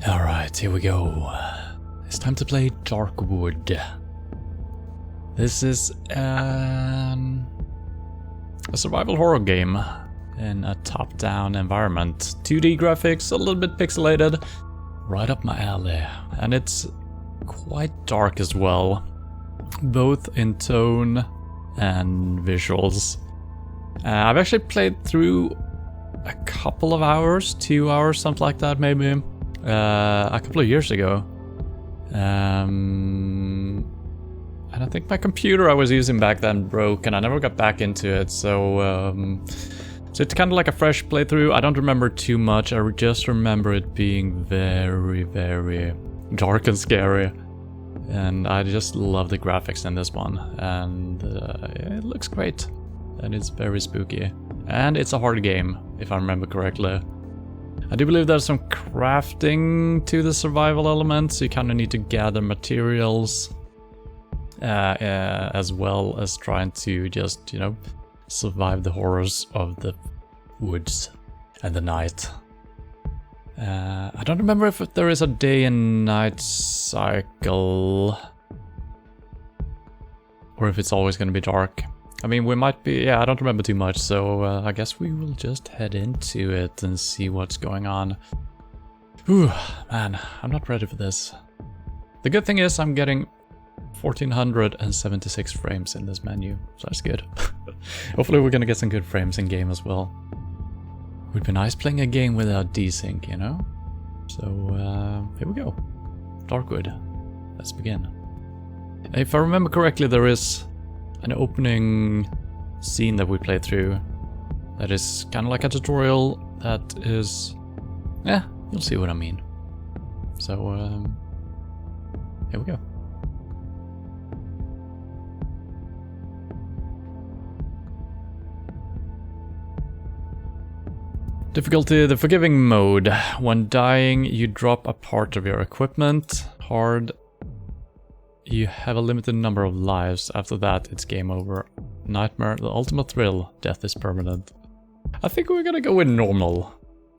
Alright, here we go. It's time to play Darkwood. This is a survival horror game in a top-down environment. 2D graphics, a little bit pixelated, right up my alley. And it's quite dark as well, both in tone and visuals. I've actually played through a couple of hours, 2 hours, something like that maybe, a couple of years ago. And I think my computer I was using back then broke and I never got back into it, so it's kind of like a fresh playthrough. I don't remember too much, I just remember it being very, very dark and scary. And I just love the graphics in this one, and it looks great. And it's very spooky. And it's a hard game, if I remember correctly. I do believe there's some crafting to the survival elements. You kind of need to gather materials, as well as trying to just, you know, survive the horrors of the woods and the night. I don't remember if there is a day and night cycle, or if it's always going to be dark. I mean, we might be, yeah, I don't remember too much, so I guess we will just head into it and see what's going on. Whew, man, I'm not ready for this. The good thing is I'm getting 1476 frames in this menu, so that's good. Hopefully we're gonna get some good frames in game as well. Would be nice playing a game without desync, you know? So, here we go. Darkwood. Let's begin. If I remember correctly, there is an opening scene that we play through that is kind of like a tutorial that is... yeah, you'll see what I mean. So, here we go. Difficulty, the forgiving mode. When dying, you drop a part of your equipment. Hard, you have a limited number of lives. After that, it's game over. Nightmare, the ultimate thrill. Death is permanent. I think we're gonna go with normal.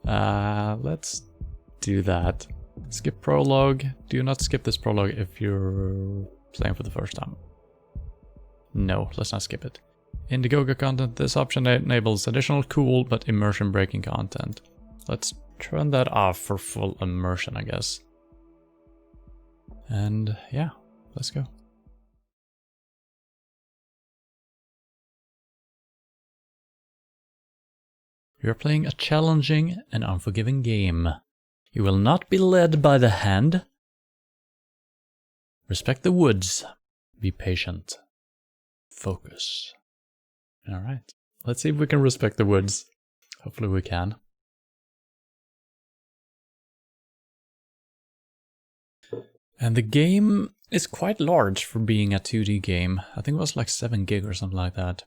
Let's do that. Skip prologue. Do not skip this prologue if you're playing for the first time. No, let's not skip it. Indiegogo content, this option enables additional cool but immersion breaking content. Let's turn that off for full immersion, I guess. And yeah, let's go. You're playing a challenging and unforgiving game. You will not be led by the hand. Respect the woods. Be patient. Focus. Alright, let's see if we can respect the woods. Hopefully we can. And the game is quite large for being a 2D game. I think it was like 7 gig or something like that.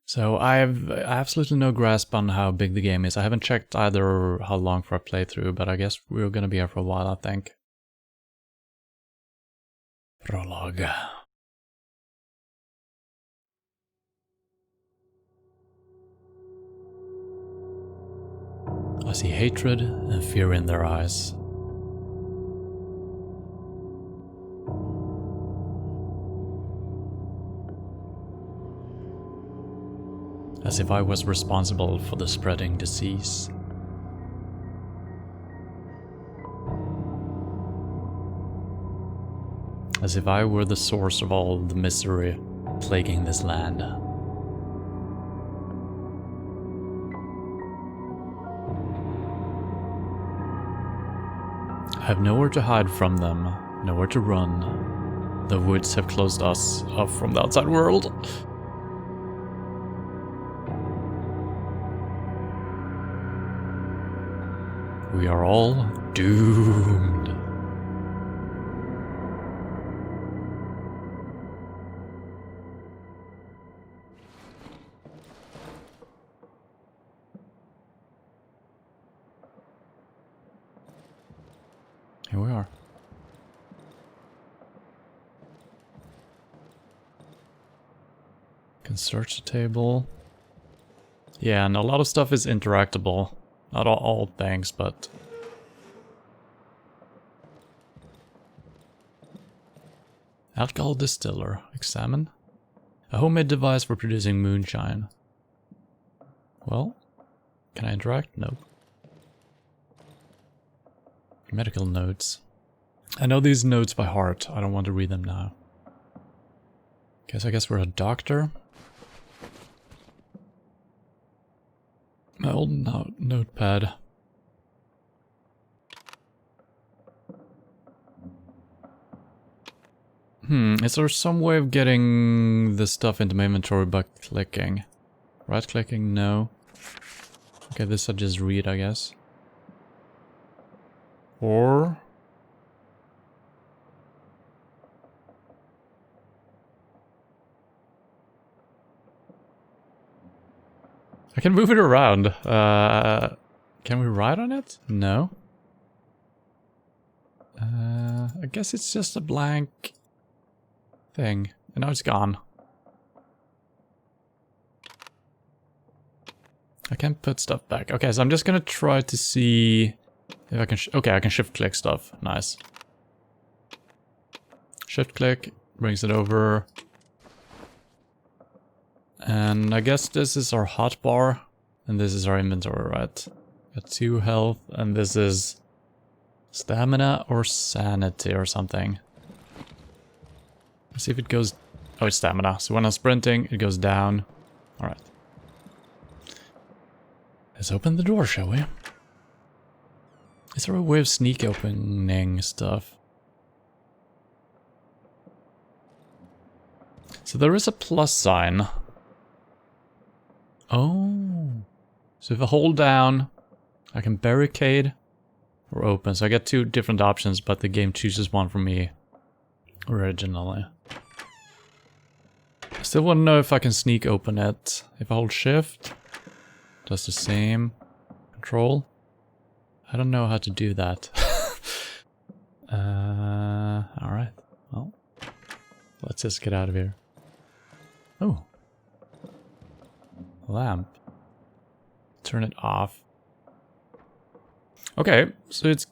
So I have absolutely no grasp on how big the game is. I haven't checked either how long for a playthrough, but I guess we're gonna be here for a while, I think. Prologue. I see hatred and fear in their eyes. As if I was responsible for the spreading disease. As if I were the source of all the misery plaguing this land. I have nowhere to hide from them, nowhere to run. The woods have closed us off from the outside world. We are all doomed. Here we are. Can search the table. Yeah, and a lot of stuff is interactable. Not all things, but Alcohol distiller. Examine. A homemade device for producing moonshine. Well, can I interact? Nope. Medical notes. I know these notes by heart. I don't want to read them now. Okay, so I guess we're a doctor. My old notepad. Is there some way of getting the stuff into my inventory by clicking? Right clicking? No. Okay, this I just read, I guess. Or... I can move it around. Can we ride on it? No. I guess it's just a blank thing. And now it's gone. I can't put stuff back. Okay, so I'm just gonna try to see if I can... okay, I can shift click stuff. Nice. Shift click brings it over. And I guess this is our hotbar. And this is our inventory, right? Got 2 health, and this is stamina or sanity or something. Let's see if it goes... oh, it's stamina. So when I'm sprinting, it goes down. Alright. Let's open the door, shall we? Is there a way of sneak opening stuff? So there is a plus sign. Oh. So if I hold down, I can barricade or open. So I get 2 different options, but the game chooses one for me originally. I still want to know if I can sneak open it. If I hold shift, does the same. Control. I don't know how to do that. Alright. Well, let's just get out of here. Oh. Lamp. Turn it off. Okay, so it's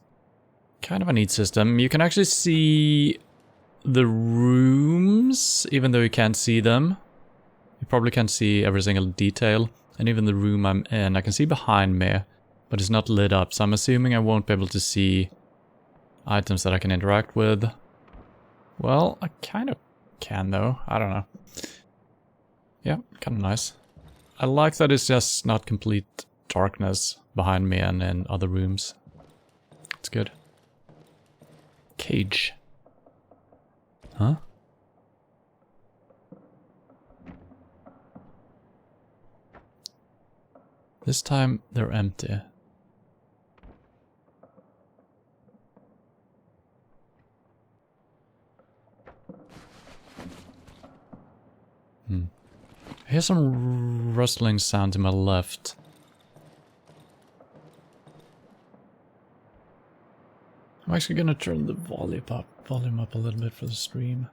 kind of a neat system. You can actually see the rooms, even though you can't see them. You probably can't see every single detail. And even the room I'm in, I can see behind me, but it's not lit up. So I'm assuming I won't be able to see items that I can interact with. Well, I kind of can though. I don't know. Yeah, kind of nice. I like that it's just not complete darkness behind me and in other rooms. It's good. Cage. Huh? This time they're empty. I hear some rustling sound to my left. I'm actually gonna turn the volume up a little bit for the stream.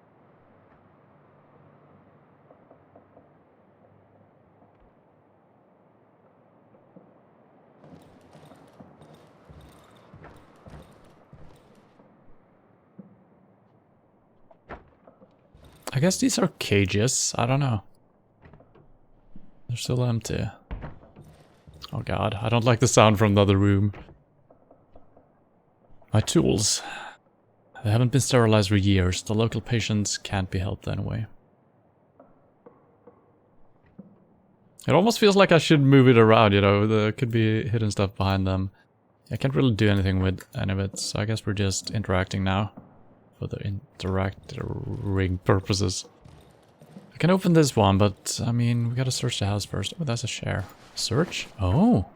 I guess these are cages. I don't know. They're still empty. Oh god, I don't like the sound from the other room. My tools. They haven't been sterilized for years. The local patients can't be helped anyway. It almost feels like I should move it around, you know. There could be hidden stuff behind them. I can't really do anything with any of it, so I guess we're just interacting now. For the interacting purposes. I can open this one, but I mean, we gotta search the house first. Oh, that's a share. Search? Oh.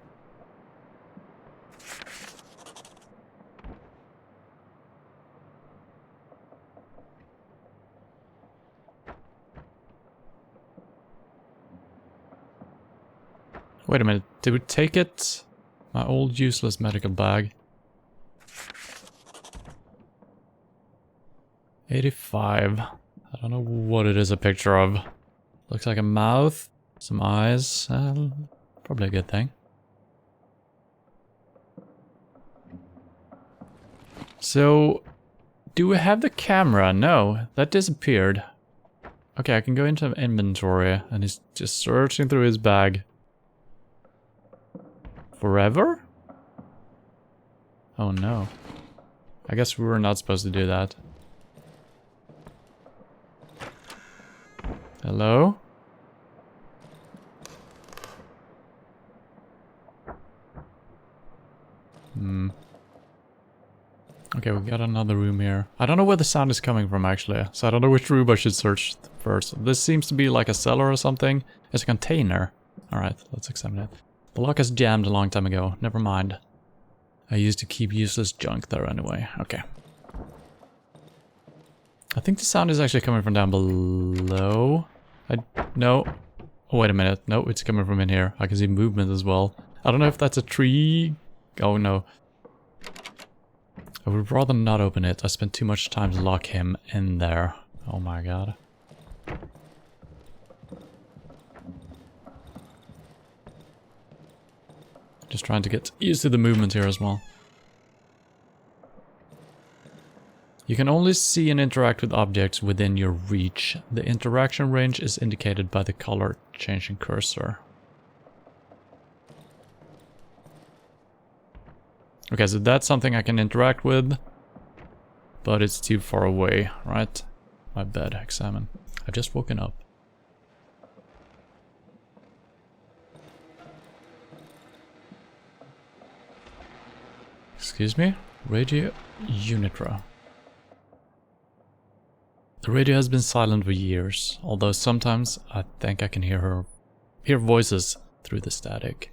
Wait a minute, did we take it? My old useless medical bag. 85. I don't know what it is a picture of. Looks like a mouth, some eyes, probably a good thing. So, Do we have the camera? No, that disappeared. Okay, I can go into inventory and he's just searching through his bag. Forever? Oh no. I guess we were not supposed to do that. Hello? Okay, we got another room here. I don't know where the sound is coming from actually, so I don't know which room I should search first. This seems to be like a cellar or something. It's a container. Alright, let's examine it. The lock is jammed a long time ago. Never mind. I used to keep useless junk there anyway. Okay. I think the sound is actually coming from down below. No. Oh, wait a minute. No, it's coming from in here. I can see movement as well. I don't know if that's a tree. Oh no. I would rather not open it. I spent too much time to lock him in there. Oh my god. Just trying to get used to the movement here as well. You can only see and interact with objects within your reach. The interaction range is indicated by the color changing cursor. Okay, so that's something I can interact with, but it's too far away, right? My bed, examine. I've just woken up. Excuse me? Radio Unitra. The radio has been silent for years, although sometimes I think I can hear voices through the static.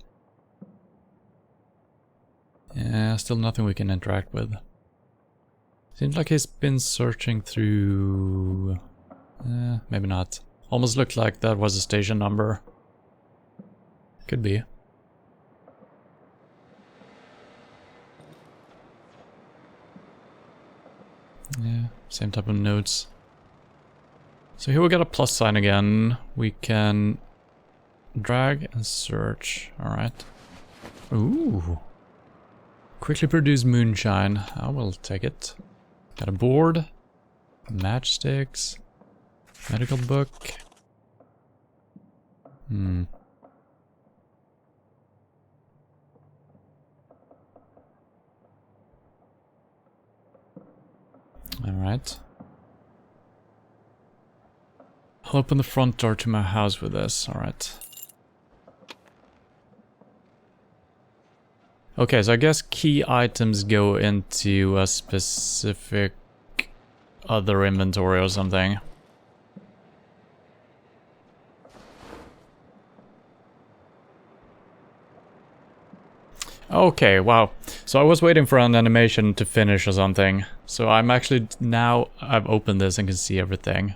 Yeah, still nothing we can interact with. Seems like he's been searching through... maybe not. Almost looked like that was a station number. Could be. Yeah, same type of notes. So here we got a plus sign again. We can drag and search. Alright. Ooh. Quickly produce moonshine. I will take it. Got a board. Matchsticks. Medical book. Alright. I'll open the front door to my house with this. Alright. Okay, so I guess key items go into a specific other inventory or something. Okay, wow. So I was waiting for an animation to finish or something. So I'm actually, now I've opened this and can see everything.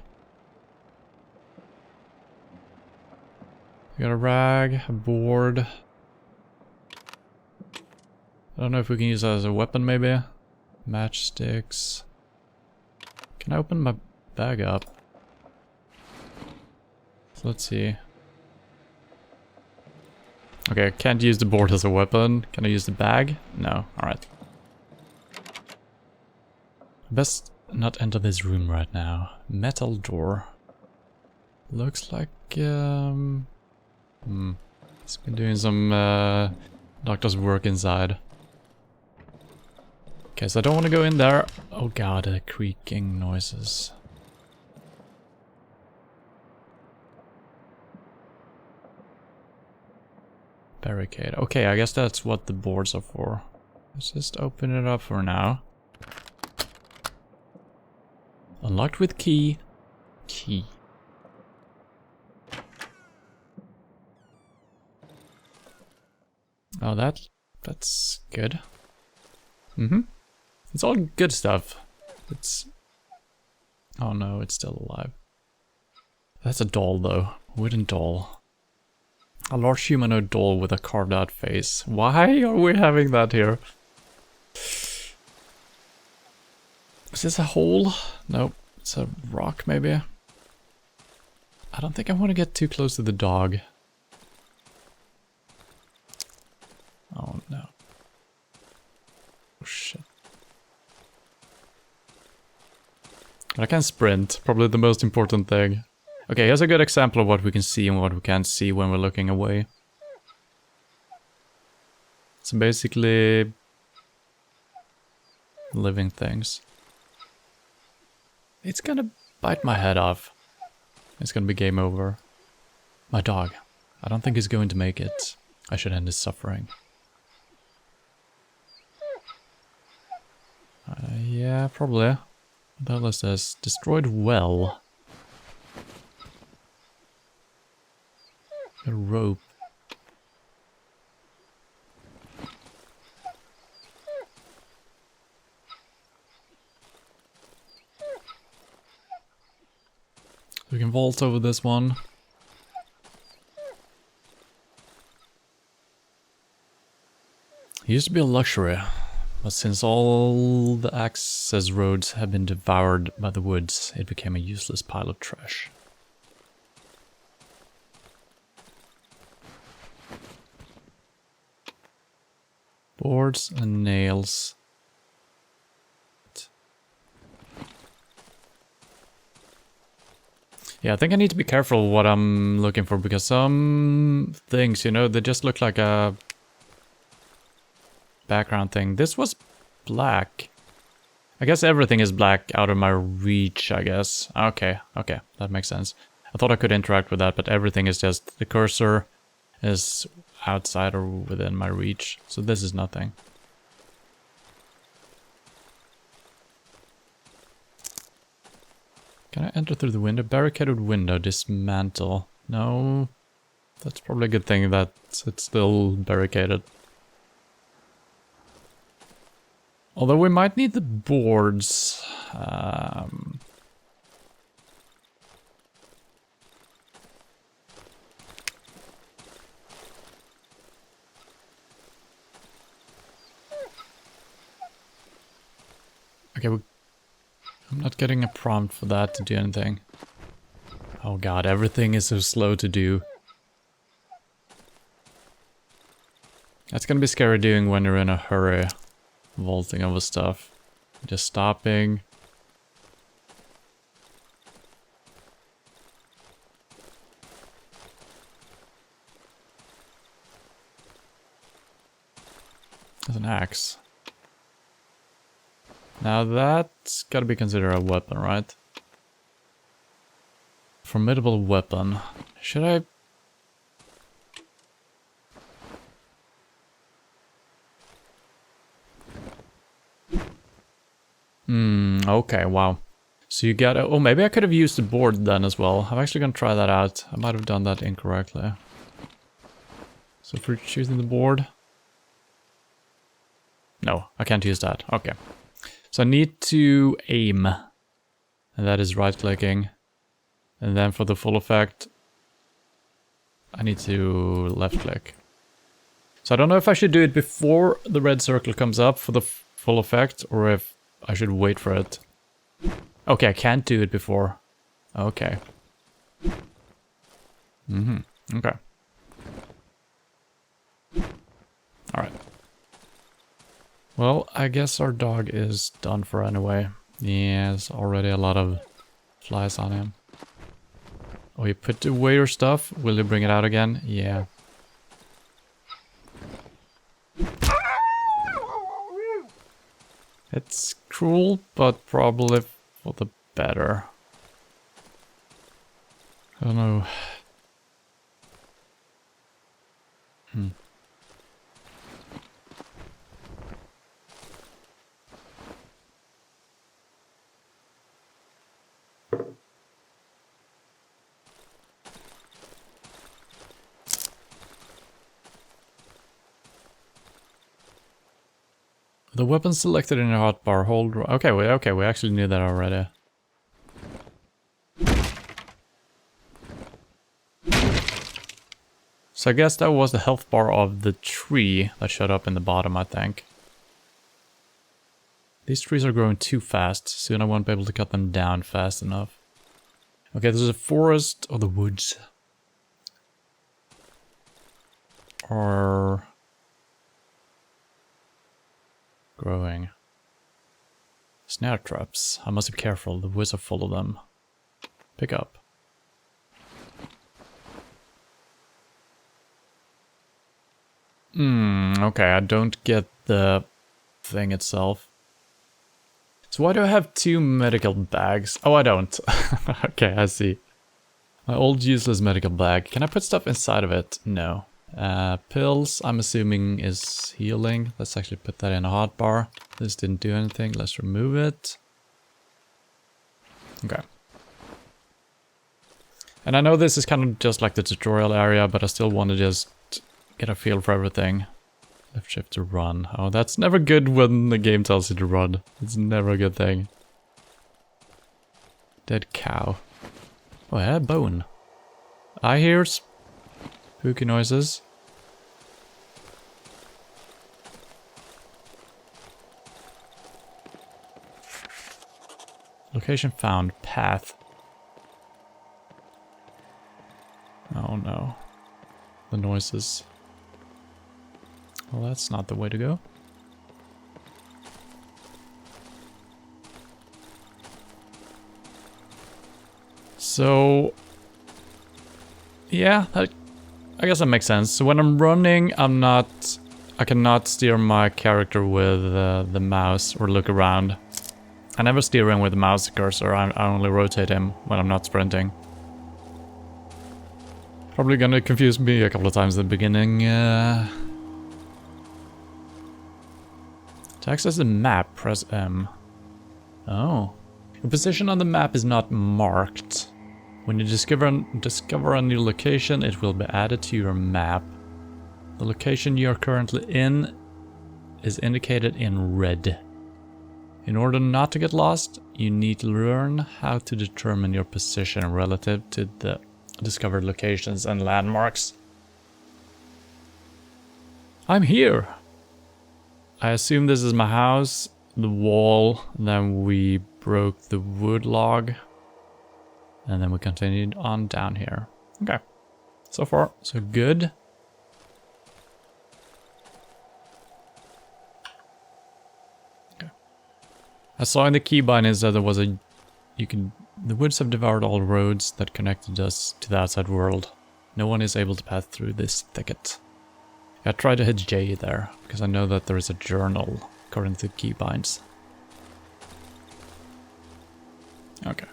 Got a rag, a board. I don't know if we can use that as a weapon, maybe. Matchsticks. Can I open my bag up? So let's see. Okay, I can't use the board as a weapon. Can I use the bag? No. Alright. Best not enter this room right now. Metal door. Looks like... He's been doing some doctor's work inside. Okay, so I don't want to go in there. Oh god, creaking noises. Barricade. Okay, I guess that's what the boards are for. Let's just open it up for now. Unlocked with key. Key. Oh, that's good. It's all good stuff. It's... Oh no, it's still alive. That's a doll though. Wooden doll. A large humanoid doll with a carved out face. Why are we having that here? Is this a hole? Nope. It's a rock maybe. I don't think I want to get too close to the dog. Oh no. Oh shit. I can sprint, probably the most important thing. Okay, here's a good example of what we can see and what we can't see when we're looking away. So basically... living things. It's gonna bite my head off. It's gonna be game over. My dog. I don't think he's going to make it. I should end his suffering. Yeah, probably. What the hell is this? Destroyed well. A rope. We can vault over this one. It used to be a luxury, but since all the access roads have been devoured by the woods, it became a useless pile of trash. Boards and nails. Yeah, I think I need to be careful what I'm looking for, because some things, you know, they just look like a background thing. This was black. I guess everything is black out of my reach, I guess. Okay, okay, that makes sense. I thought I could interact with that, but everything is just, the cursor is outside or within my reach. So this is nothing. Can I enter through the window? Barricaded window, dismantle. No, that's probably a good thing that it's still barricaded. Although we might need the boards. Okay, I'm not getting a prompt for that to do anything. Oh god, everything is so slow to do. That's gonna be scary doing when you're in a hurry. Vaulting over stuff. Just stopping. There's an axe. Now that's gotta be considered a weapon, right? Formidable weapon. Should I... okay, wow. So you gotta... oh, maybe I could have used the board then as well. I'm actually gonna try that out. I might have done that incorrectly. So if we're choosing the board... no, I can't use that. Okay. So I need to aim. And that is right-clicking. And then for the full effect, I need to left-click. So I don't know if I should do it before the red circle comes up for the full effect, or if I should wait for it. Okay, I can't do it before. Okay. Okay. Alright. Well, I guess our dog is done for anyway. Yeah, there's already a lot of flies on him. Oh, you put away your stuff? Will you bring it out again? Yeah. It's cruel, but probably for the better. I don't know. The weapon selected in your hotbar, hold... okay, we actually knew that already. So I guess that was the health bar of the tree that showed up in the bottom, I think. These trees are growing too fast, soon I won't be able to cut them down fast enough. Okay, there's a forest or the woods. Or... growing. Snare traps. I must be careful, the woods are full of them. Pick up. Okay, I don't get the thing itself. So why do I have 2 medical bags? Oh, I don't. Okay, I see. My old useless medical bag. Can I put stuff inside of it? No. Pills, I'm assuming is healing. Let's actually put that in a hotbar. This didn't do anything. Let's remove it. Okay. And I know this is kind of just like the tutorial area, but I still want to just get a feel for everything. Left shift to run. Oh, that's never good when the game tells you to run. It's never a good thing. Dead cow. Oh, yeah, bone. I hear spooky noises. Location found. Path. Oh no. The noises. Well, that's not the way to go. So... yeah, I guess that makes sense. So when I'm running, I cannot steer my character with the mouse or look around. I never steer him with the mouse cursor, I only rotate him when I'm not sprinting. Probably gonna confuse me a couple of times at the beginning. To access the map, press M. Oh. Your position on the map is not marked. When you discover a new location, it will be added to your map. The location you are currently in is indicated in red. In order not to get lost, you need to learn how to determine your position relative to the discovered locations and landmarks. I'm here! I assume this is my house, the wall, then we broke the wood log, and then we continued on down here. Okay, so far so good. Okay. I saw in the keybindings that there was the woods have devoured all roads that connected us to the outside world. No one is able to pass through this thicket. I tried to hit J there, because I know that there is a journal according to keybinds. Okay.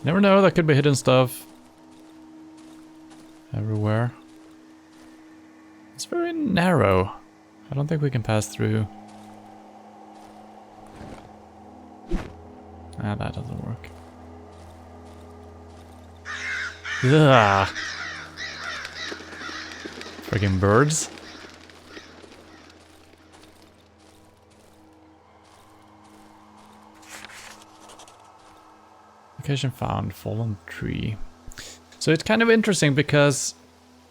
Never know, that could be hidden stuff. Everywhere. It's very narrow. I don't think we can pass through. Ah, that doesn't work. Ugh. Friggin' birds. Location found, fallen tree. So it's kind of interesting because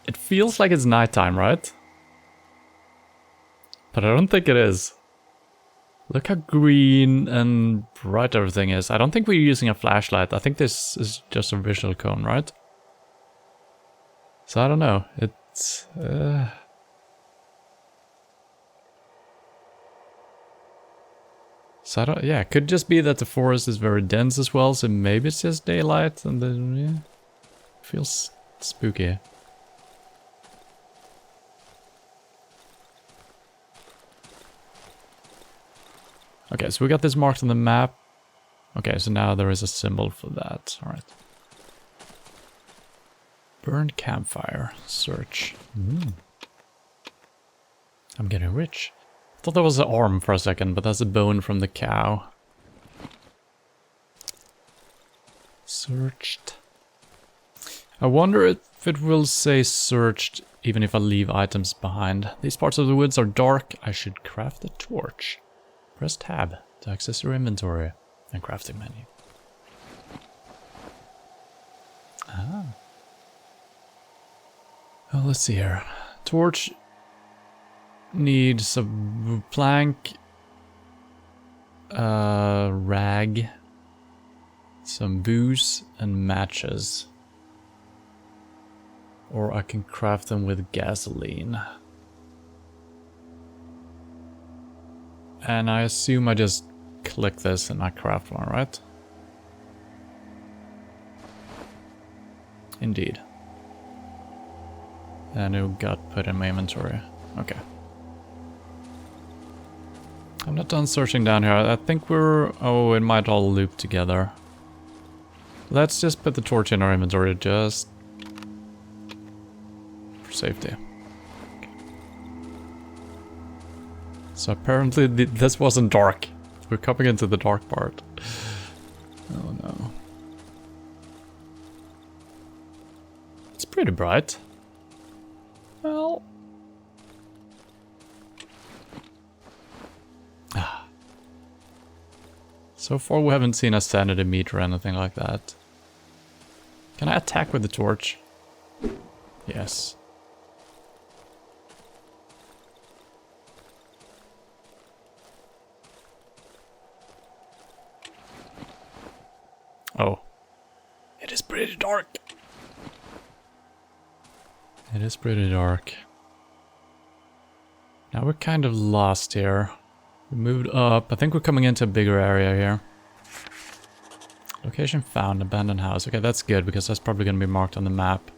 it feels like it's nighttime, right? But I don't think it is. Look how green and bright everything is. I don't think we're using a flashlight. I think this is just a visual cone, right? So I don't know. It's... So I don't... yeah, it could just be that the forest is very dense as well, so maybe it's just daylight and then... yeah. Feels spooky. Okay, so we got this marked on the map. Okay, so now there is a symbol for that. Alright. Burned campfire. Search. I'm getting rich. I thought that was an arm for a second, but that's a bone from the cow. Searched. I wonder if it will say searched even if I leave items behind. These parts of the woods are dark. I should craft a torch. Press tab to access your inventory and crafting menu. Ah. Well, let's see here. Torch needs a plank, rag, some booze, and matches. Or I can craft them with gasoline. And I assume I just click this and I craft one, right? Indeed. And it got put in my inventory. Okay. I'm not done searching down here. I think we're... Oh, it might all loop together. Let's just put the torch in our inventory just for safety. Okay. So apparently this wasn't dark. We're coming into the dark part. Oh no. It's pretty bright. Well... So far we haven't seen a sanity meter or anything like that. Can I attack with the torch? Yes. Oh. It is pretty dark. It is pretty dark. Now we're kind of lost here. We moved up. I think we're coming into a bigger area here. Location found, abandoned house. Okay, that's good because that's probably going to be marked on the map.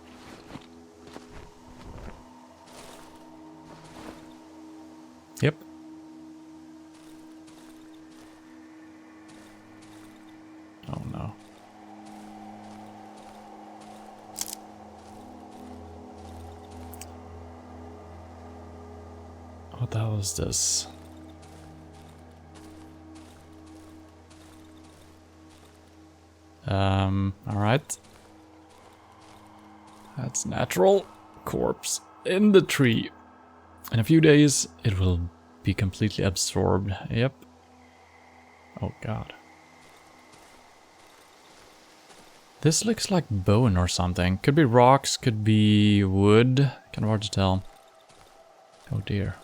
Yep. Oh no. What the hell is this? Alright. That's natural. Corpse in the tree. In a few days, it will be completely absorbed. Yep. Oh god. This looks like bone or something. Could be rocks, could be wood. Kind of hard to tell. Oh dear.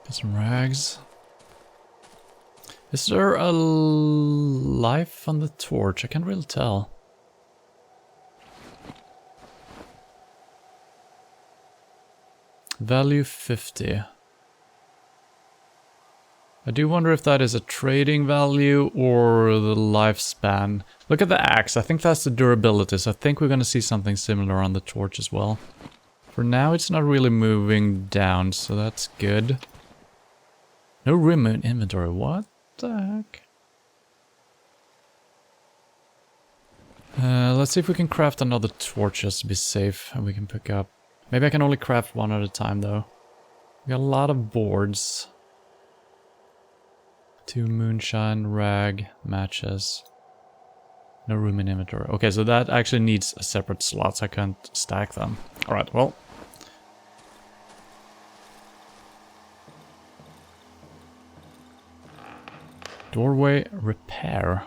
Got some rags. Is there a life on the torch? I can't really tell. Value 50. I do wonder if that is a trading value or the lifespan. Look at the axe. I think that's the durability. So I think we're going to see something similar on the torch as well. For now, it's not really moving down, so that's good. No room in inventory. What the heck? Let's see if we can craft another torch just to be safe and we can pick up. Maybe I can only craft one at a time though. We got a lot of boards. 2 moonshine, rag, matches. No room in inventory. Okay, so that actually needs a separate slot, so I can't stack them. Alright, well. Doorway repair.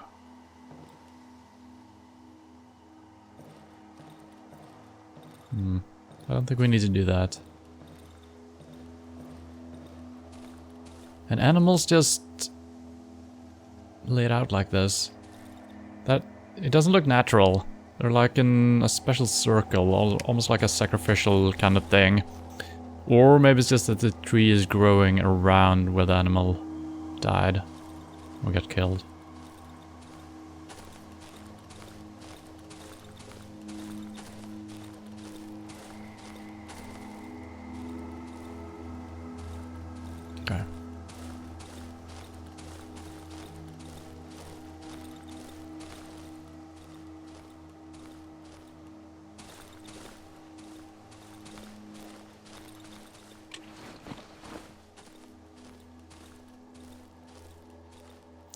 I don't think we need to do that. And animals just laid out like this. That it doesn't look natural. They're like in a special circle, almost like a sacrificial kind of thing. Or maybe it's just that the tree is growing around where the animal died or got killed. Okay.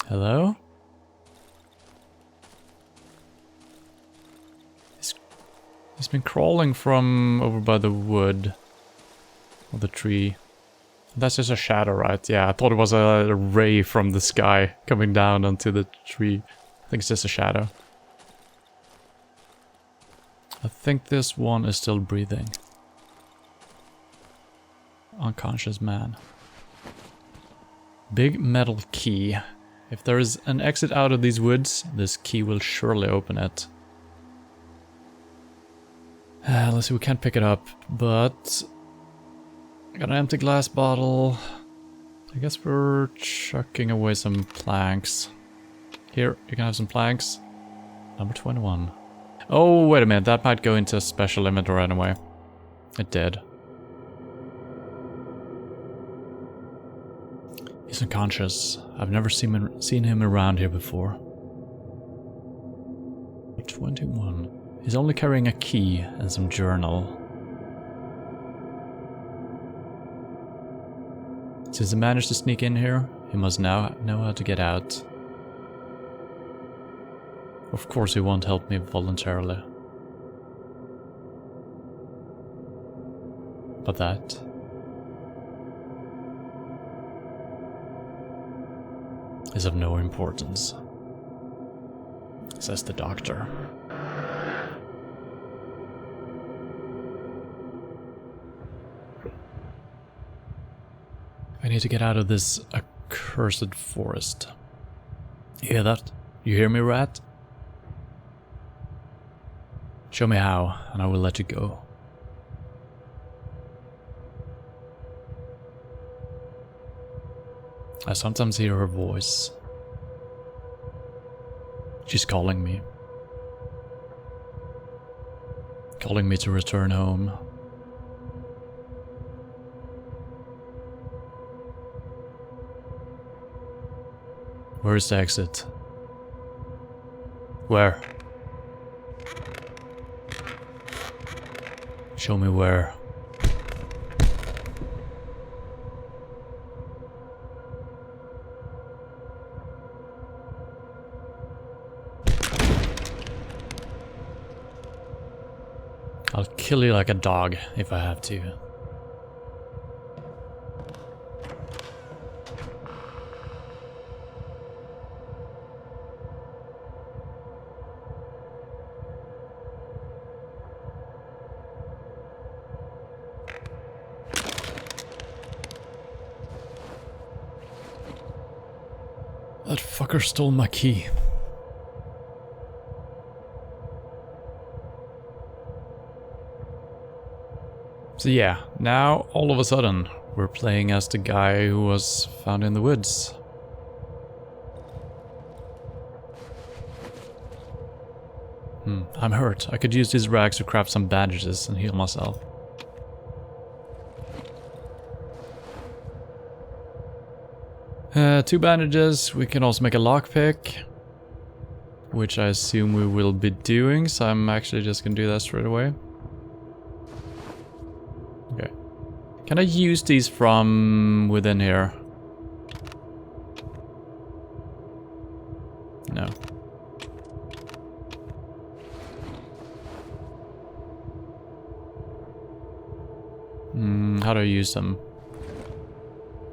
Hello? He's been crawling from over by the wood. Or the tree. That's just a shadow, right? Yeah, I thought it was a ray from the sky coming down onto the tree. I think it's just a shadow. I think this one is still breathing. Unconscious man. Big metal key. If there is an exit out of these woods, this key will surely open it. Let's see, we can't pick it up, but... I got an empty glass bottle. I guess we're chucking away some planks. Here, you can have some planks. Number 21. Oh, wait a minute, that might go into a special inventory anyway. It did. He's unconscious. I've never seen him around here before. 21. He's only carrying a key and some journal. Since he managed to sneak in here, he must now know how to get out. Of course he won't help me voluntarily. But that... is of no importance, says the doctor. I need to get out of this accursed forest. You hear that? You hear me, rat? Show me how, and I will let you go. I sometimes hear her voice. She's calling me. Calling me to return home. Where is the exit? Where? Show me where. I'll kill you like a dog if I have to. That fucker stole my key. So yeah, now all of a sudden we're playing as the guy who was found in the woods. I'm hurt. I could use these rags to craft some bandages and heal myself. Two bandages. We can also make a lockpick, which I assume we will be doing, so I'm actually just gonna do that straight away. Okay. Can I use these from within here? No. How do I use them?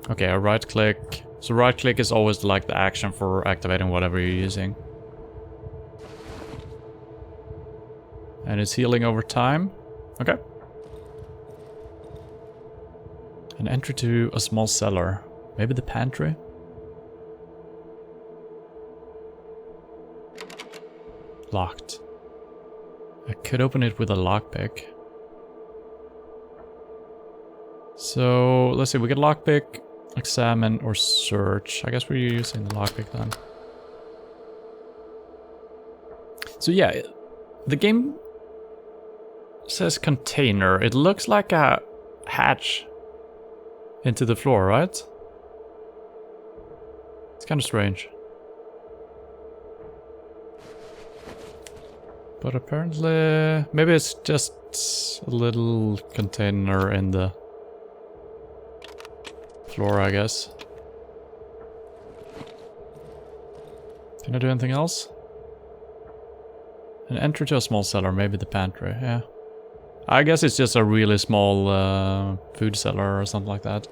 Okay, I right click. So right click is always like the action for activating whatever you're using. And it's healing over time. Okay. An entry to a small cellar. Maybe the pantry? Locked. I could open it with a lockpick. So, let's see, we get lockpick, examine, or search. I guess we're using the lockpick then. So yeah, the game says container. It looks like a hatch into the floor, right? It's kind of strange. But apparently, maybe it's just a little container in the floor, I guess. Can I do anything else? An entry to a small cellar, maybe the pantry, yeah. I guess it's just a really small food cellar or something like that.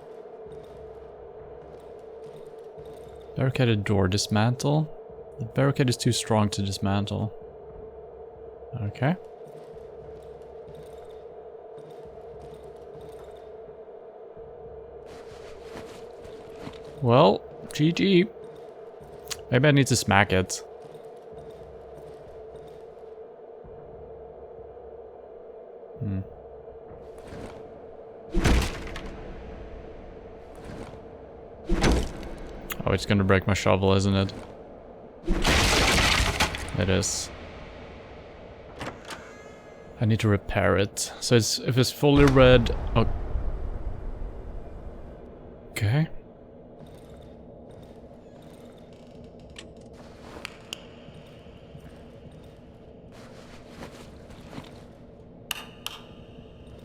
Barricaded door, dismantle. The barricade is too strong to dismantle. Okay. Well, GG. Maybe I need to smack it. Oh, it's gonna break my shovel, isn't it? It is. I need to repair it. So it's, if it's fully red... Oh. Okay.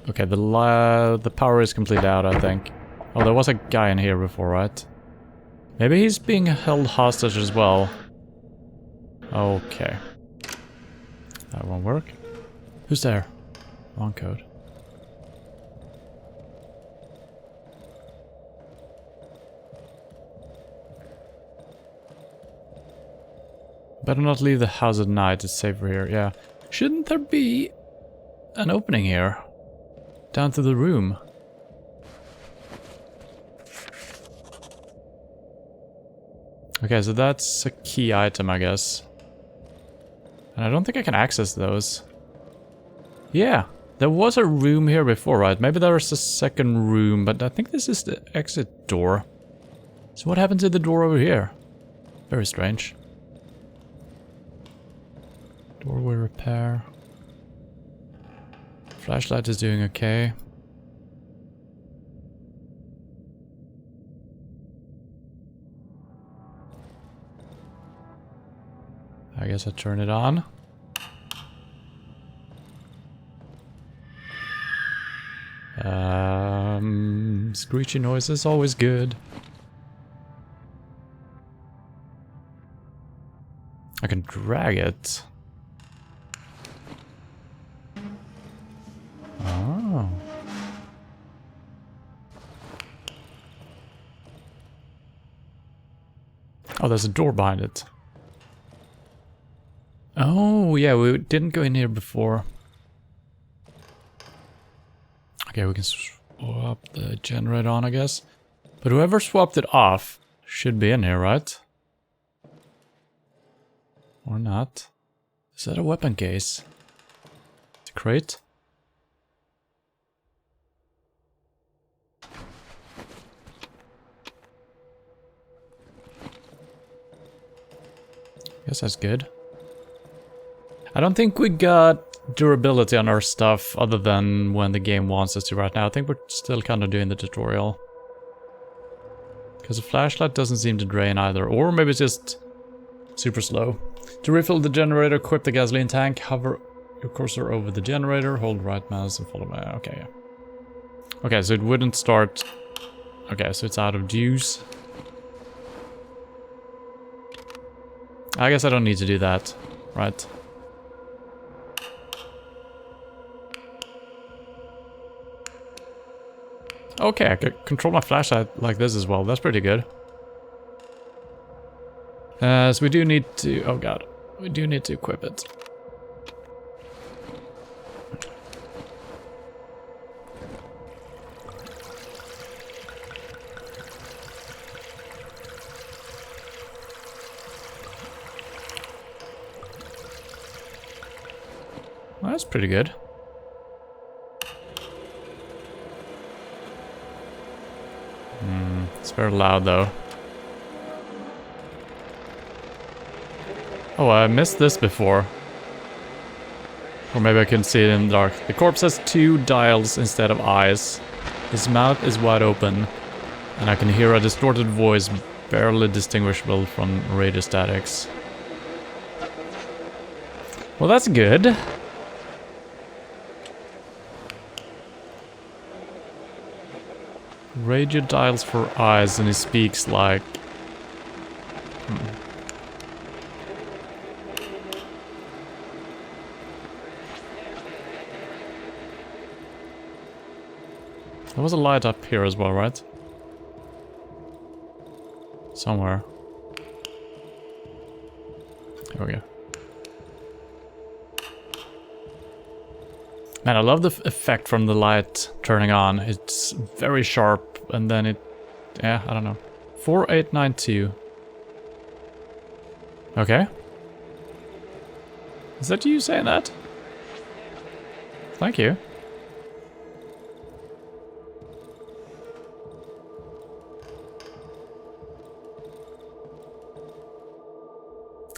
Okay, the power is completely out, I think. Oh, there was a guy in here before, right? Maybe he's being held hostage as well. Okay. That won't work. Who's there? Wrong code. Better not leave the house at night, it's safer here, yeah. Shouldn't there be an opening here? Down to the room. Okay, so that's a key item, I guess. And I don't think I can access those. Yeah, there was a room here before, right? Maybe there was a second room, but I think this is the exit door. So what happened to the door over here? Very strange. Doorway repair. Flashlight is doing okay. I guess I turn it on. Screechy noise is always good. I can drag it. Oh. Oh, there's a door behind it. Oh, yeah, we didn't go in here before. Okay, we can swap the generator on, I guess. But whoever swapped it off should be in here, right? Or not. Is that a weapon case? It's a crate? Guess that's good. I don't think we got durability on our stuff other than when the game wants us to right now. I think we're still kind of doing the tutorial. Because the flashlight doesn't seem to drain either. Or maybe it's just super slow. To refill the generator, equip the gasoline tank, hover your cursor over the generator, hold right mouse and follow my... Okay, yeah. Okay, so it wouldn't start... Okay, so it's out of juice. I guess I don't need to do that, right? Okay, I can control my flashlight like this as well. That's pretty good. So we do need to... Oh god. We do need to equip it. Well, that's pretty good. It's very loud though. Oh, I missed this before. Or maybe I can see it in the dark. The corpse has 2 dials instead of eyes. His mouth is wide open. And I can hear a distorted voice barely distinguishable from radio statics. Well, that's good. Radio dials for eyes and he speaks like... There was a light up here as well, right? Somewhere. Here we go. Man, I love the effect from the light turning on. It's very sharp, and then it... Yeah, I don't know. 4892. Okay. Is that you saying that? Thank you.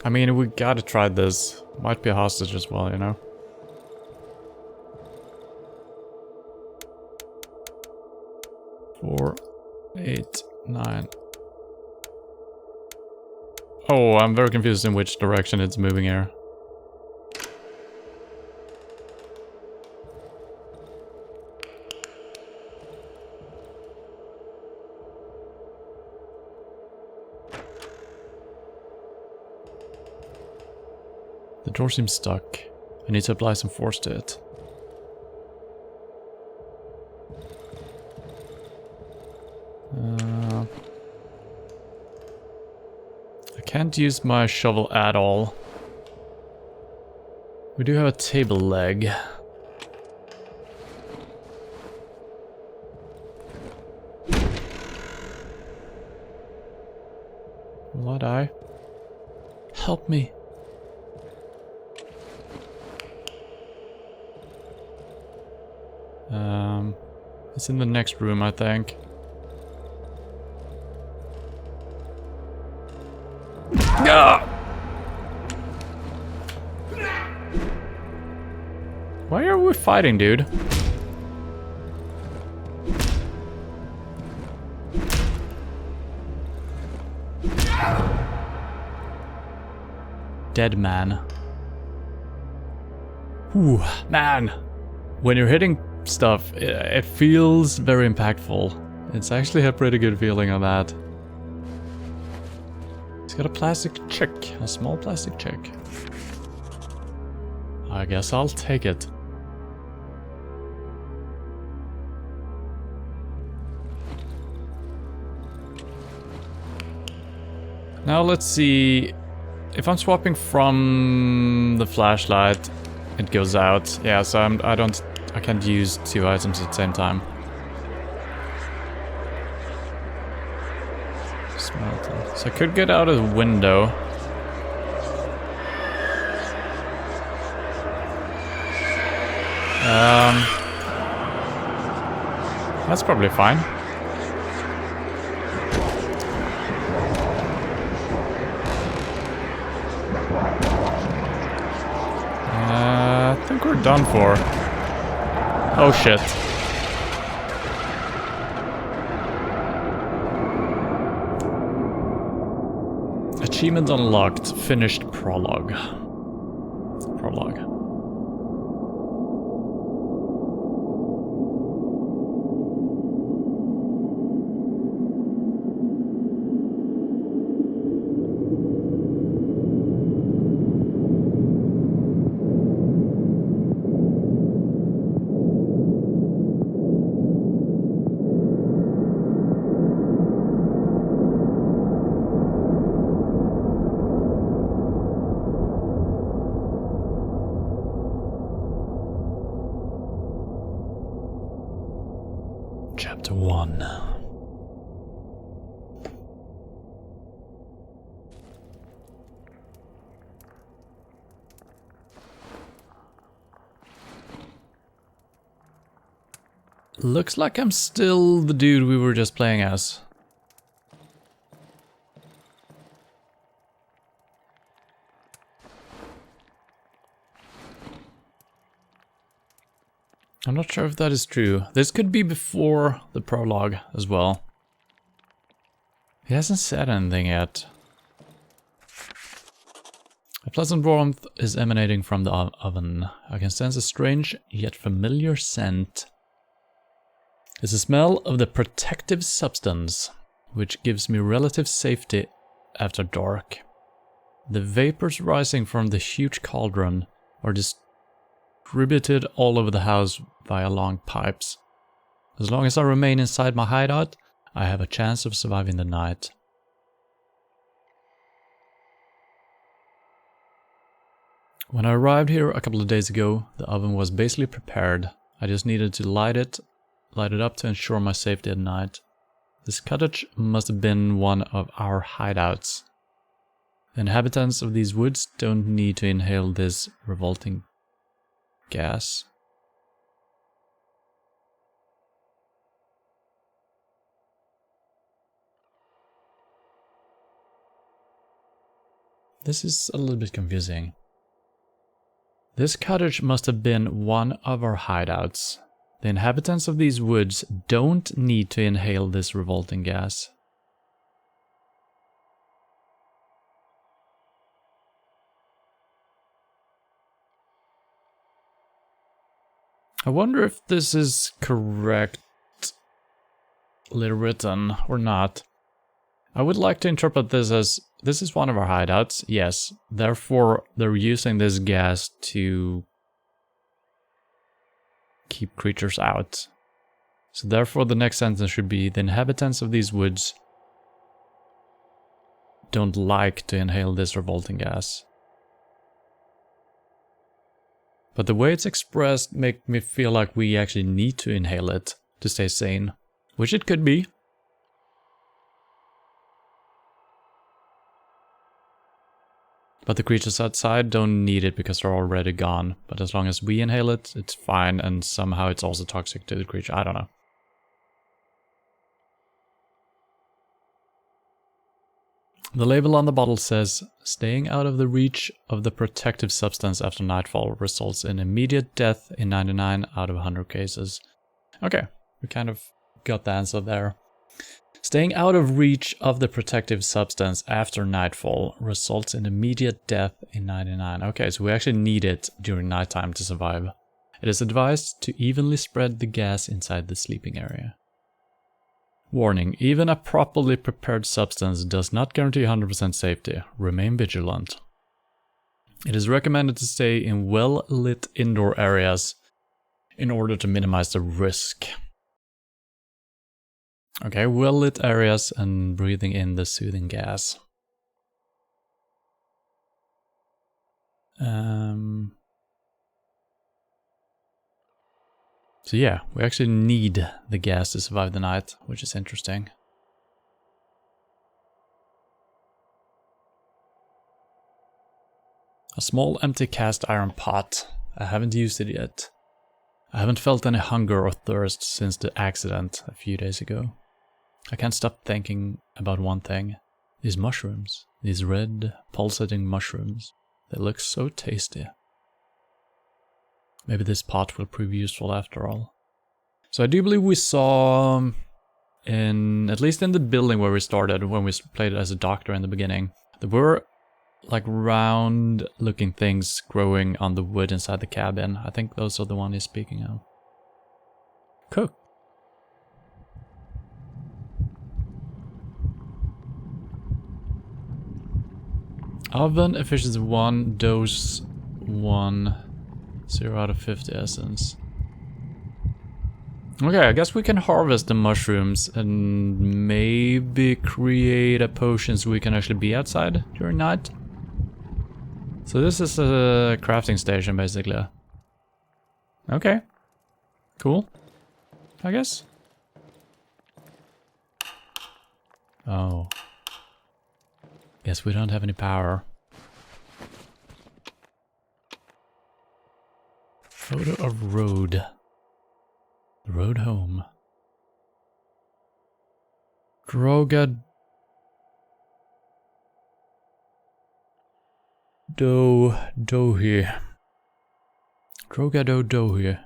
I mean, we gotta try this. Might be a hostage as well, you know? Four, 8, 9. Oh, I'm very confused in which direction it's moving here. The door seems stuck. I need to apply some force to it. I can't use my shovel at all. We do have a table leg. Will I die? Help me. It's in the next room, I think. Ah! Why are we fighting, dude? Dead man. Ooh, man. When you're hitting stuff, it feels very impactful. It's actually a pretty good feeling on that. It's got a plastic chick, a small plastic chick. I guess I'll take it. Now let's see. If I'm swapping from the flashlight, it goes out. Yeah, so I can't use two items at the same time. Smelter. So I could get out of the window. That's probably fine. I think we're done for. Oh shit. Achievement unlocked. Finished prologue. Prologue. Chapter 1. Looks like I'm still the dude we were just playing as. I'm not sure if that is true. This could be before the prologue as well. He hasn't said anything yet. A pleasant warmth is emanating from the oven. I can sense a strange yet familiar scent. It's the smell of the protective substance, which gives me relative safety after dark. The vapors rising from the huge cauldron are distributed all over the house via long pipes. As long as I remain inside my hideout, I have a chance of surviving the night. When I arrived here a couple of days ago, the oven was basically prepared. I just needed to light it up to ensure my safety at night. This cottage must have been one of our hideouts. The inhabitants of these woods don't need to inhale this revolting gas. This is a little bit confusing. This cottage must have been one of our hideouts. The inhabitants of these woods don't need to inhale this revolting gas. I wonder if this is correctly written or not. I would like to interpret this as, this is one of our hideouts, yes. Therefore, they're using this gas to keep creatures out. So therefore, the next sentence should be, the inhabitants of these woods don't like to inhale this revolting gas. But the way it's expressed makes me feel like we actually need to inhale it to stay sane. Which it could be. But the creatures outside don't need it because they're already gone. But as long as we inhale it, it's fine, and somehow it's also toxic to the creature. I don't know. The label on the bottle says, staying out of the reach of the protective substance after nightfall results in immediate death in 99 out of 100 cases. Okay, we kind of got the answer there. Staying out of reach of the protective substance after nightfall results in immediate death in 99. Okay, so we actually need it during nighttime to survive. It is advised to evenly spread the gas inside the sleeping area. Warning, even a properly prepared substance does not guarantee 100% safety. Remain vigilant. It is recommended to stay in well-lit indoor areas in order to minimize the risk. Okay, well-lit areas and breathing in the soothing gas. So yeah, we actually need the gas to survive the night, which is interesting. A small empty cast iron pot. I haven't used it yet. I haven't felt any hunger or thirst since the accident a few days ago. I can't stop thinking about one thing. These mushrooms. These red, pulsating mushrooms. They look so tasty. Maybe this pot will prove useful after all. So I do believe we saw, at least in the building where we started, when we played as a doctor in the beginning, there were like round looking things growing on the wood inside the cabin. I think those are the ones he's speaking of. Cook. Oven efficiency 1, dose 1. 0 out of 50 essence. Okay, I guess we can harvest the mushrooms and maybe create a potion so we can actually be outside during night. So this is a crafting station basically. Okay. Cool. I guess. Oh. Guess we don't have any power. Photo of road. The road home. Droga... Dohi. Dohi.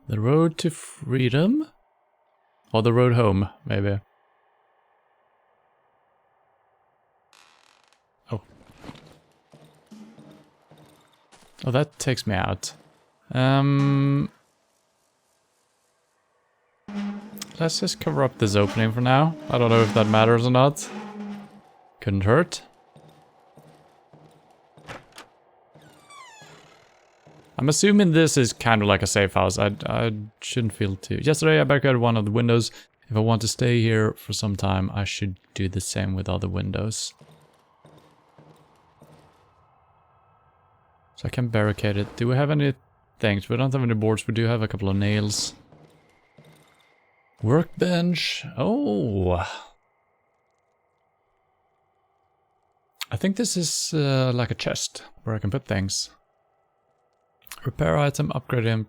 The road to freedom? Or the road home, maybe. Oh. Oh, that takes me out. Let's just cover up this opening for now. I don't know if that matters or not. Couldn't hurt. I'm assuming this is kind of like a safe house. I shouldn't feel too... Yesterday I barricaded one of the windows. If I want to stay here for some time, I should do the same with other windows. So I can barricade it. Do we have any things? We don't have any boards. We do have a couple of nails. Workbench. Oh. I think this is like a chest where I can put things. Repair item, upgrade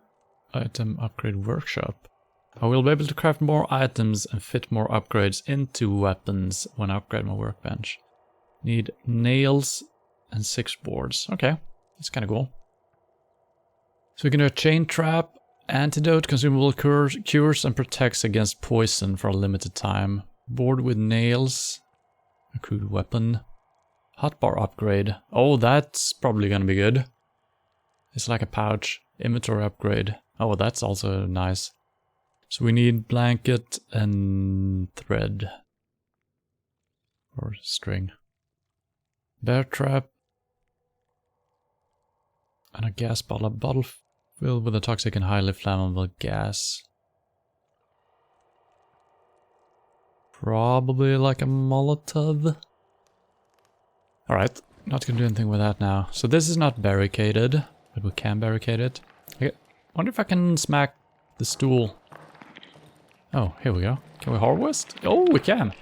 workshop. I will be able to craft more items and fit more upgrades into weapons when I upgrade my workbench. Need nails and 6 boards. Okay, that's kind of cool. So we can do a chain trap, antidote, consumable cures and protects against poison for a limited time. Board with nails, a crude weapon. Hotbar upgrade. Oh, that's probably gonna be good. It's like a pouch. Inventory upgrade. Oh, that's also nice. So we need blanket and thread. Or string. Bear trap. And a gas bottle. A bottle filled with a toxic and highly flammable gas. Probably like a Molotov. Alright, not gonna do anything with that now. So this is not barricaded, but we can barricade it. Okay, wonder if I can smack the stool. Oh, here we go. Can we harvest? Oh, we can.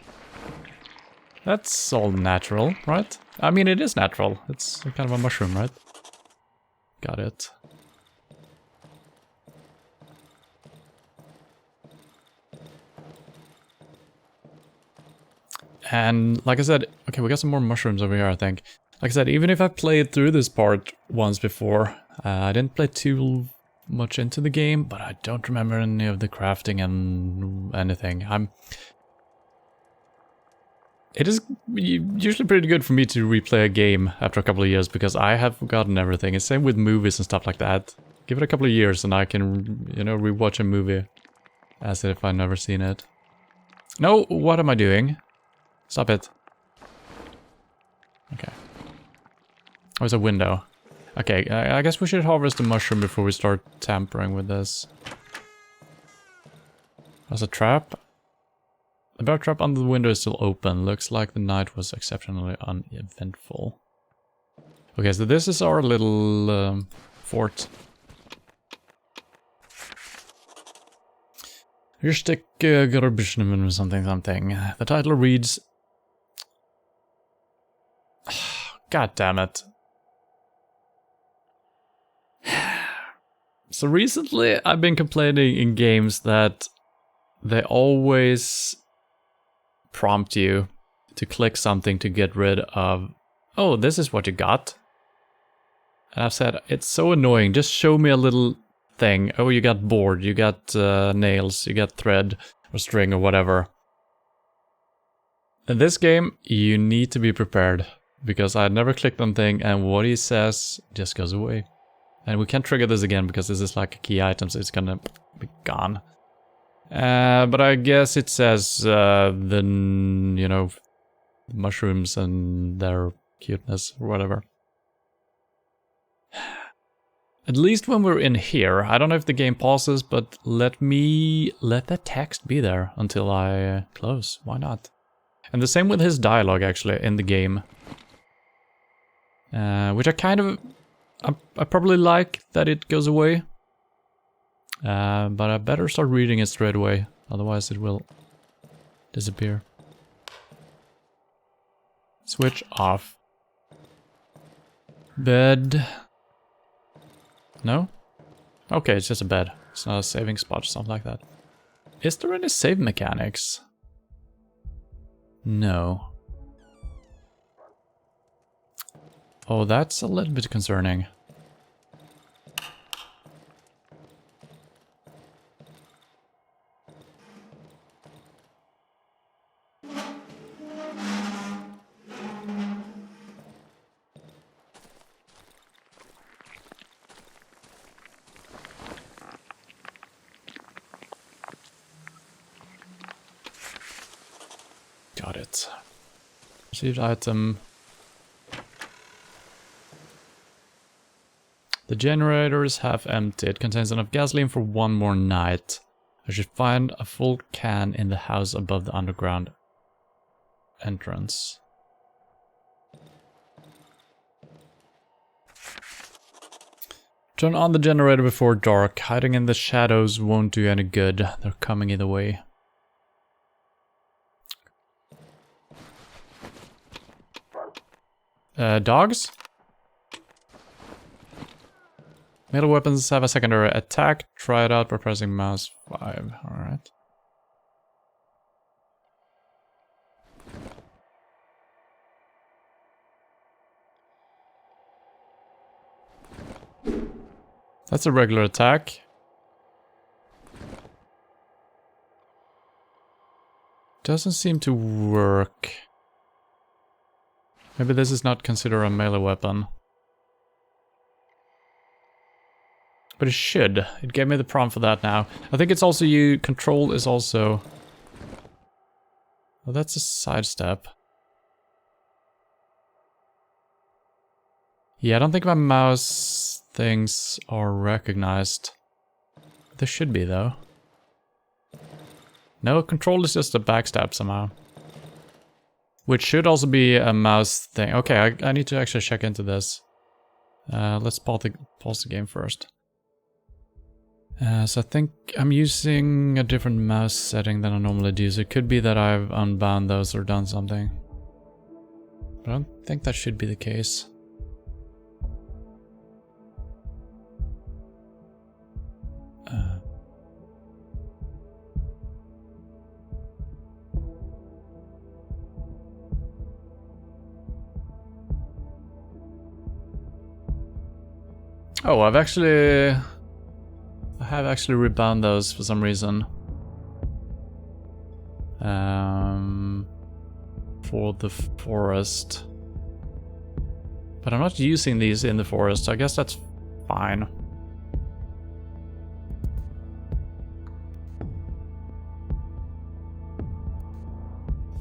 That's all natural, right? I mean, it is natural. It's kind of a mushroom, right? Got it. And like I said, okay, we got some more mushrooms over here, I think. Like I said, even if I played through this part once before, I didn't play too much into the game, but I don't remember any of the crafting and anything. It is usually pretty good for me to replay a game after a couple of years because I have forgotten everything. It's same with movies and stuff like that. Give it a couple of years and I can, you know, rewatch a movie as if I've never seen it. No, what am I doing? Stop it. Okay. Oh, it's a window. Okay, I guess we should harvest the mushroom before we start tampering with this. There's a trap. The bear trap under the window is still open. Looks like the night was exceptionally uneventful. Okay, so this is our little fort. Here's the garbage or something. The title reads... God damn it. So recently I've been complaining in games that they always prompt you to click something to get rid of, oh, this is what you got. And I've said, it's so annoying, just show me a little thing. Oh, you got board, you got nails, you got thread or string or whatever. In this game, you need to be prepared. Because I had never clicked on thing and what he says just goes away. And we can't trigger this again because this is like a key item, so it's gonna be gone. But I guess it says you know, mushrooms and their cuteness or whatever. At least when we're in here, I don't know if the game pauses, but let the text be there until I close. Why not? And the same with his dialogue actually in the game. Which I kind of... I probably like that it goes away. But I better start reading it straight away. Otherwise it will disappear. Switch off. Bed. No? Okay, it's just a bed. It's not a saving spot or something like that. Is there any save mechanics? No. Oh, that's a little bit concerning. Got it. Received item. The generator is half empty. It contains enough gasoline for one more night. I should find a full can in the house above the underground entrance. Turn on the generator before dark. Hiding in the shadows won't do any good. They're coming either way. Dogs? Metal weapons have a secondary attack. Try it out by pressing mouse 5. Alright. That's a regular attack. Doesn't seem to work. Maybe this is not considered a melee weapon. But it should. It gave me the prompt for that now. I think it's also control is also... Well, that's a sidestep. Yeah, I don't think my mouse things are recognized. They should be, though. No, control is just a backstab somehow. Which should also be a mouse thing. Okay, I need to actually check into this. Let's pause the game first. So I think I'm using a different mouse setting than I normally do. So it could be that I've unbound those or done something. But I don't think that should be the case. Oh, I have actually rebound those for some reason. For the forest. But I'm not using these in the forest, so I guess that's fine.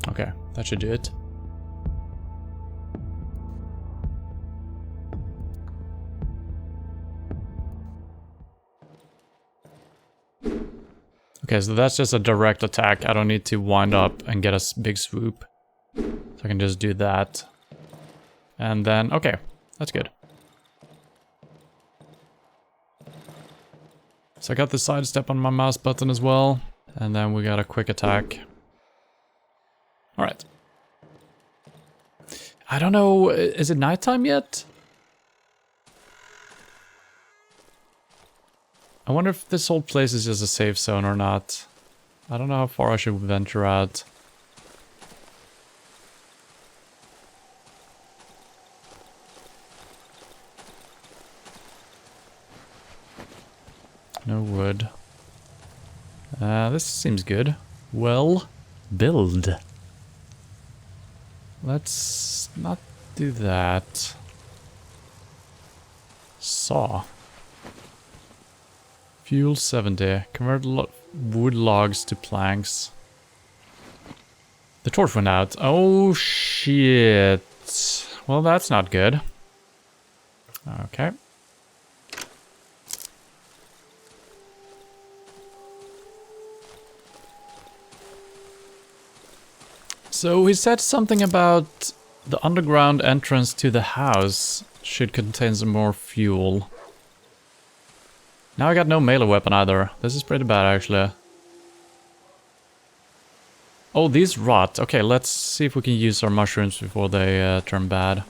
Okay, that should do it. Okay, so that's just a direct attack. I don't need to wind up and get a big swoop. So I can just do that. And then, okay, that's good. So I got the sidestep on my mouse button as well. And then we got a quick attack. Alright. I don't know, is it nighttime yet? I wonder if this whole place is just a safe zone or not. I don't know how far I should venture out. No wood. This seems good. Well, build. Let's not do that. Saw. Fuel 70. Convert wood logs to planks. The torch went out. Oh shit. Well, that's not good. Okay. So he said something about the underground entrance to the house should contain some more fuel. Now I got no melee weapon either. This is pretty bad actually. Oh, these rot. Okay, let's see if we can use our mushrooms before they turn bad.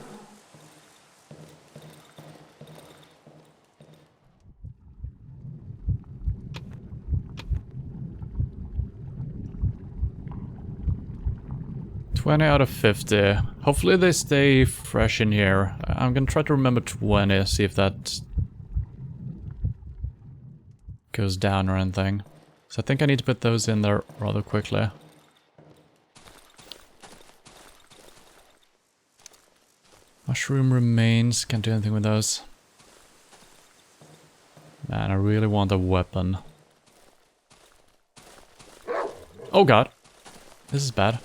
$20 out of 50. Hopefully they stay fresh in here. I'm gonna try to remember 20, see if that goes down or anything. So I think I need to put those in there rather quickly. Mushroom remains, can't do anything with those. Man, I really want a weapon. Oh god. This is bad.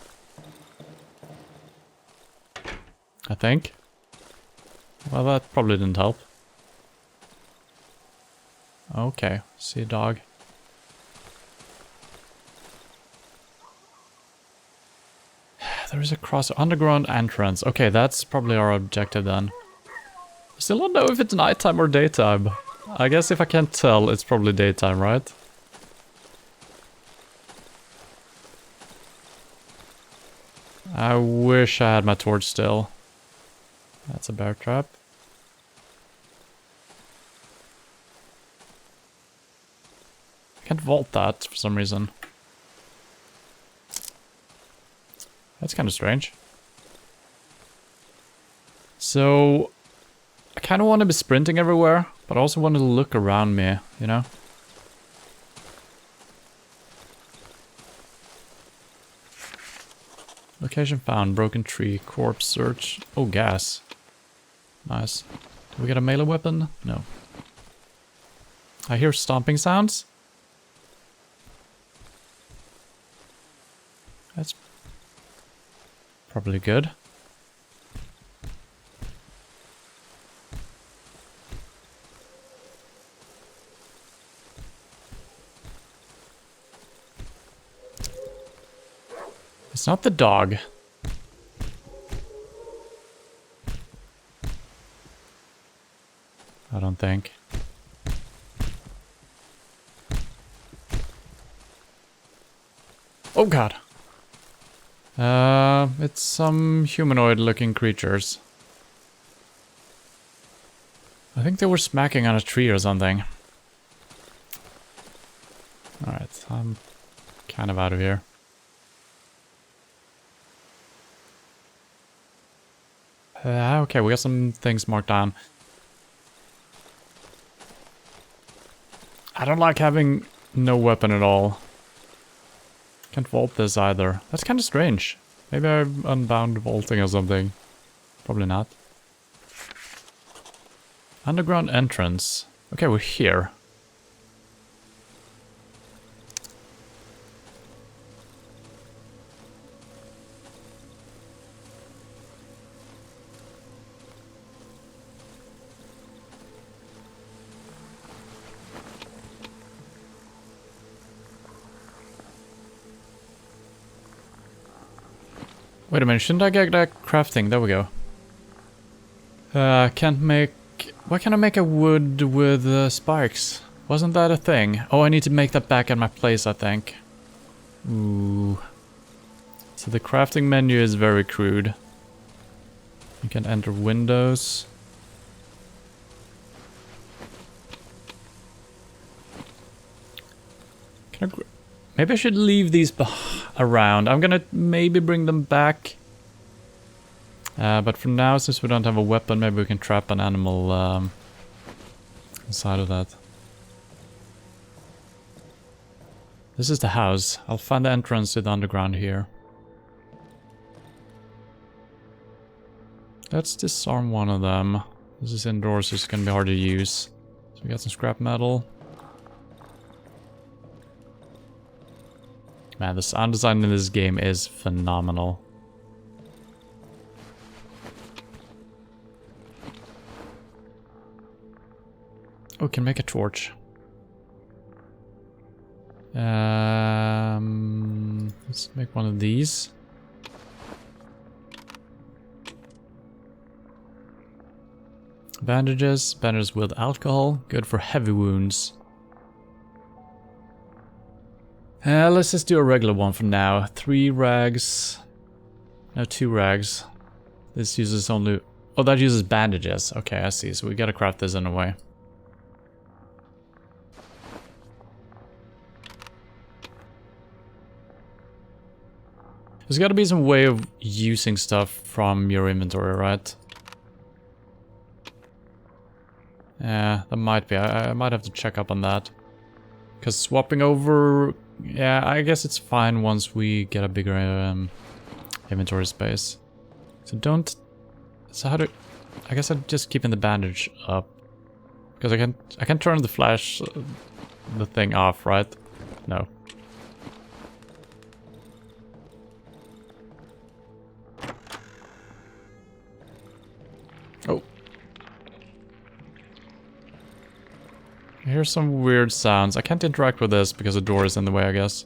I think. Well, that probably didn't help. Okay, see a dog. There is a underground entrance. Okay, that's probably our objective then. Still don't know if it's nighttime or daytime. I guess if I can't tell, it's probably daytime, right? I wish I had my torch still. That's a bear trap. I can't vault that for some reason. That's kind of strange. So, I kind of want to be sprinting everywhere, But I also wanted to look around me, you know? Location found, broken tree, corpse search. Oh, gas. Nice. Do we get a melee weapon? No. I hear stomping sounds. That's probably good. It's not the dog. I don't think. Oh god. It's some humanoid-looking creatures. I think they were smacking on a tree or something. Alright, I'm kind of out of here. Okay, we got some things marked down. I don't like having no weapon at all. Can't vault this either. That's kind of strange. Maybe I'm unbound vaulting or something. Probably not. Underground entrance. Okay, we're here. Wait a minute, shouldn't I get that crafting? There we go. Can't make... Why can't I make a wood with spikes? Wasn't that a thing? Oh, I need to make that back at my place, I think. Ooh. So the crafting menu is very crude. You can enter windows. Can I... Maybe I should leave these around. I'm gonna maybe bring them back. But for now, since we don't have a weapon, maybe we can trap an animal inside of that. This is the house. I'll find the entrance to the underground here. Let's disarm one of them. This is indoors, so it's gonna be hard to use. So we got some scrap metal. Man, the sound design in this game is phenomenal. Oh, can make a torch. Let's make one of these. Bandages. Bandages with alcohol. Good for heavy wounds. Let's just do a regular one for now. 3 rags. No, 2 rags. This uses only... Oh, that uses bandages. Okay, I see. So we gotta craft this in a way. There's gotta be some way of using stuff from your inventory, right? Yeah, that might be. I might have to check up on that. Because swapping over... Yeah, I guess it's fine once we get a bigger inventory space. So don't... So how do... I guess I'm just keeping the bandage up. Because I can turn the flash... the thing off, right? No. Oh. I hear some weird sounds. I can't interact with this because the door is in the way, I guess.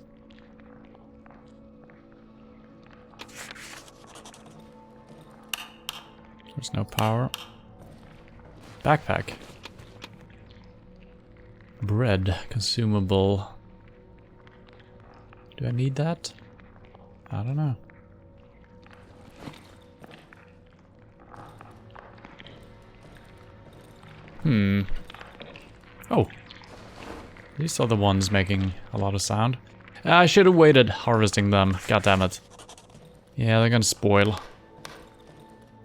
There's no power. Backpack. Bread. Consumable. Do I need that? I don't know. Oh. These are the ones making a lot of sound. I should have waited harvesting them. God damn it. Yeah, they're gonna spoil.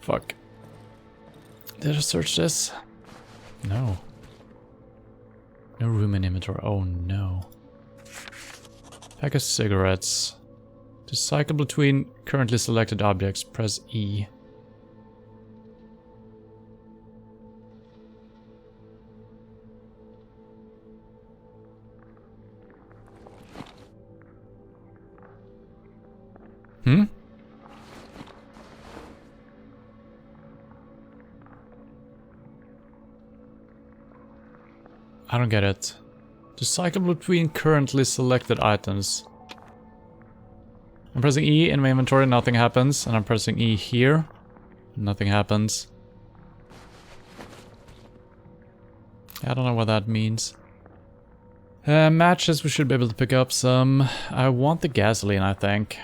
Fuck. Did I search this? No. No room in inventory. Oh no. Pack of cigarettes. To cycle between currently selected objects, press E. Hmm? I don't get it. To cycle between currently selected items. I'm pressing E in my inventory, nothing happens. And I'm pressing E here, nothing happens. I don't know what that means. Matches, we should be able to pick up some. I want the gasoline, I think.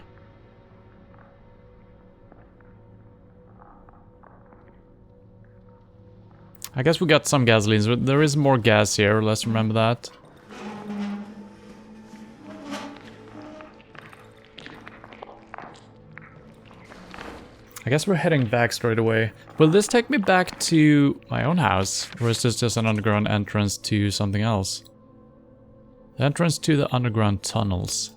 I guess we got some gasolines, but there is more gas here, let's remember that. I guess we're heading back straight away. Will this take me back to my own house? Or is this just an underground entrance to something else? The entrance to the underground tunnels.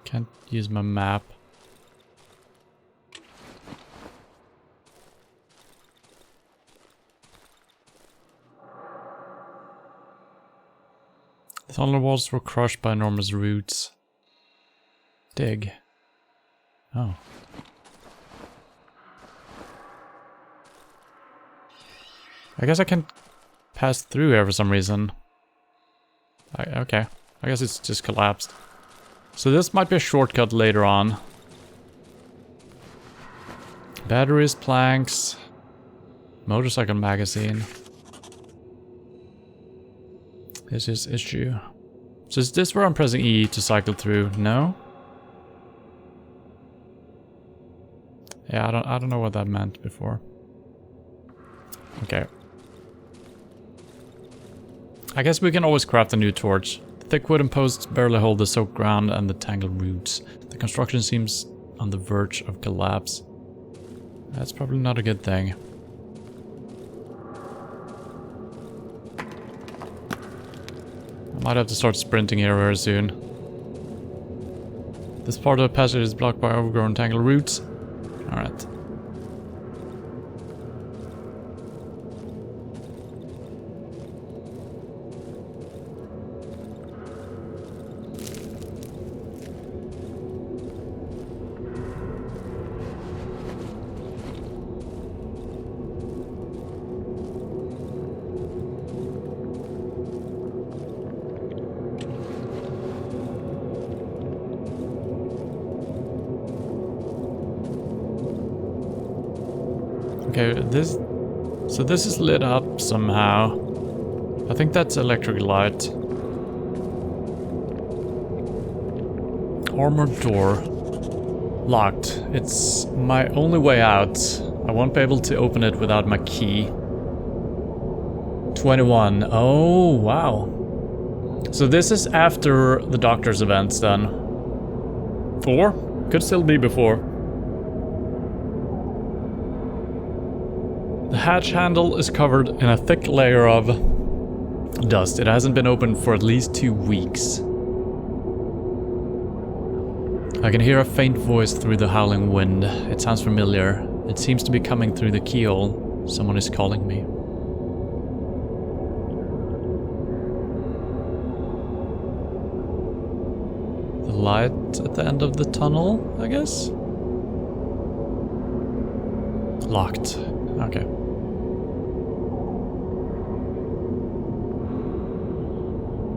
Can't use my map. The tunnel walls were crushed by enormous roots. Dig. Oh. I guess I can pass through here for some reason. Okay. I guess it's just collapsed. So this might be a shortcut later on. Batteries, planks, motorcycle magazine. This is issue. So is this where I'm pressing E to cycle through? No? Yeah, I don't know what that meant before. Okay. I guess we can always craft a new torch. The thick wooden posts barely hold the soaked ground and the tangled roots. The construction seems on the verge of collapse. That's probably not a good thing. I might have to start sprinting here very soon. This part of the passage is blocked by overgrown tangled roots. Alright. Okay, so this is lit up somehow. I think that's electric light. Armored door. Locked. It's my only way out. I won't be able to open it without my key. 21. Oh, wow. So this is after the doctor's events then. Or could still be before. The hatch handle is covered in a thick layer of dust. It hasn't been opened for at least 2 weeks. I can hear a faint voice through the howling wind. It sounds familiar. It seems to be coming through the keyhole. Someone is calling me. The light at the end of the tunnel, I guess? Locked. Okay.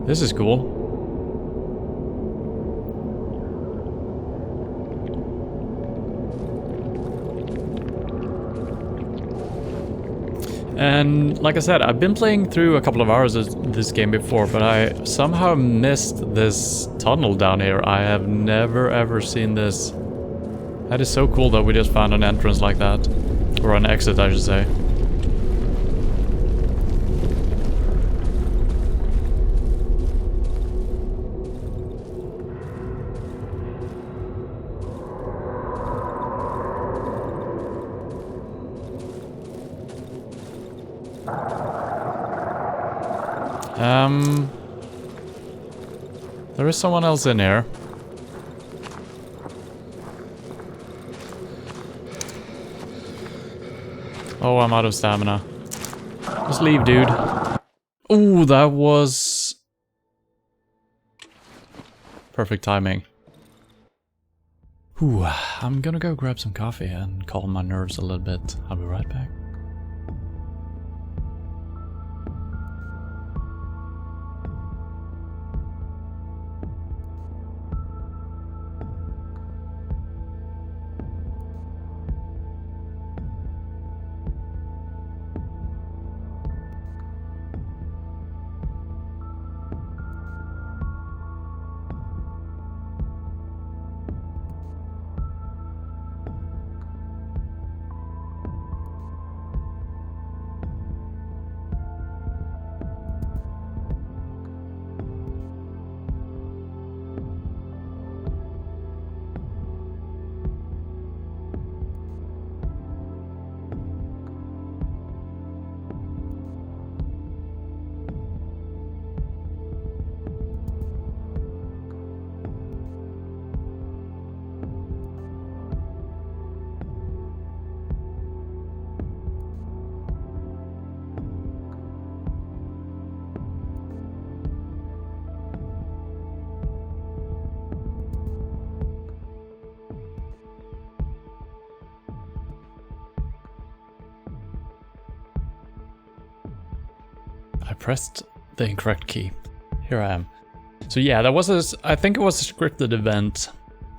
This is cool. And like I said, I've been playing through a couple of hours of this game before, but I somehow missed this tunnel down here. I have never ever seen this. That is so cool that we just found an entrance like that. Or an exit, I should say. There is someone else in here. Oh, I'm out of stamina. Just leave, dude. Ooh, that was... perfect timing. Ooh, I'm gonna go grab some coffee and calm my nerves a little bit. I'll be right back. I pressed the incorrect key. Here I am. So yeah, that was I think it was a scripted event.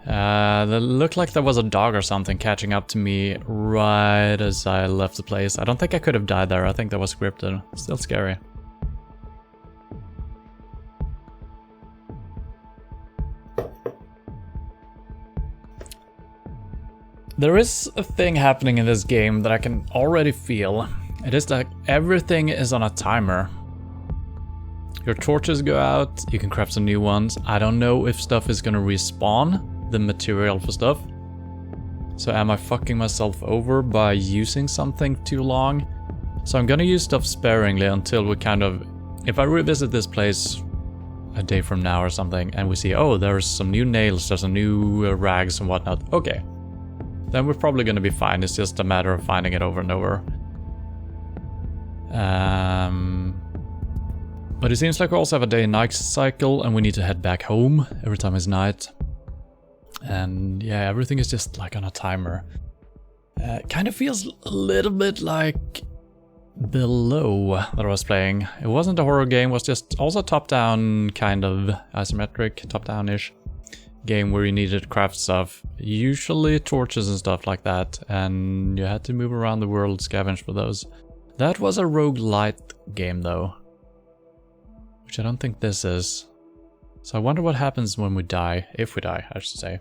That looked like there was a dog or something catching up to me right as I left the place. I don't think I could have died there. I think that was scripted. Still scary. There is a thing happening in this game that I can already feel. It is that everything is on a timer. Your torches go out, you can craft some new ones. I don't know if stuff is gonna respawn, the material for stuff. So am I fucking myself over by using something too long? So I'm gonna use stuff sparingly until we kind of... If I revisit this place a day from now or something and we see, oh, there's some new nails, there's some new rags and whatnot. Okay. Then we're probably gonna be fine. It's just a matter of finding it over and over. But it seems like we also have a day and night cycle and we need to head back home every time it's night. And yeah, everything is just like on a timer. Kind of feels a little bit like Below that I was playing. It wasn't a horror game, it was just also top-down, kind of isometric, top-down-ish game where you needed to craft stuff. Usually torches and stuff like that, and you had to move around the world, scavenge for those. That was a roguelite game though, which I don't think this is. So I wonder what happens when we die, if we die, I should say.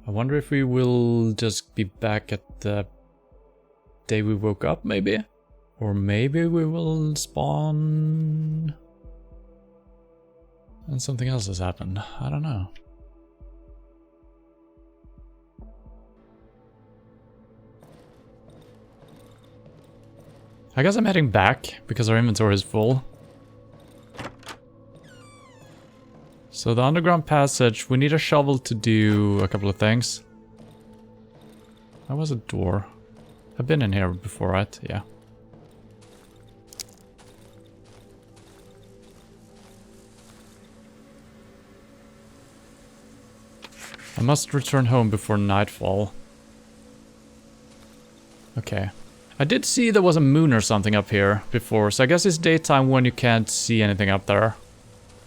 I wonder if we will just be back at the day we woke up, maybe? Or maybe we will spawn and something else has happened. I don't know. I guess I'm heading back because our inventory is full. So the underground passage, we need a shovel to do a couple of things. That was a door. I've been in here before, right? Yeah. I must return home before nightfall. Okay. I did see there was a moon or something up here before, so I guess it's daytime when you can't see anything up there.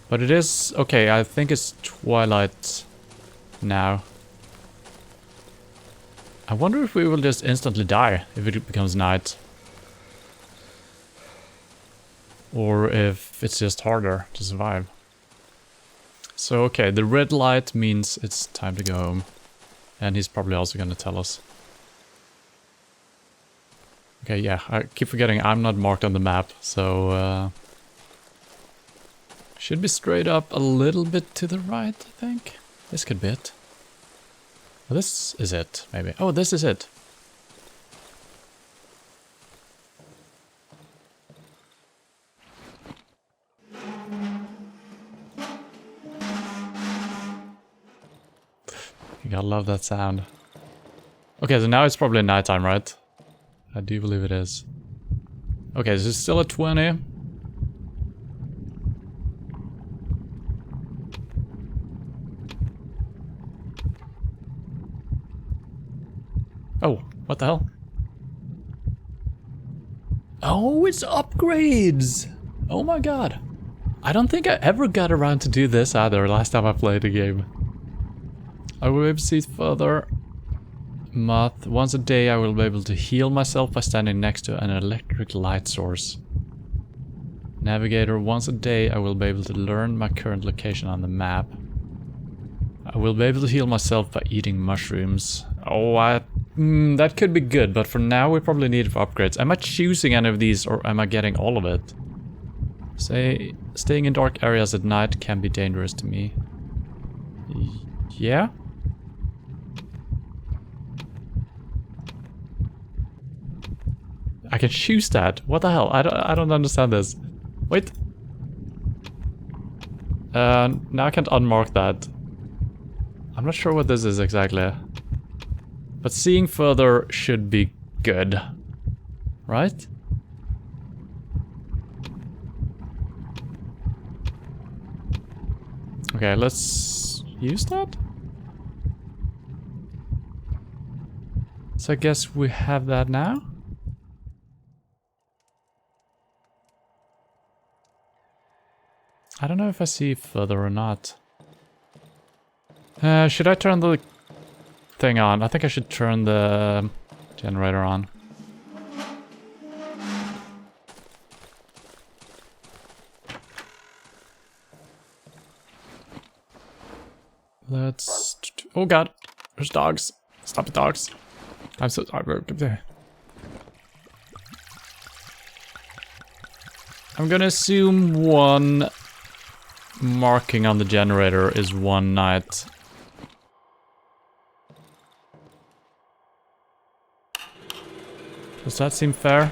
But it is... okay, I think it's twilight now. I wonder if we will just instantly die if it becomes night. Or if it's just harder to survive. So, okay, the red light means it's time to go home. And he's probably also gonna tell us. Okay, yeah, I keep forgetting I'm not marked on the map, so... should be straight up a little bit to the right, I think. This could be it. Well, this is it, maybe. Oh, this is it. love that sound. Okay, so now it's probably nighttime, right? I do believe it is. Okay, this is still at 20. Oh, what the hell? Oh, it's upgrades! Oh my god. I don't think I ever got around to do this either last time I played the game. I will be able to see further. Moth. Once a day I will be able to heal myself by standing next to an electric light source. Navigator. Once a day I will be able to learn my current location on the map. I will be able to heal myself by eating mushrooms. Oh, that could be good, but for now we probably need it for upgrades. Am I choosing any of these or am I getting all of it? Say, staying in dark areas at night can be dangerous to me. Yeah? I can choose that. What the hell? I don't understand this. Wait. Now I can't unmark that. I'm not sure what this is exactly. But seeing further should be good. Right? Okay, let's use that. So I guess we have that now. I don't know if I see further or not. Should I turn the thing on? I think I should turn the generator on. Let's... Oh god, there's dogs. Stop the dogs. I'm so sorry. I'm gonna assume one marking on the generator is one night. Does that seem fair? I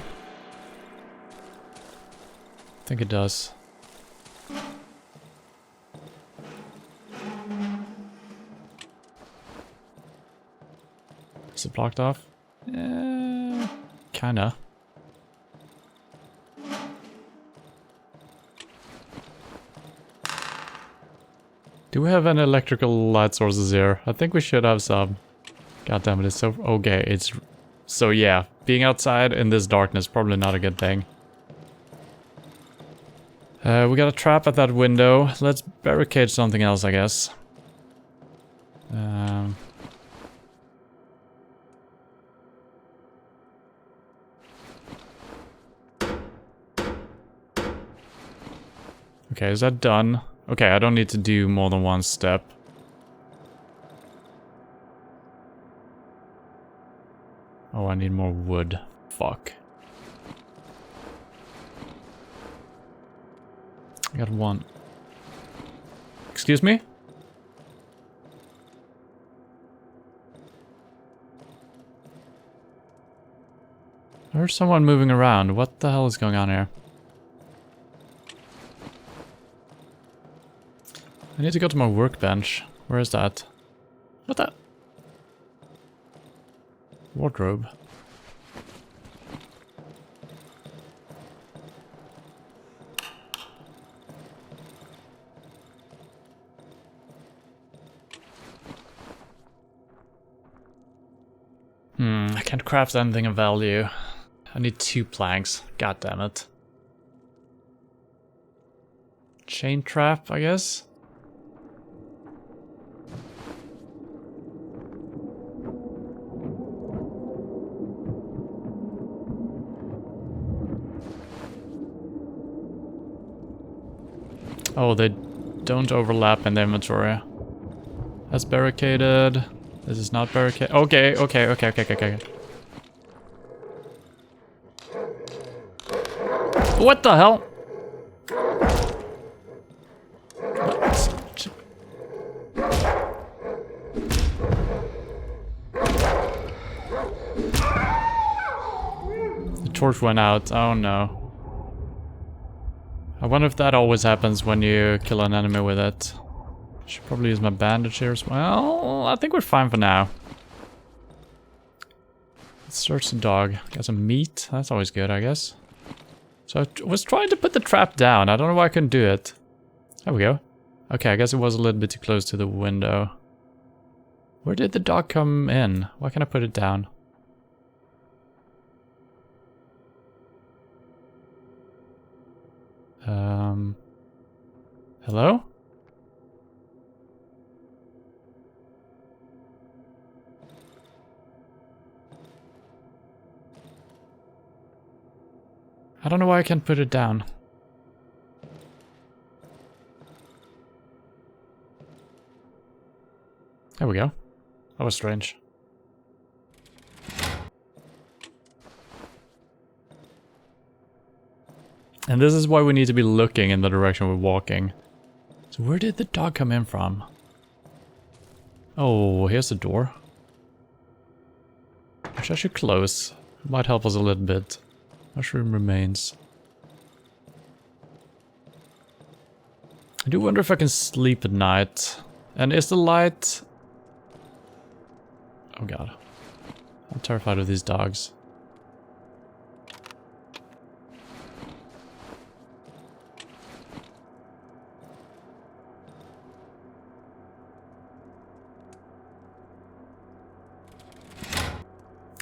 think it does. Is it blocked off? Kinda. Do we have any electrical light sources here? I think we should have some. God damn it, it's so... Okay, it's... So yeah, being outside in this darkness probably not a good thing. We got a trap at that window. Let's barricade something else, I guess. Okay, is that done? Okay, I don't need to do more than one step. Oh, I need more wood. Fuck. I got one. Excuse me? There's someone moving around. What the hell is going on here? I need to go to my workbench. Where is that? What the? Wardrobe. I can't craft anything of value. I need 2 planks. God damn it. Chain trap, I guess? Oh, they don't overlap in the inventory. That's barricaded. This is not barricaded. Okay. What the hell? The torch went out. Oh no. I wonder if that always happens when you kill an enemy with it. Should probably use my bandage here as well. I think we're fine for now. Let's search the dog. Got some meat. That's always good, I guess. So I was trying to put the trap down. I don't know why I couldn't do it. There we go. Okay, I guess it was a little bit too close to the window. Where did the dog come in? Why can't I put it down? Hello? I don't know why I can't put it down. There we go. That was strange. And this is why we need to be looking in the direction we're walking. So where did the dog come in from? Oh, here's the door. Which I should close. It might help us a little bit. Mushroom remains. I do wonder if I can sleep at night. And is the light... Oh god. I'm terrified of these dogs.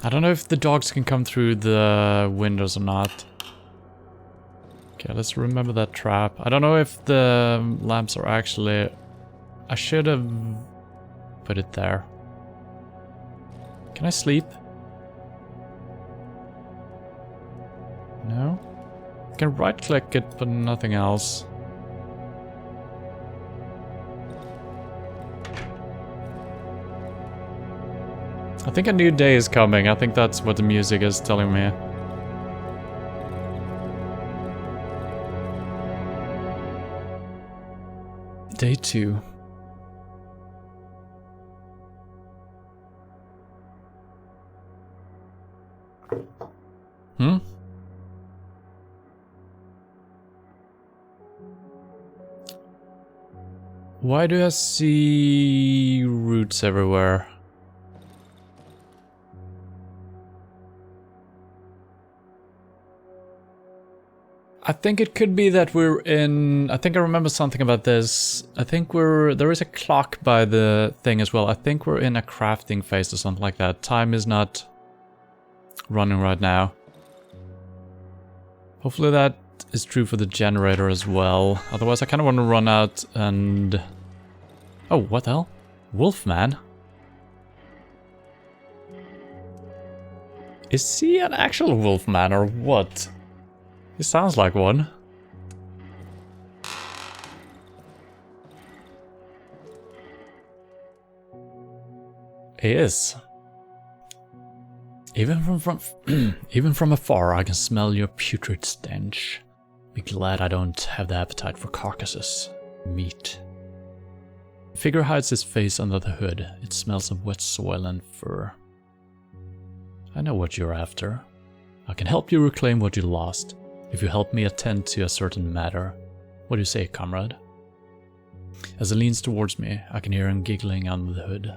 I don't know if the dogs can come through the windows or not. Okay, let's remember that trap. I don't know if the lamps are actually... I should have put it there. Can I sleep? No? I can right-click it, but nothing else. I think a new day is coming. I think that's what the music is telling me. Day 2. Why do I see roots everywhere? I think it could be that we're in... I think I remember something about this. I think there is a clock by the thing as well. I think we're in a crafting phase or something like that. Time is not running right now. Hopefully that is true for the generator as well. Otherwise I kind of want to run out and... Oh, what the hell? Wolfman? Is he an actual wolfman or what? He sounds like one. He is. Even from afar, I can smell your putrid stench. Be glad I don't have the appetite for carcasses. Meat. The figure hides his face under the hood. It smells of wet soil and fur. I know what you're after. I can help you reclaim what you lost. If you help me attend to a certain matter. What do you say, comrade? As he leans towards me, I can hear him giggling under the hood.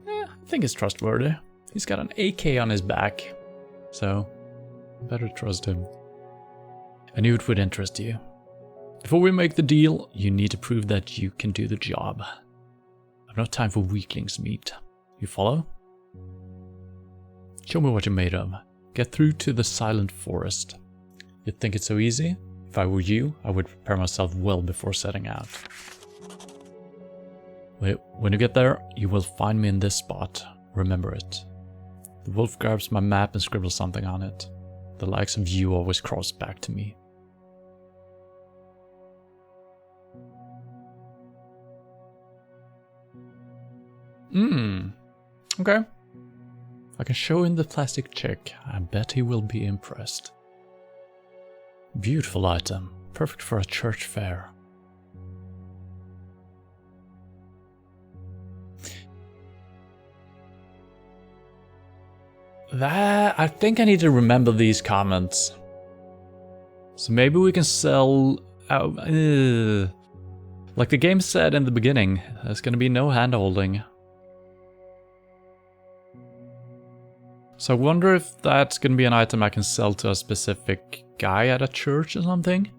I think he's trustworthy. He's got an AK on his back, so better trust him. I knew it would interest you. Before we make the deal, you need to prove that you can do the job. I've no time for weaklings' meat. You follow? Show me what you're made of. Get through to the silent forest. You'd think it's so easy? If I were you, I would prepare myself well before setting out. When you get there, you will find me in this spot. Remember it. The wolf grabs my map and scribbles something on it. The likes of you always cross back to me. Okay. I can show him the plastic check. I bet he will be impressed. Beautiful item. Perfect for a church fair. I think I need to remember these comments. So maybe we can sell... Like the game said in the beginning, there's gonna be no hand-holding. So I wonder if that's gonna be an item I can sell to a specific guy at a church or something.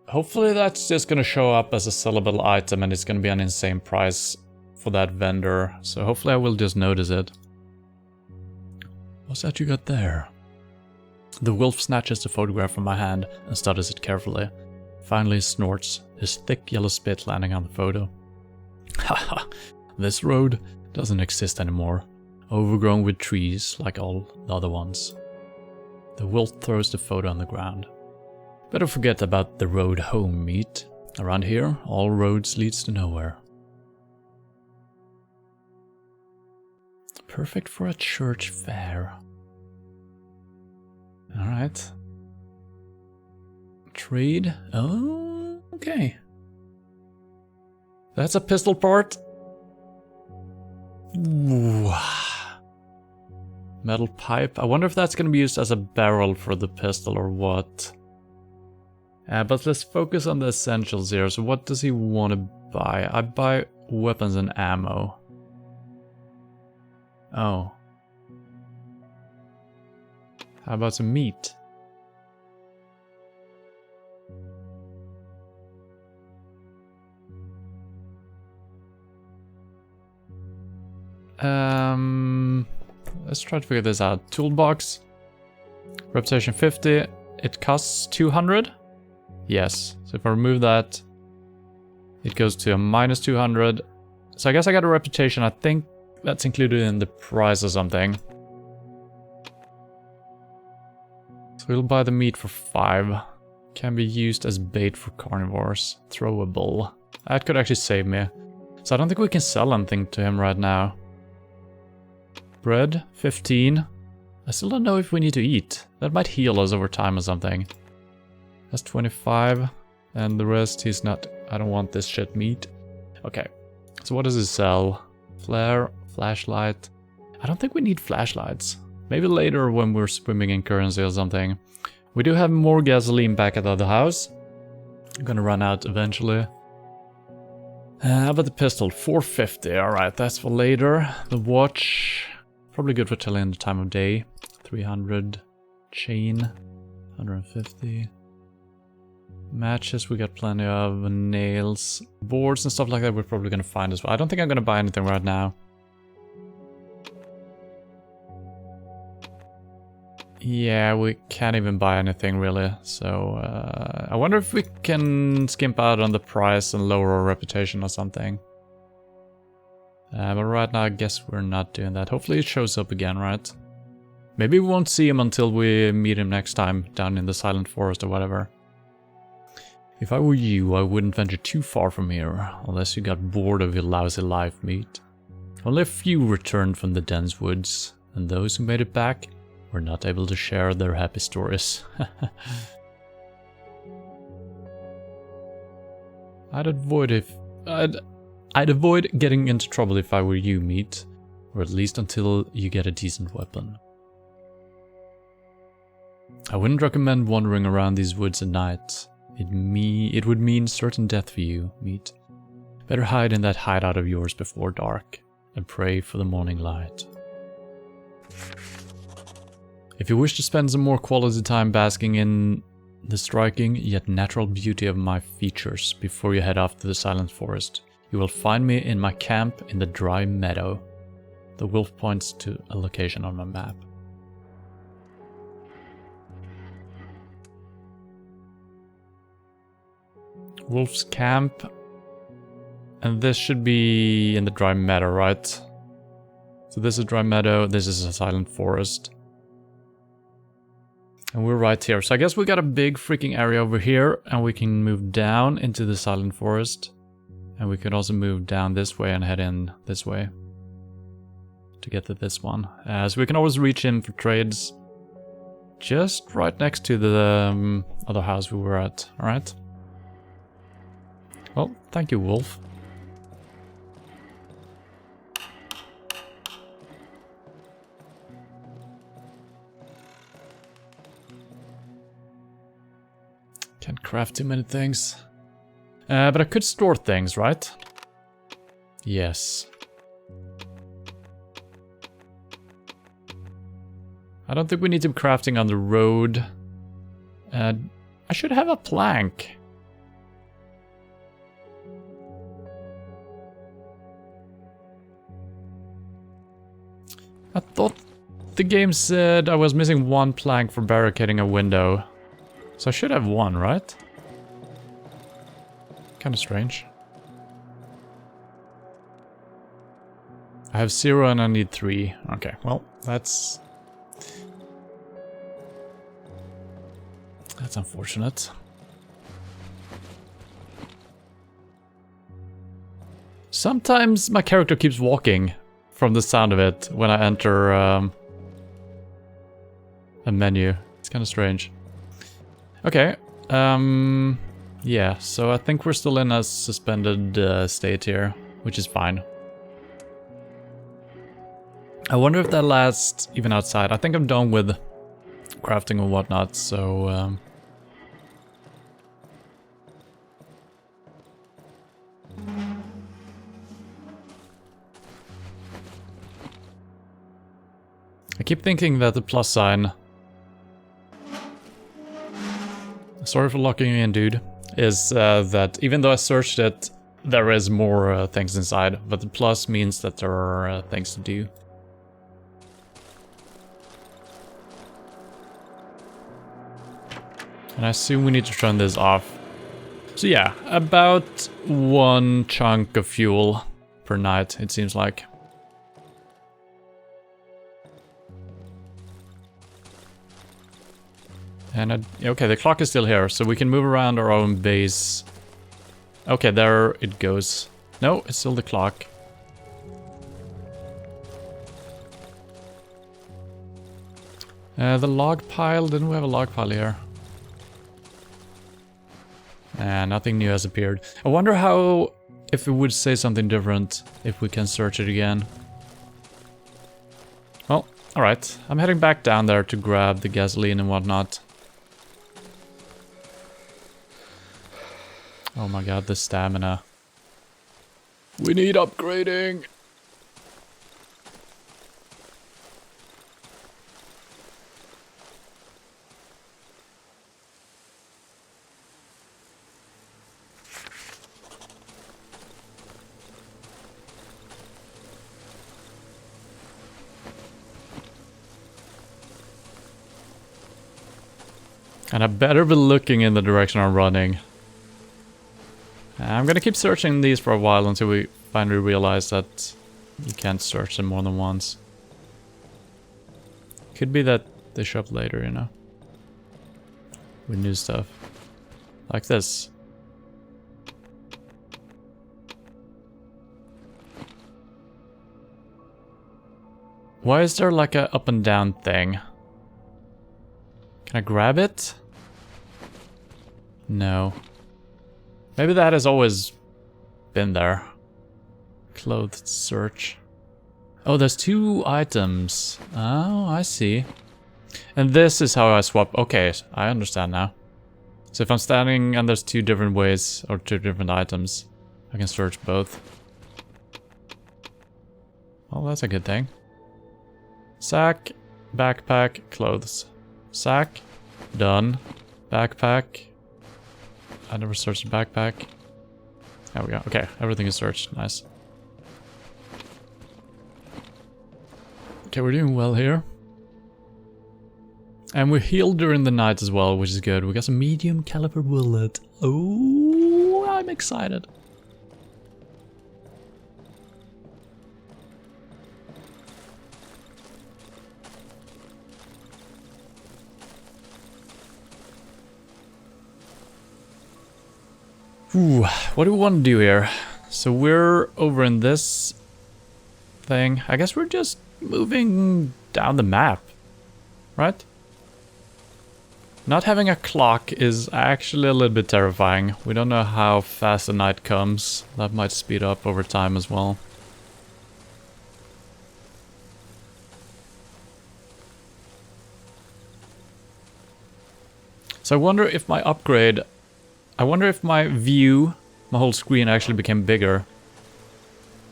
Hopefully that's just gonna show up as a sellable item and it's gonna be an insane price for that vendor. So hopefully I will just notice it. What's that you got there? The wolf snatches the photograph from my hand and studies it carefully. Finally snorts, his thick yellow spit landing on the photo. Haha, this road doesn't exist anymore. Overgrown with trees like all the other ones. The wolf throws the photo on the ground. Better forget about the road home, meat. Around here, all roads leads to nowhere. Perfect for a church fair. Alright. Trade. Oh, okay. That's a pistol part. Ooh. Metal pipe. I wonder if that's going to be used as a barrel for the pistol or what. But let's focus on the essentials here. So what does he want to buy? I buy weapons and ammo. Oh. How about some meat? Let's try to figure this out. Toolbox. Reputation 50. It costs 200? Yes. So if I remove that, it goes to a minus 200. So I guess I got a reputation. I think that's included in the price or something. So we'll buy the meat for 5. Can be used as bait for carnivores. Throwable. That could actually save me. So I don't think we can sell anything to him right now. Bread, 15. I still don't know if we need to eat. That might heal us over time or something. That's 25. And the rest, he's not... I don't want this shit meat. Okay. So what does it sell? Flare, flashlight. I don't think we need flashlights. Maybe later when we're swimming in currency or something. We do have more gasoline back at the other house. I'm gonna run out eventually. How about the pistol? 450. Alright, that's for later. The watch... Probably good for telling the time of day. 300. Chain. 150. Matches, we got plenty of. Nails. Boards and stuff like that we're probably gonna find as well. I don't think I'm gonna buy anything right now. Yeah, we can't even buy anything really. So, I wonder if we can skimp out on the price and lower our reputation or something. But right now I guess we're not doing that. Hopefully it shows up again, right? Maybe we won't see him until we meet him next time down in the Silent Forest or whatever. If I were you, I wouldn't venture too far from here, unless you got bored of your lousy life, meat. Only a few returned from the dense woods, and those who made it back were not able to share their happy stories. I'd avoid getting into trouble if I were you, meat. Or at least until you get a decent weapon. I wouldn't recommend wandering around these woods at night. It would mean certain death for you, meat. Better hide in that hideout of yours before dark, and pray for the morning light. If you wish to spend some more quality time basking in the striking yet natural beauty of my features before you head off to the Silent Forest, you will find me in my camp in the dry meadow. The wolf points to a location on my map. Wolf's camp. And this should be in the dry meadow, right? So this is dry meadow, this is a Silent Forest. And we're right here. So I guess we got a big freaking area over here, and we can move down into the Silent Forest. And we could also move down this way and head in this way to get to this one. So we can always reach in for trades just right next to the other house we were at. Alright. Well, thank you, wolf. Can't craft too many things. But I could store things, right? Yes. I don't think we need to be crafting on the road. I should have a plank. I thought the game said I was missing one plank for barricading a window. So I should have one, right? Kinda strange. I have 0 and I need 3. Okay, well, that's unfortunate. Sometimes my character keeps walking from the sound of it when I enter a menu. It's kind of strange. Okay. Yeah, so I think we're still in a suspended state here, which is fine. I wonder if that lasts even outside. I think I'm done with crafting and whatnot, so... I keep thinking that the plus sign... Sorry for locking you in, dude. Is that even though I searched it, there is more things inside. But the plus means that there are things to do. And I assume we need to turn this off. So yeah, about 1 chunk of fuel per night, it seems like. And okay, the clock is still here, so we can move around our own base. Okay, there it goes. No, it's still the clock. The log pile, didn't we have a log pile here? Nothing new has appeared. I wonder how, if it would say something different, if we can search it again. Well, alright. I'm heading back down there to grab the gasoline and whatnot. Oh my god, the stamina. We need upgrading! And I better be looking in the direction I'm running. I'm gonna keep searching these for a while until we finally realize that you can't search them more than once. Could be that they show up later, you know? With new stuff. Like this. Why is there like a up and down thing? Can I grab it? No. Maybe that has always been there. Clothes search. Oh, there's 2 items. Oh, I see. And this is how I swap. Okay, I understand now. So if I'm standing and there's 2 different ways, or 2 different items, I can search both. Well, that's a good thing. Sack, backpack, clothes. Sack, done. Backpack. I never searched the backpack. There we go. Okay, everything is searched. Nice. Okay, we're doing well here. And we're healed during the night as well, which is good. We got some medium caliber bullet. Oh, I'm excited. Ooh, what do we want to do here? So we're over in this thing. I guess we're just moving down the map, right? Not having a clock is actually a little bit terrifying. We don't know how fast the night comes. That might speed up over time as well. So I wonder if my upgrade I wonder if my view, my whole screen actually became bigger.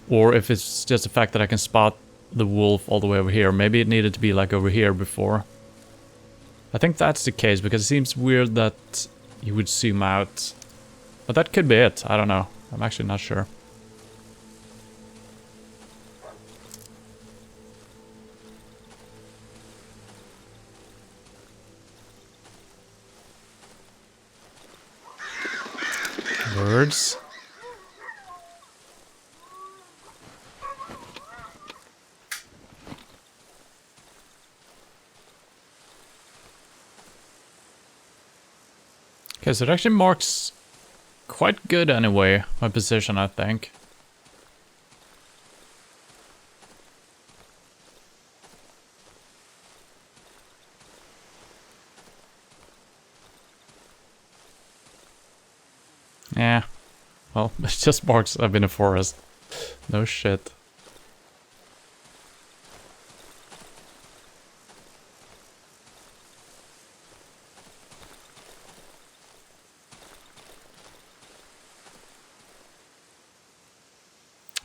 Or if it's just the fact that I can spot the wolf all the way over here. Maybe it needed to be like over here before. I think that's the case, because it seems weird that you would zoom out. But that could be it, I don't know. I'm actually not sure. Birds. Okay, so it actually marks quite good anyway, my position, I think. Yeah, well, it just marks I've been in a forest. No shit.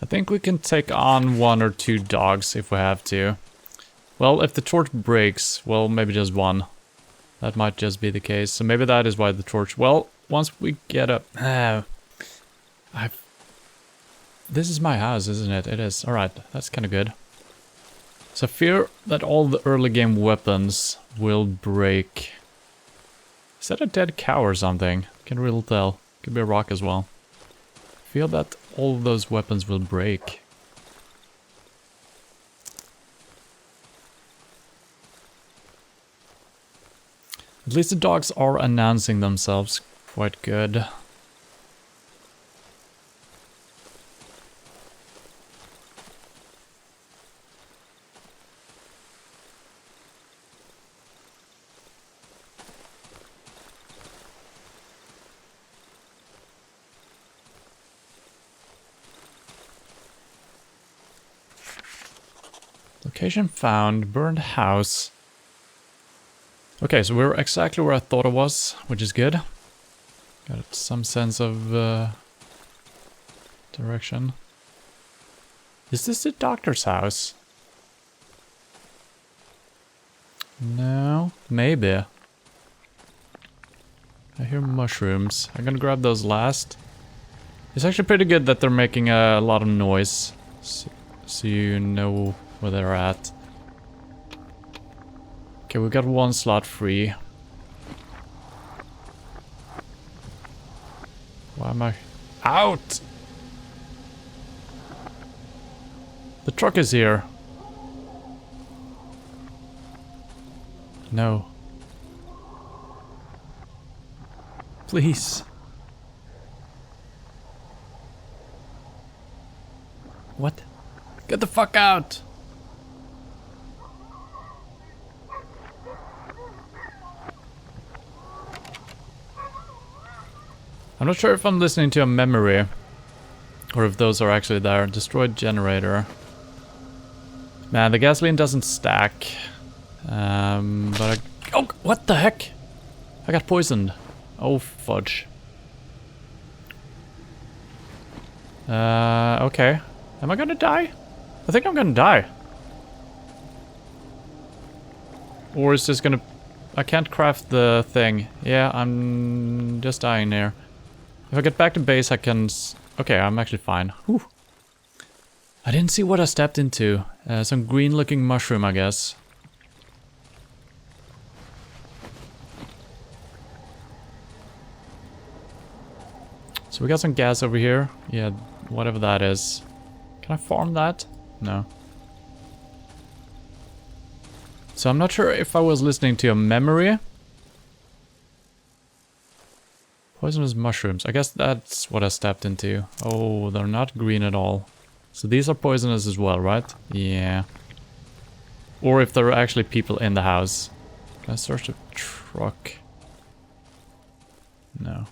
I think we can take on 1 or 2 dogs if we have to. Well, if the torch breaks, well, maybe just 1. That might just be the case. So maybe that is why the torch... Well, once we get up... This is my house, isn't it? It is. Alright, that's kind of good. So I fear that all the early game weapons will break. Is that a dead cow or something? Can't really tell. Could be a rock as well. I feel that all of those weapons will break. At least the dogs are announcing themselves quite good. Location found, burned house. Okay, so we're exactly where I thought it was, which is good. Got some sense of direction. Is this the doctor's house? No, maybe. I hear mushrooms. I'm gonna grab those last. It's actually pretty good that they're making a lot of noise, so you know where they're at. Okay, we got 1 slot free. Why am I... Out! The truck is here. No. Please. What? Get the fuck out! I'm not sure if I'm listening to a memory, or if those are actually there. Destroyed generator. Man, the gasoline doesn't stack. But I... Oh, what the heck? I got poisoned. Oh, fudge. Okay. Am I gonna die? I think I'm gonna die. Or is this gonna... I can't craft the thing. Yeah, I'm just dying there. If I get back to base, I can... Okay, I'm actually fine. Whew. I didn't see what I stepped into. Some green-looking mushroom, I guess. So we got some gas over here. Yeah, whatever that is. Can I farm that? No. So I'm not sure if I was listening to a memory. Poisonous mushrooms. I guess that's what I stepped into. Oh, they're not green at all. So these are poisonous as well, right? Yeah. Or if there are actually people in the house. Can I search the truck? No.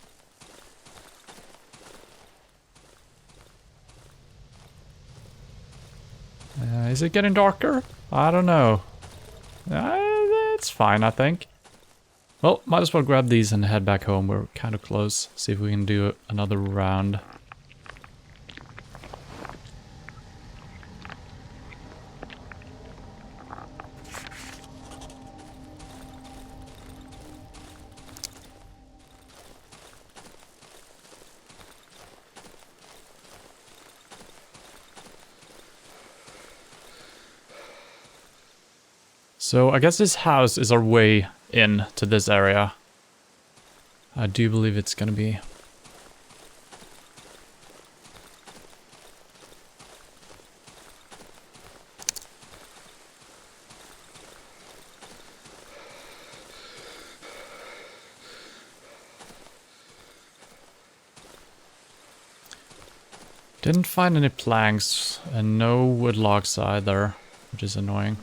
Is it getting darker? I don't know. It's fine, I think. Well, might as well grab these and head back home. We're kind of close. See if we can do another round. So I guess this house is our way in to this area. I do believe it's gonna be. Didn't find any planks and no wood logs either, which is annoying.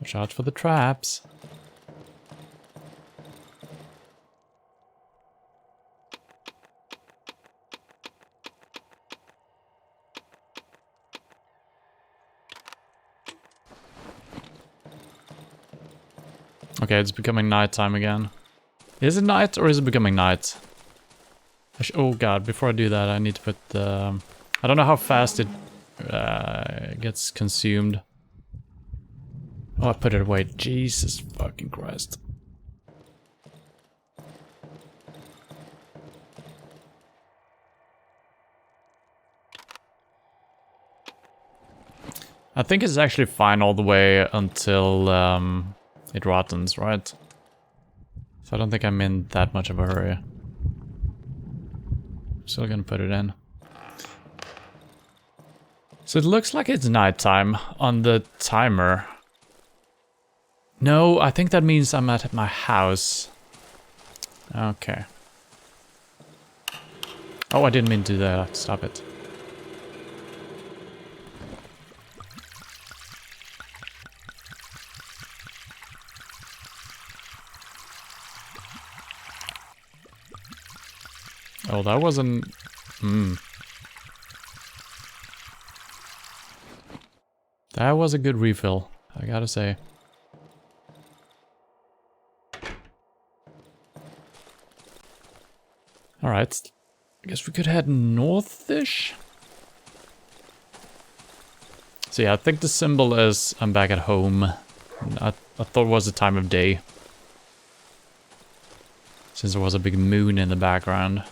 Watch out for the traps. Okay, it's becoming nighttime again. Is it night or is it becoming night? Oh god, before I do that I need to put the... I don't know how fast it gets consumed. Oh, I put it away. Jesus fucking Christ. I think it's actually fine all the way until it rottens, right? So I don't think I'm in that much of a hurry. Still gonna put it in. So it looks like it's nighttime on the timer. No, I think that means I'm at my house. Okay. Oh, I didn't mean to do that. Stop it. Oh, that wasn't... That was a good refill, I gotta say. Alright, I guess we could head north-ish? So yeah, I think the symbol is I'm back at home. I thought it was the time of day. Since there was a big moon in the background.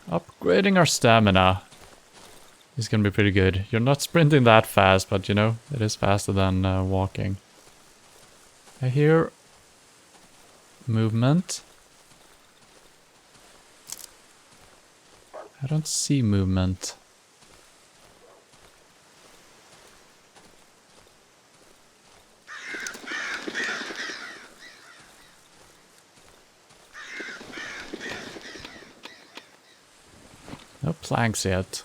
Upgrading our stamina is gonna be pretty good. You're not sprinting that fast, but you know, it is faster than walking. I hear movement. I don't see movement. No planks yet.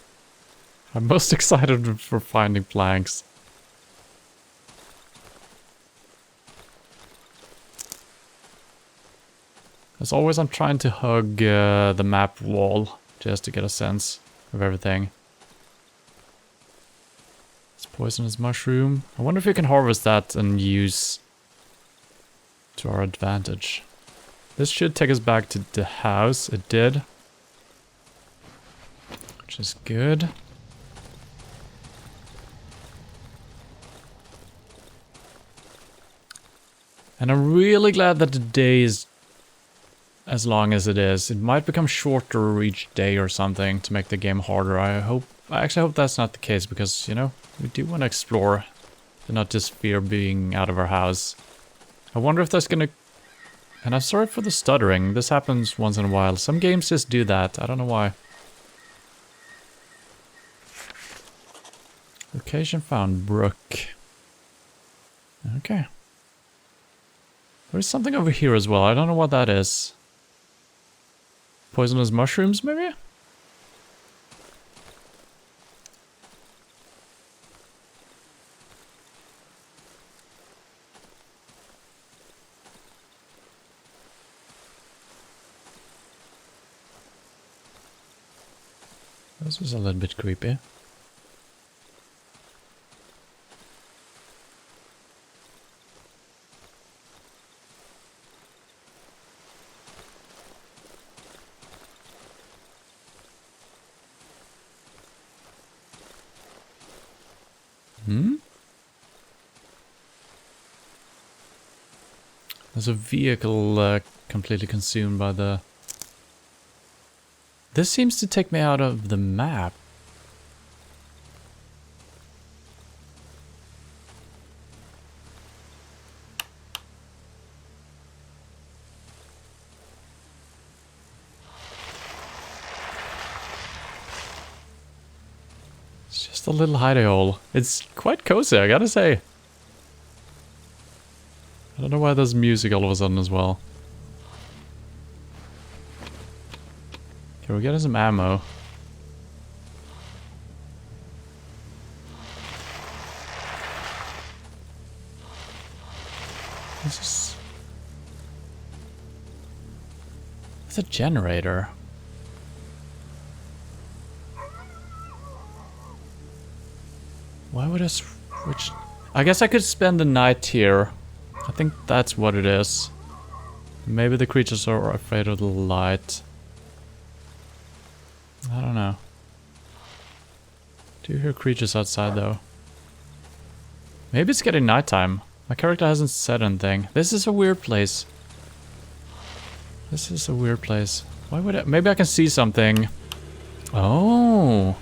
I'm most excited for finding planks. As always, I'm trying to hug the map wall just to get a sense of everything. It's poisonous mushroom. I wonder if you can harvest that and use to our advantage. This should take us back to the house. It did. Which is good. And I'm really glad that the day is as long as it is. It might become shorter each day or something to make the game harder. I actually hope that's not the case because, you know, we do want to explore and not just fear being out of our house. I wonder if that's gonna... And I'm sorry for the stuttering. This happens once in a while. Some games just do that. I don't know why. Location found. Brook. Okay. There's something over here as well. I don't know what that is. Poisonous mushrooms, maybe? This is a little bit creepy. There's a vehicle completely consumed by the... This seems to take me out of the map. It's just a little hidey hole. It's quite cozy, I gotta say. I don't know why there's music all of a sudden as well. Okay, we're getting some ammo. This is... It's a generator. Why would I switch? I guess I could spend the night here. I think that's what it is. Maybe the creatures are afraid of the light. I don't know. Do you hear creatures outside though? Maybe it's getting nighttime. My character hasn't said anything. This is a weird place. This is a weird place. Why would I? Maybe I can see something. Oh.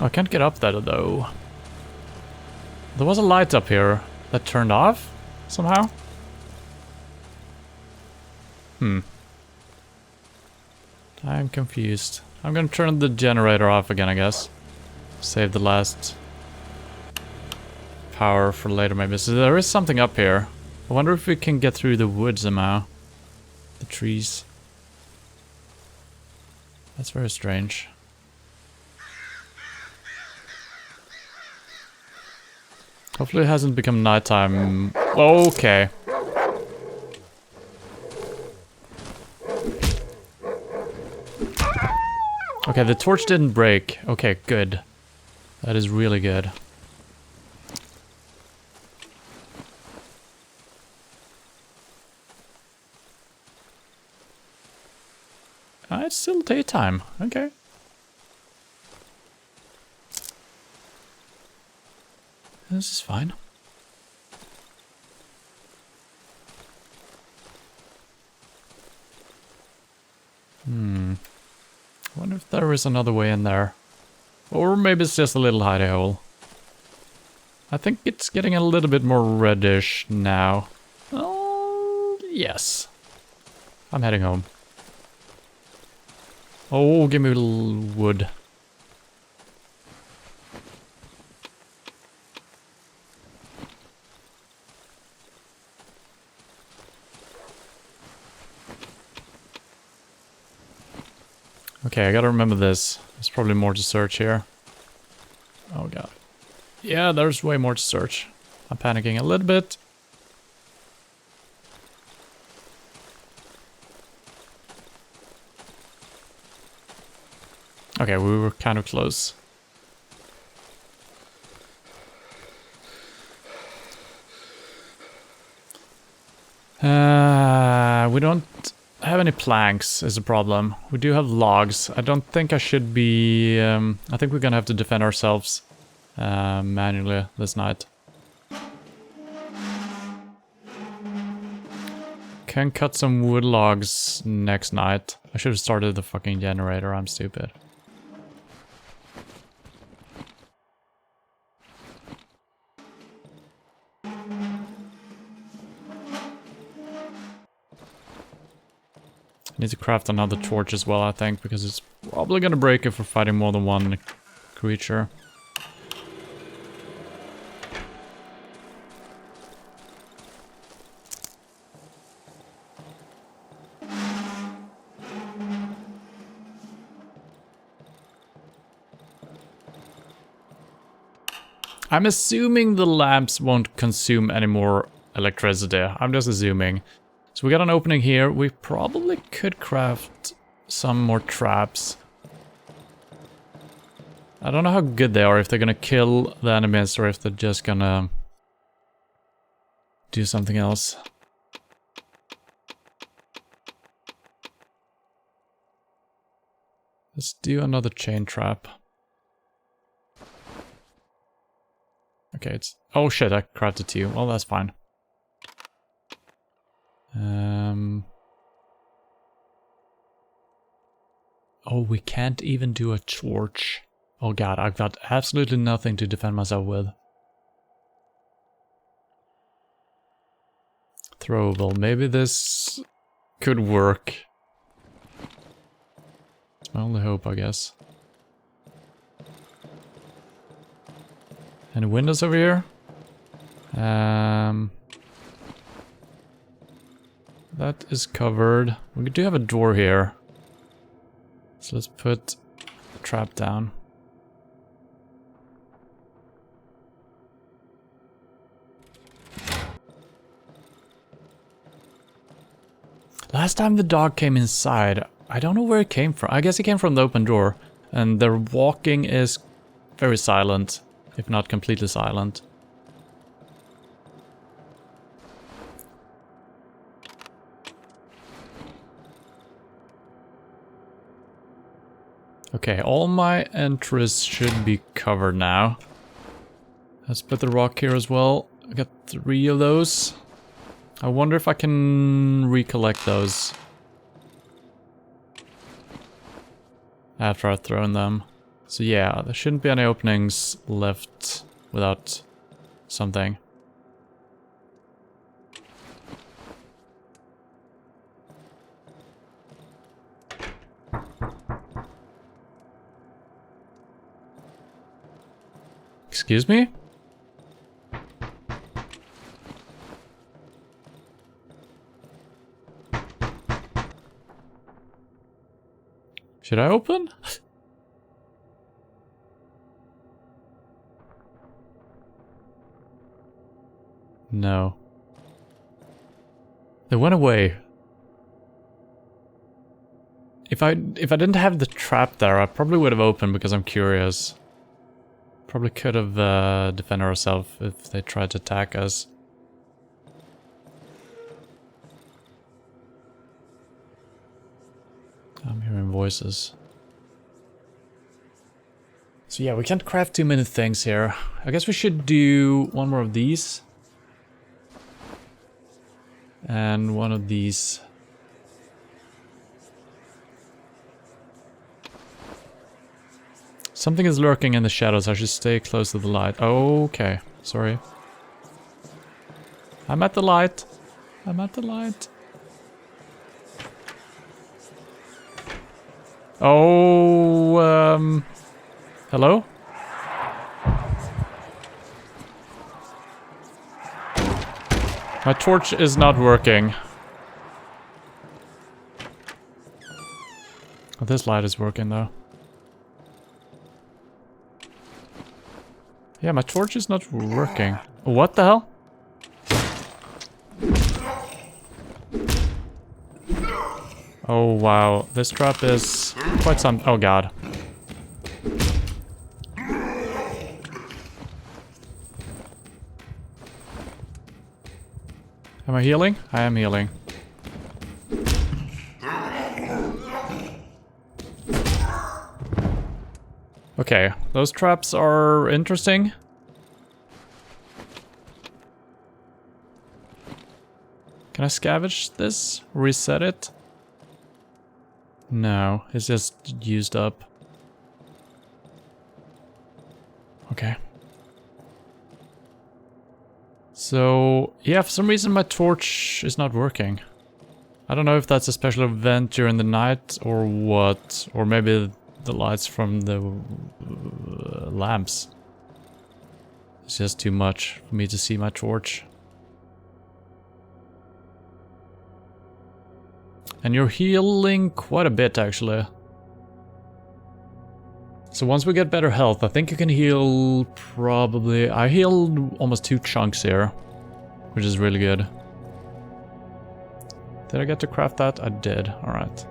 I can't get up there though. There was a light up here that turned off somehow. I'm confused. I'm gonna turn the generator off again, I guess. Save the last power for later maybe. So there is something up here. I wonder if we can get through the wood somehow. The trees. That's very strange. Hopefully it hasn't become nighttime. Okay. Okay, the torch didn't break. Okay, good. That is really good. It's still daytime. Okay. This is fine. I wonder if there is another way in there. Or maybe it's just a little hidey hole. I think it's getting a little bit more reddish now. Oh, yes. I'm heading home. Oh, give me a little wood. Okay, I gotta remember this. There's probably more to search here. Oh god. Yeah, there's way more to search. I'm panicking a little bit. Okay, we were kind of close. We don't have any planks is a problem. We do have logs. I don't think I should be... I think we're gonna have to defend ourselves manually this night. Can cut some wood logs next night. I should have started the fucking generator. I'm stupid. Need to craft another torch as well, I think, because it's probably gonna break if we're fighting more than one creature. I'm assuming the lamps won't consume any more electricity. I'm just assuming. So we got an opening here. We probably could craft some more traps. I don't know how good they are, if they're gonna kill the enemies or if they're just gonna do something else. Let's do another chain trap. Okay, it's... Oh shit, I crafted 2. Well, that's fine. Oh, we can't even do a torch. Oh god, I've got absolutely nothing to defend myself with. Throwable. Maybe this could work. It's my only hope, I guess. Any windows over here? That is covered. We do have a door here. So let's put the trap down. Last time the dog came inside, I don't know where it came from. I guess it came from the open door. And their walking is very silent, if not completely silent. Okay, all my entries should be covered now. Let's put the rock here as well. I got 3 of those. I wonder if I can recollect those after I've thrown them. So yeah, there shouldn't be any openings left without something. Excuse me? Should I open? No. They went away. If I didn't have the trap there, I probably would have opened because I'm curious. Probably could have defended ourselves if they tried to attack us. I'm hearing voices. So yeah, we can't craft too many things here. I guess we should do one more of these. And one of these. Something is lurking in the shadows. I should stay close to the light. Okay, sorry. I'm at the light. I'm at the light. Oh, hello? My torch is not working. Oh, this light is working though. Yeah, my torch is not working. What the hell? Oh wow, this trap is quite some... Oh god. Am I healing? I am healing. Okay, those traps are interesting. Can I scavenge this? Reset it? No, it's just used up. Okay. So, yeah, for some reason my torch is not working. I don't know if that's a special event during the night or what. Or maybe the lights from the lamps. It's just too much for me to see my torch. And you're healing quite a bit, actually. So once we get better health, I think you can heal probably... I healed almost 2 chunks here. which is really good. Did I get to craft that? I did. Alright.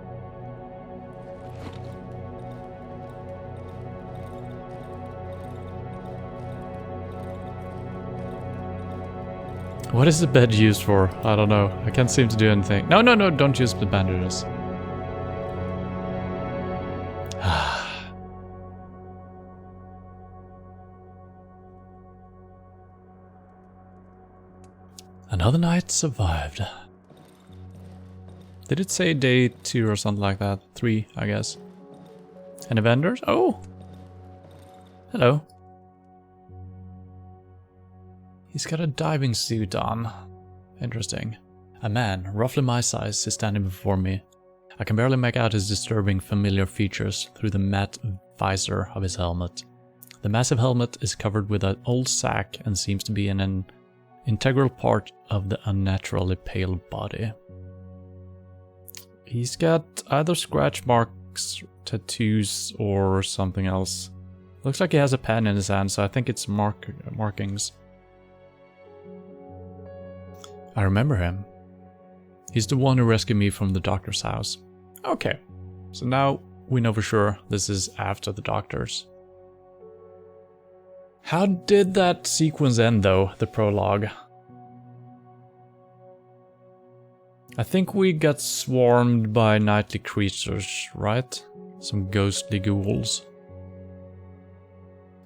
What is the bed used for? I don't know. I can't seem to do anything. No, no, no, don't use the bandages. Another night survived. Did it say day 2 or something like that? 3, I guess. Any vendors? Oh! Hello. He's got a diving suit on. Interesting. A man, roughly my size, is standing before me. I can barely make out his disturbing familiar features through the matte visor of his helmet. The massive helmet is covered with an old sack and seems to be an integral part of the unnaturally pale body. He's got either scratch marks, tattoos, or something else. Looks like he has a pen in his hand, so I think it's markings. I remember him. He's the one who rescued me from the doctor's house. Okay, so now we know for sure this is after the doctor's. How did that sequence end though, the prologue? I think we got swarmed by nightly creatures, right? Some ghostly ghouls.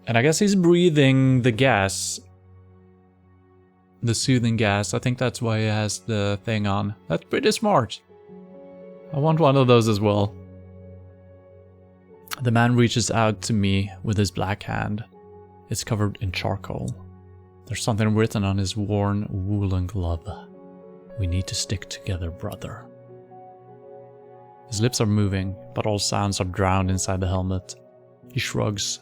And I guess he's breathing the gas. The soothing gas. I think that's why he has the thing on. That's pretty smart. I want one of those as well. The man reaches out to me with his black hand. It's covered in charcoal. There's something written on his worn woolen glove. We need to stick together, brother. His lips are moving, but all sounds are drowned inside the helmet. He shrugs,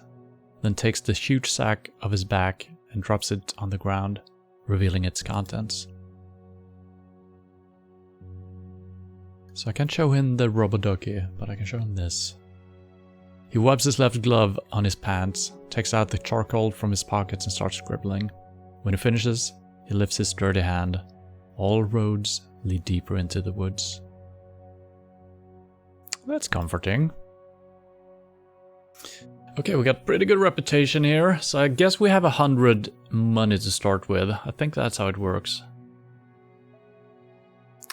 then takes the huge sack of his back and drops it on the ground, revealing its contents. So I can't show him the Robodoki, but I can show him this. He wipes his left glove on his pants, takes out the charcoal from his pockets and starts scribbling. When he finishes, he lifts his dirty hand. All roads lead deeper into the woods. That's comforting. Okay, we got pretty good reputation here, so I guess we have 100 money to start with. I think that's how it works.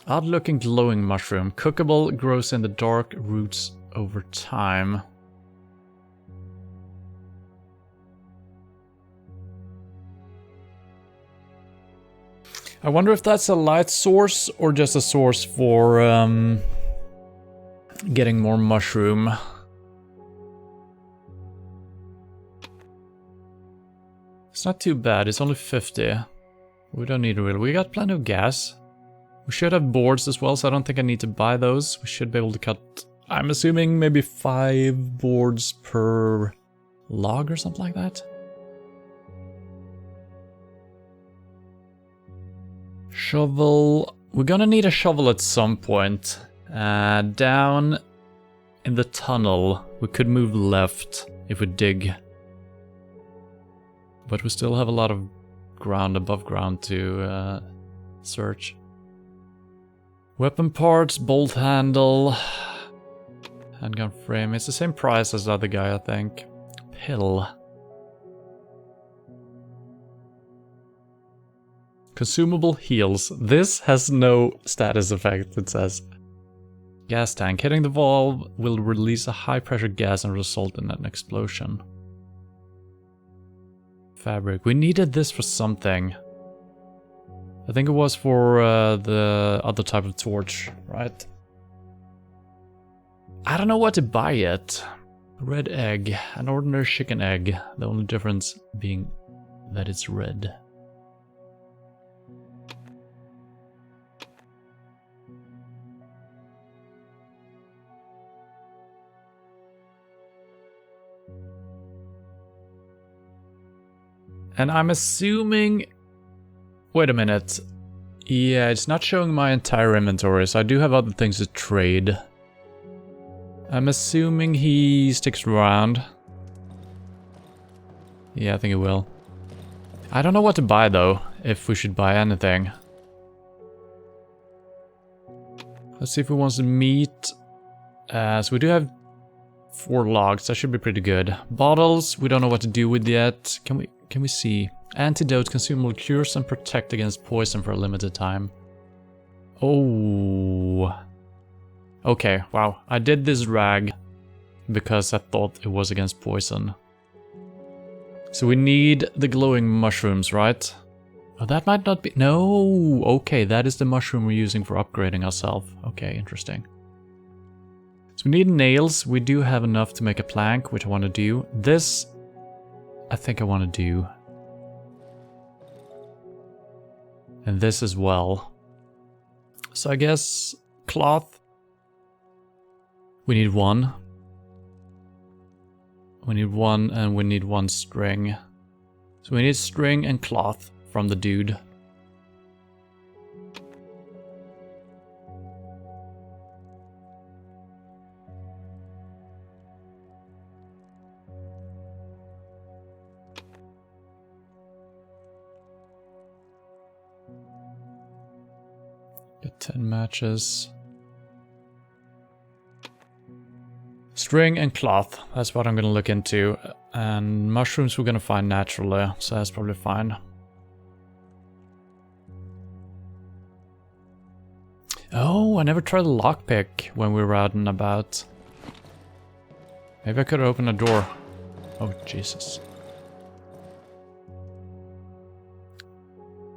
Odd looking glowing mushroom. Cookable, grows in the dark roots over time. I wonder if that's a light source or just a source for getting more mushroom. It's not too bad, it's only 50. We don't need it really. We got plenty of gas. We should have boards as well, so I don't think I need to buy those. We should be able to cut, I'm assuming, maybe 5 boards per log or something like that. Shovel. We're gonna need a shovel at some point. Down in the tunnel. We could move left if we dig. But we still have a lot of ground above ground to search. Weapon parts, bolt handle, handgun frame. It's the same price as the other guy, I think. Pill. Consumable heals. This has no status effect, it says. Gas tank. Hitting the valve will release a high pressure gas and result in an explosion. Fabric. We needed this for something. I think it was for the other type of torch, right? I don't know what to buy yet. Red egg. An ordinary chicken egg. The only difference being that it's red. And I'm assuming... Wait a minute. Yeah, it's not showing my entire inventory, so I do have other things to trade. I'm assuming he sticks around. Yeah, I think he will. I don't know what to buy though. if we should buy anything. Let's see if we want some meat. So we do have 4 logs, that should be pretty good. Bottles, we don't know what to do with yet. Can we see? Antidote, consumable, cures and protect against poison for a limited time. Oh. Okay, wow. I did this rag because I thought it was against poison. So we need the glowing mushrooms, right? Oh, that might not be... No! Okay, that is the mushroom we're using for upgrading ourselves. Okay, interesting. So we need nails. We do have enough to make a plank, which I want to do. This, I think I want to do. And this as well. So I guess cloth. We need 1. We need 1 and we need 1 string. So we need string and cloth from the dude. Get 10 matches. String and cloth, that's what I'm gonna look into. And mushrooms we're gonna find naturally, so that's probably fine. Oh, I never tried the lockpick when we were out and about. Maybe I could open a door. Oh, Jesus.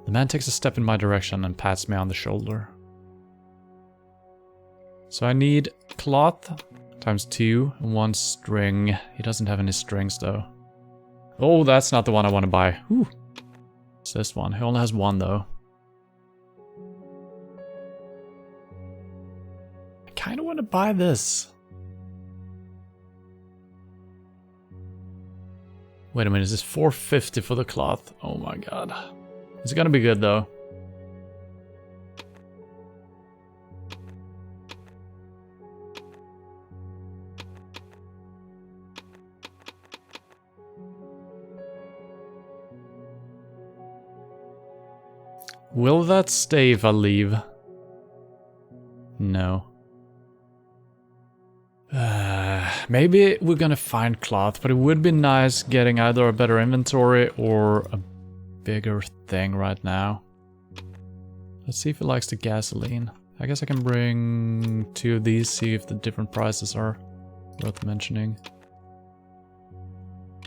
The man takes a step in my direction and pats me on the shoulder. So I need cloth times 2 and 1 string. He doesn't have any strings though. Oh, that's not the one I want to buy. Whew. It's this one. He only has 1 though. I kind of want to buy this. Wait a minute, is this 450 for the cloth? Oh my god. It's gonna be good though. Will that stay if I leave? No. Maybe we're gonna find cloth, but it would be nice getting either a better inventory or a bigger thing right now. Let's see if it likes the gasoline. I guess I can bring 2 of these, see if the different prices are worth mentioning.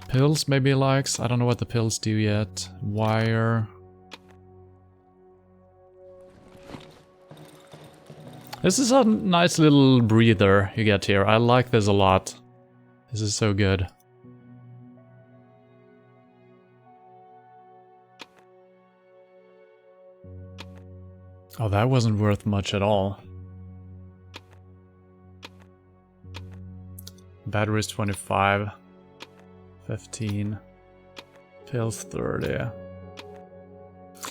Pills maybe it likes. I don't know what the pills do yet. Wire. This is a nice little breather you get here. I like this a lot. This is so good. Oh, that wasn't worth much at all. Batteries 25. 15. Pills 30.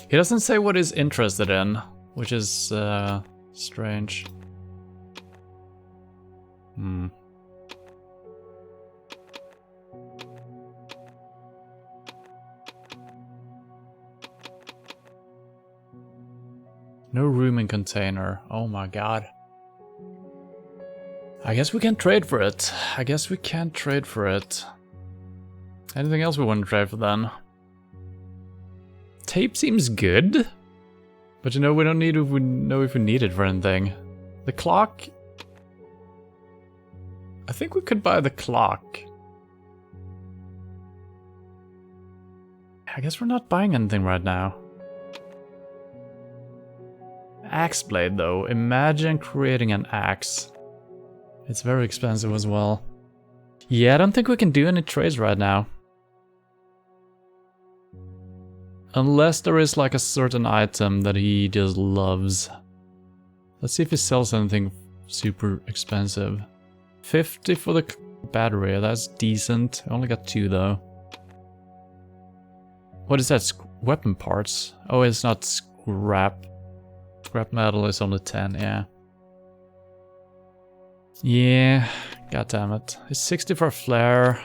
He doesn't say what he's interested in, which is strange. No room in container. Oh my god. I guess we can trade for it. I guess we can trade for it. Anything else we want to trade for then? Tape seems good. But you know, we don't need if we know if we need it for anything. The clock. I think we could buy the clock. I guess we're not buying anything right now. Axe blade though. Imagine creating an axe. It's very expensive as well. Yeah, I don't think we can do any trades right now. Unless there is like a certain item that he just loves. Let's see if he sells anything super expensive. 50 for the battery, that's decent. I only got 2 though. What is that? Weapon parts? Oh, it's not scrap. Scrap metal is only 10, yeah. Yeah, god damn it. It's 60 for a flare.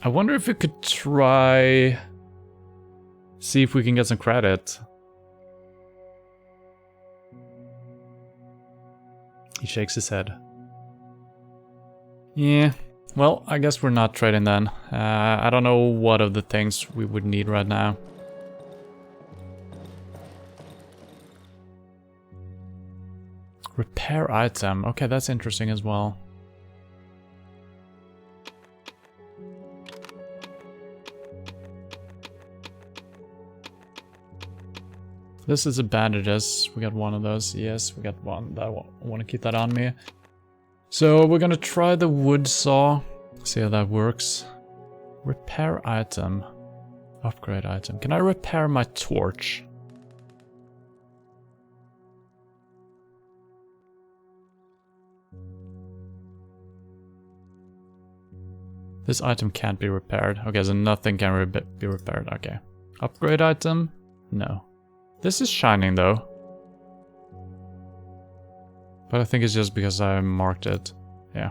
I wonder if we could try... see if we can get some credit. He shakes his head. Yeah, well, I guess we're not trading then. I don't know what of the things we would need right now. Repair item. Okay, that's interesting as well. This is a bandages. We got one of those. Yes, we got one. I want to keep that on me. So we're gonna try the wood saw. See how that works. Repair item. Upgrade item. Can I repair my torch? This item can't be repaired. Okay, so nothing can be repaired. Okay. Upgrade item? No. This is shining though. But I think it's just because I marked it. Yeah.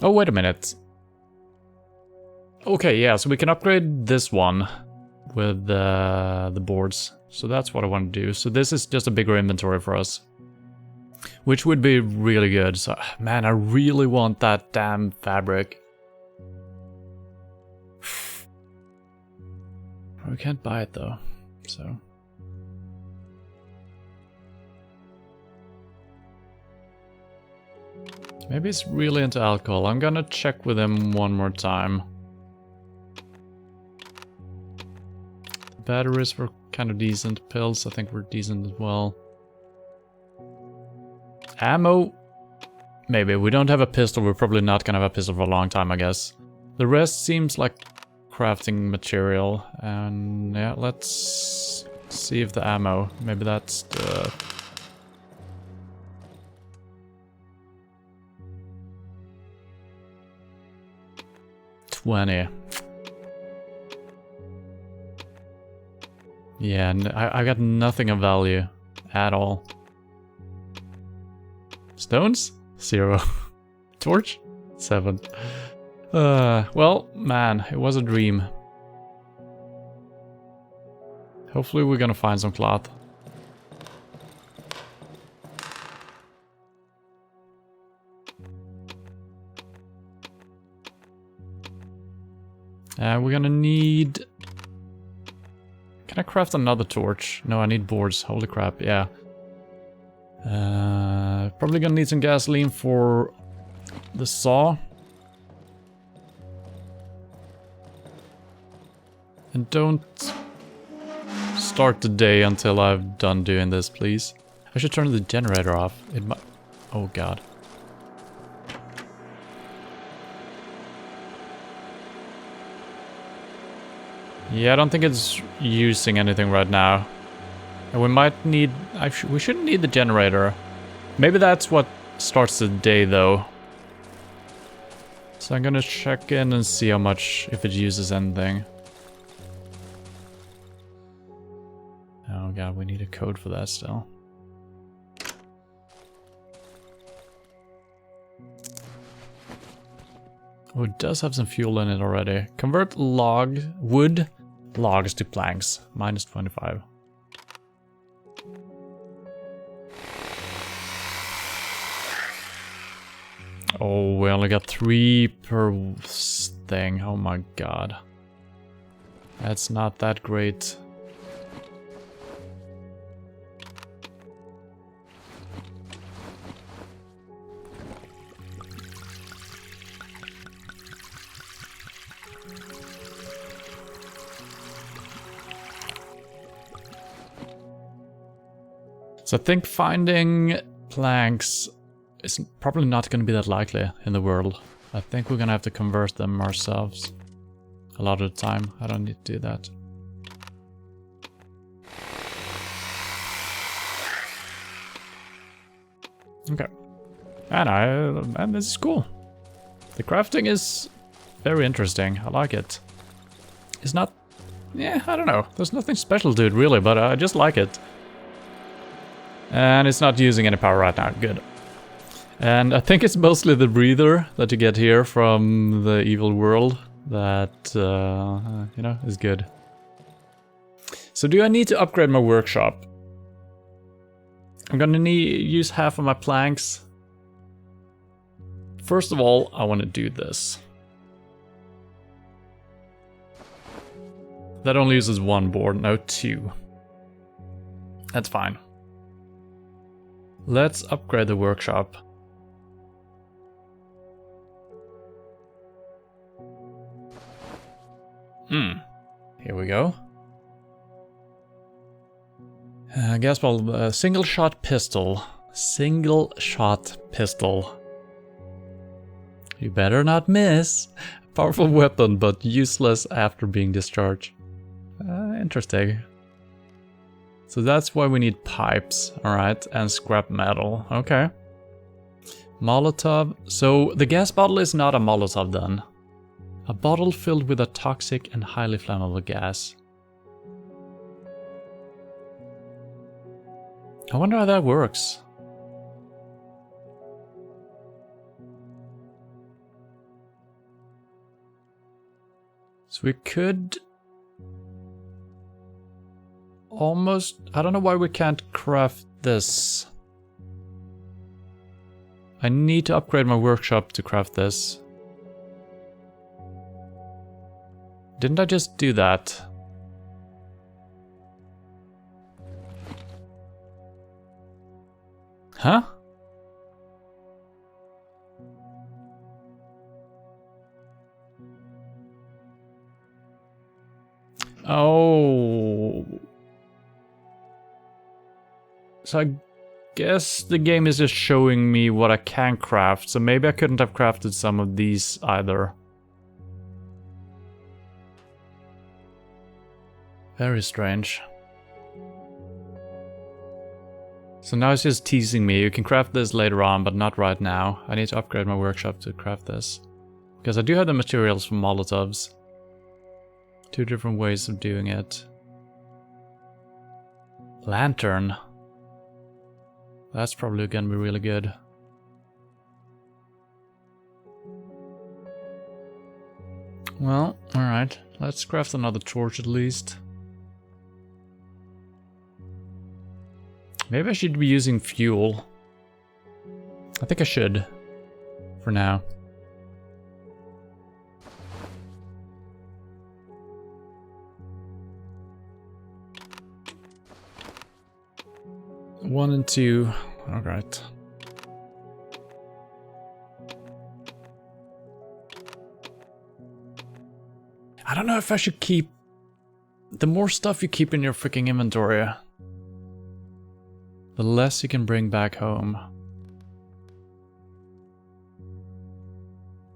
Oh, wait a minute. Okay, yeah, so we can upgrade this one with the boards. So that's what I want to do. So this is just a bigger inventory for us. Which would be really good. So, man, I really want that damn fabric. We can't buy it though, so... Maybe he's really into alcohol. I'm gonna check with him one more time. The batteries were kind of decent. Pills, I think, were decent as well. Ammo? Maybe. We don't have a pistol. We're probably not gonna have a pistol for a long time, I guess. The rest seems like crafting material. And yeah, let's see if the ammo. Maybe that's the... 20. Yeah, I got nothing of value at all. Stones? 0. Torch? 7. Well, man, it was a dream. Hopefully we're gonna find some cloth. We're gonna need... Can I craft another torch? No, I need boards. Holy crap, yeah. Probably gonna need some gasoline for the saw. And don't start the day until I've done doing this, please. I should turn the generator off. It might... Oh god. Yeah, I don't think it's using anything right now. And we might need... we shouldn't need the generator. Maybe that's what starts the day, though. So I'm gonna check in and see how much, if it uses anything. Oh god, we need a code for that still. Oh, it does have some fuel in it already. Convert wood logs to planks. Minus 25. Oh, we only got 3 per thing. Oh my god. That's not that great. So I think finding planks is probably not going to be that likely in the world. I think we're going to have to convert them ourselves a lot of the time. I don't need to do that. Okay. And this is cool. The crafting is very interesting. I like it. It's not... Yeah, I don't know. There's nothing special to it really, but I just like it. And it's not using any power right now. Good. And I think it's mostly the breather that you get here from the evil world that, you know, is good. So do I need to upgrade my workshop? I'm gonna use half of my planks. First of all, I want to do this. That only uses one board, no 2. That's fine. Let's upgrade the workshop. Here we go. Gas bottle, single shot pistol. Single shot pistol. You better not miss. Powerful weapon, but useless after being discharged. Interesting. So that's why we need pipes, alright, and scrap metal. Okay. Molotov. So the gas bottle is not a Molotov then. A bottle filled with a toxic and highly flammable gas. I wonder how that works. So we could almost... I don't know why we can't craft this. I need to upgrade my workshop to craft this. Didn't I just do that? Huh? Oh. So I guess the game is just showing me what I can craft, so maybe I couldn't have crafted some of these either. Very strange. So now it's just teasing me. You can craft this later on, but not right now. I need to upgrade my workshop to craft this. Because I do have the materials for Molotovs. 2 different ways of doing it. Lantern. That's probably gonna be really good. Well, alright. Let's craft another torch at least. Maybe I should be using fuel. I think I should. For now. One and 2. Alright. I don't know if I should keep... The more stuff you keep in your freaking inventory, the less you can bring back home.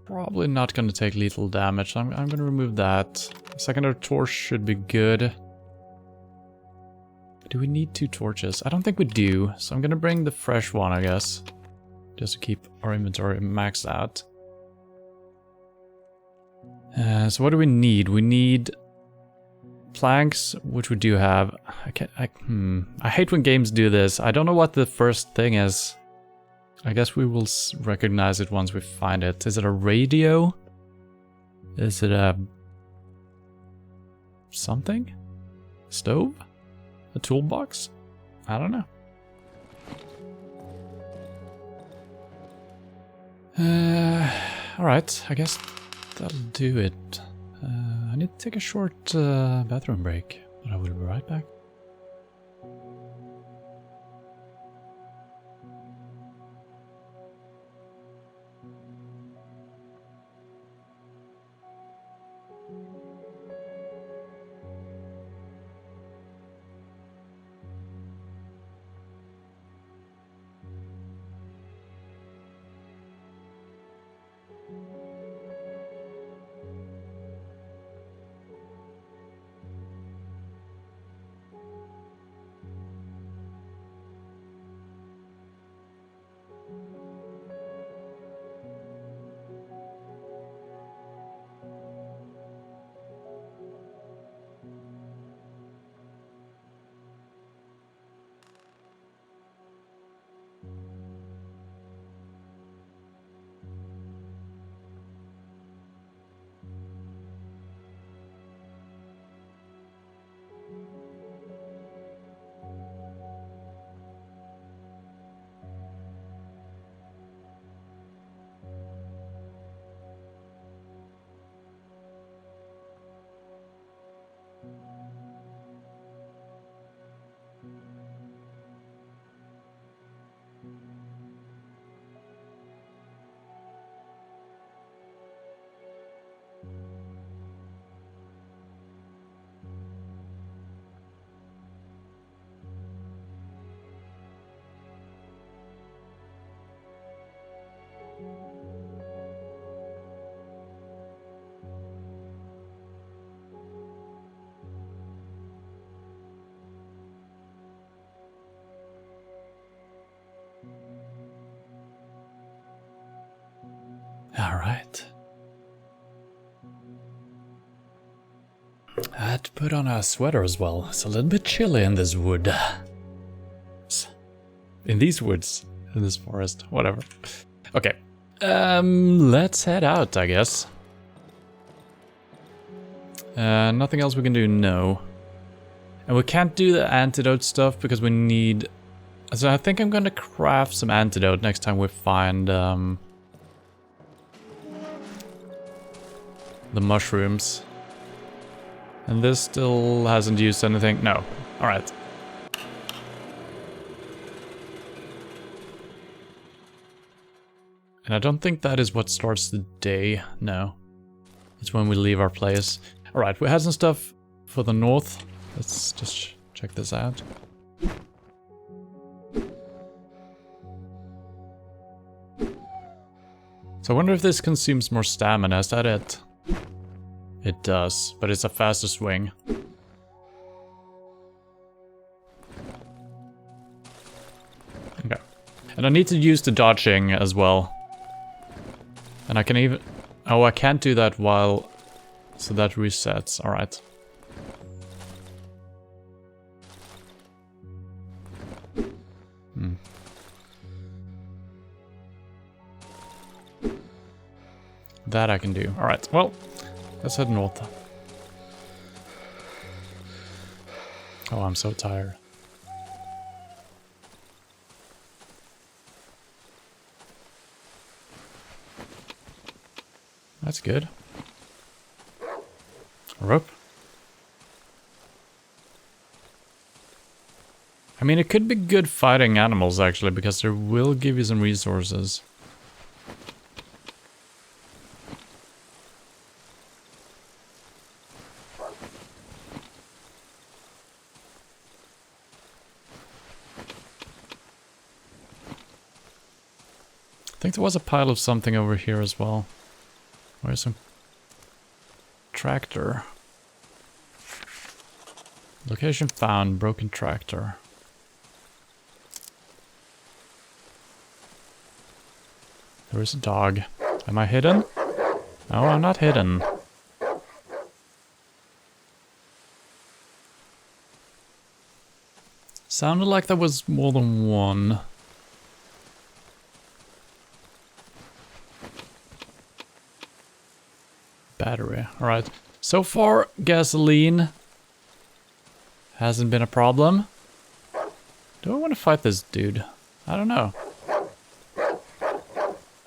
Probably not going to take lethal damage, so I'm going to remove that. Secondary torch should be good. Do we need 2 torches? I don't think we do, so I'm going to bring the fresh one, I guess. Just to keep our inventory maxed out. So what do we need? We need planks, which we do have. I hate when games do this. I don't know what the first thing is. I guess we will recognize it once we find it. Is it a radio? Is it a... something? Stove? A toolbox? I don't know. Alright, I guess that'll do it. I need to take a short bathroom break, but I will be right back. Alright. I had to put on a sweater as well. It's a little bit chilly in this wood. In these woods. In this forest. Whatever. Okay. Let's head out, I guess. Nothing else we can do? No. And we can't do the antidote stuff because we need... So I think I'm gonna craft some antidote next time we find the mushrooms. And this still hasn't used anything. No. Alright. And I don't think that is what starts the day. No. It's when we leave our place. Alright, we had some stuff for the north. Let's just check this out. So I wonder if this consumes more stamina. Is that it? It does, but it's a faster swing. Okay. And I need to use the dodging as well. And I can even... Oh, I can't do that while... So that resets. Alright. That I can do. Alright, well, let's head north. Oh, I'm so tired. That's good. A rope. I mean, it could be good fighting animals, actually, because they will give you some resources. I think there was a pile of something over here as well. Where's some tractor? Location found, broken tractor. There is a dog. Am I hidden? No, I'm not hidden. Sounded like there was more than one. Battery. Alright. So far, gasoline hasn't been a problem. Do I want to fight this dude? I don't know.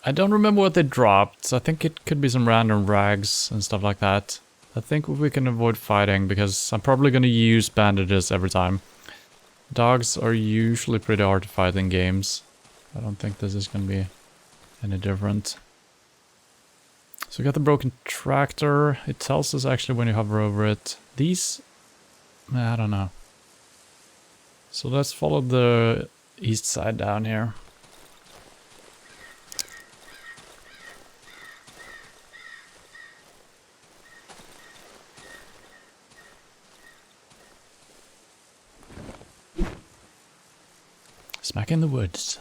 I don't remember what they dropped, so I think it could be some random rags and stuff like that. I think we can avoid fighting, because I'm probably going to use bandages every time. Dogs are usually pretty hard to fight in games. I don't think this is going to be any different. So we got the broken tractor. It tells us actually when you hover over it. These... I don't know. So let's follow the east side down here. Smack in the woods.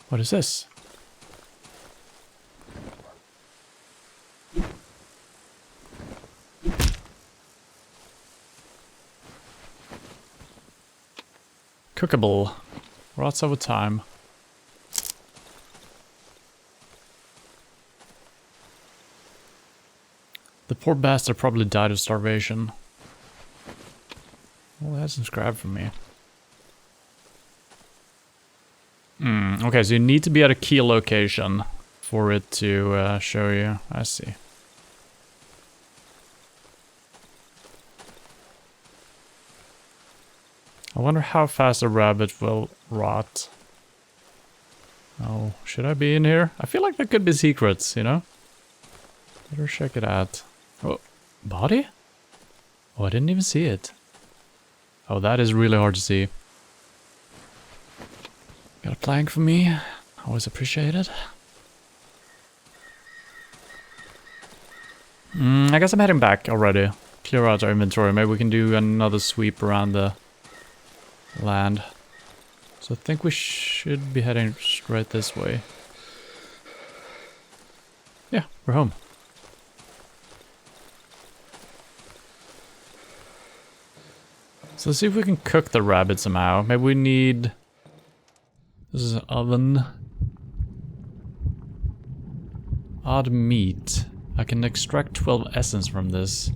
What is this? Cookable. Rots over time. The poor bastard probably died of starvation. Well, that's some scrap from me. Okay, so you need to be at a key location for it to show you. I see. I wonder how fast a rabbit will rot. Oh, should I be in here? I feel like there could be secrets, you know? Better check it out. Oh, body? Oh, I didn't even see it. Oh, that is really hard to see. Got a plank for me. Always appreciate it. I guess I'm heading back already. Clear out our inventory. Maybe we can do another sweep around the land. So I think we should be heading straight this way. Yeah, we're home. So let's see if we can cook the rabbit somehow. Maybe we need... This is an oven. Odd meat. I can extract 12 essence from this.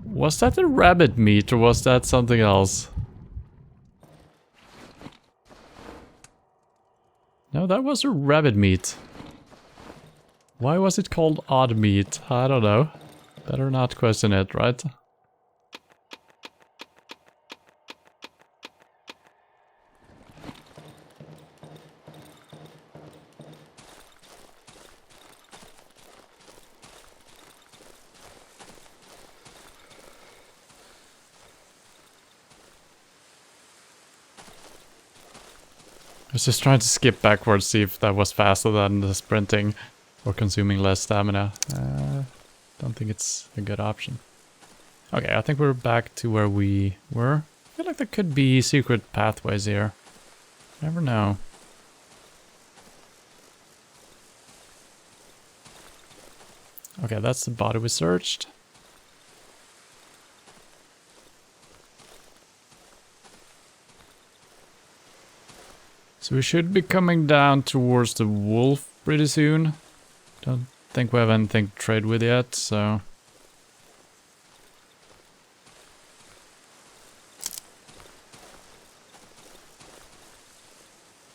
Was that the rabbit meat or was that something else? No, that was a rabbit meat. Why was it called odd meat? I don't know. Better not question it, right? I was just trying to skip backwards, see if that was faster than the sprinting or consuming less stamina. Don't think it's a good option. Okay, I think we're back to where we were. I feel like there could be secret pathways here. Never know. Okay, that's the body we searched. So we should be coming down towards the wolf pretty soon. Don't think we have anything to trade with yet, so...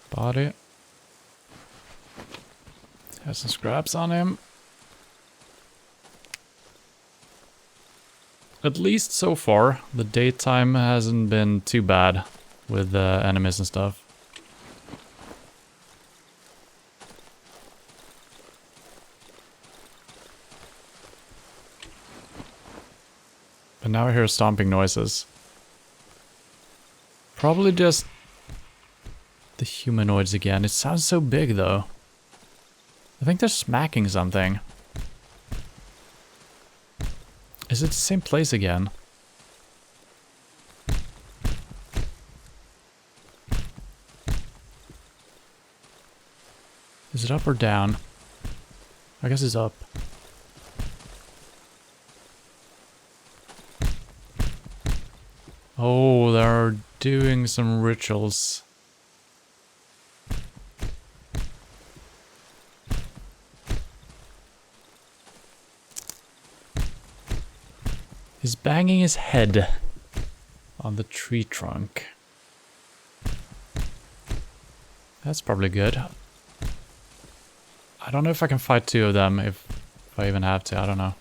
Body. Has some scraps on him. At least so far, the daytime hasn't been too bad with enemies and stuff. But now I hear stomping noises. Probably just the humanoids again. It sounds so big though. I think they're smacking something. Is it the same place again? Is it up or down? I guess it's up. Oh, they're doing some rituals. He's banging his head on the tree trunk. That's probably good. I don't know if I can fight two of them, if I even have to, I don't know.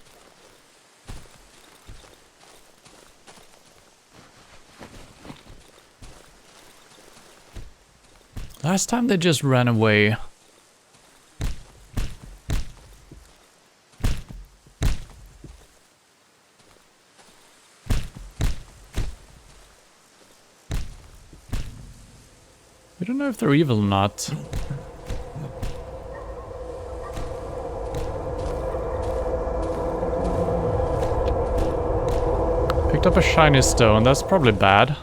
Last time they just ran away. We don't know if they're evil or not. Picked up a shiny stone, that's probably bad.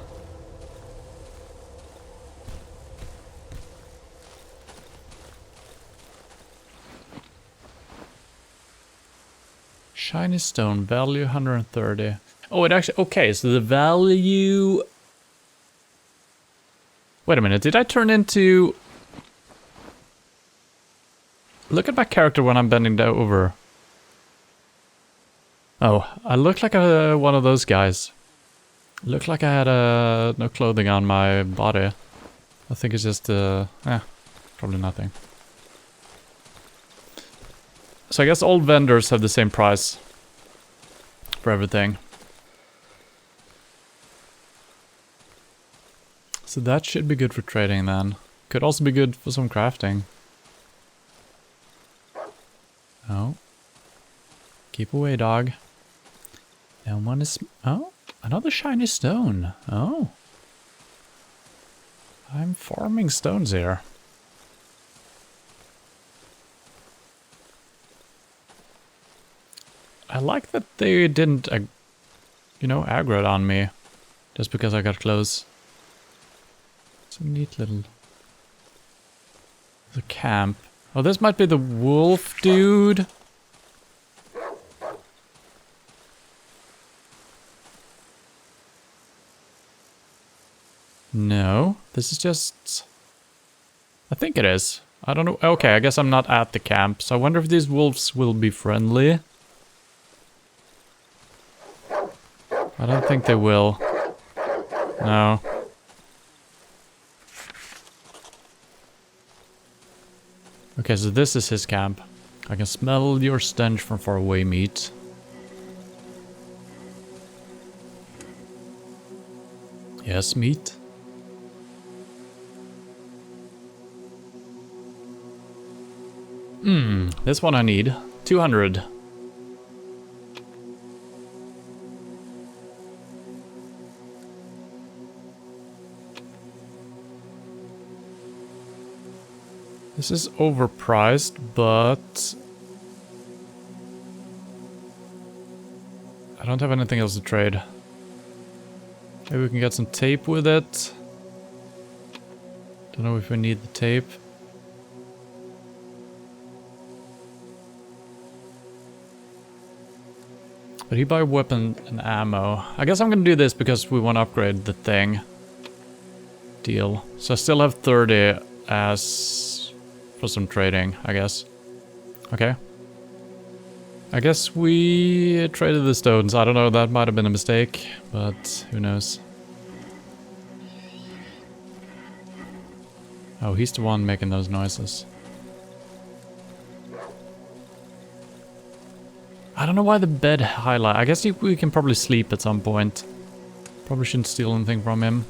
Shiny stone, value 130. Oh, it actually... Okay, so the value... Wait a minute, did I turn into... Look at my character when I'm bending over. Oh, I look like one of those guys. Looked like I had no clothing on my body. I think it's just... probably nothing. So I guess all vendors have the same price for everything. So that should be good for trading then. Could also be good for some crafting. Oh. Keep away, dog. And one is... Oh, another shiny stone. Oh. I'm farming stones here. I like that they didn't, you know, aggro it on me. Just because I got close. It's a neat little... The camp. Oh, this might be the wolf dude. No, this is just... I think it is. I don't know. Okay, I guess I'm not at the camp. So I wonder if these wolves will be friendly. I don't think they will. No. Okay, so this is his camp. I can smell your stench from far away, meat. Yes, meat. This one I need. 200. This is overpriced, but... I don't have anything else to trade. Maybe we can get some tape with it. Don't know if we need the tape. But he buy weapon and ammo. I guess I'm gonna do this because we want to upgrade the thing. Deal. So I still have 30 as for some trading, I guess. Okay. I guess we traded the stones. I don't know, that might have been a mistake, but who knows. Oh, he's the one making those noises. I don't know why the bed highlight. I guess we can probably sleep at some point. Probably shouldn't steal anything from him.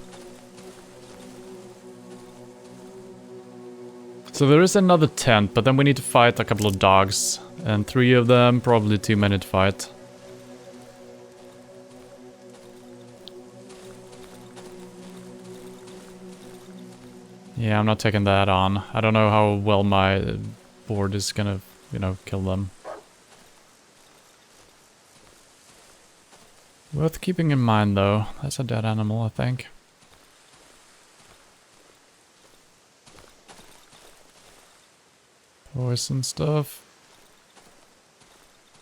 So there is another tent, but then we need to fight a couple of dogs. And 3 of them, probably too many to fight. Yeah, I'm not taking that on. I don't know how well my board is gonna, you know, kill them. Worth keeping in mind, though. That's a dead animal, I think. Poison stuff.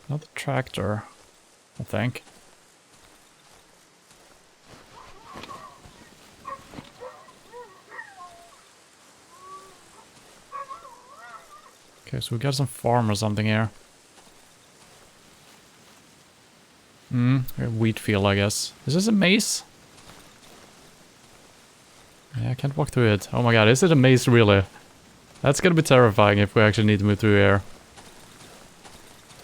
Another tractor, I think. Okay, so we got some farm or something here. A wheat field, I guess. Is this a maze? Yeah, I can't walk through it. Oh my god, is it a maze really? That's gonna be terrifying if we actually need to move through here.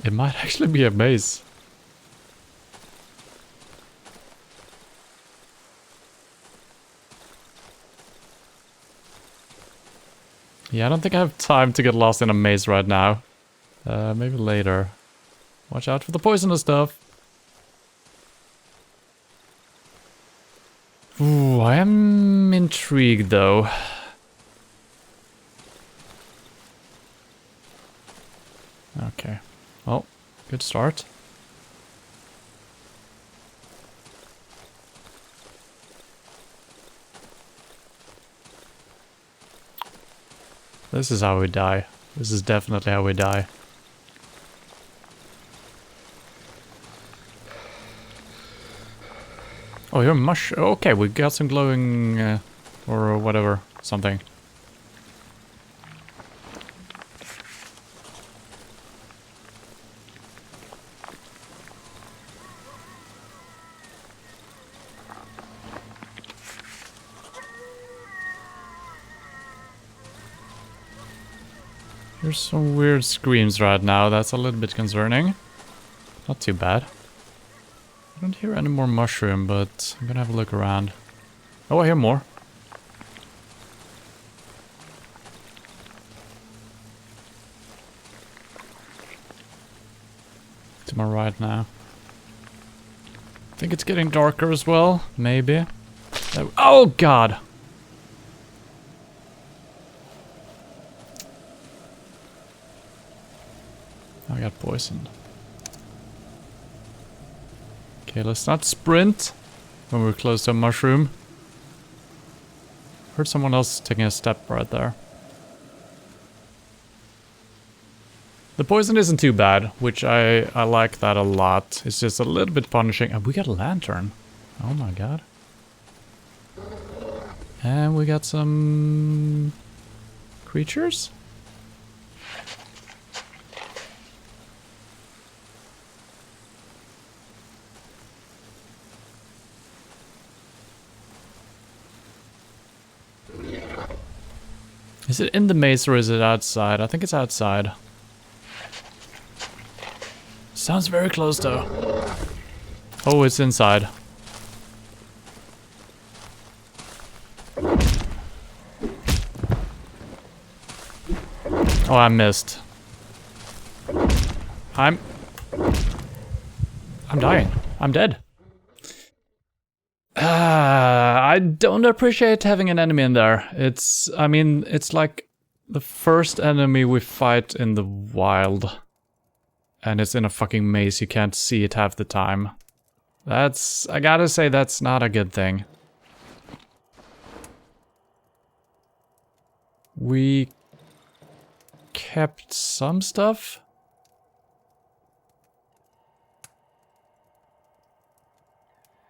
It might actually be a maze. Yeah, I don't think I have time to get lost in a maze right now. Maybe later. Watch out for the poisonous stuff. Ooh, I am intrigued though. Okay. Well, good start. This is how we die. This is definitely how we die. Oh, you're mush. Okay, we got some glowing, or whatever, something. There's some weird screams right now. That's a little bit concerning. Not too bad. I don't hear any more mushroom, but I'm gonna have a look around. Oh, I hear more. am I right now? I think it's getting darker as well. Maybe. Oh god! I got poisoned. Okay, let's not sprint when we're close to a mushroom. Heard someone else taking a step right there. The poison isn't too bad, which I like that a lot. It's just a little bit punishing. And we got a lantern. Oh my god. And we got some creatures? Is it in the maze or is it outside? I think it's outside. Sounds very close though. Oh, it's inside. Oh, I missed. I'm dying. I'm dead. I don't appreciate having an enemy in there. I mean, it's like the first enemy we fight in the wild. And it's in a fucking maze, you can't see it half the time. I gotta say, that's not a good thing. We kept some stuff.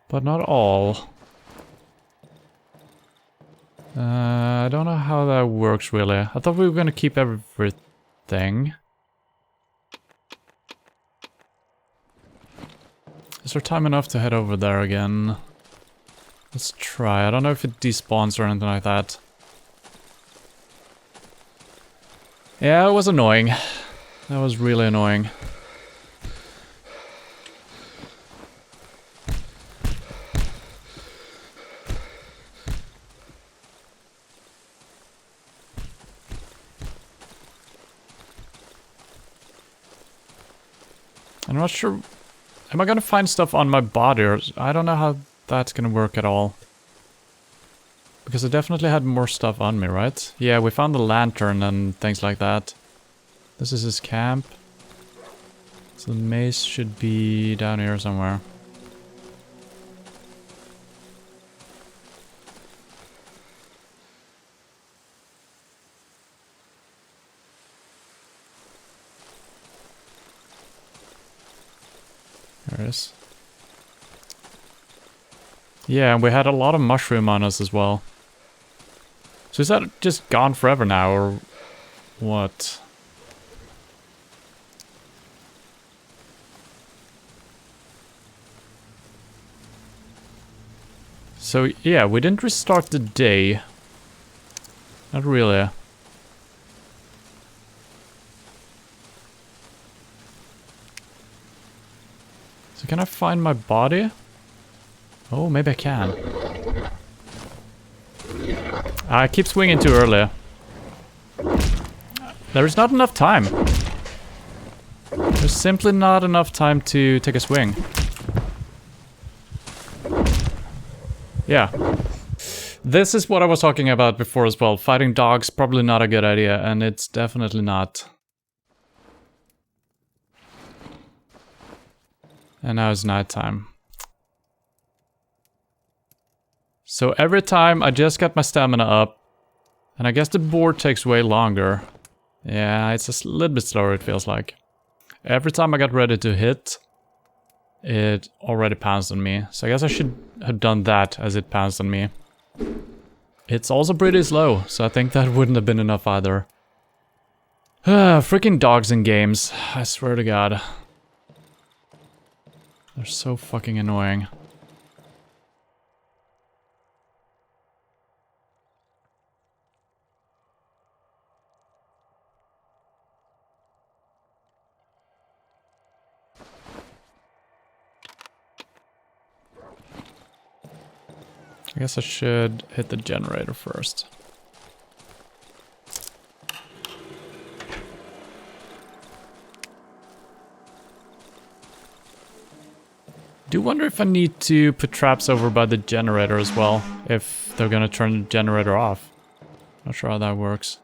But not all. I don't know how that works really. I thought we were gonna keep everything. Is there time enough to head over there again? Let's try. I don't know if it despawns or anything like that. Yeah, it was annoying. That was really annoying. I'm not sure. Am I gonna find stuff on my body or I don't know how that's gonna work at all. Because I definitely had more stuff on me, right? Yeah, we found the lantern and things like that. This is his camp. So the mace should be down here somewhere. There it is. Yeah, and we had a lot of mushroom on us as well. So is that just gone forever now, or what? So, yeah, we didn't restart the day. Not really. So can I find my body? Oh, maybe I can. I keep swinging too early. There is not enough time. There's simply not enough time to take a swing. Yeah. This is what I was talking about before as well. Fighting dogs, probably not a good idea, and it's definitely not. And now it's nighttime. So every time I just got my stamina up, and I guess the board takes way longer. Yeah, it's a little bit slower it feels like. Every time I got ready to hit, it already pounced on me. So I guess I should have done that as it pounced on me. It's also pretty slow, so I think that wouldn't have been enough either. Freaking dogs in games, I swear to God. They're so fucking annoying. I guess I should hit the generator first. do wonder if I need to put traps over by the generator as well, if they're gonna turn the generator off. Not sure how that works.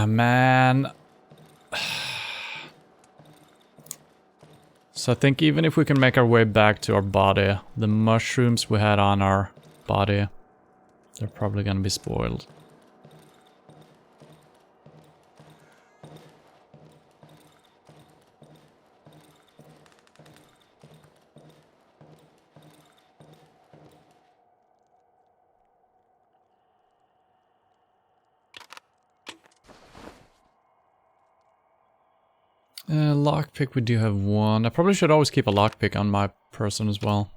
Man. So I think even if we can make our way back to our body, the mushrooms we had on our body, they're probably gonna be spoiled. Lockpick, we do have one. I probably should always keep a lockpick on my person as well.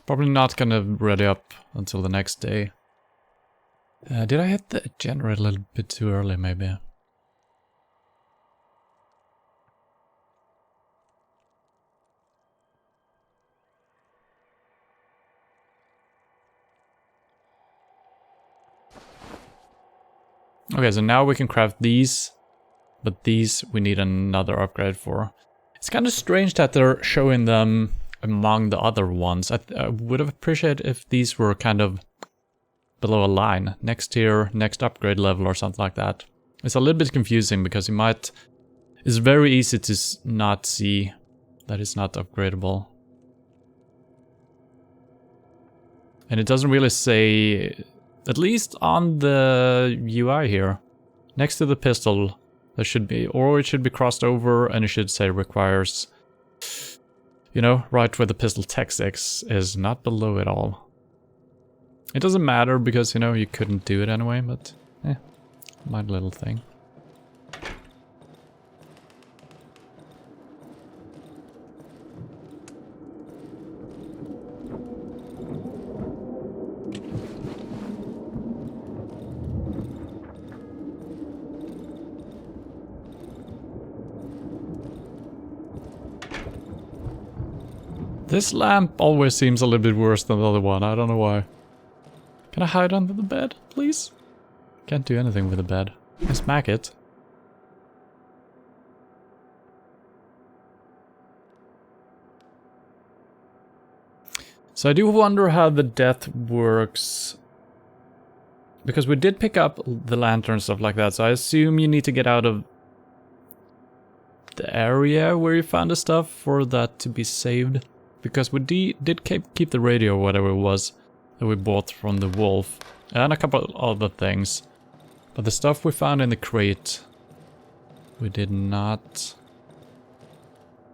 Probably not gonna ready up until the next day. Did I hit the generator a little bit too early, maybe? Okay, so now we can craft these. But these we need another upgrade for. It's kind of strange that they're showing them among the other ones. I would have appreciated if these were kind of below a line. Next tier, next upgrade level or something like that. It's a little bit confusing because you might... It's very easy to not see that it's not upgradable. And it doesn't really say... At least on the UI here. Next to the pistol... There should be, or it should be crossed over and it should say requires, you know, right where the pistol text is not below it all. It doesn't matter because, you know, you couldn't do it anyway, but, my little thing. This lamp always seems a little bit worse than the other one, I don't know why. Can I hide under the bed, please? Can't do anything with the bed. I smack it. So I do wonder how the death works. Because we did pick up the lantern and stuff like that, so I assume you need to get out of the area where you found the stuff for that to be saved. Because we did keep the radio or whatever it was that we bought from the wolf. And a couple of other things. But the stuff we found in the crate, we did not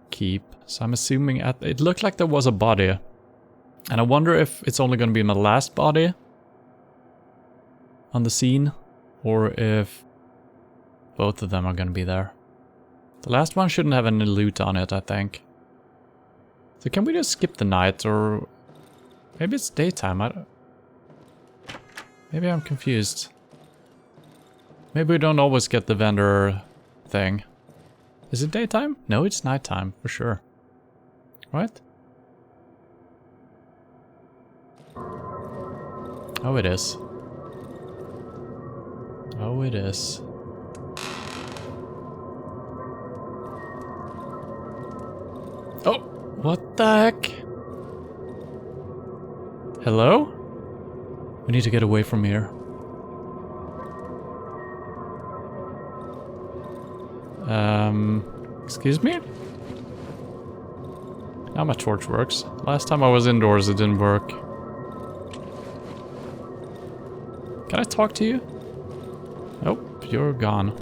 keep. So I'm assuming it looked like there was a body. And I wonder if it's only going to be my last body on the scene. Or if both of them are going to be there. The last one shouldn't have any loot on it, I think. So can we just skip the night, or maybe it's daytime? Maybe I'm confused. Maybe we don't always get the vendor thing. Is it daytime? No, it's nighttime for sure. Right? Oh, it is. Oh, it is. Oh! What the heck? Hello? We need to get away from here. Excuse me? Now my torch works. Last time I was indoors it didn't work. Can I talk to you? Nope, you're gone.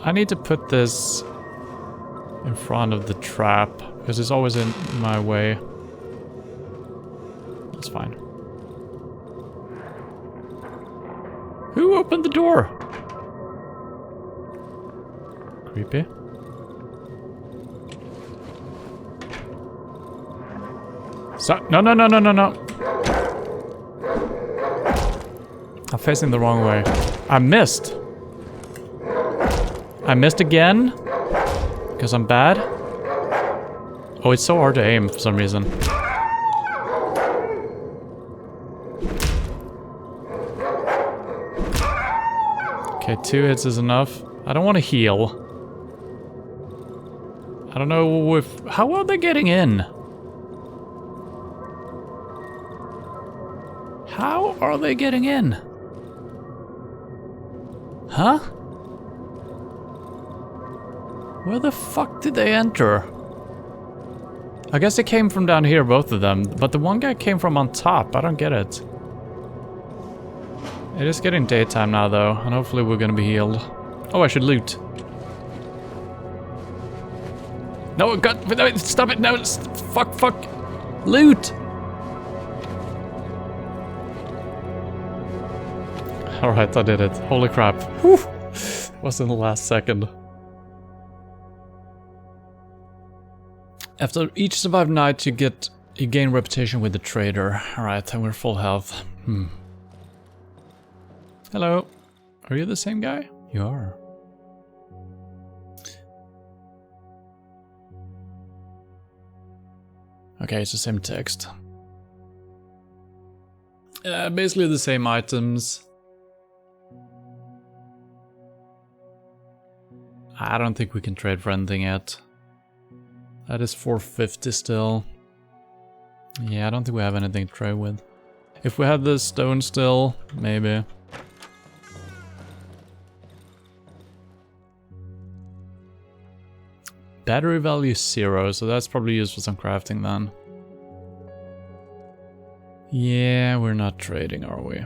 I need to put this in front of the trap, because it's always in my way. That's fine. Who opened the door? Creepy. So, no. I'm facing the wrong way. I missed. I missed again. Because I'm bad? Oh, it's so hard to aim for some reason. Okay, 2 hits is enough. I don't want to heal. I don't know if... How are they getting in? How are they getting in? Huh? Where the fuck did they enter? I guess they came from down here, both of them. But the one guy came from on top. I don't get it. It is getting daytime now, though. And hopefully we're gonna be healed. Oh, I should loot. No, God, no, stop it, no, fuck. Loot! Alright, I did it. Holy crap. Whew. Was in the last second. After each survived night, you gain reputation with the trader. Alright, and we're full health. Hello. Are you the same guy? You are. Okay, it's the same text. Basically the same items. I don't think we can trade for anything yet. That is 450 still. Yeah, I don't think we have anything to trade with. If we had the stone still, maybe. Battery value 0, so that's probably used for some crafting then. Yeah, we're not trading, are we?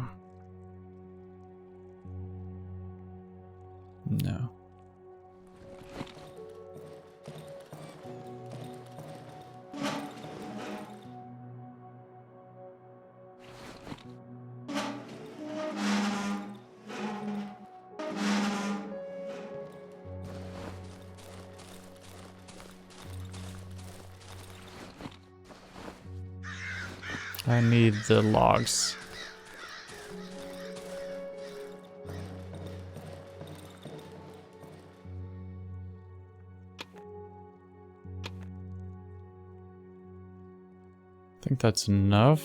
No. I need the logs. I think that's enough.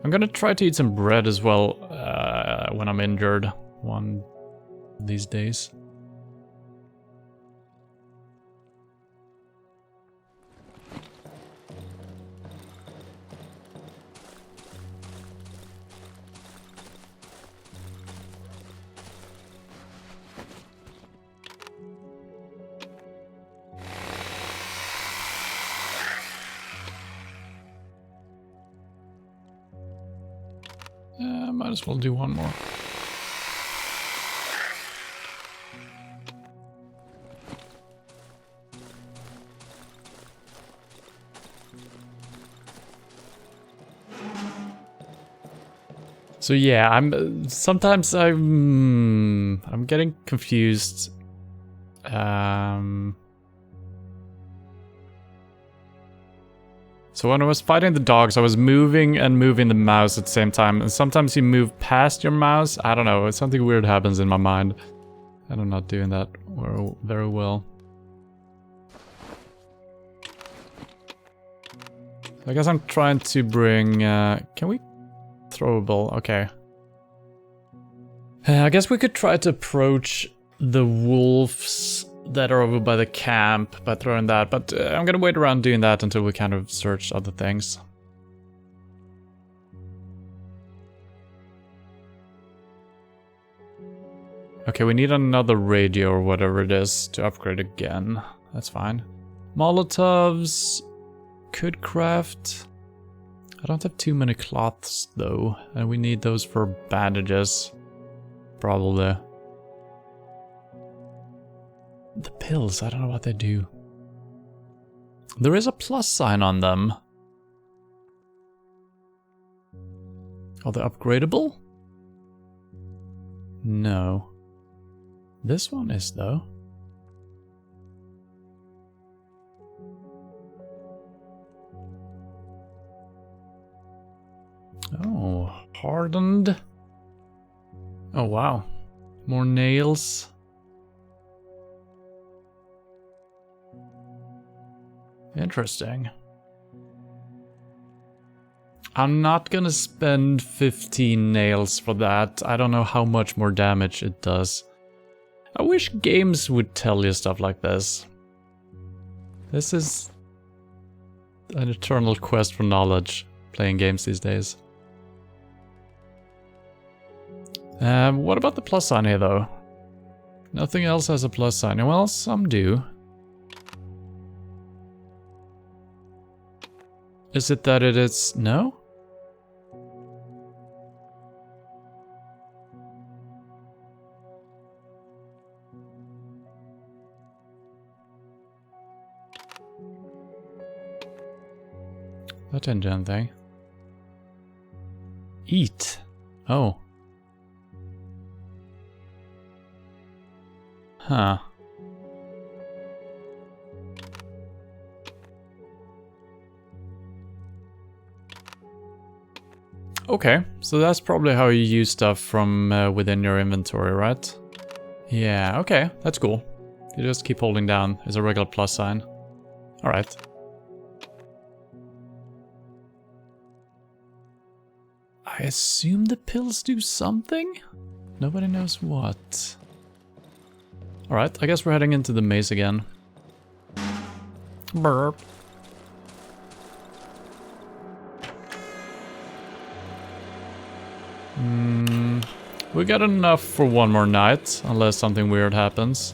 I'm gonna try to eat some bread as well when I'm injured one of these days. Might as well do one more. So yeah, I'm getting confused. So when I was fighting the dogs, I was moving and moving the mouse at the same time. And sometimes you move past your mouse. I don't know, something weird happens in my mind. And I'm not doing that very well. I guess I'm trying to bring... can we... Throwable, okay. I guess we could try to approach the wolves that are over by the camp by throwing that, but I'm gonna wait around doing that until we kind of search other things. Okay, we need another radio or whatever it is to upgrade again. That's fine. Molotovs could craft. I don't have too many cloths though, and we need those for bandages. Probably. The pills, I don't know what they do. There is a plus sign on them. Are they upgradable? No. This one is though. Oh, hardened. Oh wow. More nails. Interesting. I'm not gonna spend 15 nails for that. I don't know how much more damage it does. I wish games would tell you stuff like this. This is an eternal quest for knowledge, playing games these days. What about the plus sign here, though? Nothing else has a plus sign. Well, some do. Is it that it is... No? That didn't do anything. Eat. Oh. Huh. Okay, so that's probably how you use stuff from within your inventory, right? Yeah, okay, that's cool. You just keep holding down as a regular plus sign. Alright. I assume the pills do something? Nobody knows what. Alright, I guess we're heading into the maze again. Burp. We got enough for one more night, unless something weird happens.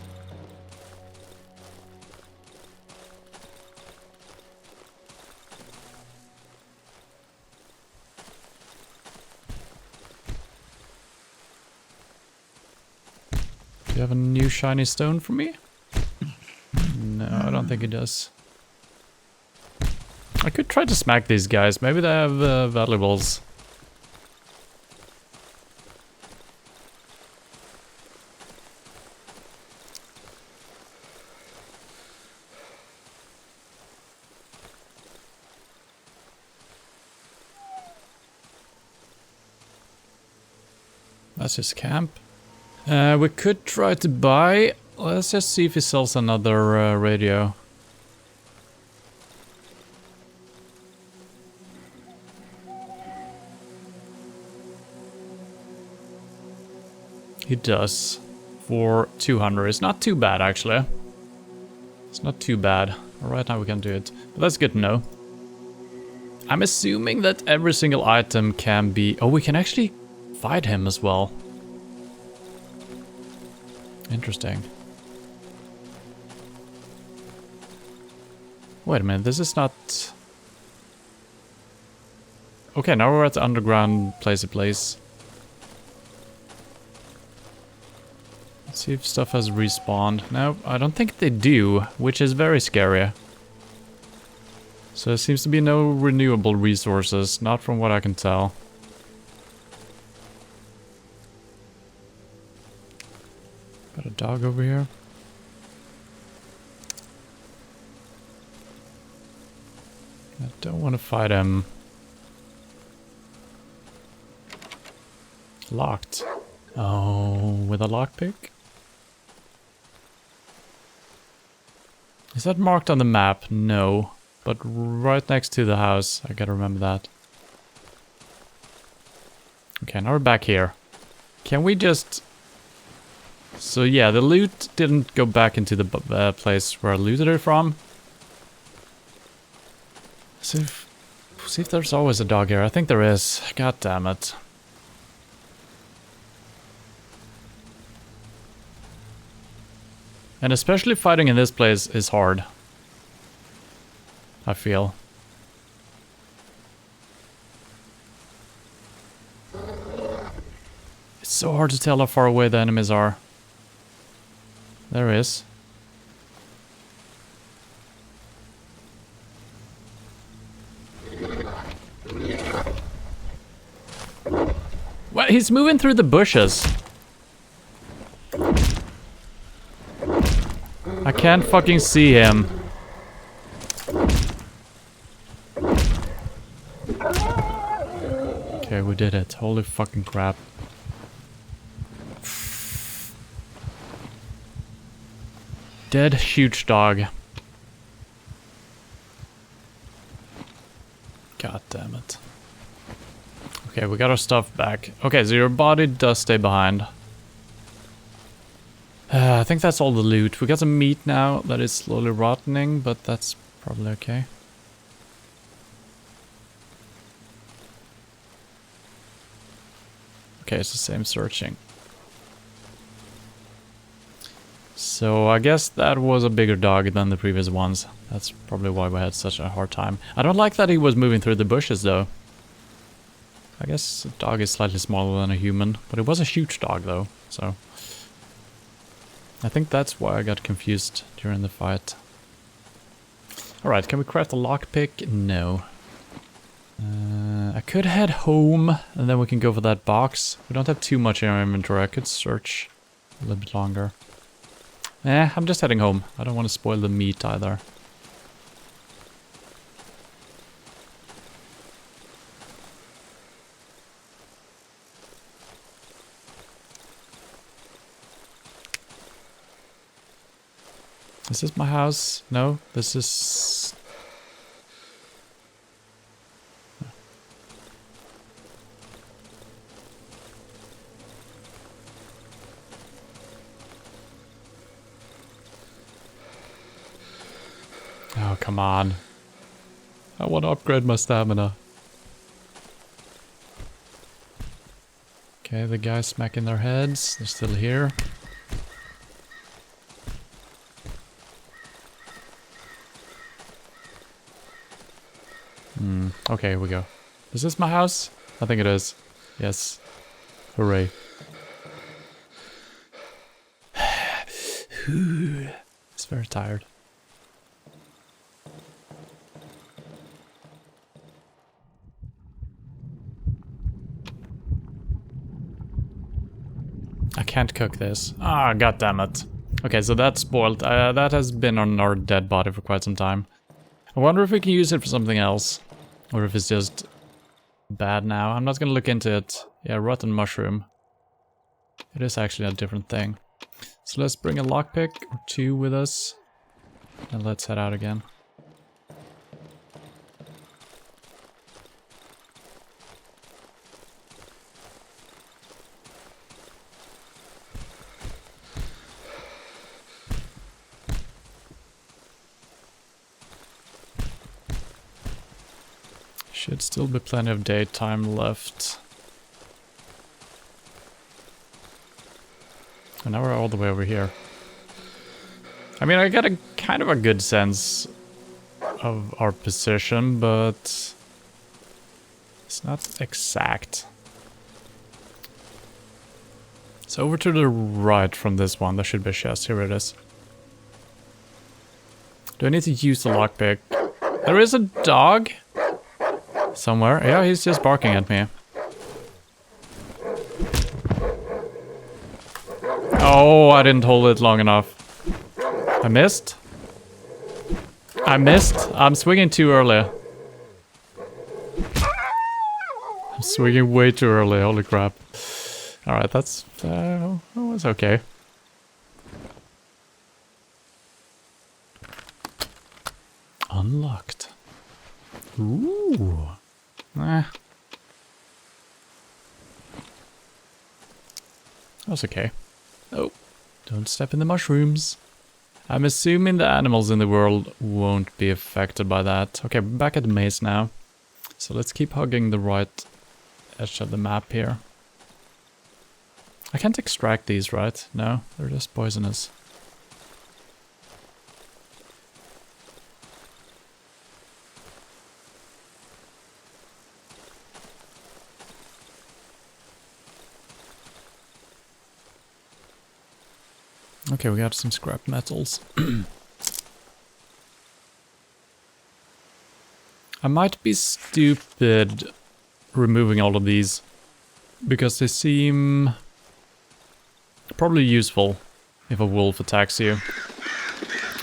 Do you have a new shiny stone for me? No, I don't think it does. I could try to smack these guys. Maybe they have valuables. That's his camp. We could try to buy. Let's just see if he sells another radio. He does. For 200. It's not too bad, actually. It's not too bad. Right now we can do it. But that's good to know. I'm assuming that every single item can be... Oh, we can actually fight him as well. Interesting. Wait a minute, this is not... Okay, now we're at the underground place. Let's see if stuff has respawned. No, I don't think they do, which is very scary. So there seems to be no renewable resources, not from what I can tell. Got a dog over here. I don't want to fight him. Locked. Oh, with a lockpick? Is that marked on the map? No. But right next to the house. I gotta remember that. Okay, now we're back here. Can we just... So yeah, the loot didn't go back into the place where I looted it from. See if there's always a dog here. I think there is. God damn it. And especially fighting in this place is hard. I feel. It's so hard to tell how far away the enemies are. There is. What? He's moving through the bushes. I can't fucking see him. Okay, we did it. Holy fucking crap. Dead huge dog. it. Okay, we got our stuff back. Okay, so your body does stay behind. I think that's all the loot. We got some meat now that is slowly rotting, but that's probably okay. Okay, it's the same searching. So I guess that was a bigger dog than the previous ones. That's probably why we had such a hard time. I don't like that he was moving through the bushes though. I guess a dog is slightly smaller than a human, but it was a huge dog though, so... I think that's why I got confused during the fight. Alright, can we craft a lockpick? No. I could head home, and then we can go for that box. We don't have too much in our inventory. I could search a little bit longer. I'm just heading home. I don't want to spoil the meat either. Is this my house? No, this is... Oh, come on. I want to upgrade my stamina. Okay, the guys smacking their heads. They're still here. Okay, here we go. Is this my house? I think it is. Yes. Hooray. It's very tired. I can't cook this. Ah, goddammit. Okay, so that's spoiled. That has been on our dead body for quite some time. I wonder if we can use it for something else. Or if it's just bad now. I'm not gonna look into it. Yeah, rotten mushroom. It is actually a different thing. So let's bring a lockpick or two with us. And let's head out again. Should still be plenty of daytime left. And now we're all the way over here. I mean, I got a kind of a good sense of our position, but it's not exact. So over to the right from this one, there should be a chest. Here it is. Do I need to use the lockpick? There is a dog somewhere. Yeah, he's just barking at me. Oh, I didn't hold it long enough. I missed. I missed. I'm swinging too early. I'm swinging way too early. Holy crap. Alright, that's... that was okay. Unlocked. Ooh. That's okay. Oh, don't step in the mushrooms. I'm assuming the animals in the world won't be affected by that. Okay, we're back at the maze now. So let's keep hugging the right edge of the map here. I can't extract these, right? No, they're just poisonous. Okay, we got some scrap metals. I might be stupid removing all of these, because they seem probably useful if a wolf attacks you.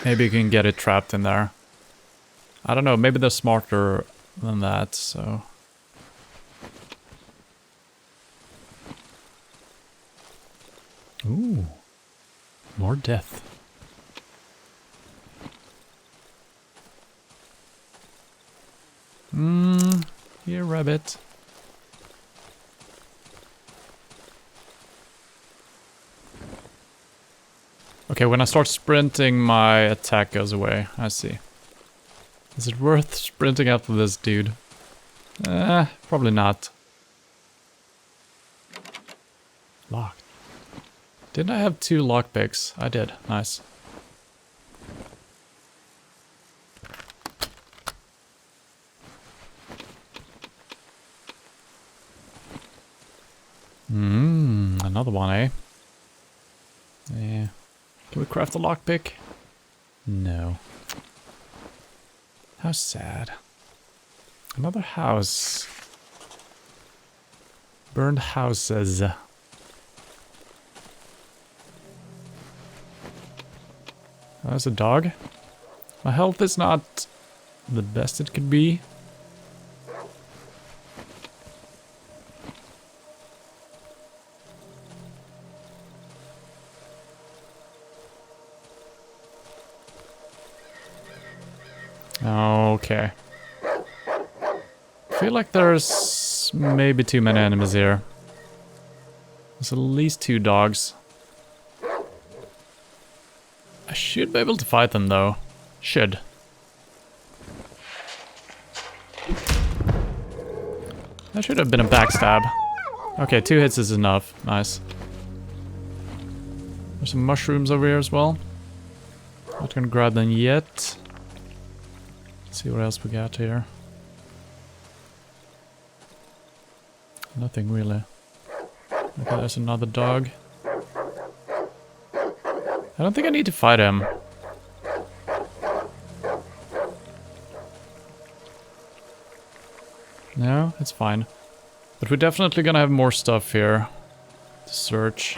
Maybe you can get it trapped in there. I don't know, maybe they're smarter than that, so... Ooh. More death. Here, rabbit. Okay, when I start sprinting, my attack goes away. I see. Is it worth sprinting after this dude? Probably not. Locked. Didn't I have 2 lockpicks? I did. Nice. Another one, eh? Yeah. Can we craft a lockpick? No. How sad. Another house. Burned houses. Oh, there's a dog. My health is not the best it could be. Okay. I feel like there's maybe too many enemies here. There's at least 2 dogs. I should be able to fight them though. Should. That should have been a backstab. Okay, 2 hits is enough. Nice. There's some mushrooms over here as well. Not gonna grab them yet. Let's see what else we got here. Nothing really. Okay, there's another dog. I don't think I need to fight him. No, it's fine. But we're definitely gonna have more stuff here to search.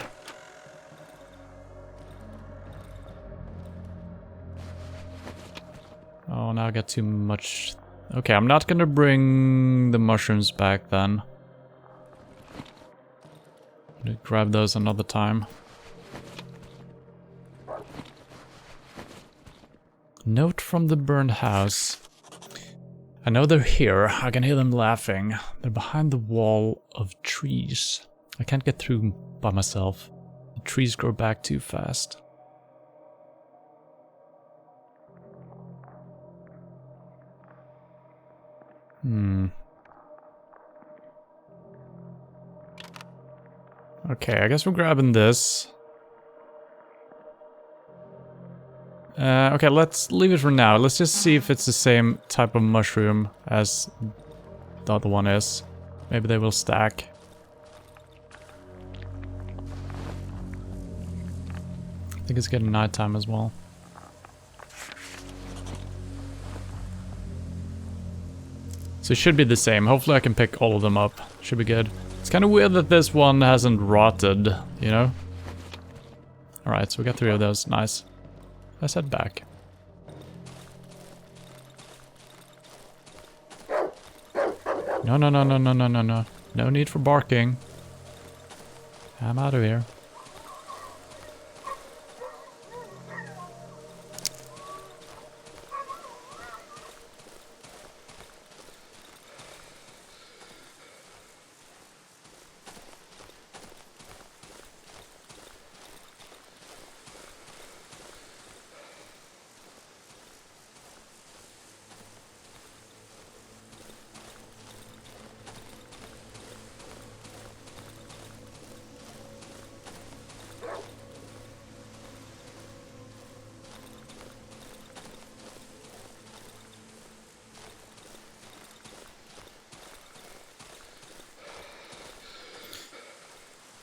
Oh, now I got too much. Okay, I'm not gonna bring the mushrooms back then. I'm gonna grab those another time. Note from the burned house. I know they're here. I can hear them laughing. They're behind the wall of trees. I can't get through by myself. The trees grow back too fast. Okay, I guess we're grabbing this. Okay, let's leave it for now. Let's just see if it's the same type of mushroom as the other one is. Maybe they will stack. I think it's getting nighttime as well. So it should be the same. Hopefully I can pick all of them up. Should be good. It's kind of weird that this one hasn't rotted, you know? Alright, so we got 3 of those. Nice. Let's head back. No, no, no, no, no, no, no, no. No need for barking. I'm out of here.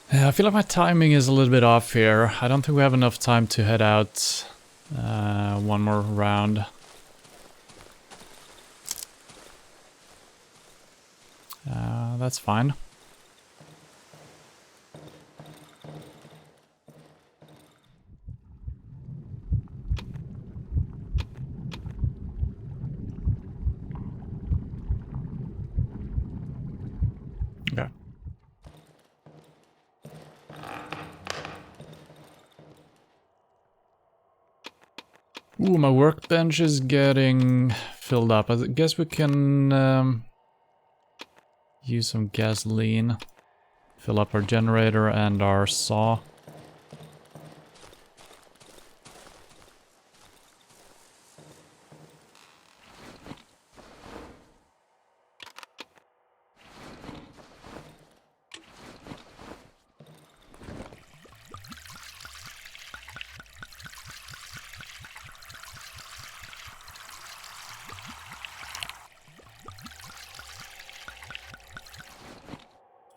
I feel like my timing is a little bit off here. I don't think we have enough time to head out one more round. That's fine. Okay. Ooh, my workbench is getting filled up. I guess we can use some gasoline. Fill up our generator and our saw.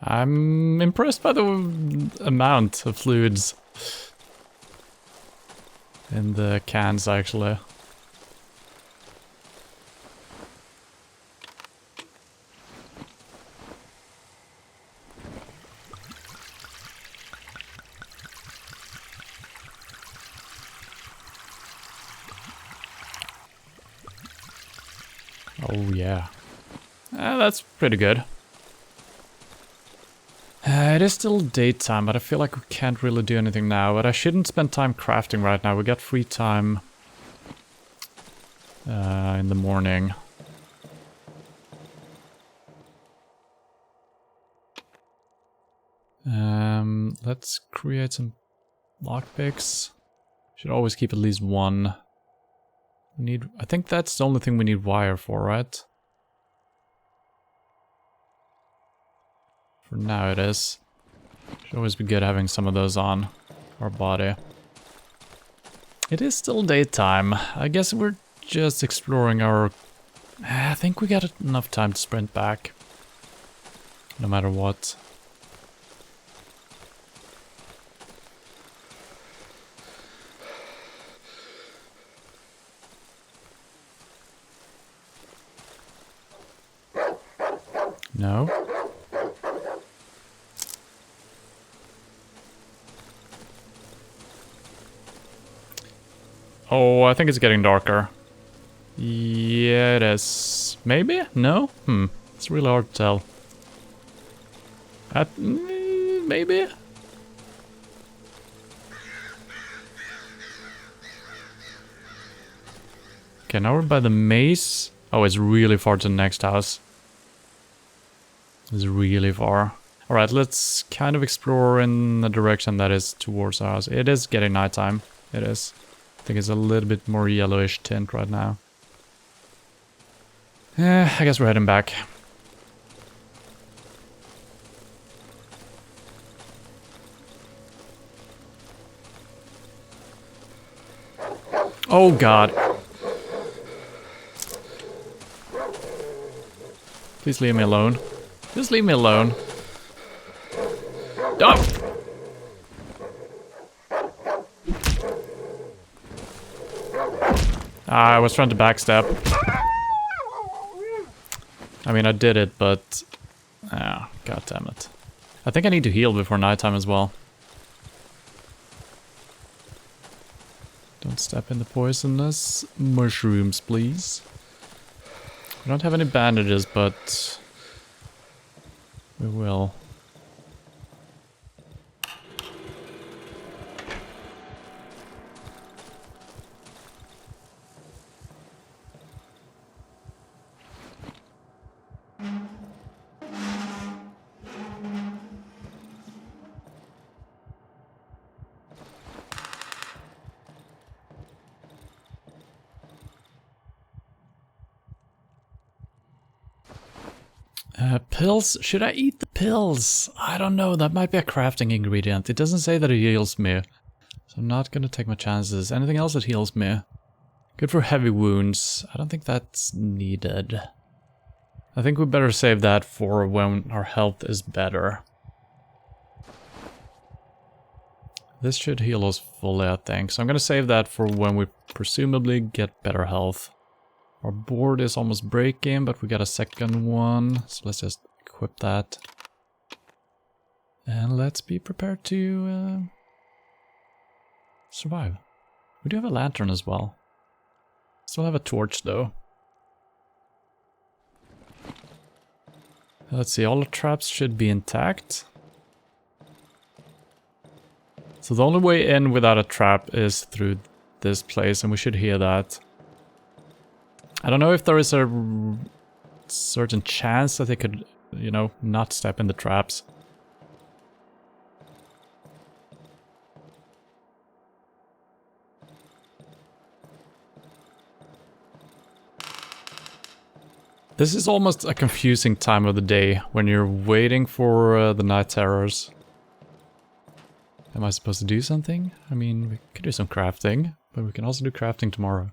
I'm impressed by the amount of fluids in the cans, actually. Oh yeah. That's pretty good. It is still daytime, but I feel like we can't really do anything now. But I shouldn't spend time crafting right now. We got free time in the morning. Let's create some lockpicks. Should always keep at least one. We need. I think that's the only thing we need wire for, right? For now it is. Should always be good having some of those on our body. It is still daytime. I guess we're just exploring our... I think we got enough time to sprint back. No matter what. No? Oh, I think it's getting darker. Yeah, it is. Maybe? No? It's really hard to tell. Maybe? Okay, now we're by the maze. Oh, it's really far to the next house. It's really far. Alright, let's kind of explore in the direction that is towards our house. It is getting nighttime. It is. I think it's a little bit more yellowish tint right now. I guess we're heading back. Oh god. Please leave me alone. Just leave me alone. Oh! I was trying to backstep. I mean, I did it, but... Ah, god damn it. I think I need to heal before nighttime as well. Don't step in the poisonous mushrooms, please. We don't have any bandages, but... we will. Pills? Should I eat the pills? I don't know, that might be a crafting ingredient. It doesn't say that it heals me. So I'm not gonna take my chances. Anything else that heals me? Good for heavy wounds. I don't think that's needed. I think we better save that for when our health is better. This should heal us fully, I think. So I'm gonna save that for when we presumably get better health. Our board is almost breaking, but we got a second one. So let's just equip that. And let's be prepared to survive. We do have a lantern as well. Still have a torch though. Let's see, all the traps should be intact. So the only way in without a trap is through this place, and we should hear that. I don't know if there is a certain chance that they could you know, not step in the traps. This is almost a confusing time of the day when you're waiting for the night terrors. Am I supposed to do something? I mean, we could do some crafting, but we can also do crafting tomorrow.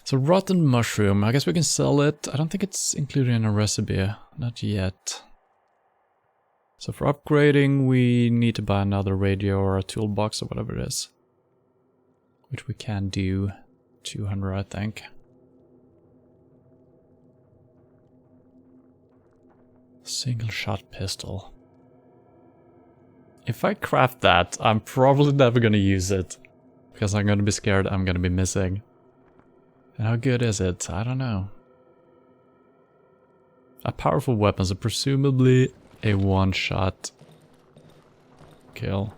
So rotten mushroom, I guess we can sell it. I don't think it's included in a recipe, not yet. So for upgrading, we need to buy another radio or a toolbox or whatever it is. Which we can do. 200, I think. Single shot pistol. If I craft that, I'm probably never gonna use it. Because I'm gonna be scared I'm gonna be missing. And how good is it? I don't know. A powerful weapon, so presumably a one-shot kill.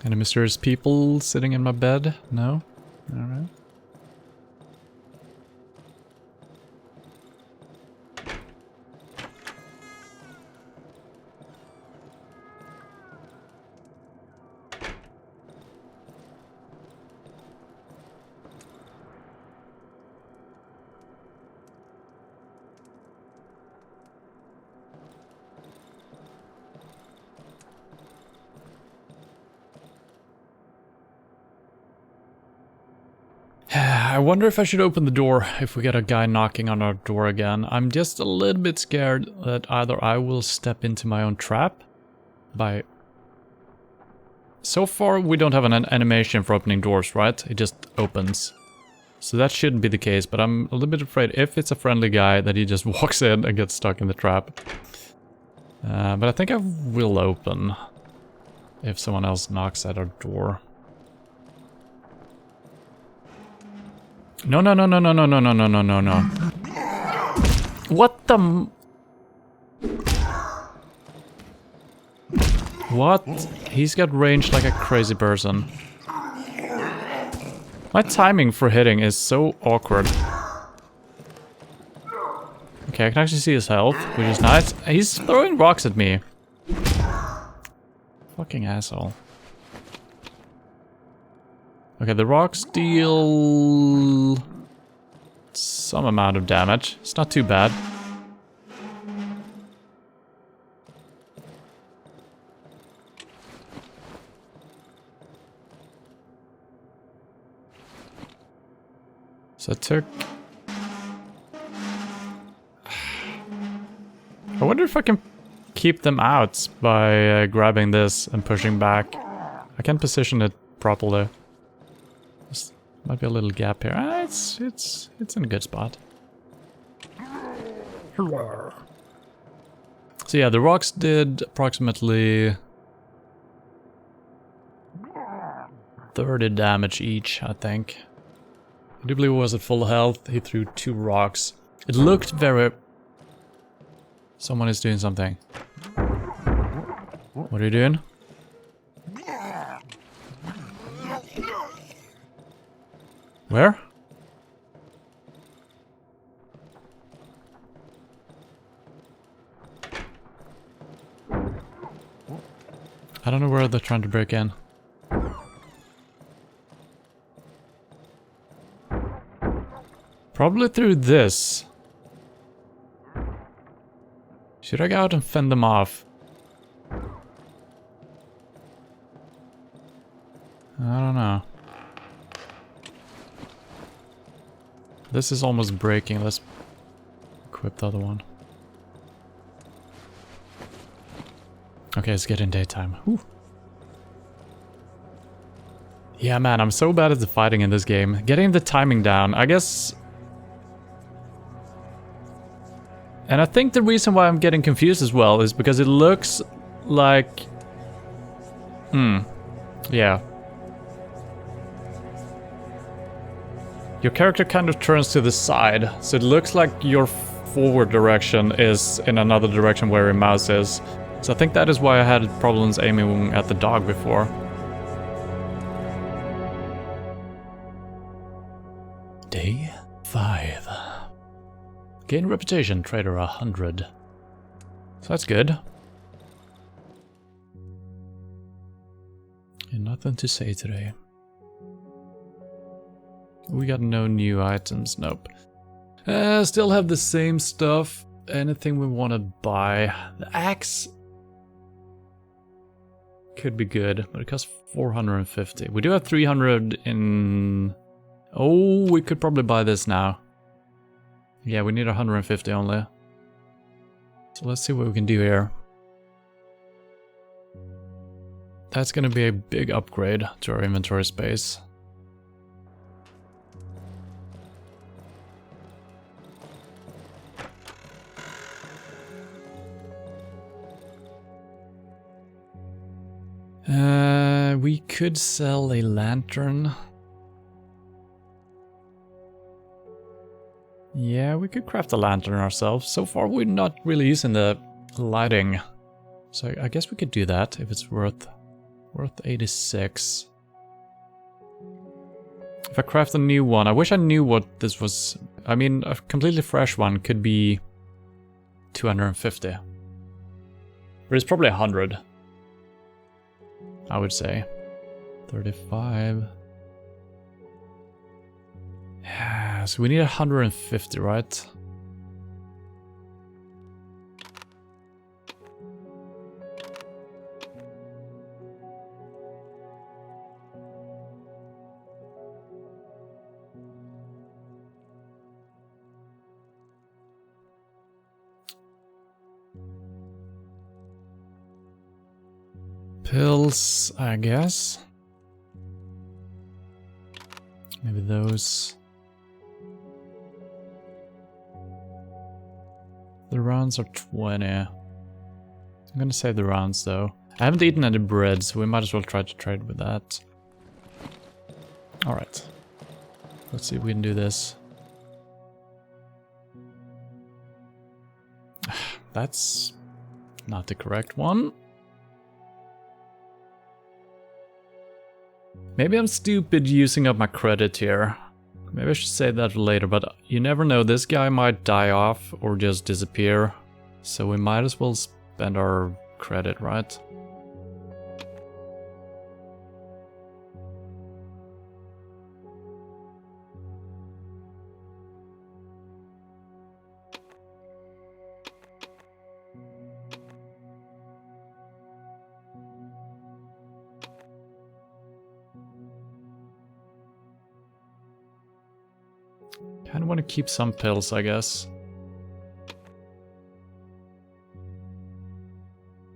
Any mysterious people sitting in my bed? No? Alright. I wonder if I should open the door if we get a guy knocking on our door again. I'm just a little bit scared that either I will step into my own trap by... So far we don't have an animation for opening doors, right? It just opens. So that shouldn't be the case, but I'm a little bit afraid if it's a friendly guy that he just walks in and gets stuck in the trap. But I think I will open if someone else knocks at our door. No, no, no, no, no, no, no, no, no, no, no, no. What the... What? He's got range like a crazy person. My timing for hitting is so awkward. Okay, I can actually see his health, which is nice. He's throwing rocks at me. Fucking asshole. Okay, the rocks deal some amount of damage. It's not too bad. So I took... I wonder if I can keep them out by grabbing this and pushing back. I can't position it properly. Might be a little gap here. Ah, it's in a good spot. So yeah, the rocks did approximately 30 damage each, I think. I do believe it was at full health. He threw 2 rocks. It looked very... Someone is doing something. What are you doing? Where? I don't know where they're trying to break in. Probably through this. Should I go out and fend them off? I don't know. This is almost breaking. Let's equip the other one. Okay, it's getting daytime. Whew. Yeah, man, I'm so bad at the fighting in this game. Getting the timing down, I guess... And I think the reason why I'm getting confused as well is because it looks like... Yeah. Your character kind of turns to the side, so it looks like your forward direction is in another direction where your mouse is. So I think that is why I had problems aiming at the dog before. Day 5. Gain reputation, trader 100. So that's good. And nothing to say today. We got no new items, nope. Still have the same stuff. Anything we want to buy. The axe could be good, but it costs 450. We do have 300 in... Oh, we could probably buy this now. Yeah, we need 150 only. So let's see what we can do here. That's gonna be a big upgrade to our inventory space. We could sell a lantern. Yeah, we could craft a lantern ourselves. So far we're not really using the lighting. So I guess we could do that if it's worth 86. If I craft a new one, I wish I knew what this was. I mean, a completely fresh one could be 250. But it's probably 100. I would say. 35. Yeah, so we need 150, right? Pills, I guess. Maybe those. The rounds are 20. I'm gonna save the rounds though. I haven't eaten any bread, so we might as well try to trade with that. Alright. Let's see if we can do this. That's not the correct one. Maybe I'm stupid using up my credit here. Maybe I should say that later, but you never know. This guy might die off or just disappear. So we might as well spend our credit, right? Kinda want to keep some pills, I guess.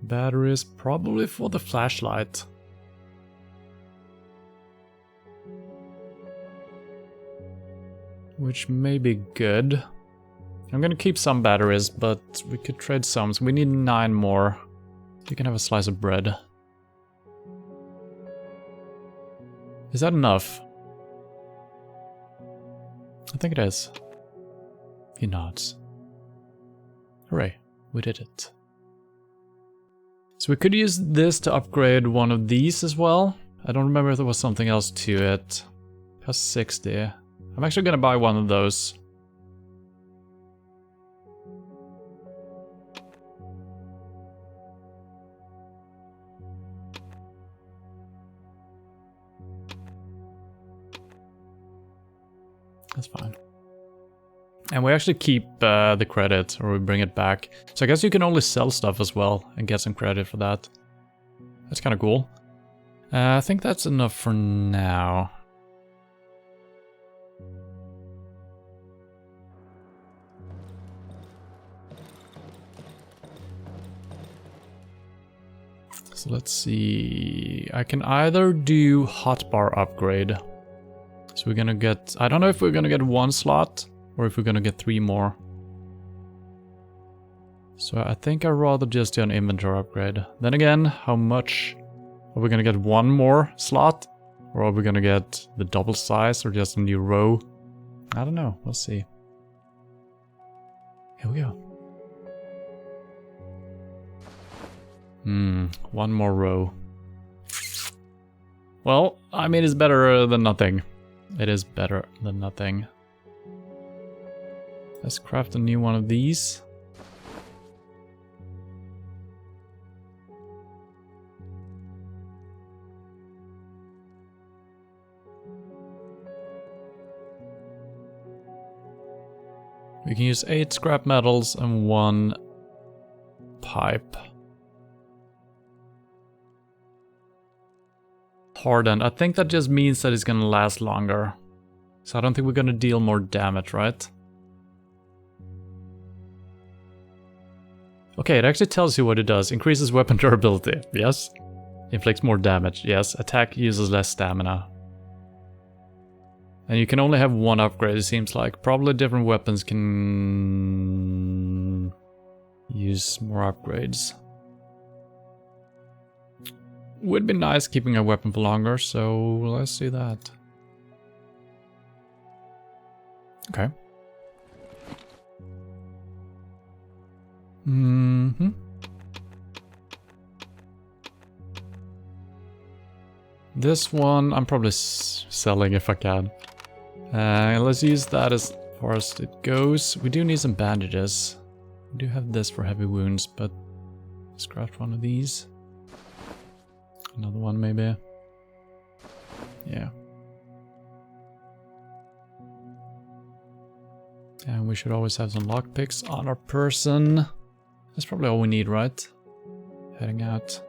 Batteries, probably for the flashlight. Which may be good. I'm gonna keep some batteries, but we could trade some, so we need 9 more. You can have a slice of bread. Is that enough? I think it is. He nods. Hooray, we did it. So we could use this to upgrade one of these as well. I don't remember if there was something else to it. Cost 60. I'm actually gonna buy one of those. That's fine. And we actually keep the credit, or we bring it back. So I guess you can only sell stuff as well and get some credit for that. That's kind of cool. I think that's enough for now. So let's see. I can either do hotbar upgrade. So we're gonna get... I don't know if we're gonna get 1 slot or if we're gonna get 3 more. So I think I'd rather just do an inventory upgrade. Then again, how much? Are we gonna get 1 more slot? Or are we gonna get the double size or just a new row? I don't know, we'll see. Here we go. One more row. Well, I mean, it's better than nothing. It is better than nothing. Let's craft a new one of these. We can use 8 scrap metals and 1 pipe. Hardened. I think that just means that it's gonna last longer. So I don't think we're gonna deal more damage, right? Okay, it actually tells you what it does. Increases weapon durability. Yes. Inflicts more damage. Yes. Attack uses less stamina. And you can only have 1 upgrade, it seems like. Probably different weapons can use more upgrades. Would be nice keeping a weapon for longer, so let's do that. Okay. This one I'm probably selling if I can. Let's use that as far as it goes. We do need some bandages. We do have this for heavy wounds, but let's craft one of these. Another one maybe. Yeah. And we should always have some lockpicks on our person. That's probably all we need, right? Heading out.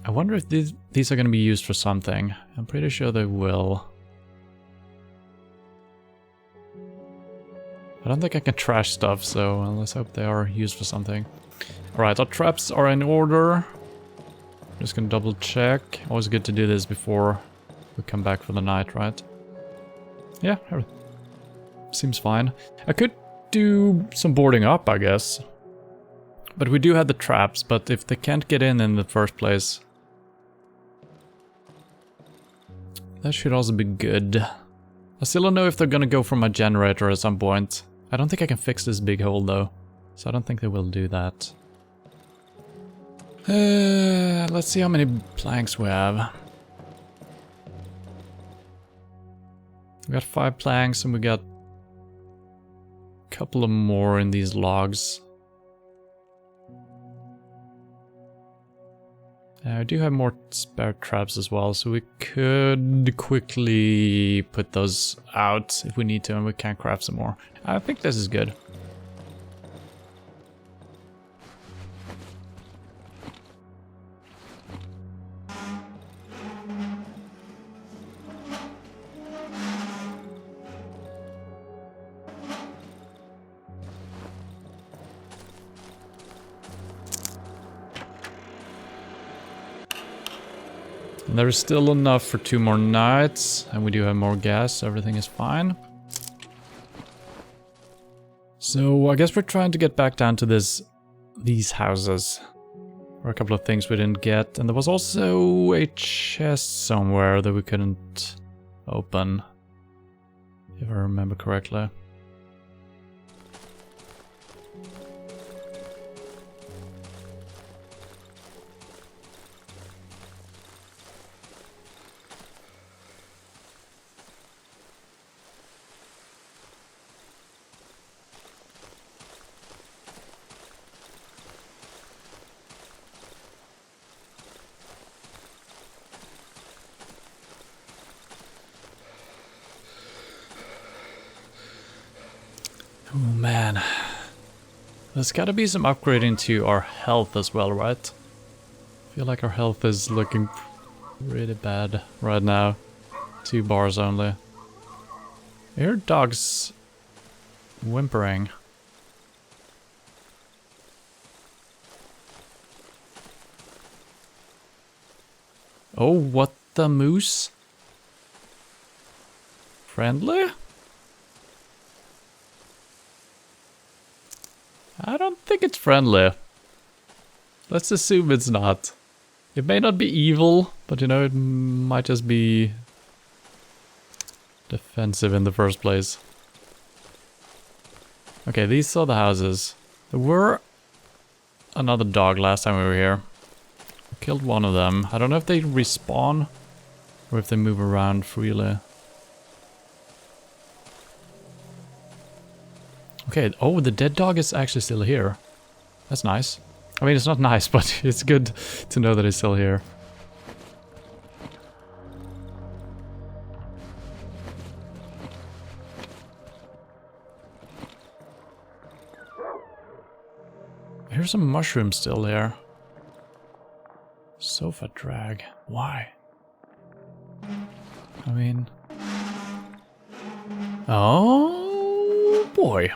I wonder if these are going to be used for something. I'm pretty sure they will. I don't think I can trash stuff, so let's hope they are used for something. Alright, our traps are in order. Just gonna double check. Always good to do this before we come back for the night, right? Yeah, seems fine. I could do some boarding up, I guess. But we do have the traps, but if they can't get in the first place... that should also be good. I still don't know if they're gonna go for my generator at some point. I don't think I can fix this big hole though. So I don't think they will do that. Let's see how many planks we have. We got 5 planks and we got a couple of more in these logs. I do have more spare traps as well, so we could quickly put those out if we need to, and we can craft some more. I think this is good. And there is still enough for 2 more nights, and we do have more gas, so everything is fine. So I guess we're trying to get back down to these houses. There were a couple of things we didn't get, and there was also a chest somewhere that we couldn't open, if I remember correctly. Oh man, there's gotta be some upgrading to our health as well, right? I feel like our health is looking pretty bad right now. 2 bars only. I hear dogs whimpering. Oh, what the moose? Friendly? I don't think it's friendly. Let's assume it's not. It may not be evil, but you know, it might just be defensive in the first place. Okay, these are the houses. There were another dog last time we were here. We killed one of them. I don't know if they respawn or if they move around freely. Okay, oh, the dead dog is actually still here. That's nice. I mean, it's not nice, but it's good to know that it's still here. Here's some mushrooms still there. Sofa drag. Why? I mean... Oh boy.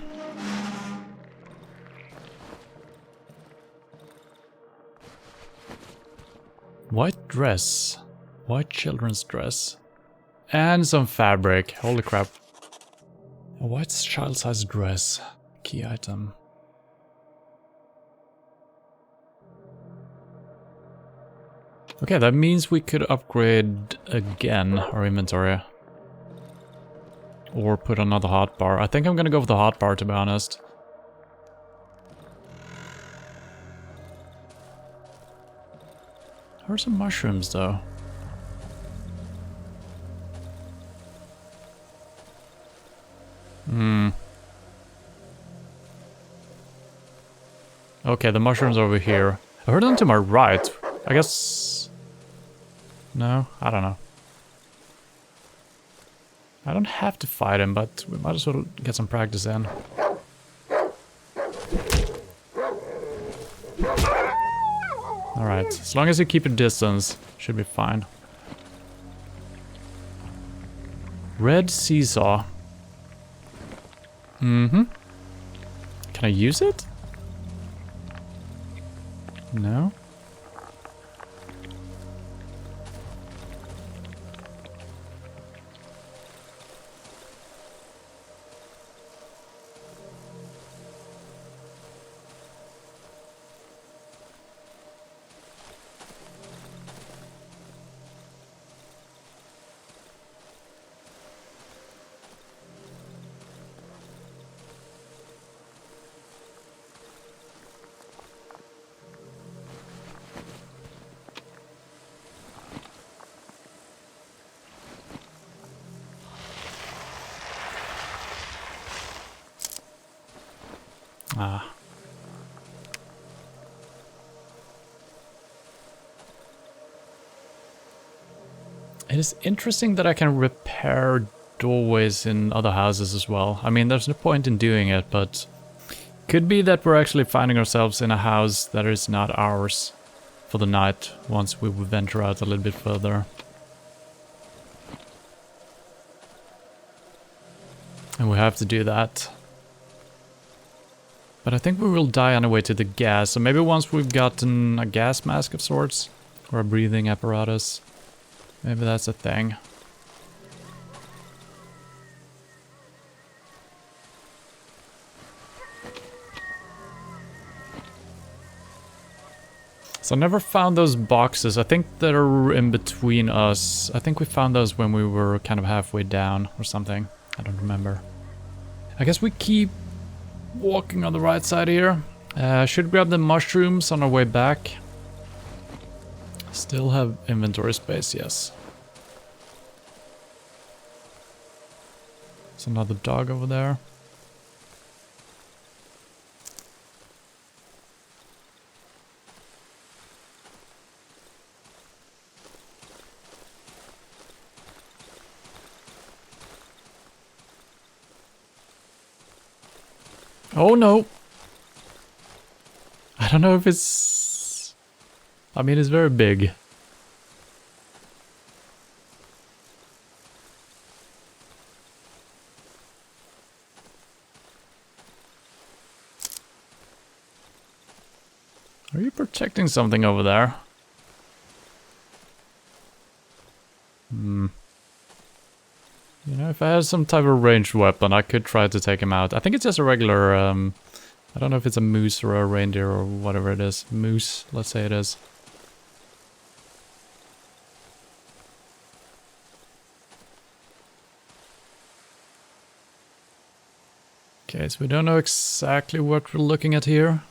White dress. White children's dress. And some fabric. Holy crap. A white child-sized dress. Key item. Okay, that means we could upgrade again our inventory. Or put another hotbar. I think I'm gonna go with the hotbar, to be honest. There are some mushrooms, though. Okay, the mushrooms are over here. I heard them to my right. I guess... No, I don't know. I don't have to fight him, but we might as well get some practice in. Alright, as long as you keep your distance, should be fine. Red seesaw. Mm-hmm. Can I use it? No? Ah. It is interesting that I can repair doorways in other houses as well. I mean, there's no point in doing it, but could be that we're actually finding ourselves in a house that is not ours for the night once we venture out a little bit further. And we have to do that. But I think we will die on the way to the gas, so maybe once we've gotten a gas mask of sorts, or a breathing apparatus, maybe that's a thing. So I never found those boxes. I think they're in between us. I think we found those when we were kind of halfway down or something. I don't remember. I guess we keep walking on the right side here. Should grab the mushrooms on our way back. Still have inventory space, yes. There's another dog over there. Oh no! I don't know if it's... I mean, it's very big. Are you protecting something over there? You know, if I had some type of ranged weapon, I could try to take him out. I think it's just a regular, I don't know if it's a moose or a reindeer or whatever it is. Moose, let's say it is. Okay, Okay, so we don't know exactly what we're looking at here.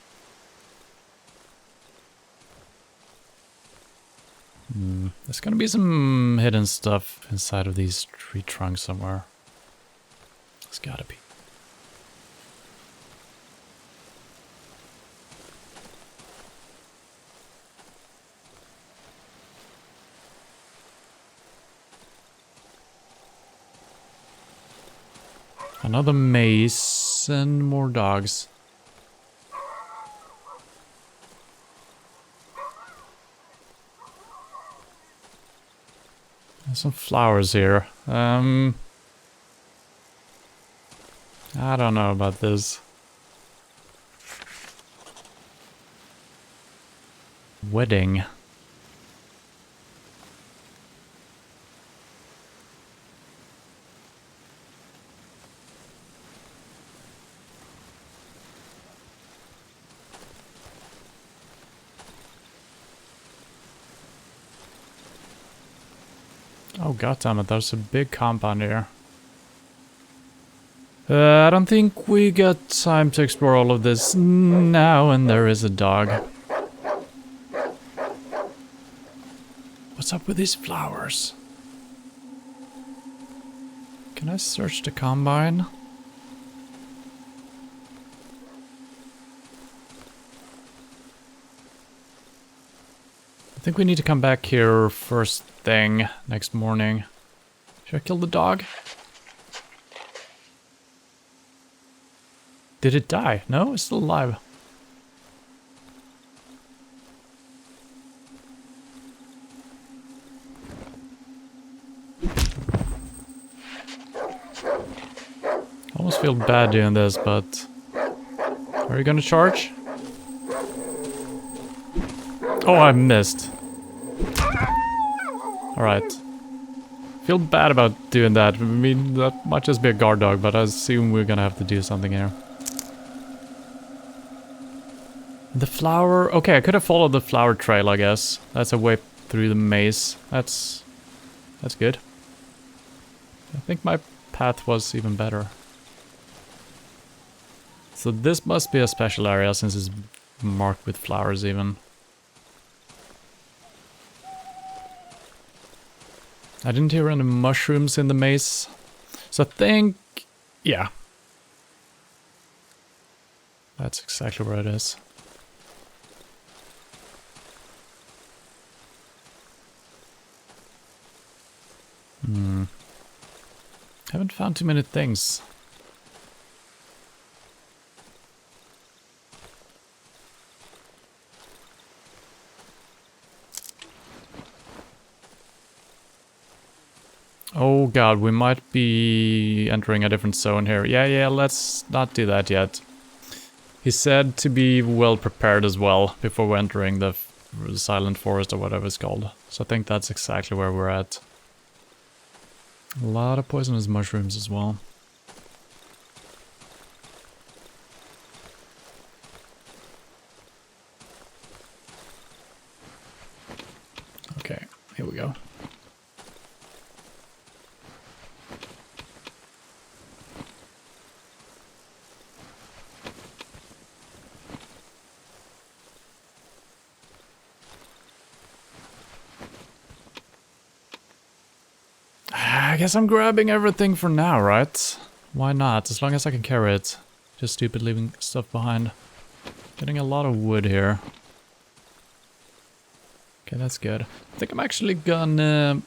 There's gonna be some hidden stuff inside of these tree trunks somewhere. It's gotta be. Another maze and more dogs. There's some flowers here. I don't know about this. Wedding. Oh goddammit, there's a big compound here. I don't think we got time to explore all of this now, and there is a dog. What's up with these flowers? Can I search the combine? I think we need to come back here first thing next morning. Should I kill the dog? Did it die? No, it's still alive. I almost feel bad doing this, but... Are you gonna charge? Oh, I missed. Alright. Feel bad about doing that. I mean, that might just be a guard dog, but I assume we're gonna have to do something here. The flower... Okay, I could have followed the flower trail, I guess. That's a way through the maze. That's good. I think my path was even better. So this must be a special area since it's marked with flowers even. I didn't hear any mushrooms in the maze. So I think... yeah. That's exactly where it is. Haven't found too many things. Oh god, we might be entering a different zone here. Yeah, let's not do that yet. He said to be well prepared as well before we're entering the silent forest or whatever it's called. So I think that's exactly where we're at. A lot of poisonous mushrooms as well. Okay, here we go. I guess I'm grabbing everything for now, right? Why not? As long as I can carry it. Just stupid leaving stuff behind. Getting a lot of wood here. Okay, that's good. I think I'm actually gonna...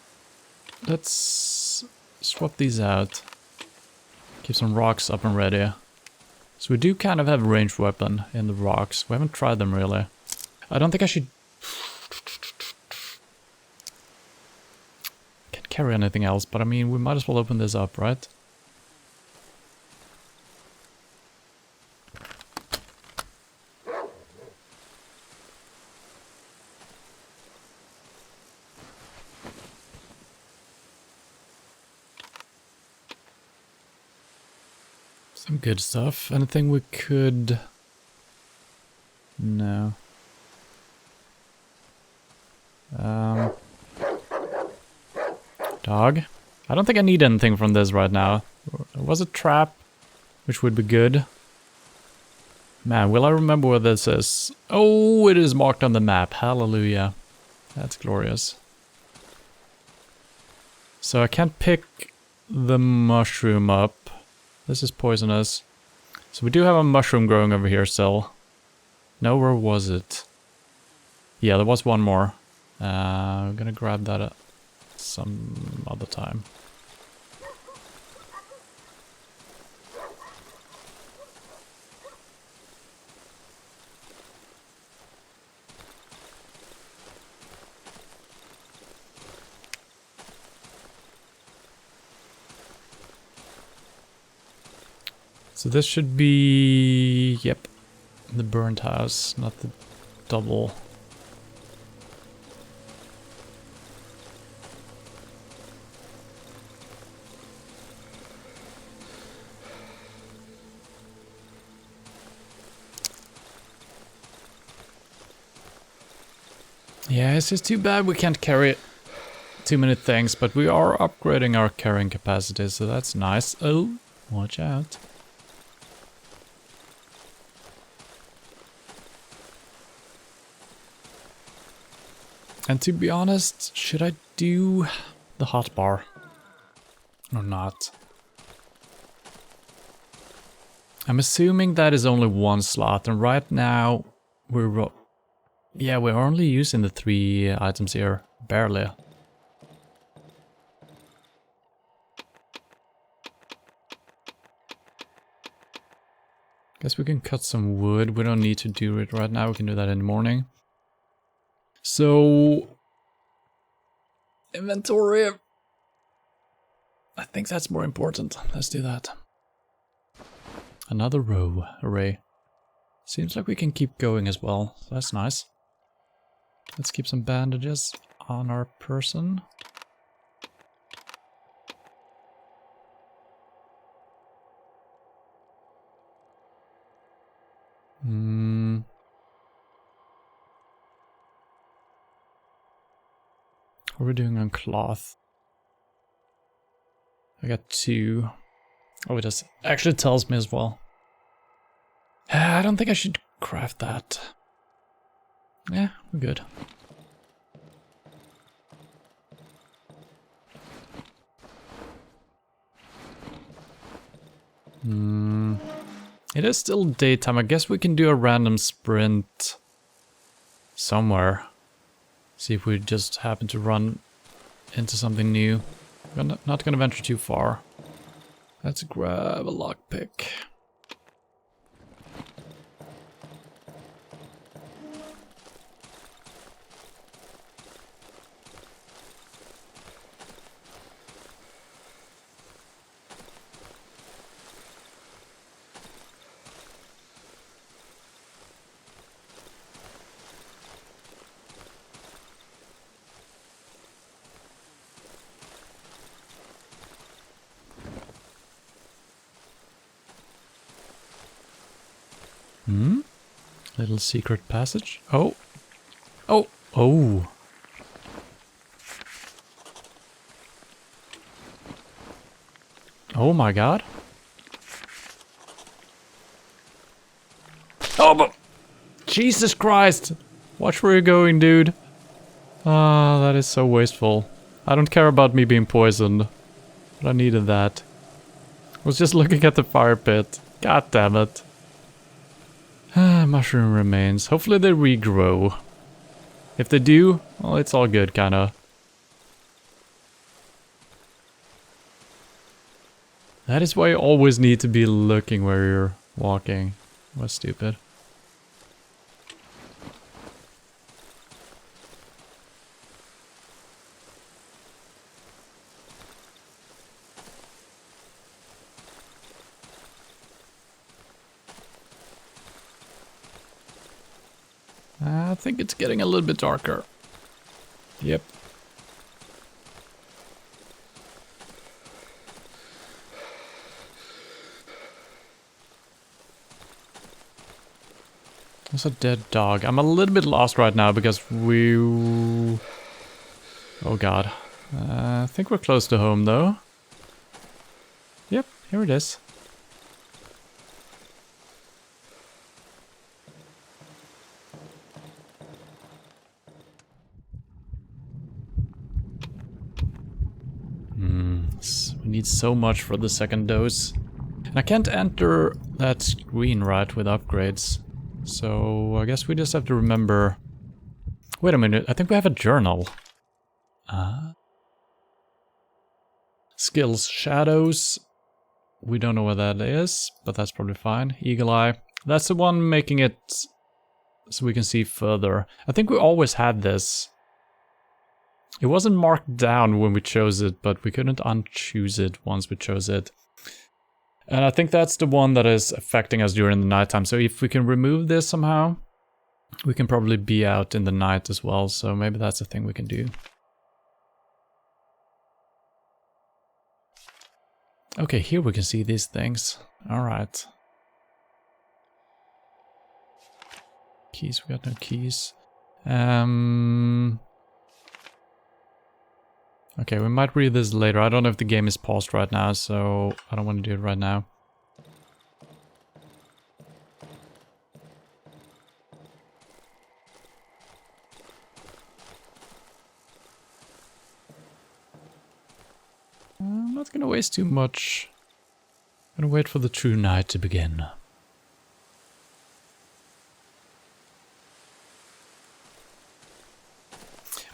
Let's swap these out. Keep some rocks up and ready. So we do kind of have a ranged weapon in the rocks. We haven't tried them really. I don't think I should... Can't carry anything else, but I mean, we might as well open this up, right? Some good stuff. Anything we could... No. Dog? I don't think I need anything from this right now. It was a trap, which would be good. Man, will I remember where this is? Oh, it is marked on the map. Hallelujah. That's glorious. So I can't pick the mushroom up. This is poisonous. So we do have a mushroom growing over here still. No, where was it? Yeah, there was one more. I'm gonna grab that some other time. So this should be, yep, the burnt house, not the double. Yeah, it's just too bad we can't carry too many things, but we are upgrading our carrying capacity, so that's nice. Oh, watch out. And to be honest, should I do the hotbar or not? I'm assuming that is only one slot, and right now we're only using the 3 items here, barely. Guess we can cut some wood. We don't need to do it right now. We can do that in the morning. So, inventory. I think that's more important. Let's do that. Another row array. Seems like we can keep going as well. That's nice. Let's keep some bandages on our person. What are we doing on cloth? I got 2. Oh, it just actually tells me as well. I don't think I should craft that. Yeah, we're good. It is still daytime. I guess we can do a random sprint somewhere. See if we just happen to run into something new. We're not gonna venture too far. Let's grab a lockpick. Little secret passage. Oh. Oh. Oh. Oh my god. Oh, but Jesus Christ. Watch where you're going, dude. Ah, that is so wasteful. I don't care about me being poisoned, but I needed that. I was just looking at the fire pit. God damn it. Mushroom remains. Hopefully they regrow. If they do, well, it's all good, kinda. That is why you always need to be looking where you're walking. What's stupid? I think it's getting a little bit darker. Yep. There's a dead dog. I'm a little bit lost right now because we... Oh god. I think we're close to home though. Yep, here it is. need so much for the second dose. And I can't enter that screen right with upgrades. So I guess we just have to remember... Wait a minute, I think we have a journal. Skills, shadows. We don't know what that is, but that's probably fine. Eagle eye. That's the one making it so we can see further. I think we always had this. It wasn't marked down when we chose it, but we couldn't unchoose it once we chose it. And I think that's the one that is affecting us during the nighttime. So if we can remove this somehow, we can probably be out in the night as well. So maybe that's a thing we can do. Okay, here we can see these things. Alright. Keys, we got no keys. Okay, we might read this later. I don't know if the game is paused right now, so I don't want to do it right now. I'm not gonna waste too much. I'm gonna wait for the true night to begin.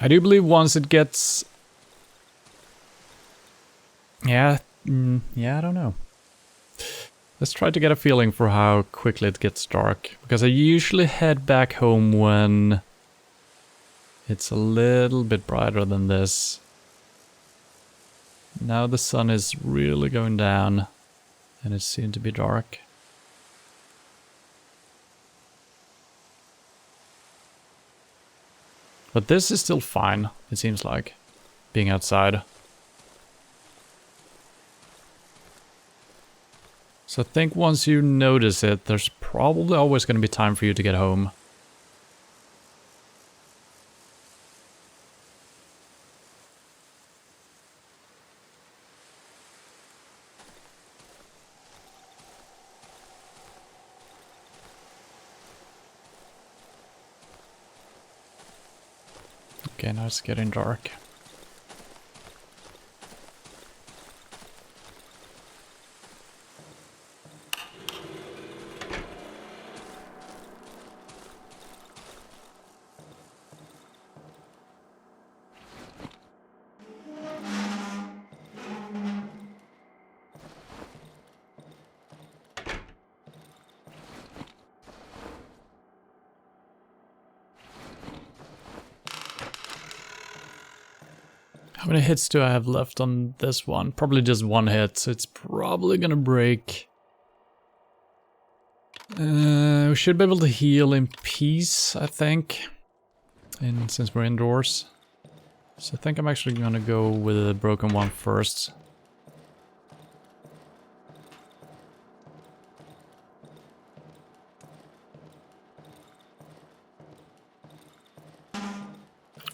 I do believe once it gets... Yeah, I don't know. Let's try to get a feeling for how quickly it gets dark. Because I usually head back home when it's a little bit brighter than this. Now the sun is really going down and it's soon to be dark. But this is still fine, it seems like, being outside. So I think once you notice it, there's probably always going to be time for you to get home. Okay, now it's getting dark. How many hits do I have left on this one? Probably just one hit, so it's probably gonna break. We should be able to heal in peace, I think. And since we're indoors. So I think I'm actually gonna go with the broken one first.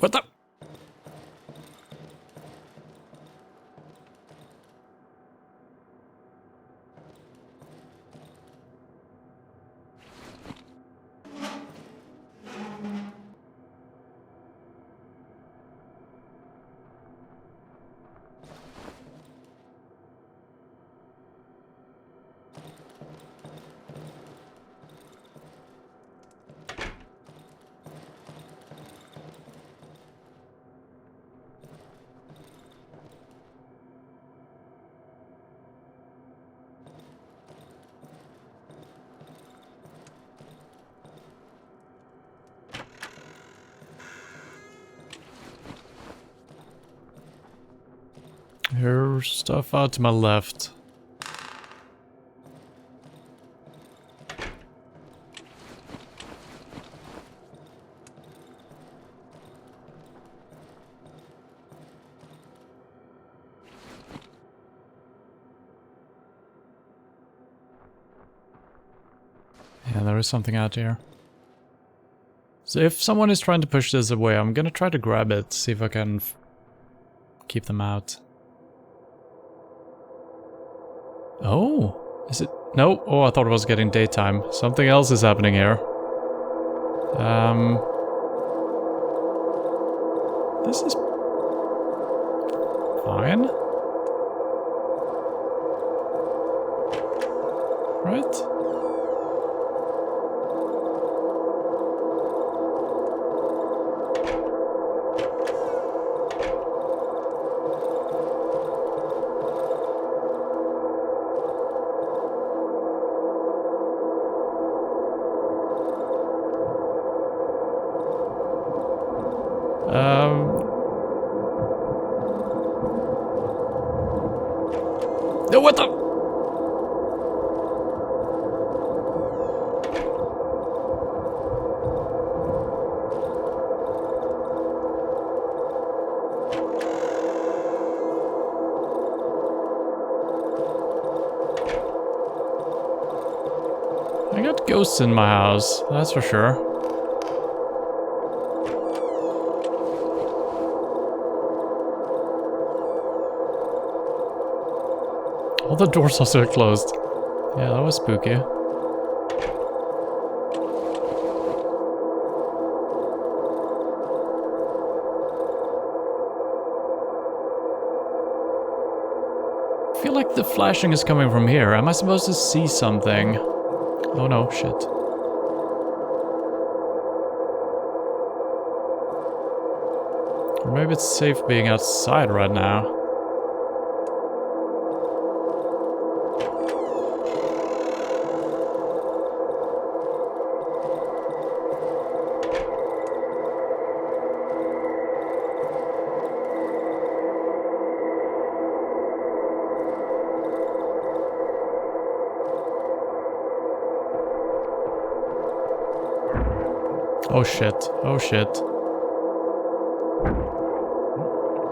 What the? There's stuff out to my left. Yeah, there is something out here. So if someone is trying to push this away, I'm gonna try to grab it, see if I can keep them out. Oh, is it? No. Oh, I thought it was getting daytime. Something else is happening here. This is fine. right? No, what the? I got ghosts in my house, that's for sure. All the doors are still closed. Yeah, that was spooky. I feel like the flashing is coming from here. Am I supposed to see something? Oh no, shit. Or maybe it's safe being outside right now. Oh shit, oh shit.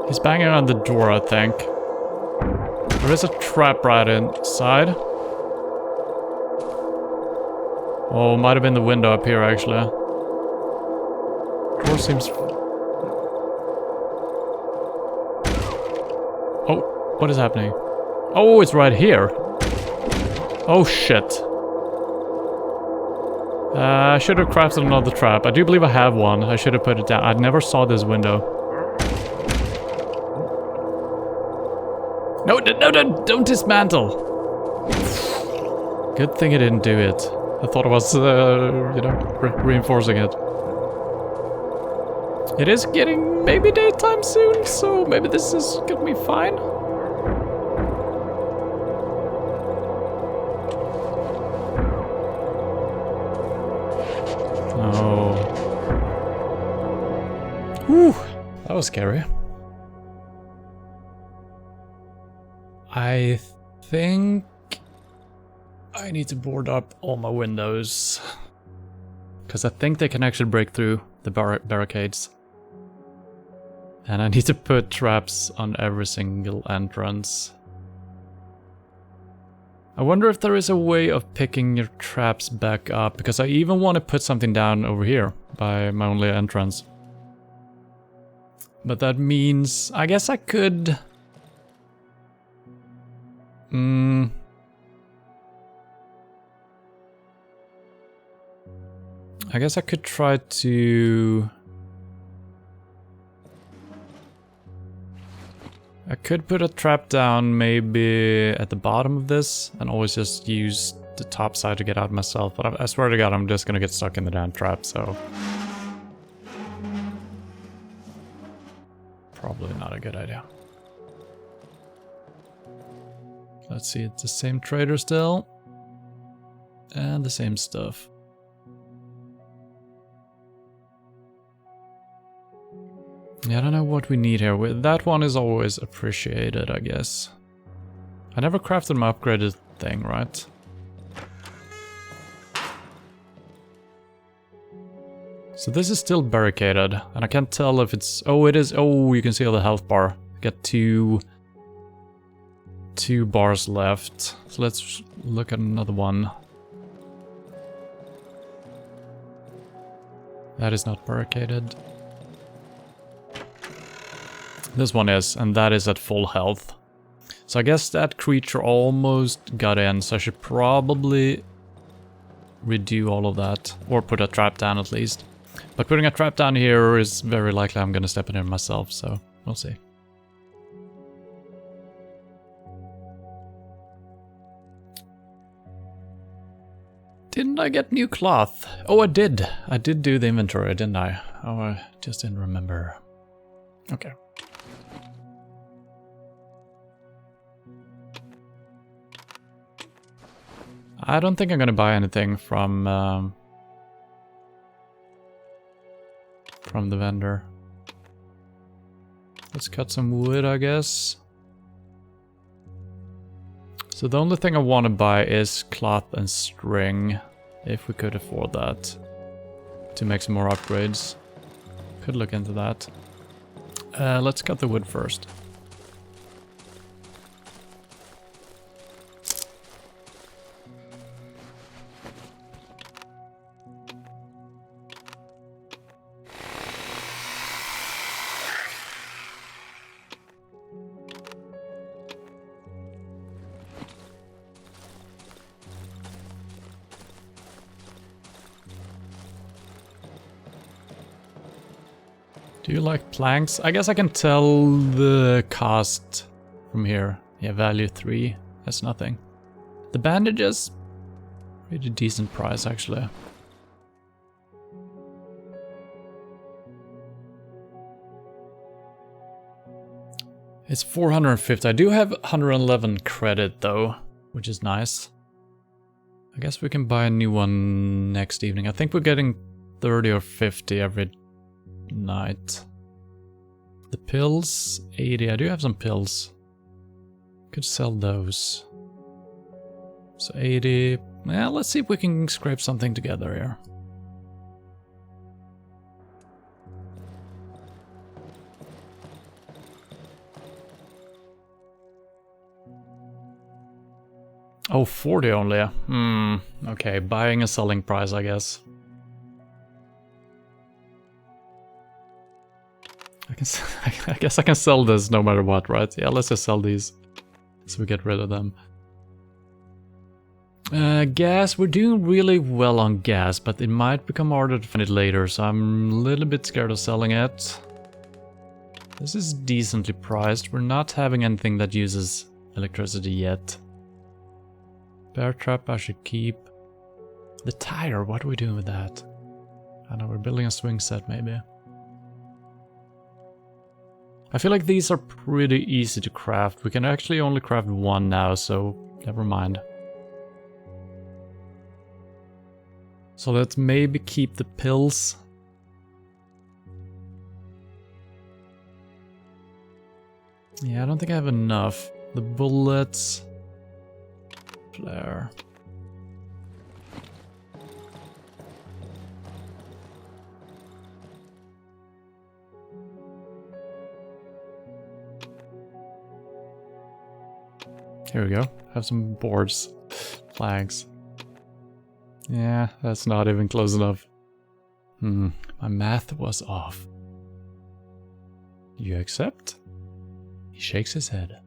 He's banging on the door, I think. There is a trap right inside. Oh, might have been the window up here, actually. Door seems... Oh, what is happening? Oh, it's right here. Oh shit. I should have crafted another trap. I do believe I have one. I should have put it down. I never saw this window. No, don't dismantle. Good thing I didn't do it. I thought I was, you know, reinforcing it. It is getting maybe daytime soon, so maybe this is gonna be fine. Oh. Whew, that was scary. I think I need to board up all my windows. Because I think they can actually break through the barricades. And I need to put traps on every single entrance. I wonder if there is a way of picking your traps back up, because I even want to put something down over here by my only entrance. But that means, I guess I could... I guess I could try to... I could put a trap down maybe at the bottom of this and always just use the top side to get out myself, but I swear to God I'm just gonna get stuck in the damn trap, so... Probably not a good idea. Let's see, it's the same trader still. And the same stuff. Yeah, I don't know what we need here. That one is always appreciated, I guess. I never crafted my upgraded thing, right? So this is still barricaded, and I can't tell if it's... Oh, it is. Oh, you can see all the health bar. Got two bars left. So let's look at another one. That is not barricaded. This one is, and that is at full health. So I guess that creature almost got in, so I should probably redo all of that. Or put a trap down at least. But putting a trap down here is very likely I'm gonna step in it myself, so we'll see. Didn't I get new cloth? Oh, I did. I did do the inventory, didn't I? Oh, I just didn't remember. Okay. I don't think I'm gonna buy anything from the vendor. Let's cut some wood, I guess. So the only thing I want to buy is cloth and string, if we could afford that, to make some more upgrades. Could look into that. Let's cut the wood first. Do you like planks? I guess I can tell the cost from here. Yeah, value 3. That's nothing. The bandages? Pretty decent price, actually. It's 450. I do have 111 credit, though, which is nice. I guess we can buy a new one next evening. I think we're getting 30 or 50 every night. The pills, 80. I do have some pills. Could sell those. So 80. Yeah, let's see if we can scrape something together here. Oh, 40 only. Okay, buying a selling price, I guess. I guess I can sell this no matter what, right? Yeah, let's just sell these so we get rid of them. Gas, we're doing really well on gas, but it might become harder to find it later, so I'm a little bit scared of selling it. This is decently priced. We're not having anything that uses electricity yet. Bear trap I should keep. The tire, what are we doing with that? I know, we're building a swing set maybe. I feel like these are pretty easy to craft. We can actually only craft one now, so never mind. So let's maybe keep the pills. Yeah, I don't think I have enough. The bullets. Flare. Here we go. Have some boards. Flags. Yeah, that's not even close enough. My math was off. You accept? He shakes his head.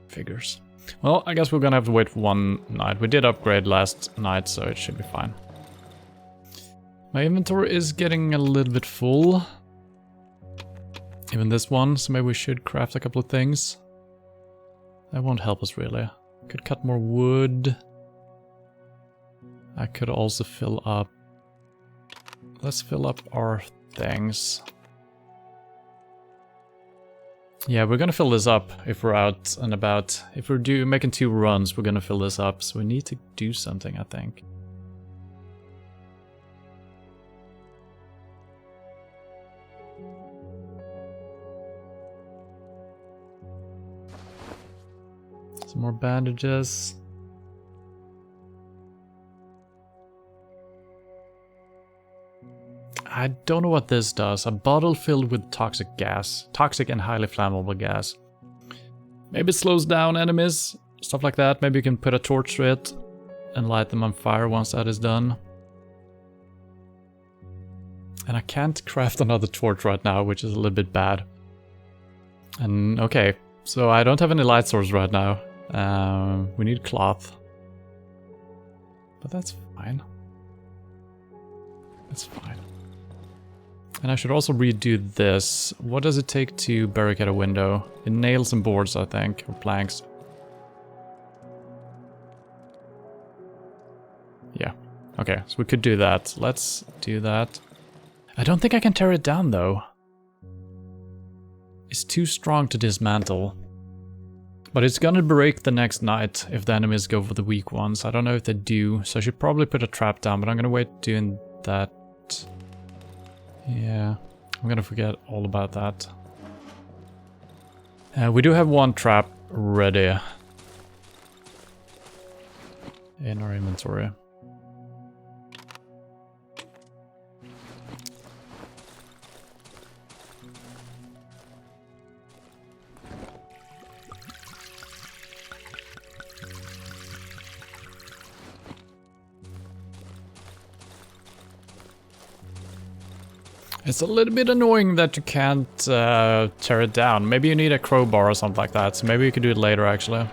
Figures. Well, I guess we're gonna have to wait for one night. We did upgrade last night, so it should be fine. My inventory is getting a little bit full. Even this one, so maybe we should craft a couple of things. That won't help us really. Could cut more wood. I could also fill up... Let's fill up our things. Yeah, we're gonna fill this up if we're out and about. If we're making 2 runs, we're gonna fill this up. So we need to do something, I think. Some more bandages. I don't know what this does. A bottle filled with toxic gas. Toxic and highly flammable gas. Maybe it slows down enemies. Stuff like that. Maybe you can put a torch to it and light them on fire once that is done. And I can't craft another torch right now, which is a little bit bad. And okay, so I don't have any light source right now. We need cloth. But that's fine. That's fine. And I should also redo this. What does it take to barricade a window? It nails and boards, I think, or planks. Yeah. Okay, so we could do that. Let's do that. I don't think I can tear it down, though. It's too strong to dismantle. But it's gonna break the next night if the enemies go for the weak ones. I don't know if they do, so I should probably put a trap down, but I'm gonna wait doing that. Yeah, I'm gonna forget all about that. We do have one trap ready in our inventory. It's a little bit annoying that you can't tear it down. Maybe you need a crowbar or something like that, so maybe you could do it later actually.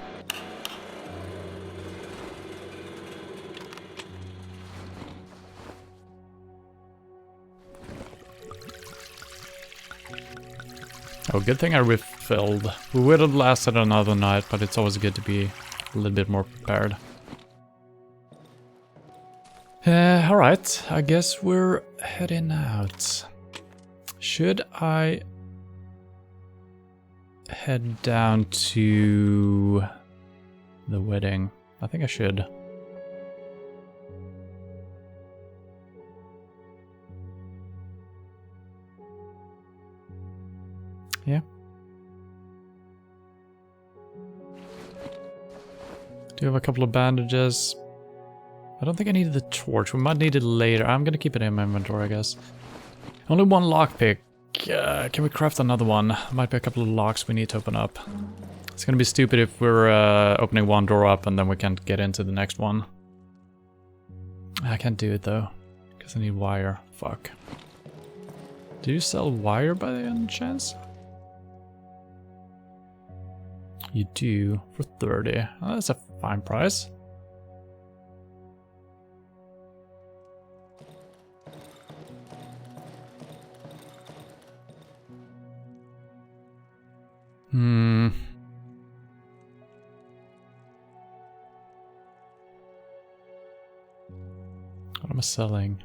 Oh, good thing I refilled. We would have lasted another night, but it's always good to be a little bit more prepared. Alright, I guess we're heading out. Should I head down to the wedding? I think I should. Yeah. Do you have a couple of bandages? I don't think I needed the torch. We might need it later. I'm gonna keep it in my inventory, I guess. Only one lockpick. Can we craft another one? Might be a couple of locks we need to open up. It's gonna be stupid if we're opening one door up and then we can't get into the next one. I can't do it though, because I need wire. Fuck. Do you sell wire by any chance? You do, for 30. Oh, that's a fine price. What am I selling?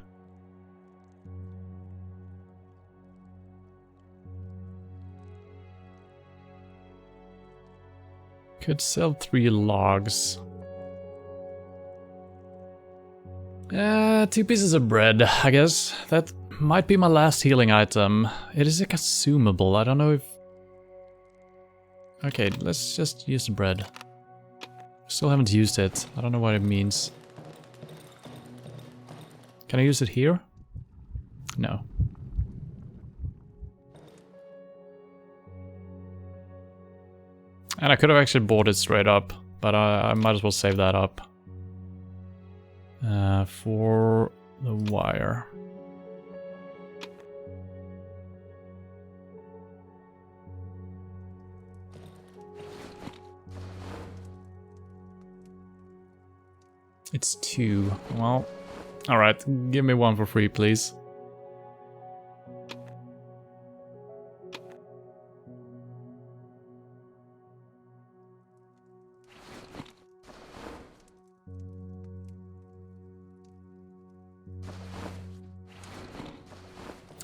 Could sell 3 logs. 2 pieces of bread, I guess. That might be my last healing item. It is a consumable. I don't know if... Okay, let's just use the bread. Still haven't used it. I don't know what it means. Can I use it here? No. And I could have actually bought it straight up, but I might as well save that up. For the wire. It's 2. Well, alright, give me one for free, please.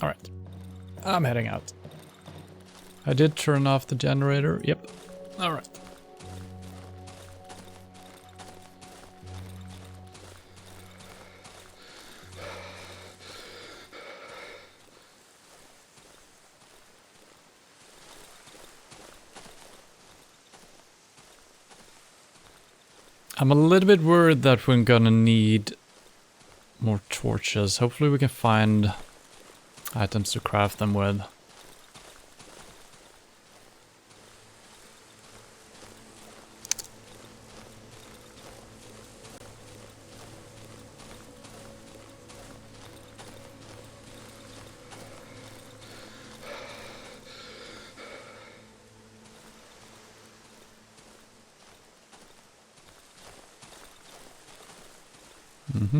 Alright, I'm heading out. I did turn off the generator, yep. Alright. I'm a little bit worried that we're gonna need more torches. Hopefully we can find items to craft them with. Mm-hmm.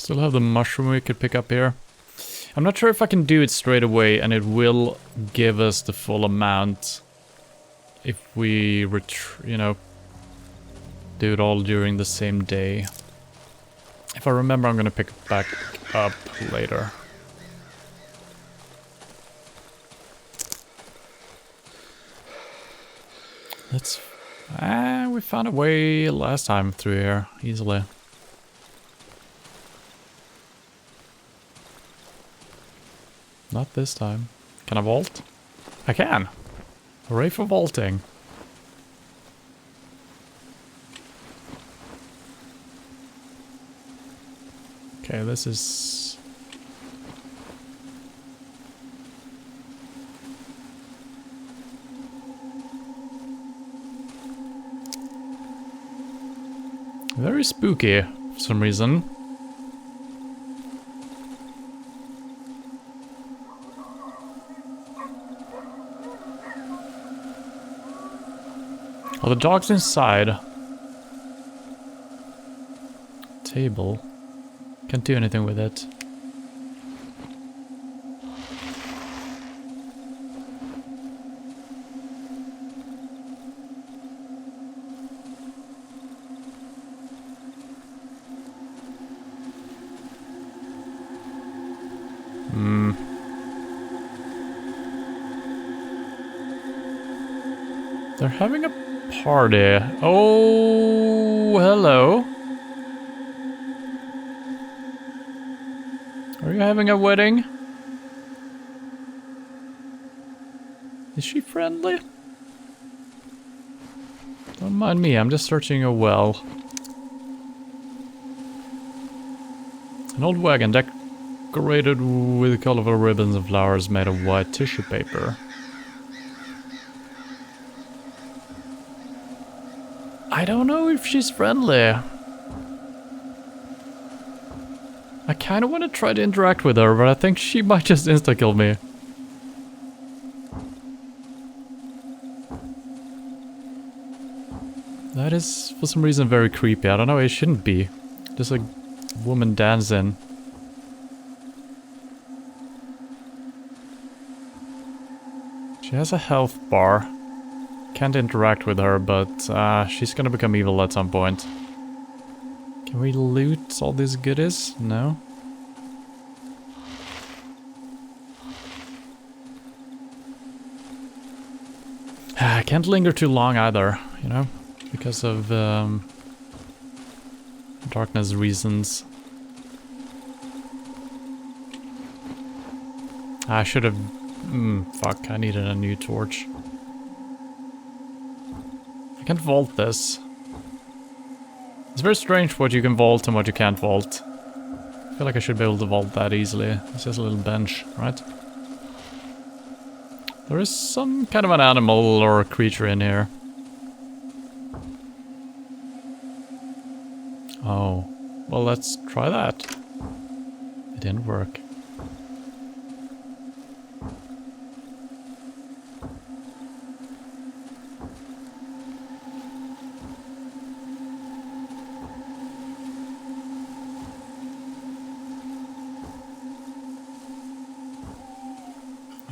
Still have the mushroom we could pick up here. I'm not sure if I can do it straight away and it will give us the full amount if we, you know, do it all during the same day. If I remember, I'm gonna pick it back up later. Let's... we found a way last time through here, easily. Not this time. Can I vault? I can! Hooray for vaulting. Okay, this is... very spooky, for some reason. Oh, the dog's inside. Table. Can't do anything with it. They're having a party. Oh, hello. Are you having a wedding? Is she friendly? Don't mind me, I'm just searching a well. An old wagon decorated with colorful ribbons and flowers made of white tissue paper. I don't know if she's friendly. I kind of want to try to interact with her, but I think she might just insta-kill me. That is, for some reason, very creepy. I don't know, it shouldn't be. Just a woman dancing. She has a health bar. Can't interact with her, but she's gonna become evil at some point. Can we loot all these goodies? No. I can't linger too long either, you know, because of darkness reasons. I should have... fuck, I needed a new torch. I can't vault this. It's very strange what you can vault and what you can't vault. I feel like I should be able to vault that easily. It's just a little bench, right? There is some kind of an animal or a creature in here. Oh, well, let's try that. It didn't work.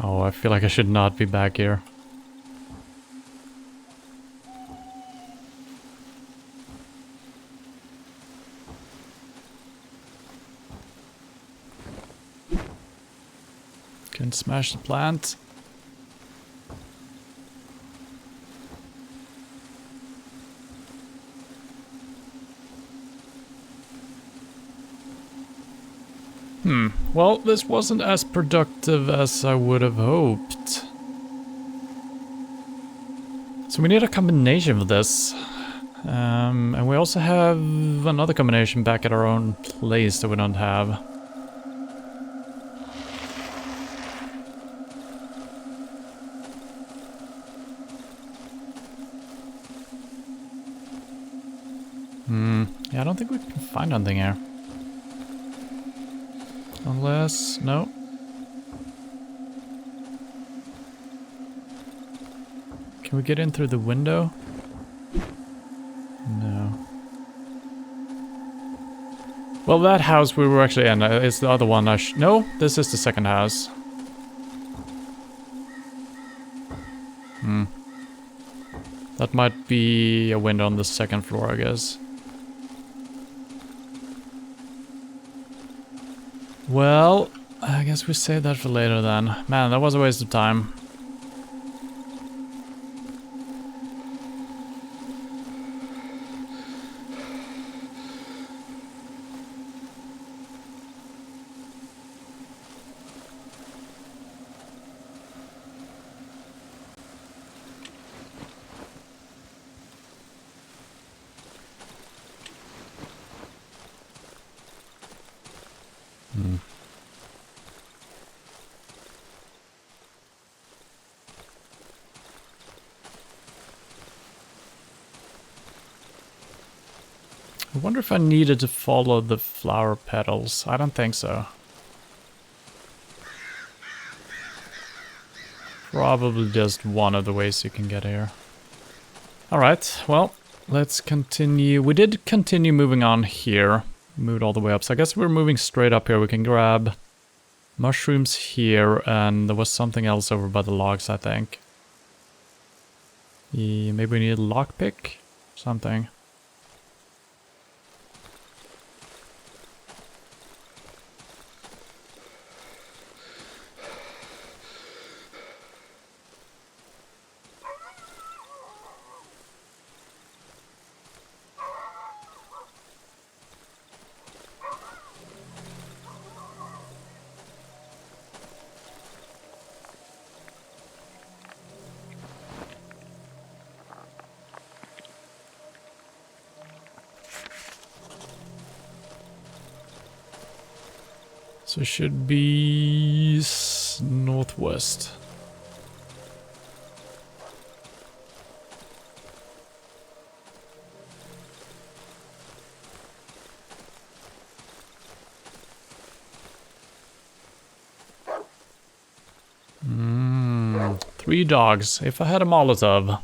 Oh, I feel like I should not be back here. Can smash the plant. Well, this wasn't as productive as I would have hoped. So we need a combination of this. And we also have another combination back at our own place that we don't have. Yeah, I don't think we can find anything here. Unless... no. Can we get in through the window? No. Well, that house we were actually in is the other one. No, this is the second house. That might be a window on the second floor, I guess. Well, I guess we save that for later then. Man, that was a waste of time. I wonder if I needed to follow the flower petals. I don't think so. Probably just one of the ways you can get here. Alright, well, let's continue. We did continue moving on here. Moved all the way up, so I guess we're moving straight up here. We can grab mushrooms here, and there was something else over by the logs, I think. Yeah, maybe we need a lockpick? Something. So it should be northwest. Three dogs. If I had a Molotov,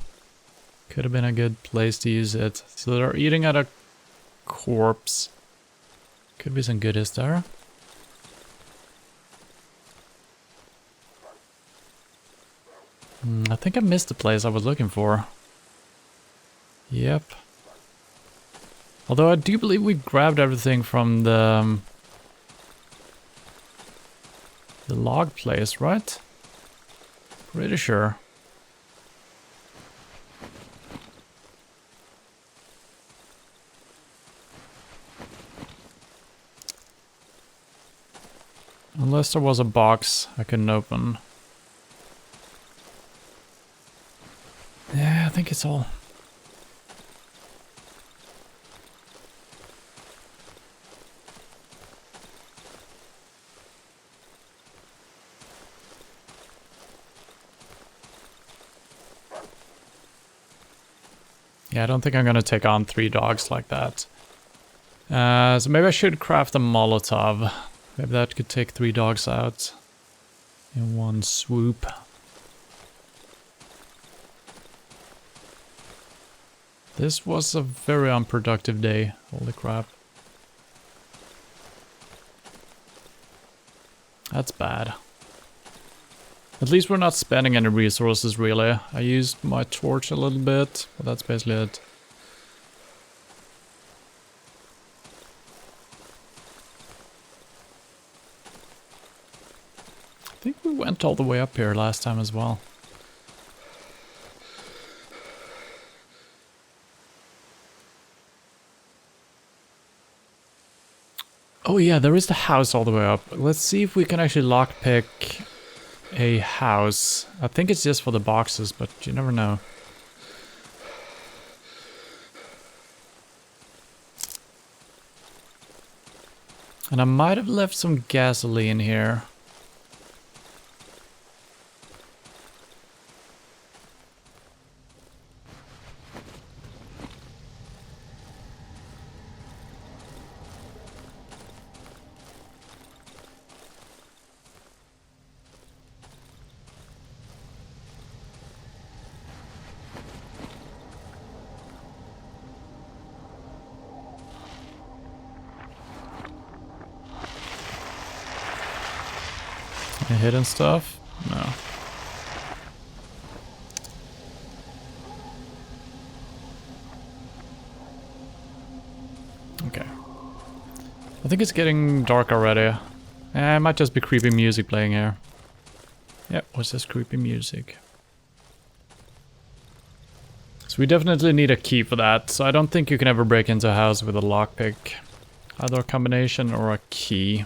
could have been a good place to use it. So they're eating at a corpse. Could be some goodies there. I think I missed the place I was looking for. Yep. Although I do believe we grabbed everything from the log place, right? Pretty sure. Unless there was a box I couldn't open. Yeah, I think it's all. Yeah, I don't think I'm gonna take on 3 dogs like that. So maybe I should craft a Molotov. Maybe that could take 3 dogs out in one swoop. This was a very unproductive day. Holy crap. That's bad. At least we're not spending any resources, really. I used my torch a little bit, but that's basically it. I think we went all the way up here last time as well. Oh yeah, there is the house all the way up. Let's see if we can actually lockpick a house. I think it's just for the boxes, but you never know. And I might have left some gasoline here. hidden stuff? No. Okay. I think it's getting dark already. It might just be creepy music playing here. Yep, what's this creepy music? So we definitely need a key for that, so I don't think you can ever break into a house with a lockpick. Either a combination or a key.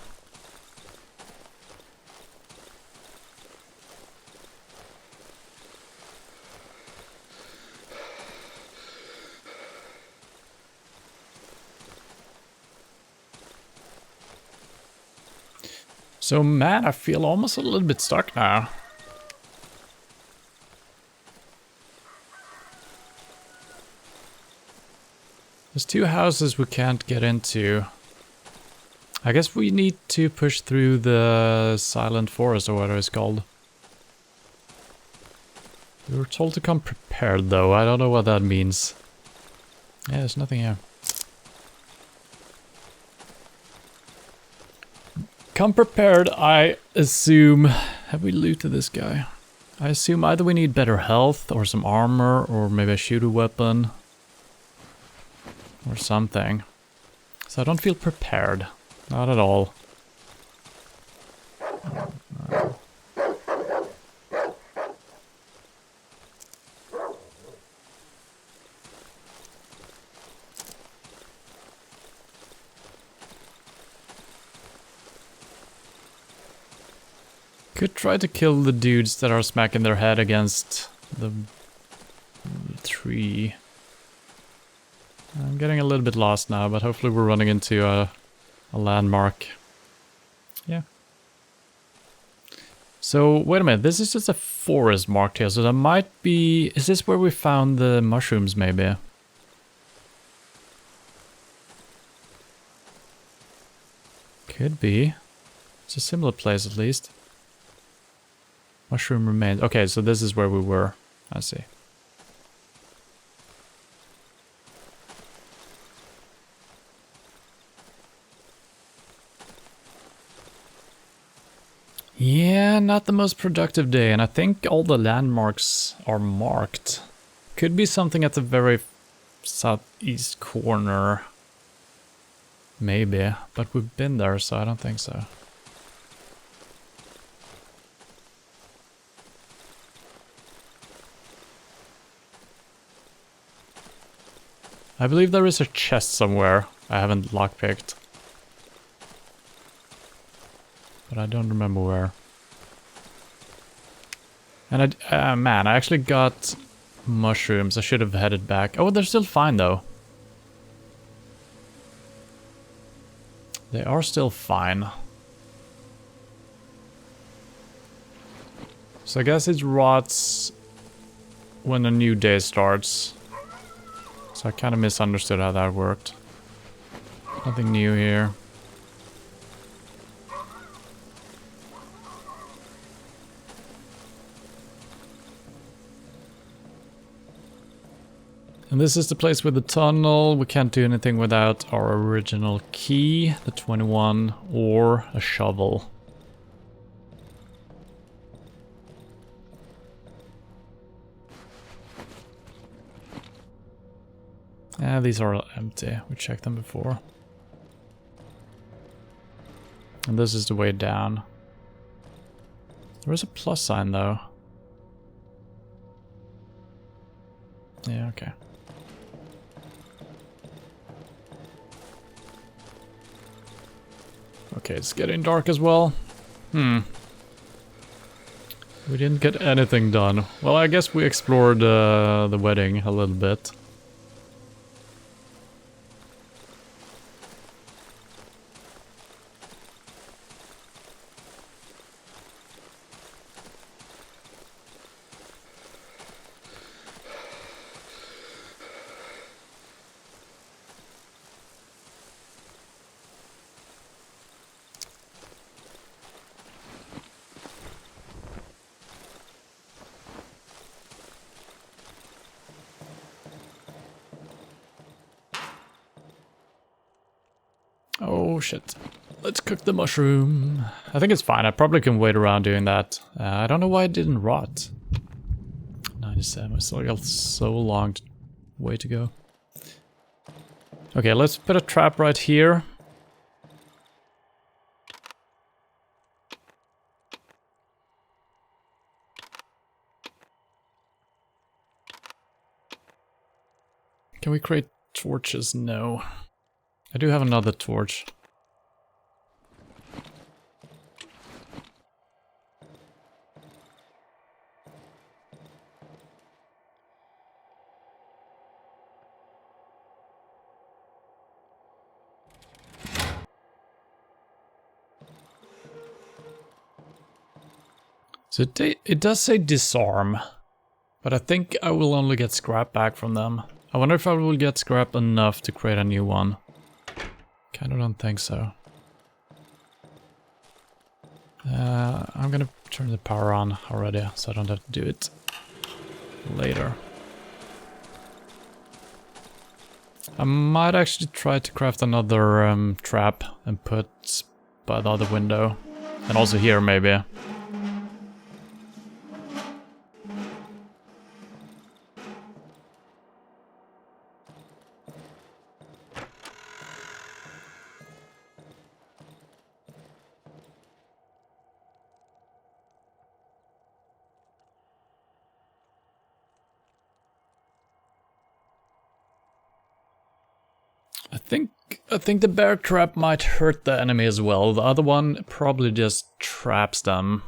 So man, I feel almost a little bit stuck now. There's 2 houses we can't get into. I guess we need to push through the silent forest or whatever it's called. We were told to come prepared though, I don't know what that means. Yeah, there's nothing here. Come prepared, I assume... Have we looted this guy? I assume either we need better health or some armor or maybe a shooter weapon. Or something. So I don't feel prepared. Not at all. Could try to kill the dudes that are smacking their head against the tree. I'm getting a little bit lost now, but hopefully we're running into a landmark. Yeah. So, wait a minute, this is just a forest marked here, so that might be... Is this where we found the mushrooms, maybe? Could be. It's a similar place, at least. Mushroom remains. Okay, so this is where we were. I see. Yeah, not the most productive day, and I think all the landmarks are marked. Could be something at the very southeast corner. Maybe, but we've been there, so I don't think so. I believe there is a chest somewhere I haven't lockpicked. But I don't remember where. And man, I actually got mushrooms. I should have headed back. Oh, they're still fine though. They are still fine. So I guess it rots when a new day starts. So I kind of misunderstood how that worked. Nothing new here. And this is the place with the tunnel. We can't do anything without our original key, the 21, or a shovel. Yeah, these are empty. We checked them before. And this is the way down. There is a plus sign though. Yeah, okay. Okay, it's getting dark as well. We didn't get anything done. Well, I guess we explored the wedding a little bit. Oh shit. Let's cook the mushroom. I think it's fine. I probably can wait around doing that. I don't know why it didn't rot. 97. I still got so long way to go. Okay, let's put a trap right here. Can we create torches? No. I do have another torch. So it does say disarm, but I think I will only get scrap back from them. I wonder if I will get scrap enough to create a new one. Kinda don't think so. I'm gonna turn the power on already, so I don't have to do it later. I might actually try to craft another trap and put by the other window. And also here, maybe. I think the bear trap might hurt the enemy as well. The other one probably just traps them.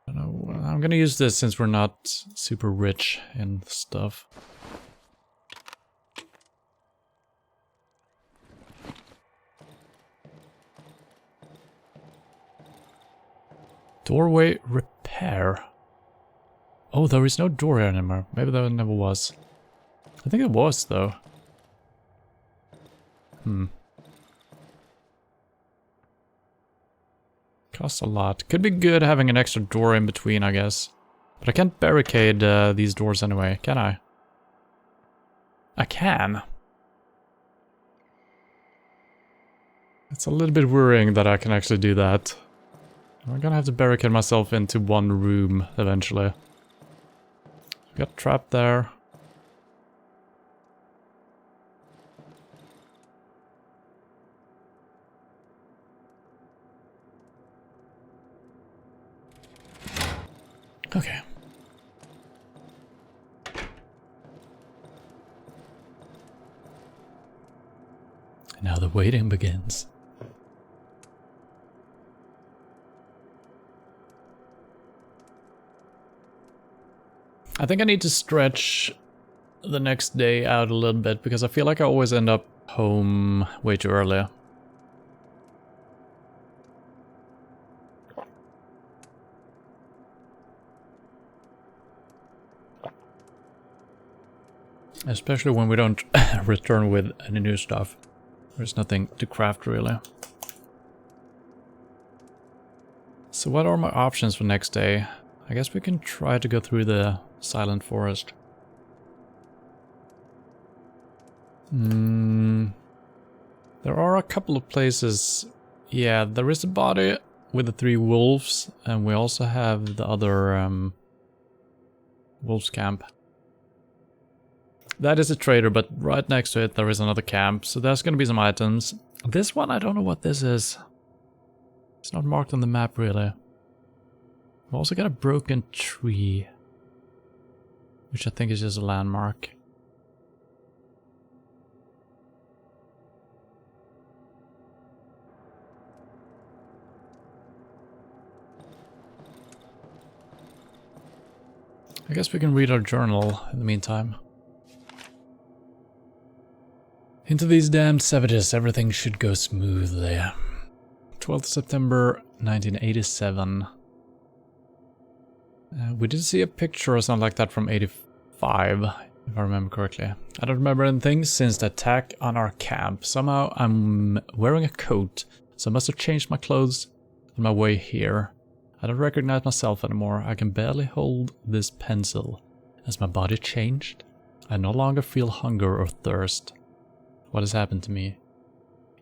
I don't know. I'm gonna use this since we're not super rich in stuff. Doorway repair. Oh, there is no door here anymore. Maybe there never was. I think it was, though. Costs a lot. Could be good having an extra door in between, I guess. But I can't barricade these doors anyway, can I? I can. It's a little bit worrying that I can actually do that. I'm gonna have to barricade myself into one room eventually. Got trapped there. Okay. And now the waiting begins. I think I need to stretch the next day out a little bit because I feel like I always end up home way too early. Especially when we don't return with any new stuff. There's nothing to craft really. So what are my options for next day? I guess we can try to go through the silent forest. There are a couple of places. Yeah, there is a body with the 3 wolves, and we also have the other wolves camp. That is a trader, but right next to it there is another camp, so there's gonna be some items. This one, I don't know what this is. It's not marked on the map really. We've also got a broken tree, which I think is just a landmark. I guess we can read our journal in the meantime. Into these damned savages, everything should go smoothly. 12th September 1987. We did see a picture or something like that from 85, if I remember correctly. I don't remember anything since the attack on our camp. Somehow I'm wearing a coat, so I must have changed my clothes on my way here. I don't recognize myself anymore. I can barely hold this pencil. Has my body changed? I no longer feel hunger or thirst. What has happened to me?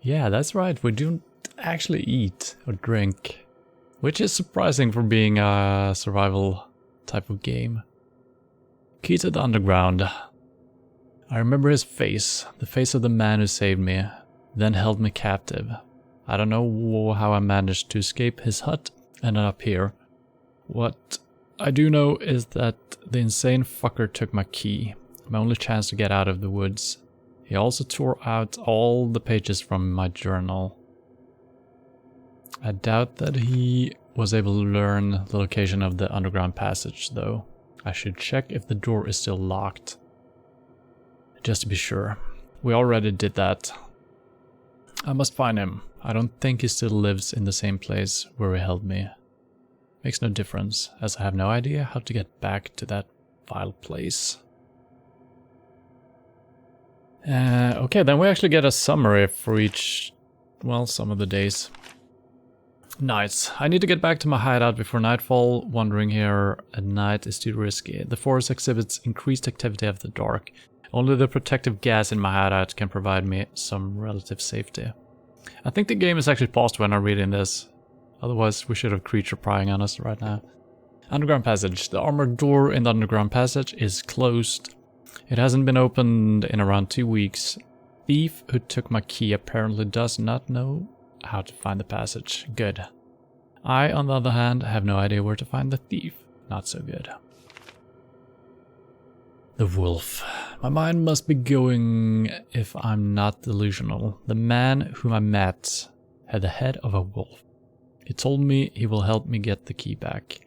Yeah, that's right. We don't actually eat or drink, which is surprising for being a survival type of game. Key to the underground. I remember his face, the face of the man who saved me, then held me captive. I don't know how I managed to escape his hut and ended up here. What I do know is that the insane fucker took my key, my only chance to get out of the woods. He also tore out all the pages from my journal. I doubt that he was able to learn the location of the underground passage, though. I should check if the door is still locked. Just to be sure. We already did that. I must find him. I don't think he still lives in the same place where he held me. Makes no difference, as I have no idea how to get back to that vile place. Okay, then we actually get a summary for each, well, some of the days. Nights. I need to get back to my hideout before nightfall. Wandering here at night is too risky. The forest exhibits increased activity after dark. Only the protective gas in my hideout can provide me some relative safety. I think the game is actually paused when I'm reading this. Otherwise, we should have creature prying on us right now. Underground passage. The armored door in the underground passage is closed. It hasn't been opened in around 2 weeks. Thief who took my key apparently does not know how to find the passage. Good. I, on the other hand, have no idea where to find the thief. Not so good. The wolf. My mind must be going if I'm not delusional. The man whom I met had the head of a wolf. He told me he will help me get the key back.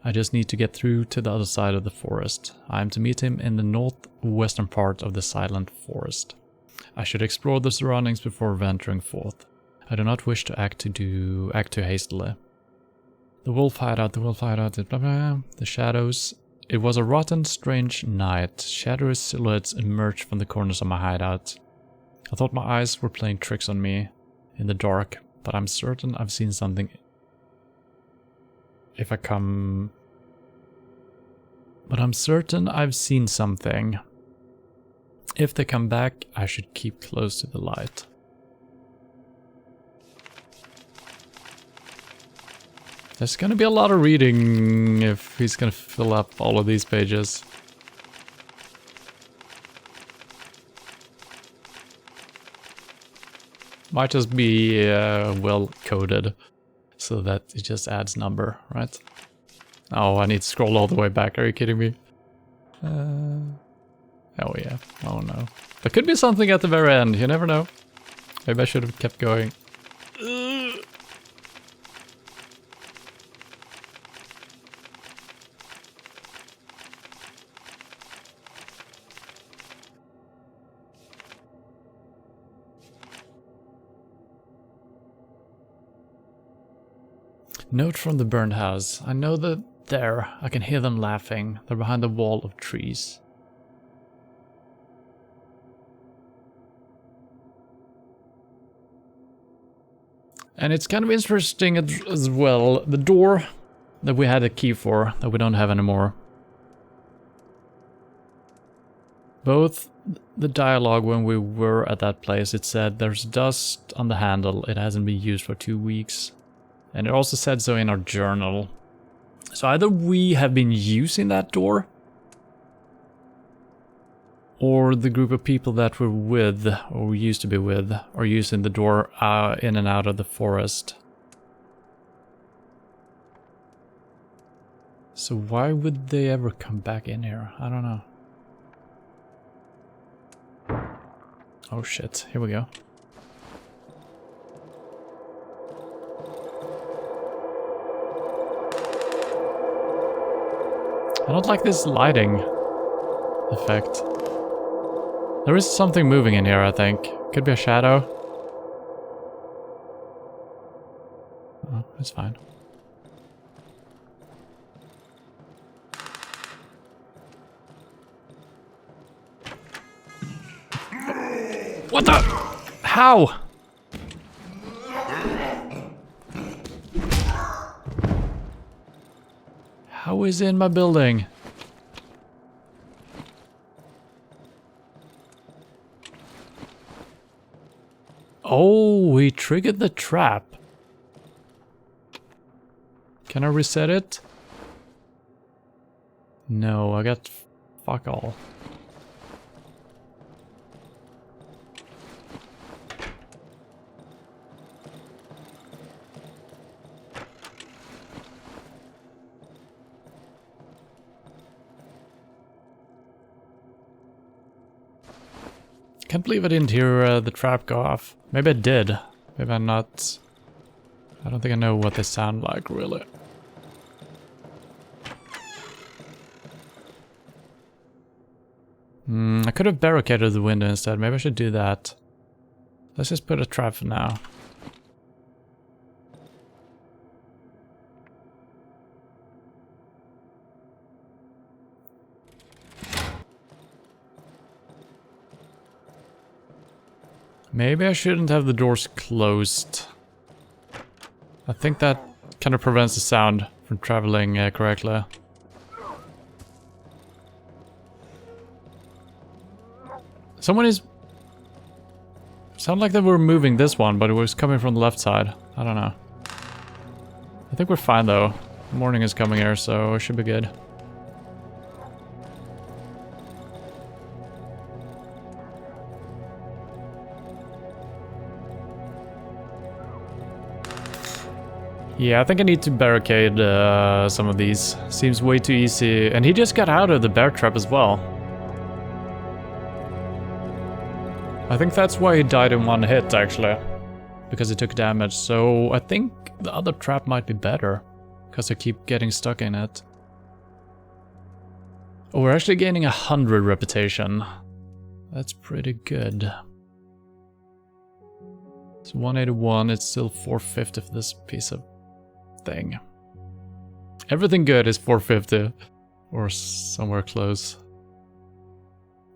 I just need to get through to the other side of the forest. I am to meet him in the northwestern part of the silent forest. I should explore the surroundings before venturing forth. I do not wish to act too hastily. The wolf hideout, blah blah blah. The shadows. It was a rotten, strange night. Shadowy silhouettes emerged from the corners of my hideout. I thought my eyes were playing tricks on me in the dark, but I'm certain I've seen something. I'm certain I've seen something. If they come back, I should keep close to the light. There's gonna be a lot of reading if he's gonna fill up all of these pages. Might just be well coded so that it just adds number, right? Oh, I need to scroll all the way back. Are you kidding me? Oh yeah. Oh no. There could be something at the very end. You never know. Maybe I should have kept going. Note from the burned house. I know that there. I can hear them laughing. They're behind the wall of trees. And it's kind of interesting as well. The door that we had a key for, that we don't have anymore. Both the dialogue when we were at that place, it said there's dust on the handle. It hasn't been used for 2 weeks. And it also said so in our journal. So either we have been using that door, or the group of people that we're with, or we used to be with, are using the door in and out of the forest. So why would they ever come back in here? I don't know. Oh shit, here we go. I don't like this lighting effect. There is something moving in here, I think. Could be a shadow. Oh, it's fine. What the? How? How is it in my building? Oh, he triggered the trap. Can I reset it? No, I got fuck all. Can't believe I didn't hear the trap go off. Maybe I did. Maybe I'm not... I don't think I know what they sound like, really. I could have barricaded the window instead. Maybe I should do that. Let's just put a trap for now. Maybe I shouldn't have the doors closed. I think that kind of prevents the sound from traveling correctly. Someone is... Sound like they were moving this one, but it was coming from the left side. I don't know. I think we're fine though. Morning is coming here, so it should be good. Yeah, I think I need to barricade some of these. Seems way too easy. And he just got out of the bear trap as well. I think that's why he died in one hit, actually. Because he took damage. So I think the other trap might be better. Because I keep getting stuck in it. Oh, we're actually gaining 100 reputation. That's pretty good. It's 181, it's still 450 for this piece of thing. Everything good is 450. Or somewhere close.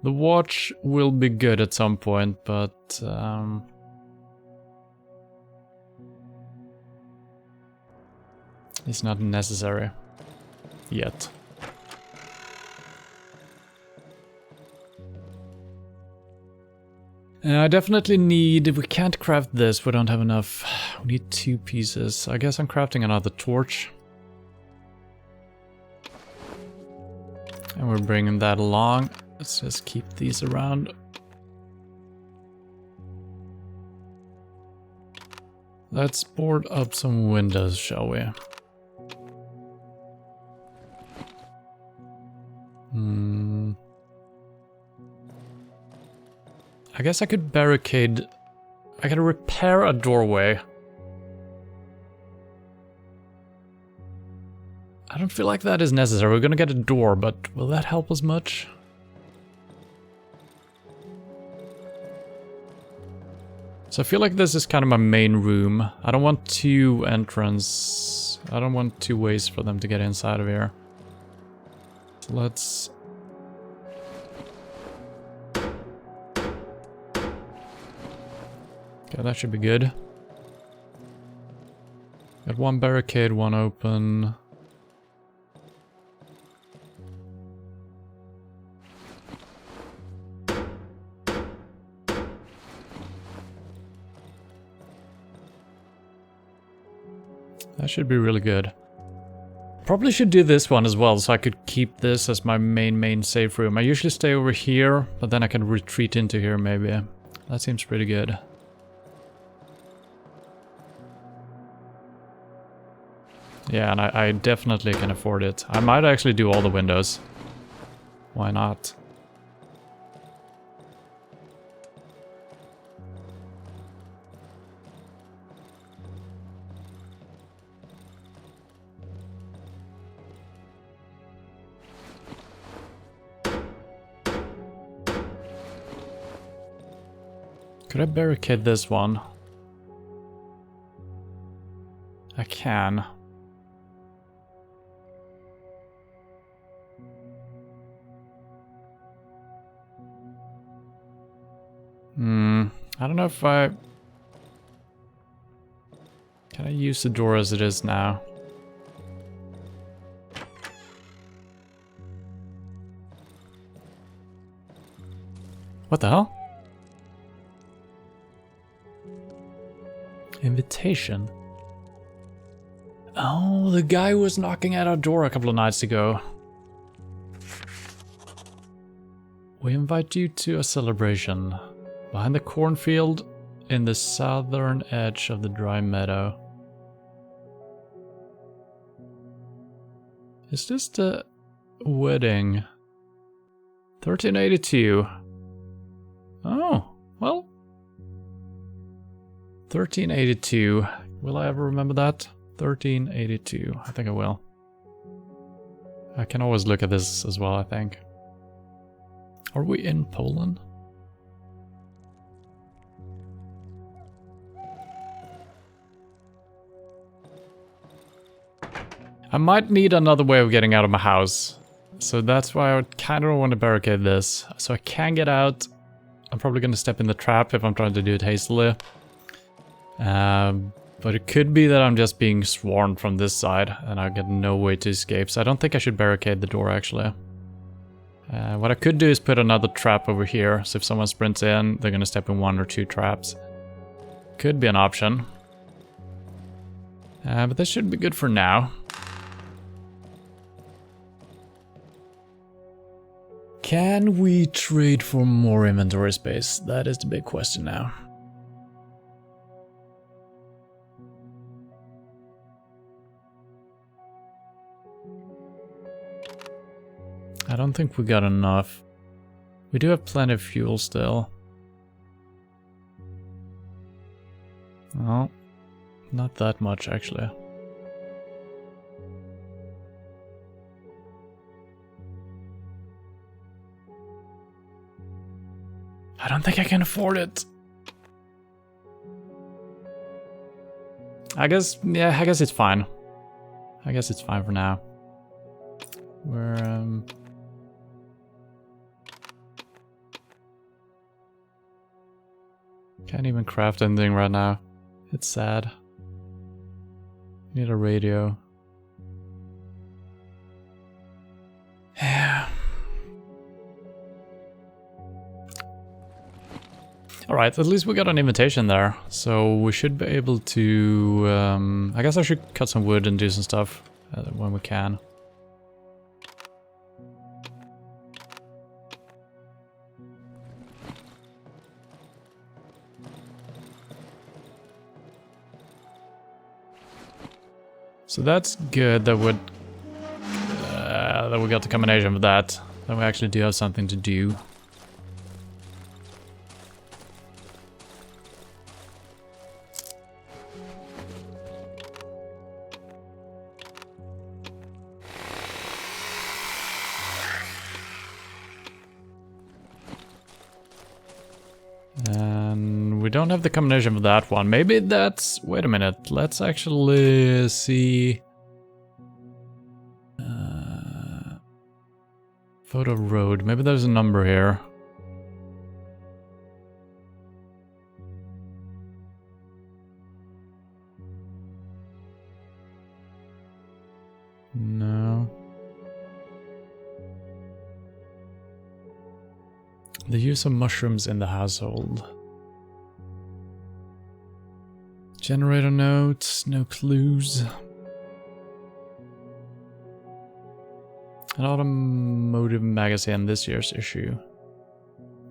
The watch will be good at some point, but... it's not necessary. Yet. I definitely need... If we can't craft this, we don't have enough. We need 2 pieces. I guess I'm crafting another torch. And we're bringing that along. Let's just keep these around. Let's board up some windows, shall we? I guess I could barricade... I could repair a doorway. I don't feel like that is necessary. We're gonna get a door, but will that help us much? So I feel like this is kind of my main room. I don't want 2 entrance. I don't want 2 ways for them to get inside of here. So let's... Okay, that should be good. Got 1 barricade, 1 open. That should be really good. Probably should do this one as well, so I could keep this as my main safe room. I usually stay over here, but then I can retreat into here maybe. That seems pretty good. Yeah, and I definitely can afford it. I might actually do all the windows. Why not? Could I barricade this one? I can. I don't know if I... Can I use the door as it is now? What the hell? Invitation. Oh, the guy who was knocking at our door a couple of nights ago. We invite you to a celebration behind the cornfield in the southern edge of the dry meadow. Is this the wedding? 1382. Oh, well. 1382. Will I ever remember that? 1382. I think I will. I can always look at this as well, I think. Are we in Poland? I might need another way of getting out of my house. So that's why I kind of want to barricade this. So I can get out. I'm probably going to step in the trap if I'm trying to do it hastily. But it could be that I'm just being swarmed from this side and I get no way to escape. So I don't think I should barricade the door actually. What I could do is put another trap over here. So if someone sprints in, they're going to step in 1 or 2 traps. Could be an option. But this should be good for now. Can we trade for more inventory space? That is the big question now. I don't think we got enough. We do have plenty of fuel still. No, not that much actually. I don't think I can afford it. I guess it's fine. I guess it's fine for now. We're, can't even craft anything right now. It's sad. Need a radio. Yeah. Alright, at least we got an invitation there. So we should be able to... I guess I should cut some wood and do some stuff when we can. So that's good that we got the combination of that. Then we actually do have something to do. And we don't have the combination of that one. Maybe that's... Wait a minute. Let's actually see... Photo road. Maybe there's a number here. No. The use of mushrooms in the household. Generator notes, no clues. An automotive magazine, this year's issue.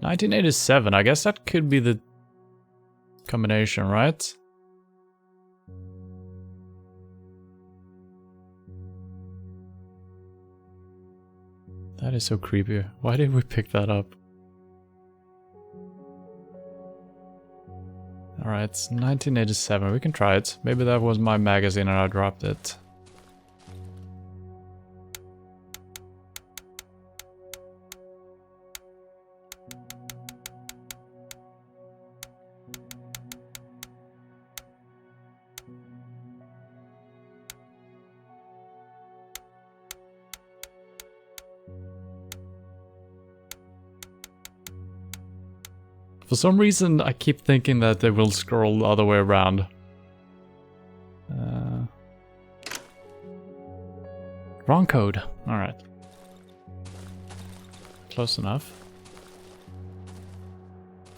1987, I guess that could be the combination, right? That is so creepy. Why did we pick that up? Alright, it's 1987. We can try it. Maybe that was my magazine and I dropped it. For some reason, I keep thinking that they will scroll the other way around. Wrong code. Alright. Close enough.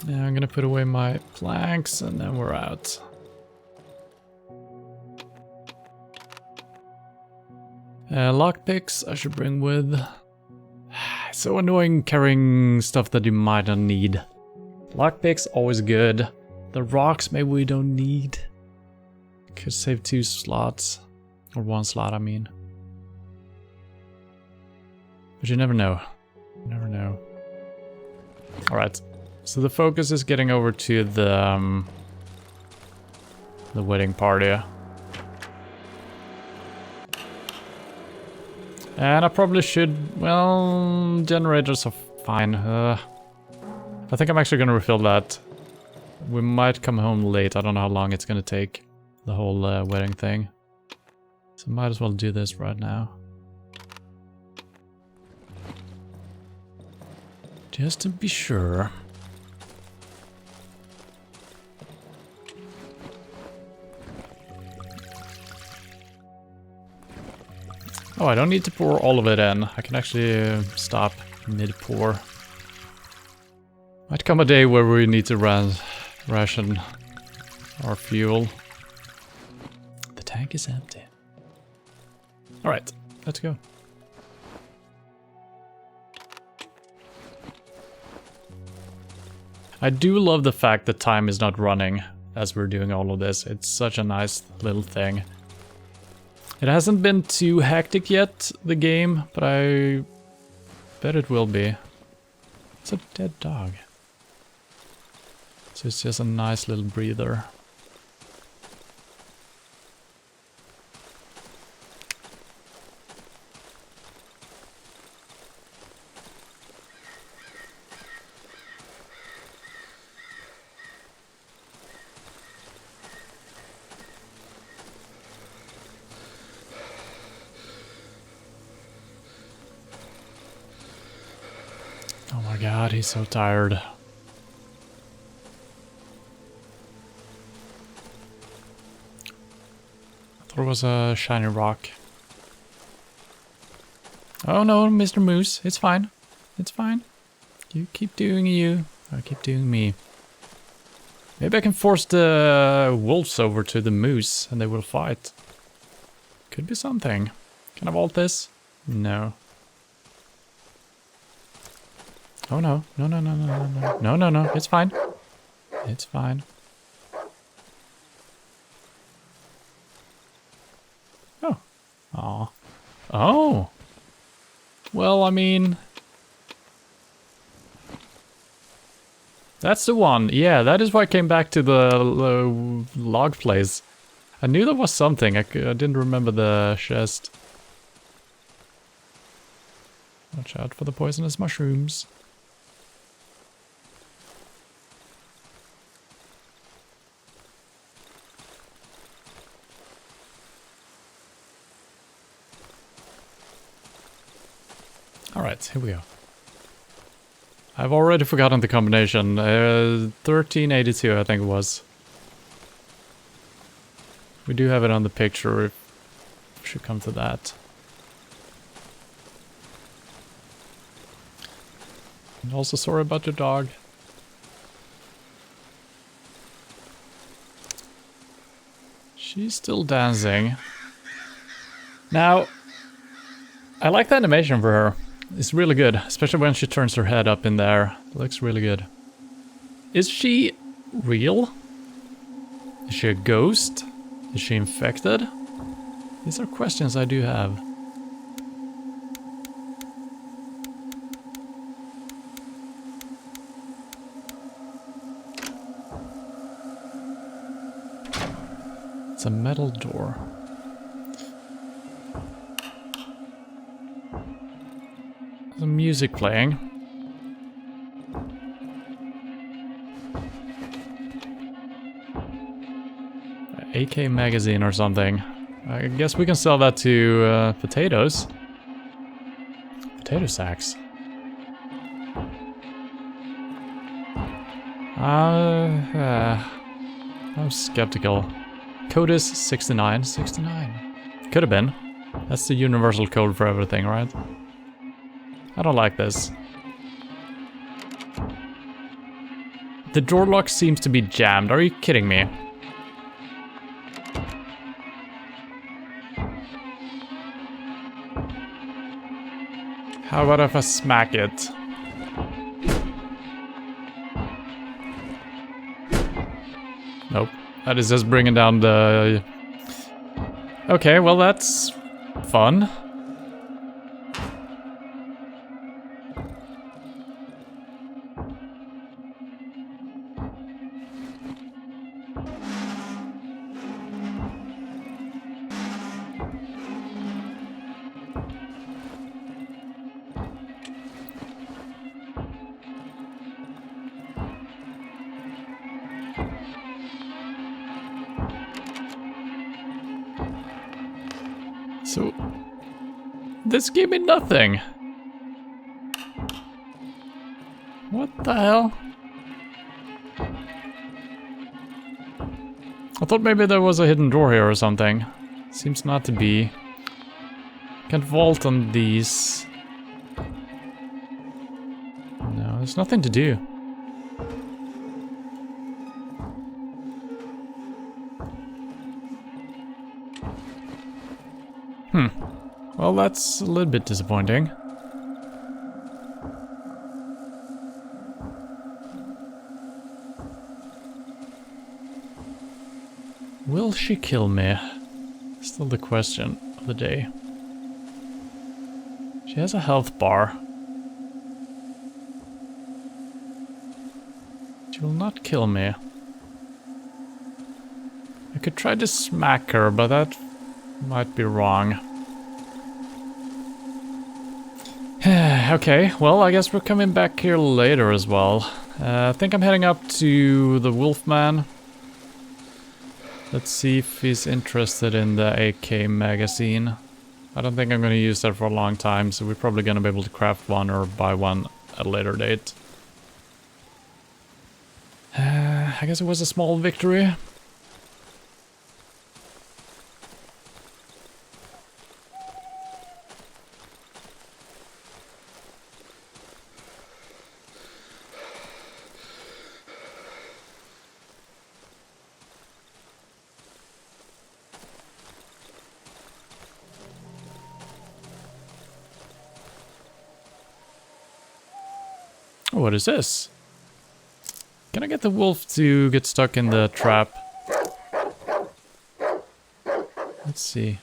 Yeah, I'm gonna put away my planks and then we're out. Lockpicks I should bring with. So annoying carrying stuff that you might not need. Lockpicks always good. The rocks maybe we don't need. Could save 2 slots. Or 1 slot, I mean. But you never know. You never know. Alright. So the focus is getting over to the wedding party. And I probably should, well, generators are fine. I think I'm actually gonna refill that. We might come home late, I don't know how long it's gonna take. The whole wedding thing. So might as well do this right now. Just to be sure. Oh, I don't need to pour all of it in. I can actually stop mid-pour. Might come a day where we need to ration our fuel. The tank is empty. Alright, let's go. I do love the fact that time is not running as we're doing all of this. It's such a nice little thing. It hasn't been too hectic yet, the game, but I bet it will be. It's a dead dog. So it's just a nice little breather. Oh my god, he's so tired. I thought it was a shiny rock. Oh no, Mr. Moose, it's fine. It's fine. You keep doing you, I keep doing me. Maybe I can force the wolves over to the moose and they will fight. Could be something. Can I vault this? No. Oh no, no, no, no, no, no, no, no, no, no, it's fine. It's fine. Oh. Aw. Oh! Well, I mean... That's the one. Yeah, that is why I came back to the log place. I knew there was something. I didn't remember the chest. Watch out for the poisonous mushrooms. Alright, here we go. I've already forgotten the combination. 1382, I think it was. We do have it on the picture, if we should come to that. And also sorry about your dog. She's still dancing. Now, I like the animation for her. It's really good, especially when she turns her head up in there. It looks really good. Is she real? Is she a ghost? Is she infected? These are questions I do have. It's a metal door. There's music playing. AK magazine or something. I guess we can sell that to potatoes. Potato sacks. I'm skeptical. Code is 69. 69. Could have been. That's the universal code for everything, right? I don't like this. The door lock seems to be jammed. Are you kidding me? How about if I smack it? Nope. That is just bringing down the... Okay, well that's fun. So, this gave me nothing. What the hell? I thought maybe there was a hidden door here or something. Seems not to be. Can't vault on these. No, there's nothing to do. Well, that's a little bit disappointing. Will she kill me? Still the question of the day. She has a health bar. She will not kill me. I could try to smack her, but that might be wrong. Okay, well, I guess we're coming back here later as well. I think I'm heading up to the Wolfman. Let's see if he's interested in the AK magazine. I don't think I'm going to use that for a long time, so we're probably going to be able to craft one or buy one at a later date. I guess it was a small victory. What is this? Can I get the wolf to get stuck in the trap? Let's see.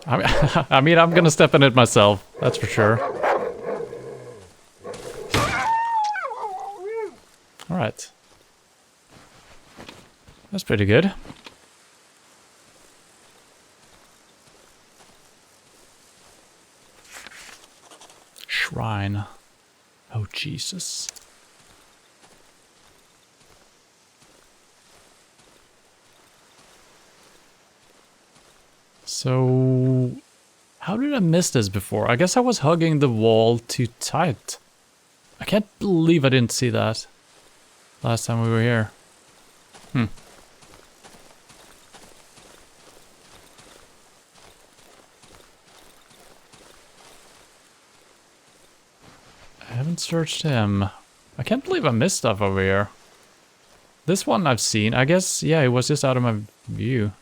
I mean, I'm gonna step in it myself, that's for sure. Alright. That's pretty good. Shrine. Oh, Jesus. So, how did I miss this before? I guess I was hugging the wall too tight. I can't believe I didn't see that last time we were here. I haven't searched him. I can't believe I missed stuff over here. This one I've seen. I guess, yeah, it was just out of my view.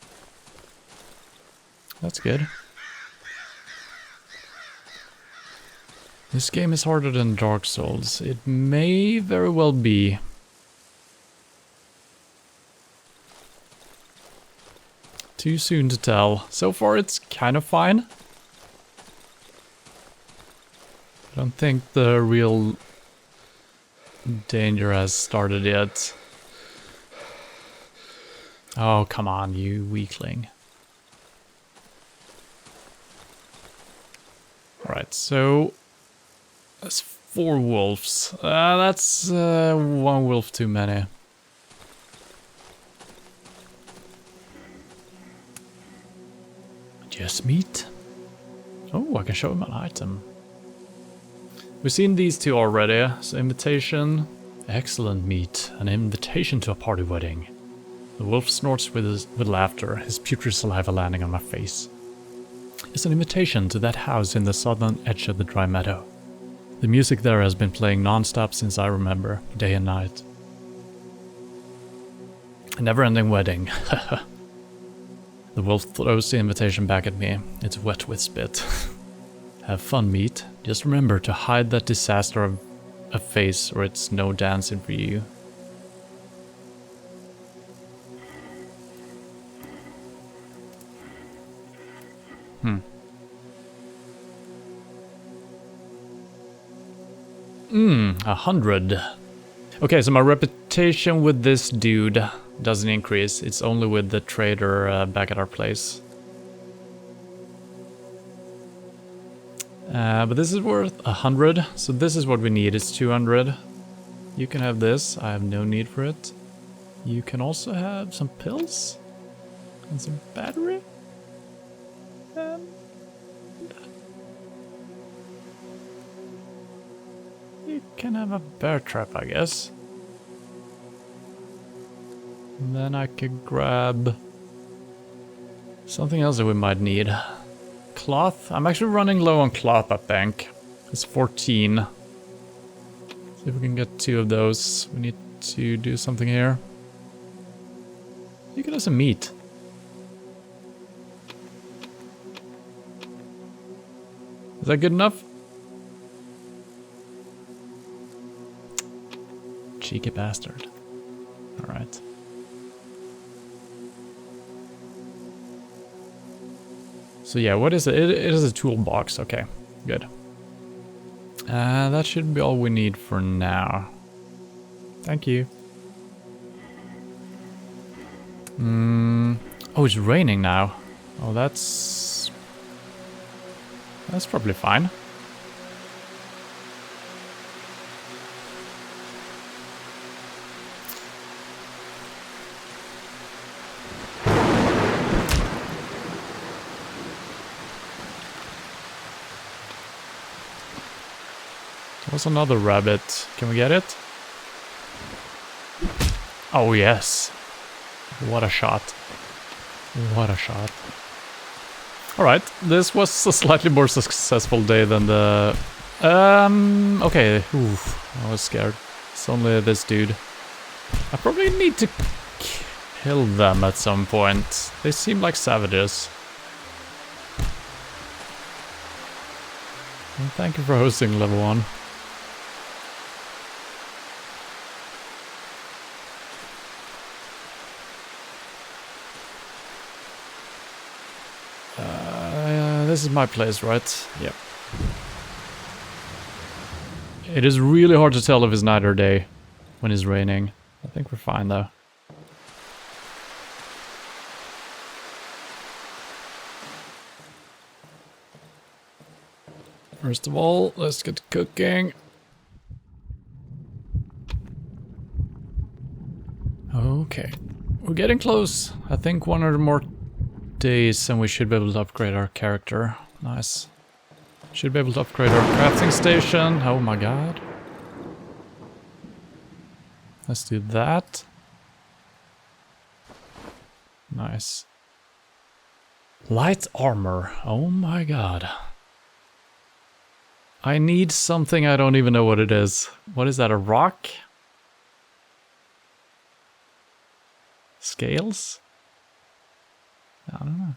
That's good. This game is harder than Dark Souls. It may very well be. Too soon to tell. So far it's kind of fine. I don't think the real danger has started yet. Oh, come on, you weakling. Alright, so that's 4 wolves. That's 1 wolf too many. Just meat. Oh, I can show him an item. We've seen these two already. So invitation, excellent meat, an invitation to a party wedding. The wolf snorts with laughter, his putrid saliva landing on my face. It's an invitation to that house in the southern edge of the dry meadow. The music there has been playing non-stop since I remember, day and night. A never-ending wedding. The wolf throws the invitation back at me. It's wet with spit. Have fun, meat. Just remember to hide that disaster of a face or it's no dancing for you. Hmm. 100. Okay, so my reputation with this dude doesn't increase. It's only with the trader back at our place. But this is worth 100, so this is what we need. It's 200. You can have this. I have no need for it. You can also have some pills and some battery. You can have a bear trap, I guess. And then I could grab something else that we might need. Cloth? I'm actually running low on cloth, I think. It's 14. See if we can get 2 of those. We need to do something here. You can have some meat. Is that good enough? Cheeky bastard. Alright. So yeah, what is it? It is a toolbox. Okay, good. That should be all we need for now. Thank you. Oh, it's raining now. Oh, that's probably fine. What's another rabbit? Can we get it? Oh yes. What a shot. What a shot. Alright, this was a slightly more successful day than the... okay. Oof, I was scared. It's only this dude. I probably need to kill them at some point. They seem like savages. And thank you for hosting level 1. This is my place, right? Yep. It is really hard to tell if it's night or day when it's raining. I think we're fine though. First of all, let's get cooking. Okay. We're getting close. I think 100 more days and we should be able to upgrade our character. Nice. Should be able to upgrade our crafting station. Oh my god. Let's do that. Nice. Light armor. Oh my god. I need something, I don't even know what it is. What is that, a rock? Scales? I don't know.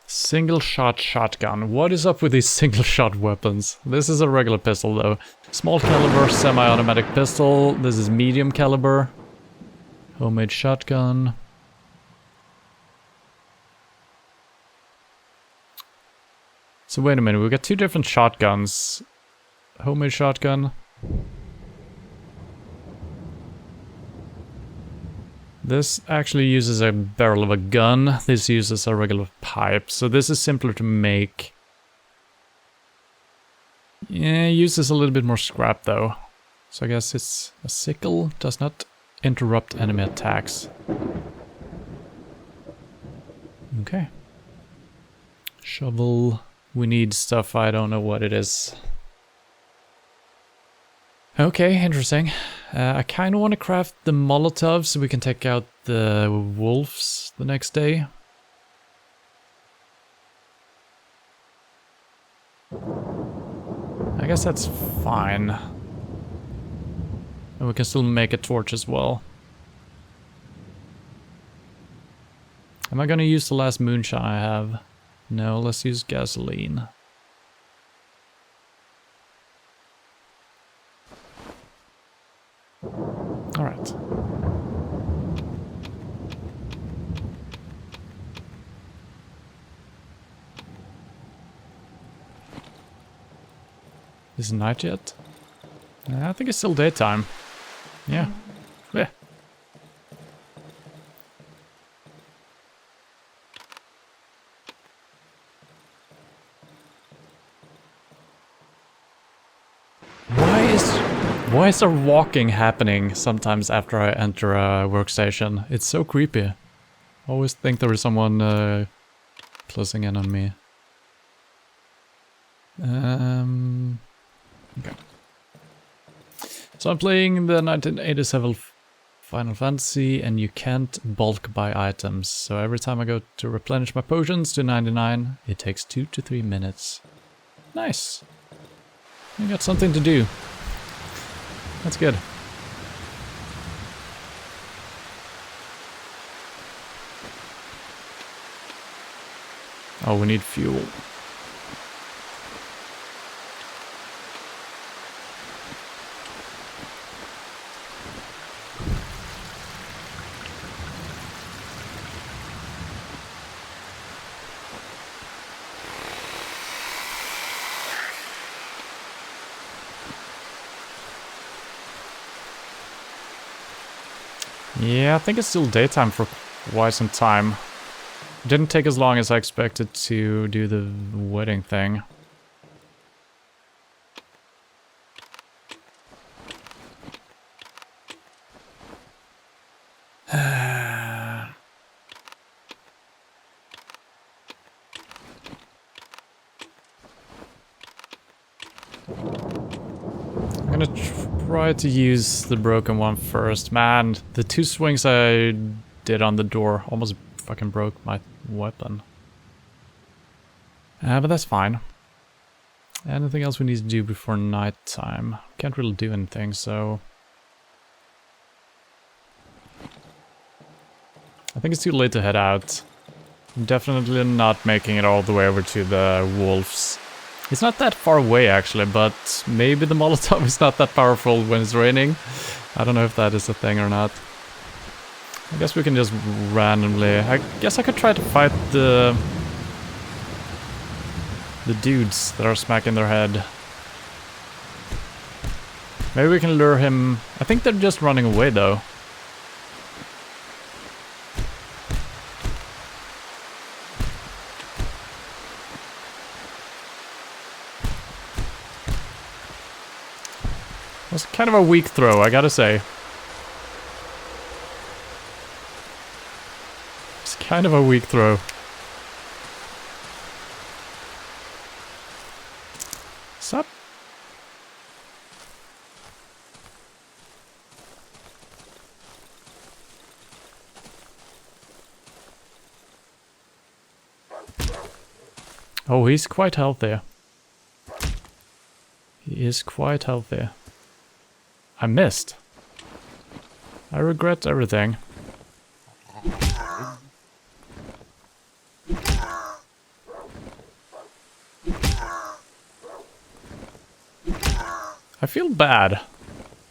Single shot shotgun. What is up with these single shot weapons? This is a regular pistol though. Small caliber semi-automatic pistol. This is medium caliber. Homemade shotgun. So wait a minute, we've got 2 different shotguns. Homemade shotgun. This actually uses a barrel of a gun. This uses a regular pipe. So this is simpler to make. Yeah, it uses a little bit more scrap though. So I guess it's a sickle. Does not interrupt enemy attacks. Okay. Shovel. We need stuff, I don't know what it is. Okay, interesting. I kind of want to craft the Molotov so we can take out the wolves the next day. I guess that's fine. And we can still make a torch as well. Am I gonna use the last moonshine I have? No, let's use gasoline. Alright. Is it night yet? I think it's still daytime. Yeah. Yeah. Why is there walking happening sometimes after I enter a workstation? It's so creepy. I always think there is someone closing in on me. Okay. So I'm playing the 1987 Final Fantasy, and you can't bulk buy items. So every time I go to replenish my potions to 99, it takes 2 to 3 minutes. Nice. I got something to do. That's good. Oh, we need fuel. Yeah, I think it's still daytime for quite some time. It didn't take as long as I expected to do the wedding thing. I'm gonna try to use the broken one first. Man, the 2 swings I did on the door almost fucking broke my weapon. But that's fine. Anything else we need to do before nighttime? Can't really do anything, so... I think it's too late to head out. I'm definitely not making it all the way over to the wolves. It's not that far away actually, but maybe the Molotov is not that powerful when it's raining. I don't know if that is a thing or not. I guess we can just randomly... I guess I could try to fight the dudes that are smacking their head. Maybe we can lure him... I think they're just running away though. That's kind of a weak throw, I gotta say. It's kind of a weak throw. Sup? Oh, he's quite healthy. He is quite healthy. I missed. I regret everything. I feel bad.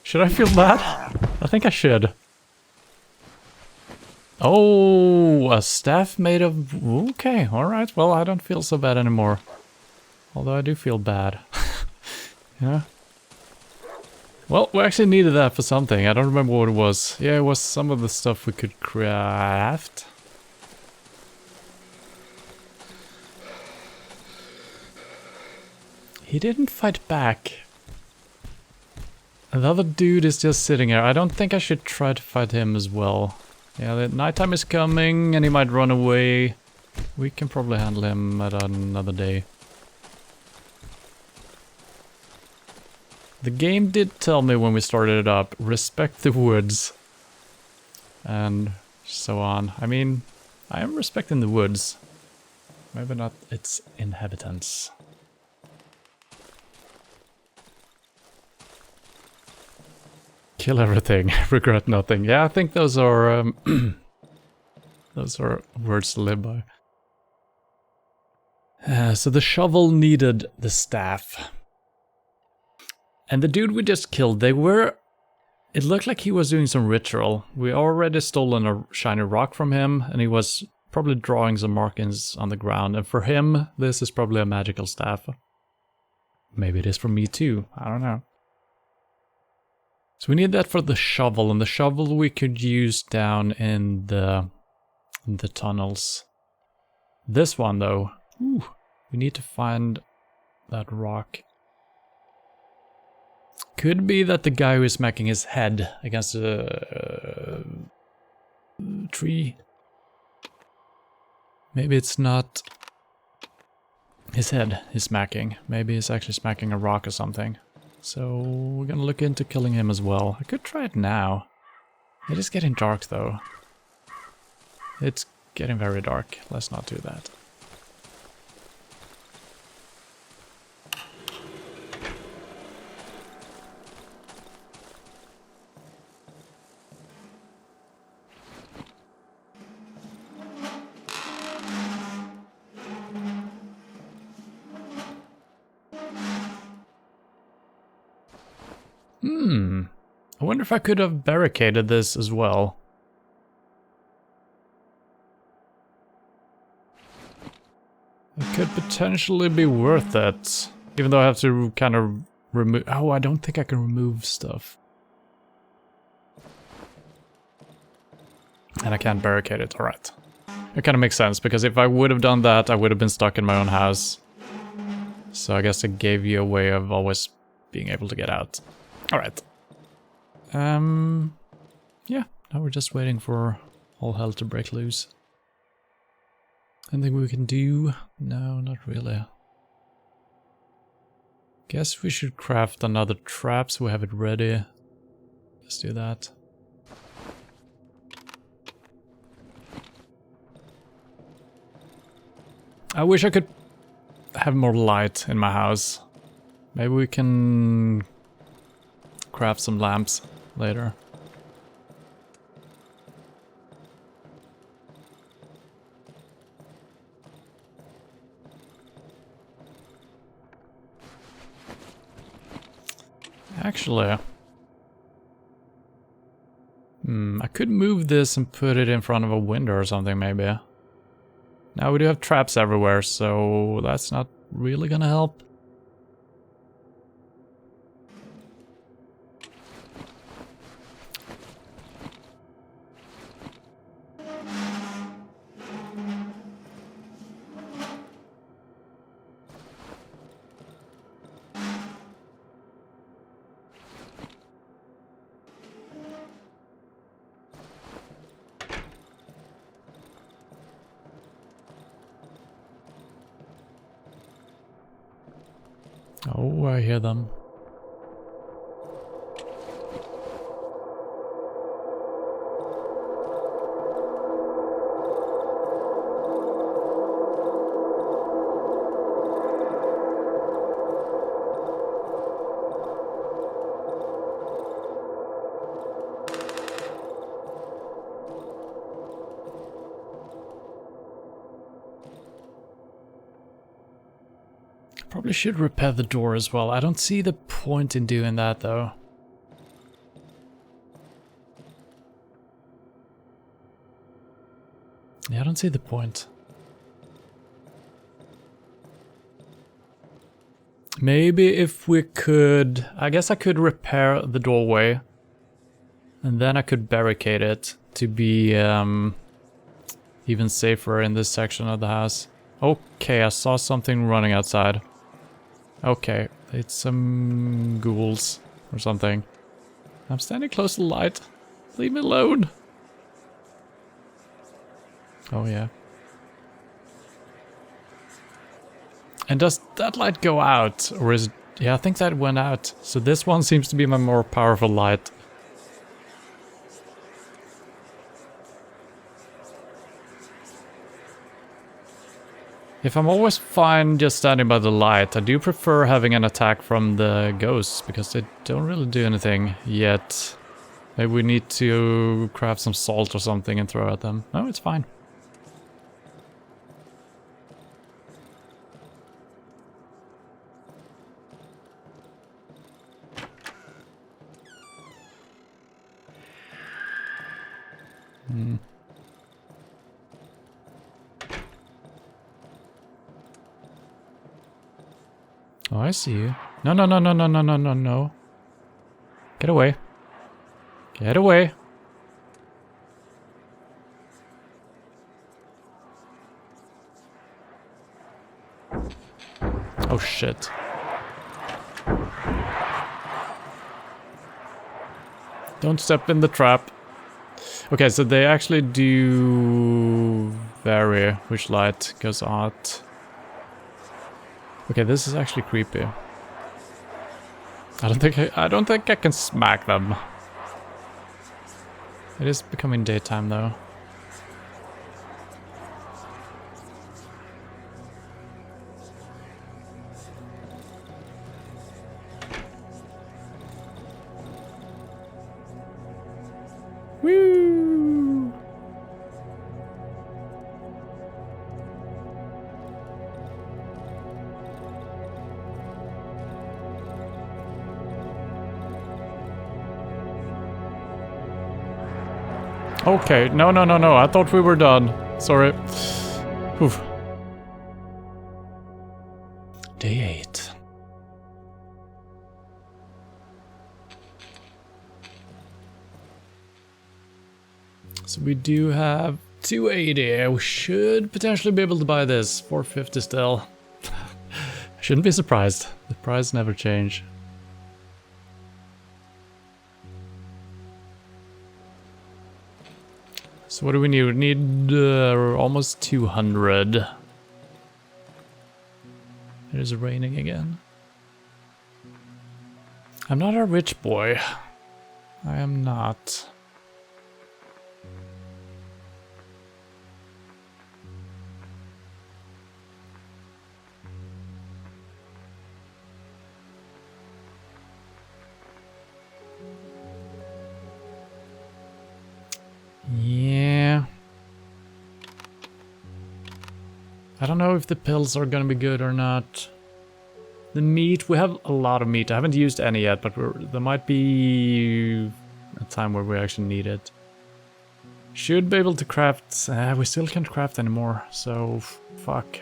Should I feel bad? I think I should. Oh, a staff made of... Okay, alright. Well, I don't feel so bad anymore. Although I do feel bad. Yeah. Well, we actually needed that for something. I don't remember what it was. Yeah, it was some of the stuff we could craft. He didn't fight back. The other dude is just sitting here. I don't think I should try to fight him as well. Yeah, the nighttime is coming and he might run away. We can probably handle him at another day. The game did tell me when we started it up, respect the woods. And so on. I mean, I am respecting the woods. Maybe not its inhabitants. Kill everything, regret nothing. Yeah, I think those are... Those are words to live by. So the shovel needed the staff. And the dude we just killed, it looked like he was doing some ritual. We already stolen a shiny rock from him, and he was probably drawing some markings on the ground. And for him, this is probably a magical staff. Maybe it is for me too, I don't know. So we need that for the shovel, and the shovel we could use down in the tunnels. This one though, we need to find that rock. Could be that the guy who is smacking his head against a tree. Maybe it's not his head he's smacking. Maybe he's actually smacking a rock or something. So we're gonna look into killing him as well. I could try it now. It is getting dark though. It's getting very dark. Let's not do that. I wonder if I could have barricaded this as well. It could potentially be worth it. Even though I have to kind of remove... Oh, I don't think I can remove stuff. And I can't barricade it, alright. It kind of makes sense, because if I would have done that, I would have been stuck in my own house. So I guess it gave you a way of always being able to get out. Alright. Yeah, now we're just waiting for all hell to break loose. Anything we can do? No, not really. Guess we should craft another trap so we have it ready. Let's do that. I wish I could have more light in my house. Maybe we can craft some lamps later. Actually, I could move this and put it in front of a window or something, maybe. Now we do have traps everywhere, so that's not really gonna help. Oh, I hear them. Probably should repair the door as well. I don't see the point in doing that though. Yeah, I don't see the point. Maybe if we could... I guess I could repair the doorway. And then I could barricade it to be even safer in this section of the house. Okay, I saw something running outside. Okay, it's some ghouls or something. I'm standing close to the light. Leave me alone. Oh yeah. And does that light go out? Or is it... Yeah, I think that went out. So this one seems to be my more powerful light. If I'm always fine just standing by the light, I do prefer having an attack from the ghosts, because they don't really do anything yet. Maybe we need to craft some salt or something and throw at them. No, it's fine. Oh, I see you. No, no, no, no, no, no, no, no, no. Get away. Get away. Oh, shit. Don't step in the trap. Okay, so they actually do vary which light goes out. Okay, this is actually creepy. I don't think I can smack them. It is becoming daytime though. Woo! Okay, no, no, no, no. I thought we were done. Sorry. Whew. Day 8. So we do have 280. We should potentially be able to buy this. 450 still. Shouldn't be surprised. The price never change. So what do we need? We need almost 200. It is raining again. I'm not a rich boy. I am not. Yeah. I don't know if the pills are gonna be good or not. The meat, we have a lot of meat. I haven't used any yet, but there might be a time where we actually need it. Should be able to craft. We still can't craft anymore, so fuck.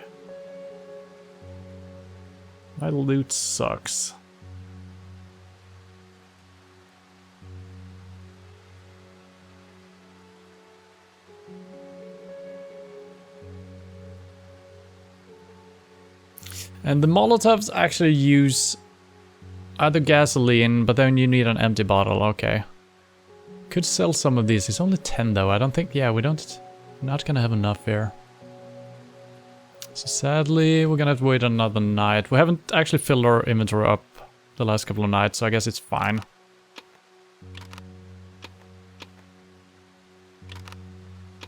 My loot sucks. And the Molotovs actually use either gasoline, but then you need an empty bottle, okay. Could sell some of these, it's only 10 though, I don't think, yeah, we're not gonna have enough here. So sadly, we're gonna have to wait another night. We haven't actually filled our inventory up the last couple of nights, so I guess it's fine.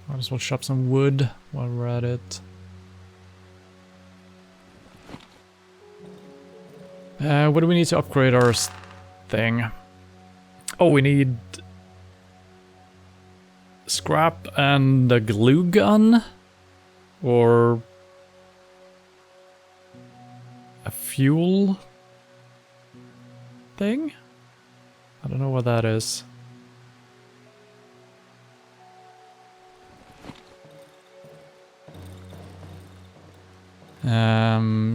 Might as well chop some wood while we're at it. What do we need to upgrade our thing? Oh, we need scrap and a glue gun? Or a fuel thing? I don't know what that is.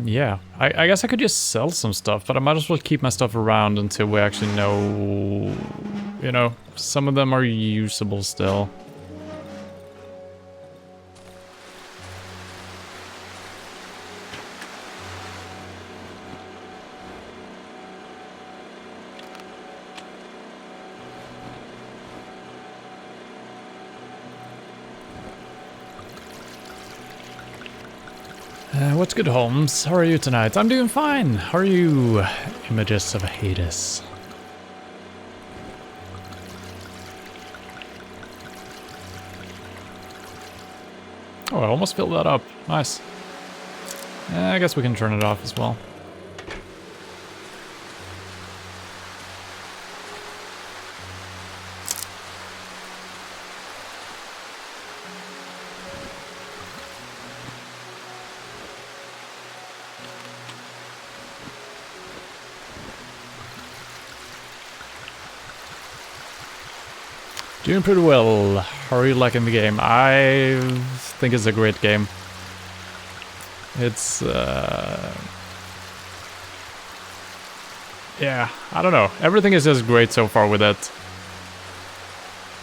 Yeah. I guess I could just sell some stuff, but I might as well keep my stuff around until we actually know, you know, some of them are usable still. What's good, Holmes? How are you tonight? I'm doing fine. How are you, Images of Hades? Oh, I almost filled that up. Nice. I guess we can turn it off as well. Doing pretty well. How are you liking the game? I think it's a great game. It's yeah, I don't know. Everything is just great so far with it.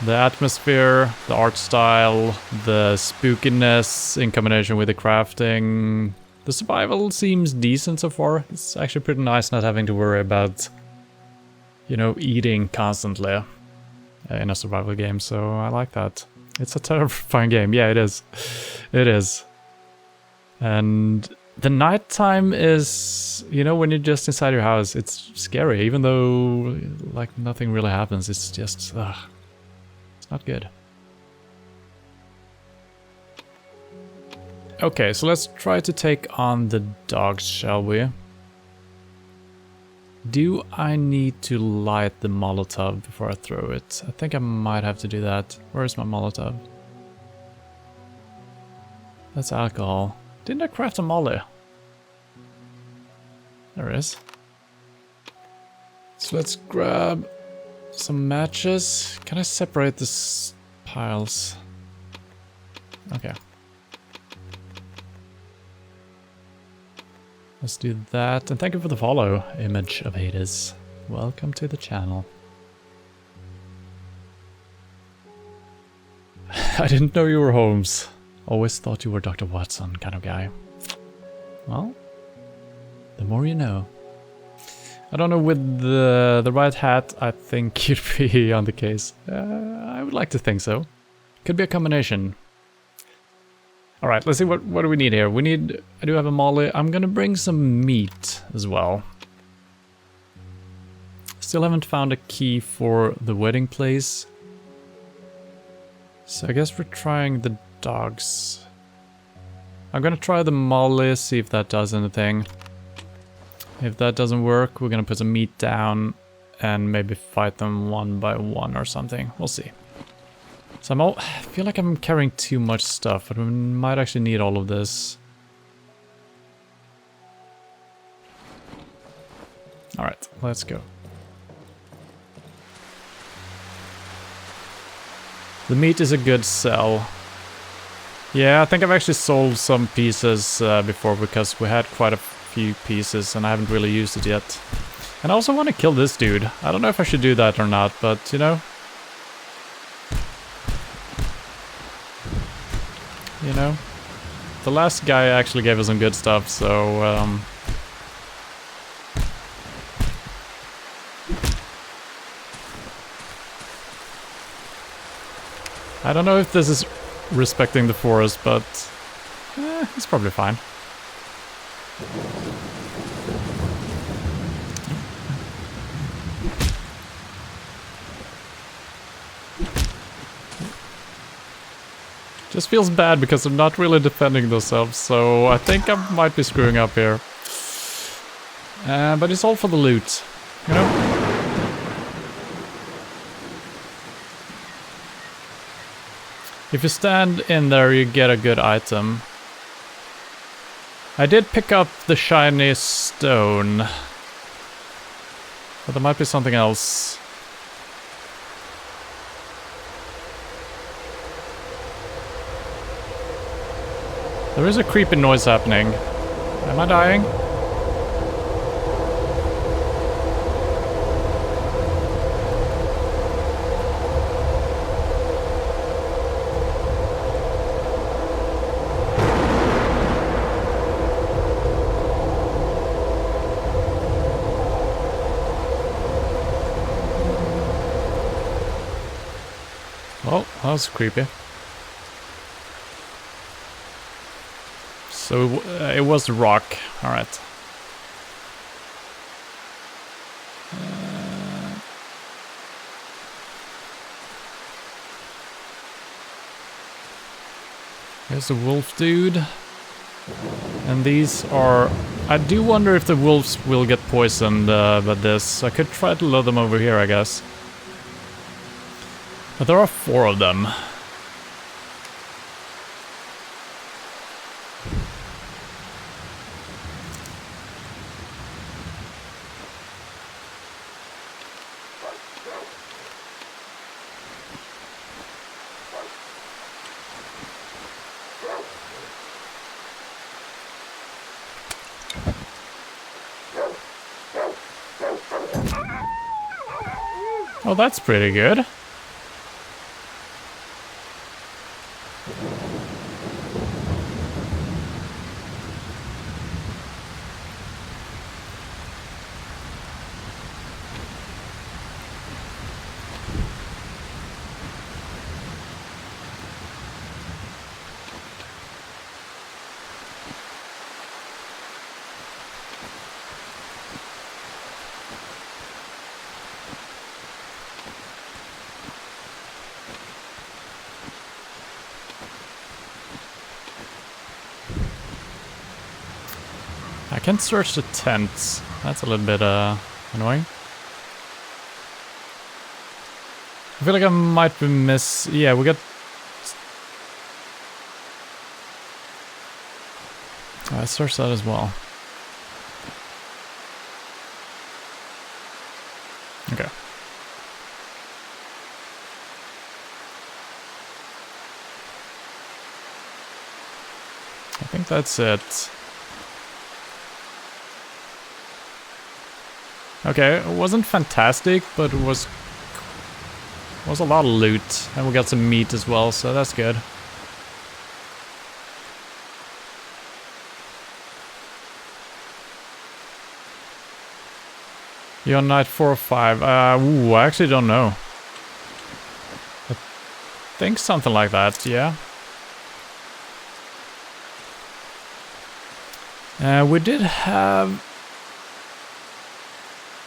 The atmosphere, the art style, the spookiness in combination with the crafting. The survival seems decent so far. It's actually pretty nice not having to worry about, you know, eating constantly in a survival game, so I like that. It's a terrifying game. Yeah, it is. It is. And the nighttime is, you know, when you're just inside your house, it's scary, even though, like, nothing really happens. It's just, it's not good. Okay, so let's try to take on the dogs, shall we? Do I need to light the Molotov before I throw it? I think I might have to do that. Where is my Molotov? That's alcohol. Didn't I craft a molly? There it is. So let's grab some matches. Can I separate the piles? Okay. Let's do that. And thank you for the follow, Image of Hades. Welcome to the channel. I didn't know you were Holmes. Always thought you were Dr. Watson kind of guy. Well, the more you know. I don't know, with the right hat, I think you'd be on the case. I would like to think so. Could be a combination. Alright, let's see, what do we need here? We need, I do have a molly. I'm gonna bring some meat as well. Still haven't found a key for the wedding place. So I guess we're trying the dogs. I'm gonna try the molly, see if that does anything. If that doesn't work, we're gonna put some meat down and maybe fight them one by one or something. We'll see. So I feel like I'm carrying too much stuff, but we might actually need all of this. Alright, let's go. The meat is a good sell. Yeah, I think I've actually sold some pieces before because we had quite a few pieces and I haven't really used it yet. And I also want to kill this dude. I don't know if I should do that or not, but you know. You know, the last guy actually gave us some good stuff, so I don't know if this is respecting the forest, but it's probably fine. Just feels bad because they're not really defending themselves, so I think I might be screwing up here. But it's all for the loot, you know? If you stand in there, you get a good item. I did pick up the shiny stone, but there might be something else. There is a creepy noise happening. Am I dying? Oh, that was creepy. So it was rock. All right. Here's the wolf dude. And these are... I do wonder if the wolves will get poisoned by this. I could try to lure them over here, I guess. But there are 4 of them. Oh, that's pretty good. I can't search the tents. That's a little bit annoying. I feel like I might be yeah, we got... let's search that as well. Okay. I think that's it. Okay, it wasn't fantastic, but it was a lot of loot. And we got some meat as well, so that's good. You're on night 4 or 5. Ooh, I actually don't know. I think something like that, yeah. We did have...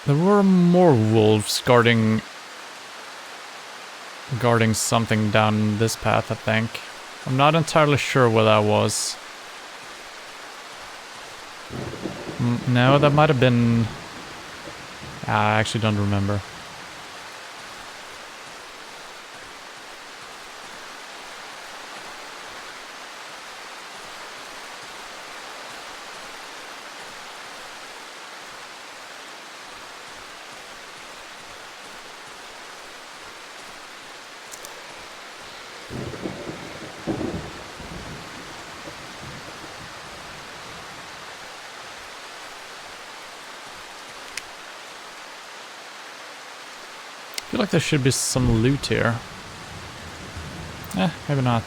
There were more wolves guarding something down this path, I think. I'm not entirely sure what that was. No, that might have been... I actually don't remember. I feel like there should be some loot here. Maybe not.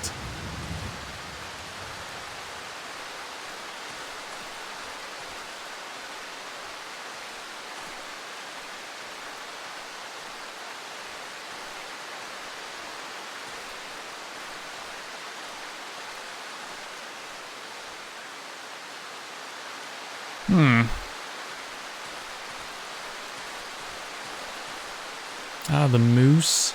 The moose.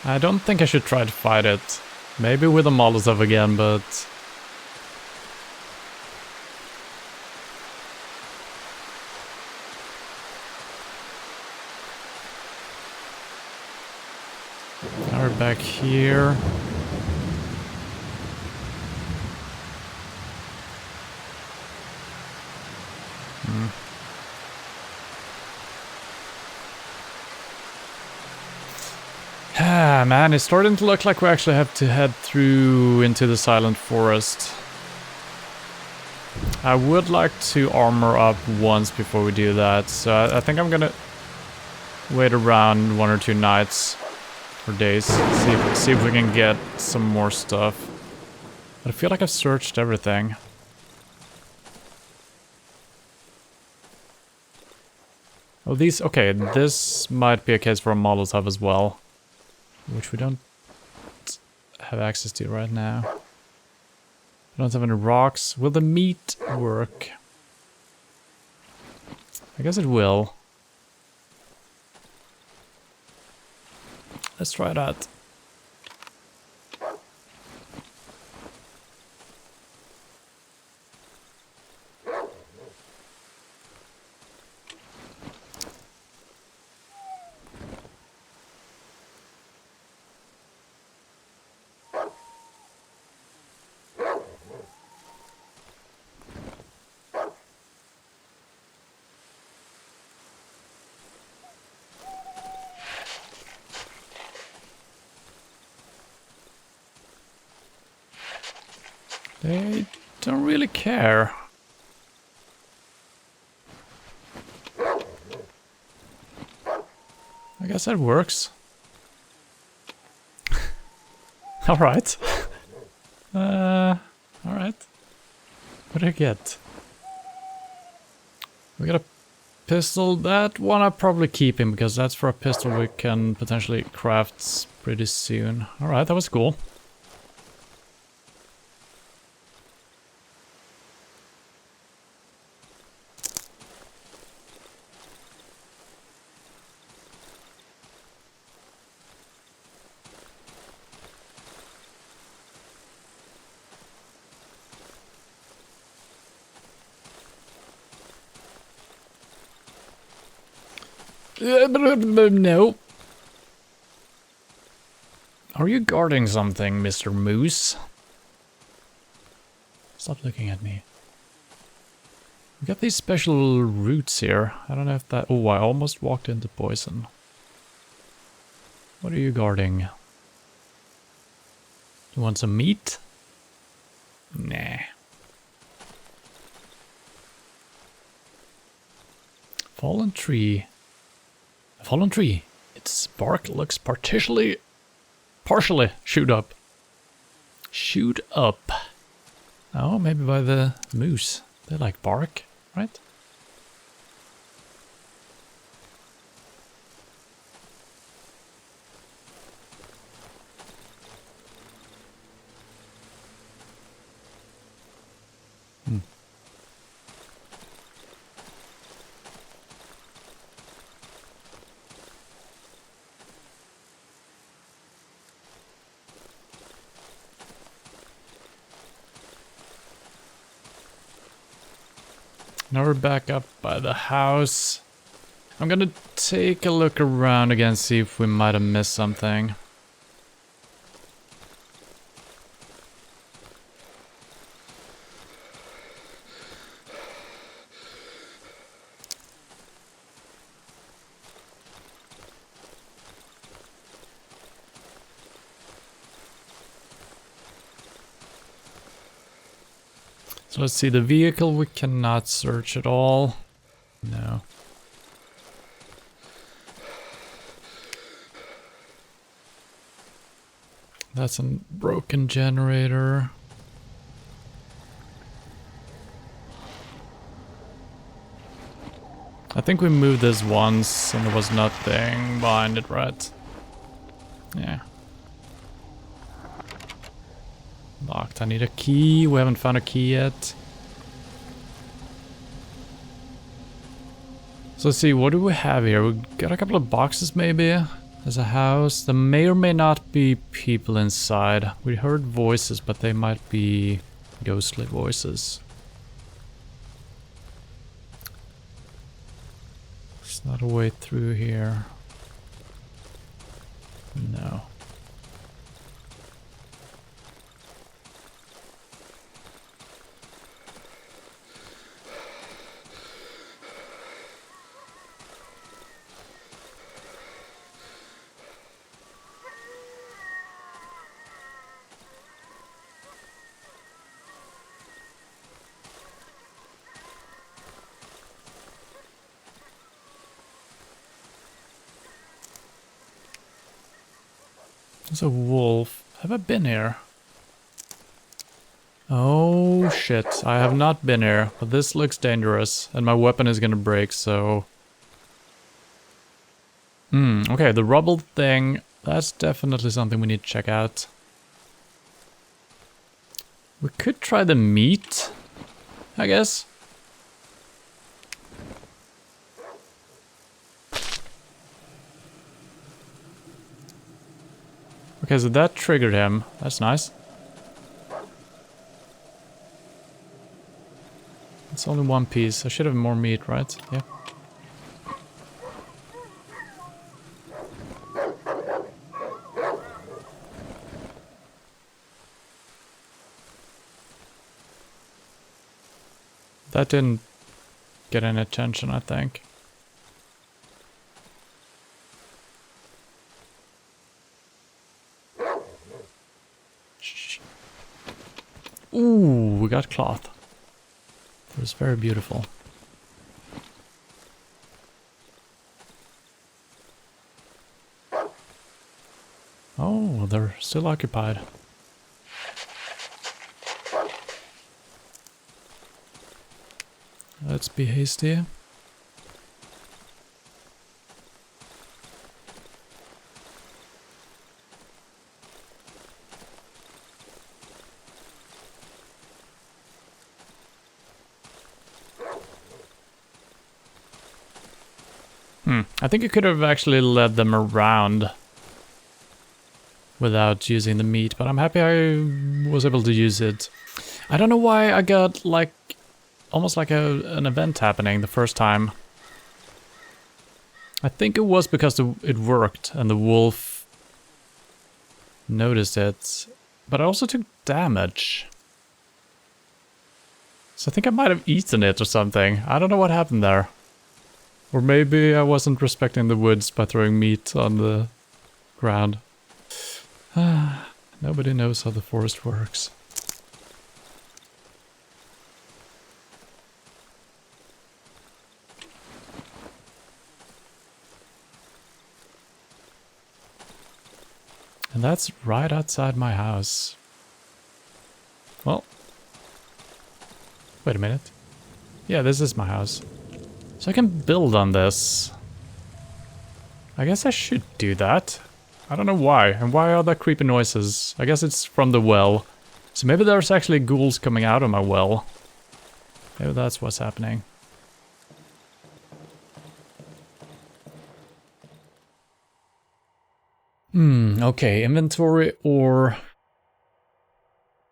I don't think I should try to fight it. Maybe with a Molotov again, but... Now we're back here. Ah, man, it's starting to look like we actually have to head through into the Silent Forest. I would like to armor up once before we do that, so I think I'm gonna wait around 1 or 2 nights or days, see if we can get some more stuff. But I feel like I've searched everything. Oh, these... Okay, this might be a case for a Molotov as well. Which we don't have access to right now. We don't have any rocks. Will the meat work? I guess it will. Let's try that. They don't really care. I guess that works. Alright. Alright. What did I get? We got a pistol. That one I'm probably keeping because that's for a pistol we can potentially craft pretty soon. Alright, that was cool. No. Are you guarding something, Mr. Moose? Stop looking at me. We got these special roots here. I don't know if that... Oh, I almost walked into poison. What are you guarding? You want some meat? Nah. Fallen tree. A fallen tree. Its bark looks partially shoot up. Shoot up. Oh, maybe by the moose. They like bark, right? Now we're back up by the house. I'm gonna take a look around again, see if we might have missed something. So let's see, the vehicle we cannot search at all. No. That's a broken generator. I think we moved this once and there was nothing behind it, right? Yeah. Locked. I need a key. We haven't found a key yet. So let's see, what do we have here? We got a couple of boxes maybe. There's a house. There may or may not be people inside. We heard voices, but they might be ghostly voices. There's not a way through here. No. There's a wolf. Have I been here? Oh shit, I have not been here, but this looks dangerous and my weapon is gonna break, so... Okay, the rubble thing, that's definitely something we need to check out. We could try the meat, I guess. Okay, so that triggered him. That's nice. It's only one piece. I should have more meat, right? Yeah. That didn't get any attention, I think. Ooh, we got cloth. It was very beautiful. Oh, they're still occupied. Let's be hasty. I think you could have actually led them around without using the meat, but I'm happy I was able to use it. I don't know why I got like almost like an event happening the first time. I think it was because it worked and the wolf noticed it, but I also took damage. So I think I might have eaten it or something. I don't know what happened there. Or maybe I wasn't respecting the woods by throwing meat on the ground. Nobody knows how the forest works. And that's right outside my house. Well, wait a minute. Yeah, this is my house. So I can build on this. I guess I should do that. I don't know why. And why are there creepy noises? I guess it's from the well. So maybe there's actually ghouls coming out of my well. Maybe that's what's happening. Okay. Inventory or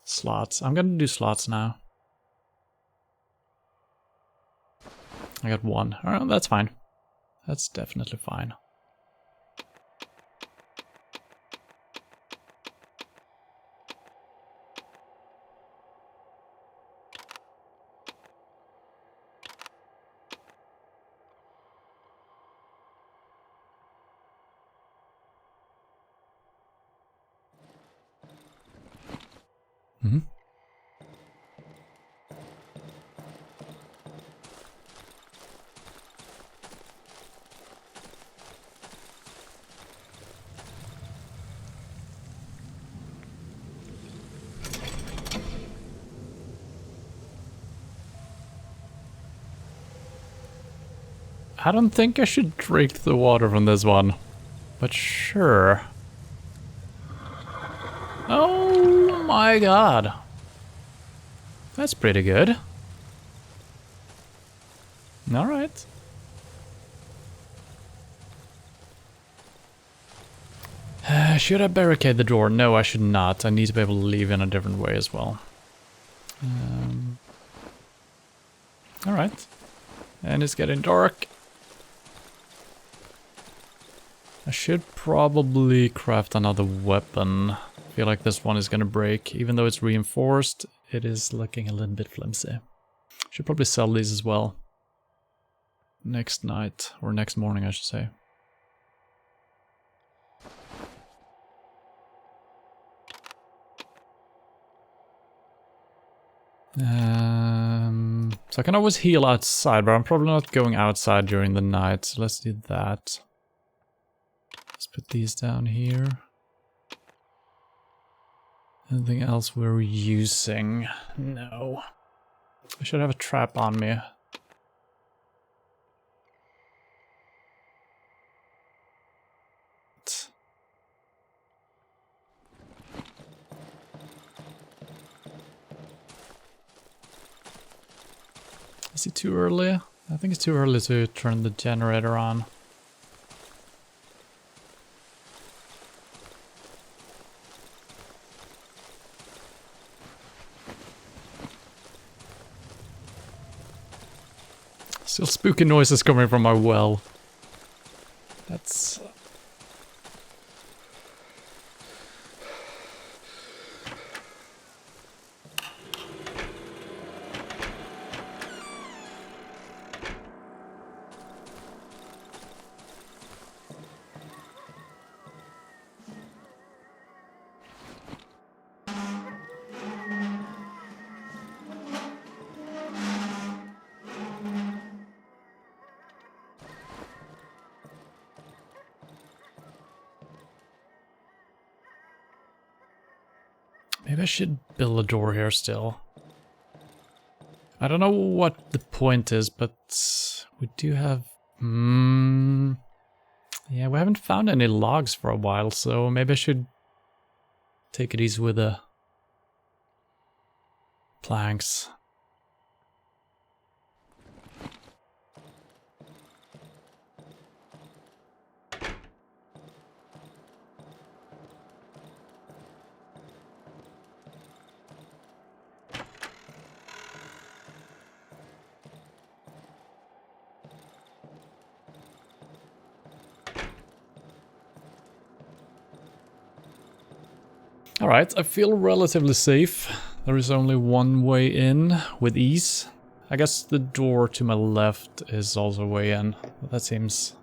slots. I'm gonna do slots now. I got one. Alright, that's fine. That's definitely fine. I don't think I should drink the water from this one, but sure. Oh my god. That's pretty good. Alright. Should I barricade the door? No, I should not. I need to be able to leave in a different way as well. Alright. And it's getting dark. I should probably craft another weapon. I feel like this one is gonna break. Even though it's reinforced, it is looking a little bit flimsy. Should probably sell these as well. Next night, or next morning I should say. So I can always heal outside, but I'm probably not going outside during the night, so let's do that. Let's put these down here. Anything else we're using? No. I should have a trap on me. Is it too early? I think it's too early to turn the generator on. Still spooky noises coming from my well. That's... Maybe I should build a door here still. I don't know what the point is, but we do have... yeah, we haven't found any logs for a while, so maybe I should take it easy with the planks. Alright, I feel relatively safe. There is only one way in with ease. I guess the door to my left is also a way in. But that seems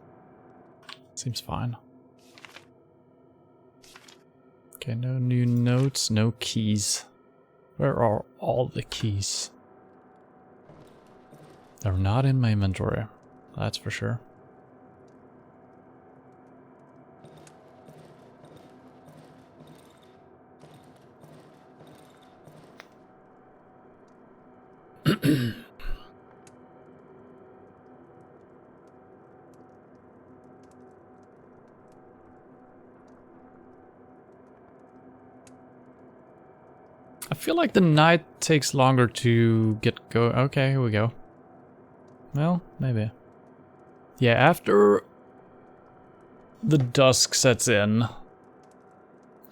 fine. Okay, no new notes, no keys. Where are all the keys? They're not in my inventory, that's for sure. I feel like the night takes longer to get go. Okay, here we go. Well, maybe. Yeah, after the dusk sets in,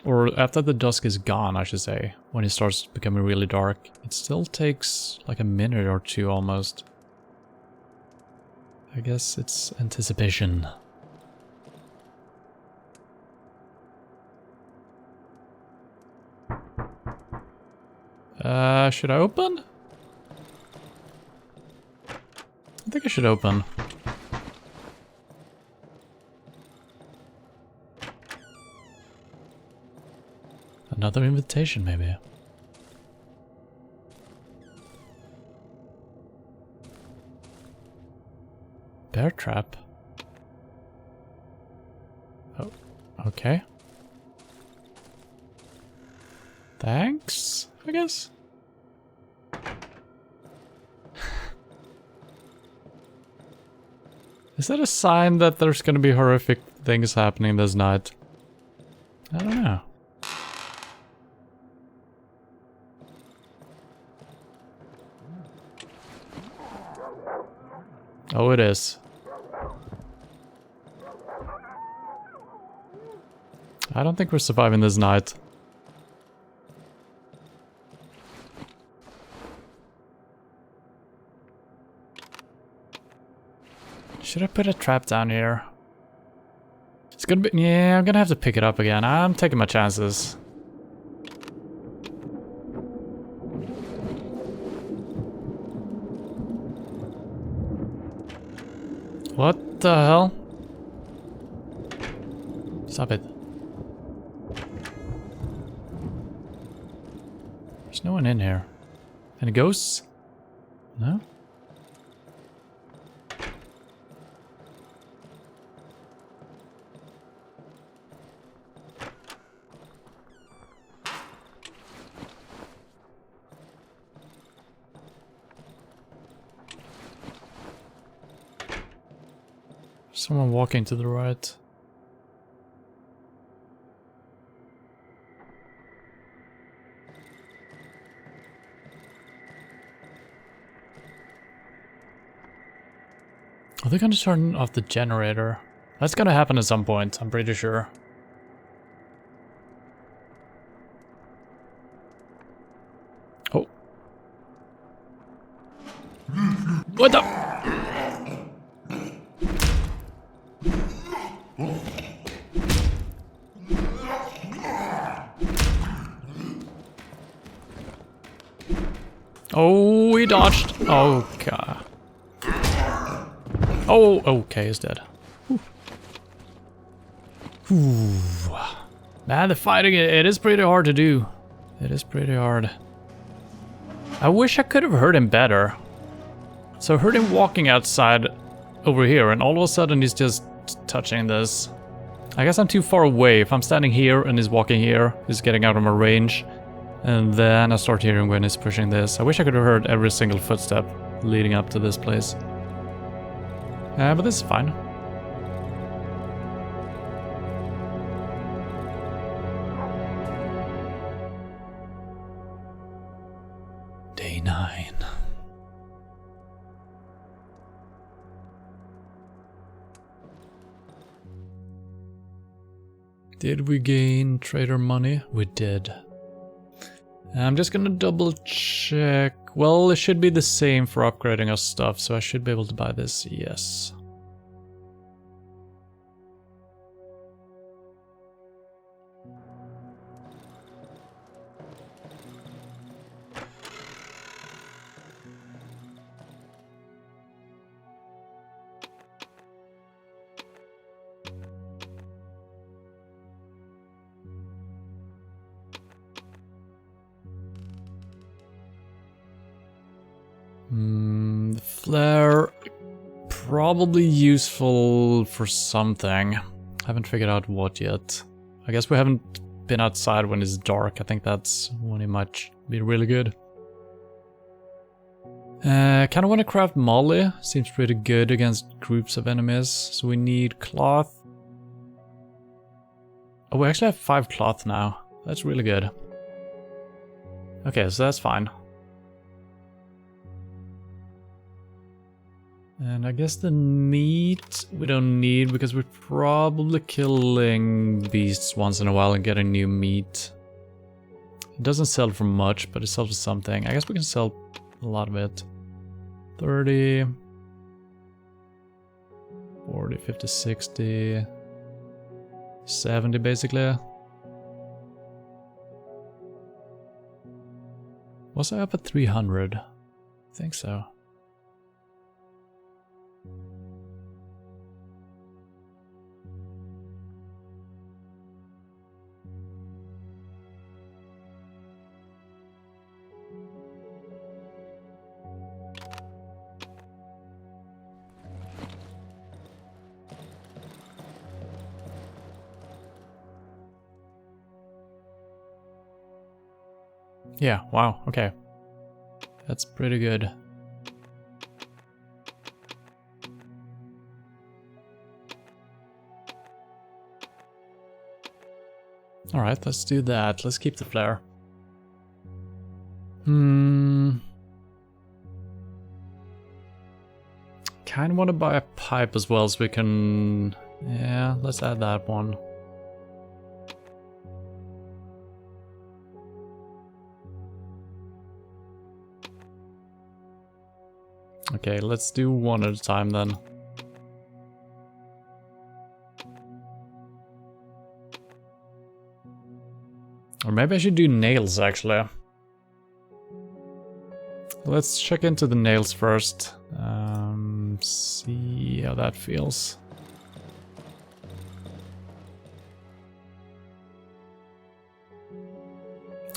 or after the dusk is gone, I should say, when it starts becoming really dark, it still takes like a minute or two almost. I guess it's anticipation. Should I open? I think I should open. Another invitation, maybe. Bear trap. Oh, okay. Thanks, I guess. Is that a sign that there's gonna be horrific things happening this night? I don't know. Oh, it is. I don't think we're surviving this night. Should I put a trap down here? It's gonna be... yeah, I'm gonna have to pick it up again. I'm taking my chances. What the hell? Stop it. There's no one in here. Any ghosts? No? Someone walking to the right. Are they gonna turn off the generator? That's gonna happen at some point, I'm pretty sure. Oh. What the? Oh, he dodged. Oh, God. Oh, okay, he's dead. Whew. Whew. Man, the fighting, it is pretty hard to do. It is pretty hard. I wish I could have heard him better. So I heard him walking outside over here, and all of a sudden he's just touching this. I guess I'm too far away. If I'm standing here and he's walking here, he's getting out of my range. And then I start hearing when he's pushing this. I wish I could have heard every single footstep leading up to this place. But this is fine. Day 9. Did we gain trader money? We did. I'm just gonna double check. Well, it should be the same for upgrading our stuff, so I should be able to buy this, yes. The flare, probably useful for something. Haven't figured out what yet. I guess we haven't been outside when it's dark. I think that's when it might be really good. Kind of want to craft molly. Seems pretty good against groups of enemies. So we need cloth. Oh, we actually have 5 cloth now. That's really good. Okay, so that's fine. And I guess the meat we don't need because we're probably killing beasts once in a while and getting new meat. It doesn't sell for much, but it sells for something. I guess we can sell a lot of it. 30, 40, 50, 60, 70 basically. Was I up at 300? I think so. Yeah, wow, okay. That's pretty good. Alright, let's do that. Let's keep the flare. Kinda want to buy a pipe as well so we can... Yeah, let's add that one. Okay, let's do one at a time then. Or maybe I should do nails actually. Let's check into the nails first. See how that feels.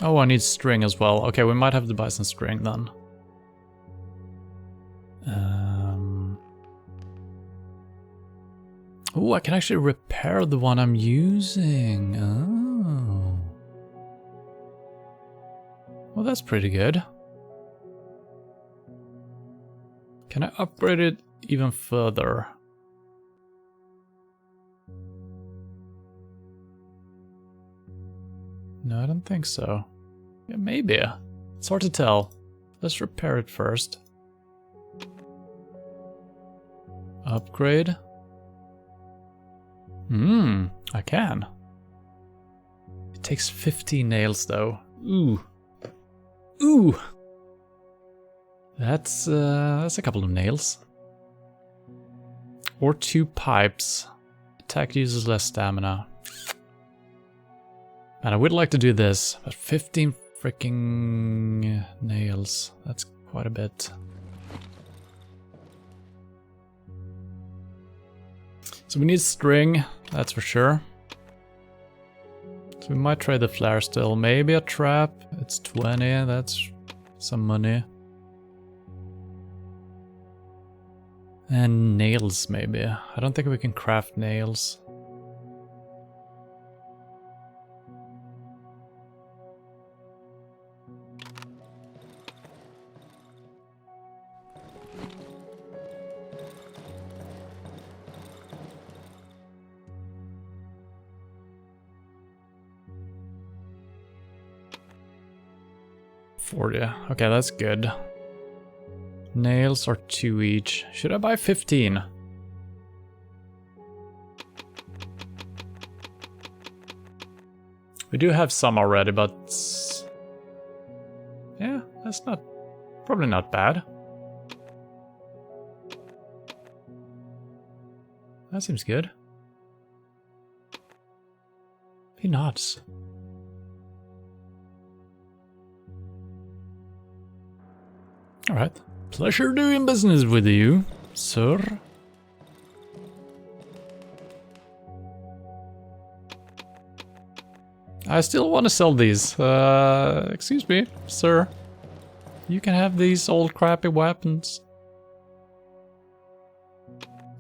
Oh, I need string as well. Okay, we might have to buy some string then. Oh, I can actually repair the one I'm using. Oh. Well, that's pretty good. Can I upgrade it even further? No, I don't think so. Yeah, maybe. It's hard to tell. Let's repair it first. Upgrade. I can. It takes 15 nails though. Ooh. Ooh! That's a couple of nails. Or 2 pipes. Attack uses less stamina. And I would like to do this, but 15 freaking nails. That's quite a bit. So we need string, that's for sure. So we might try the flare still. Maybe a trap. It's 20, that's some money. And nails, maybe. I don't think we can craft nails. 40. Okay, that's good. Nails are 2 each. Should I buy 15? We do have some already, but yeah, that's probably not bad. That seems good. He nods. Alright. Pleasure doing business with you, sir. I still want to sell these. Excuse me, sir. You can have these old crappy weapons.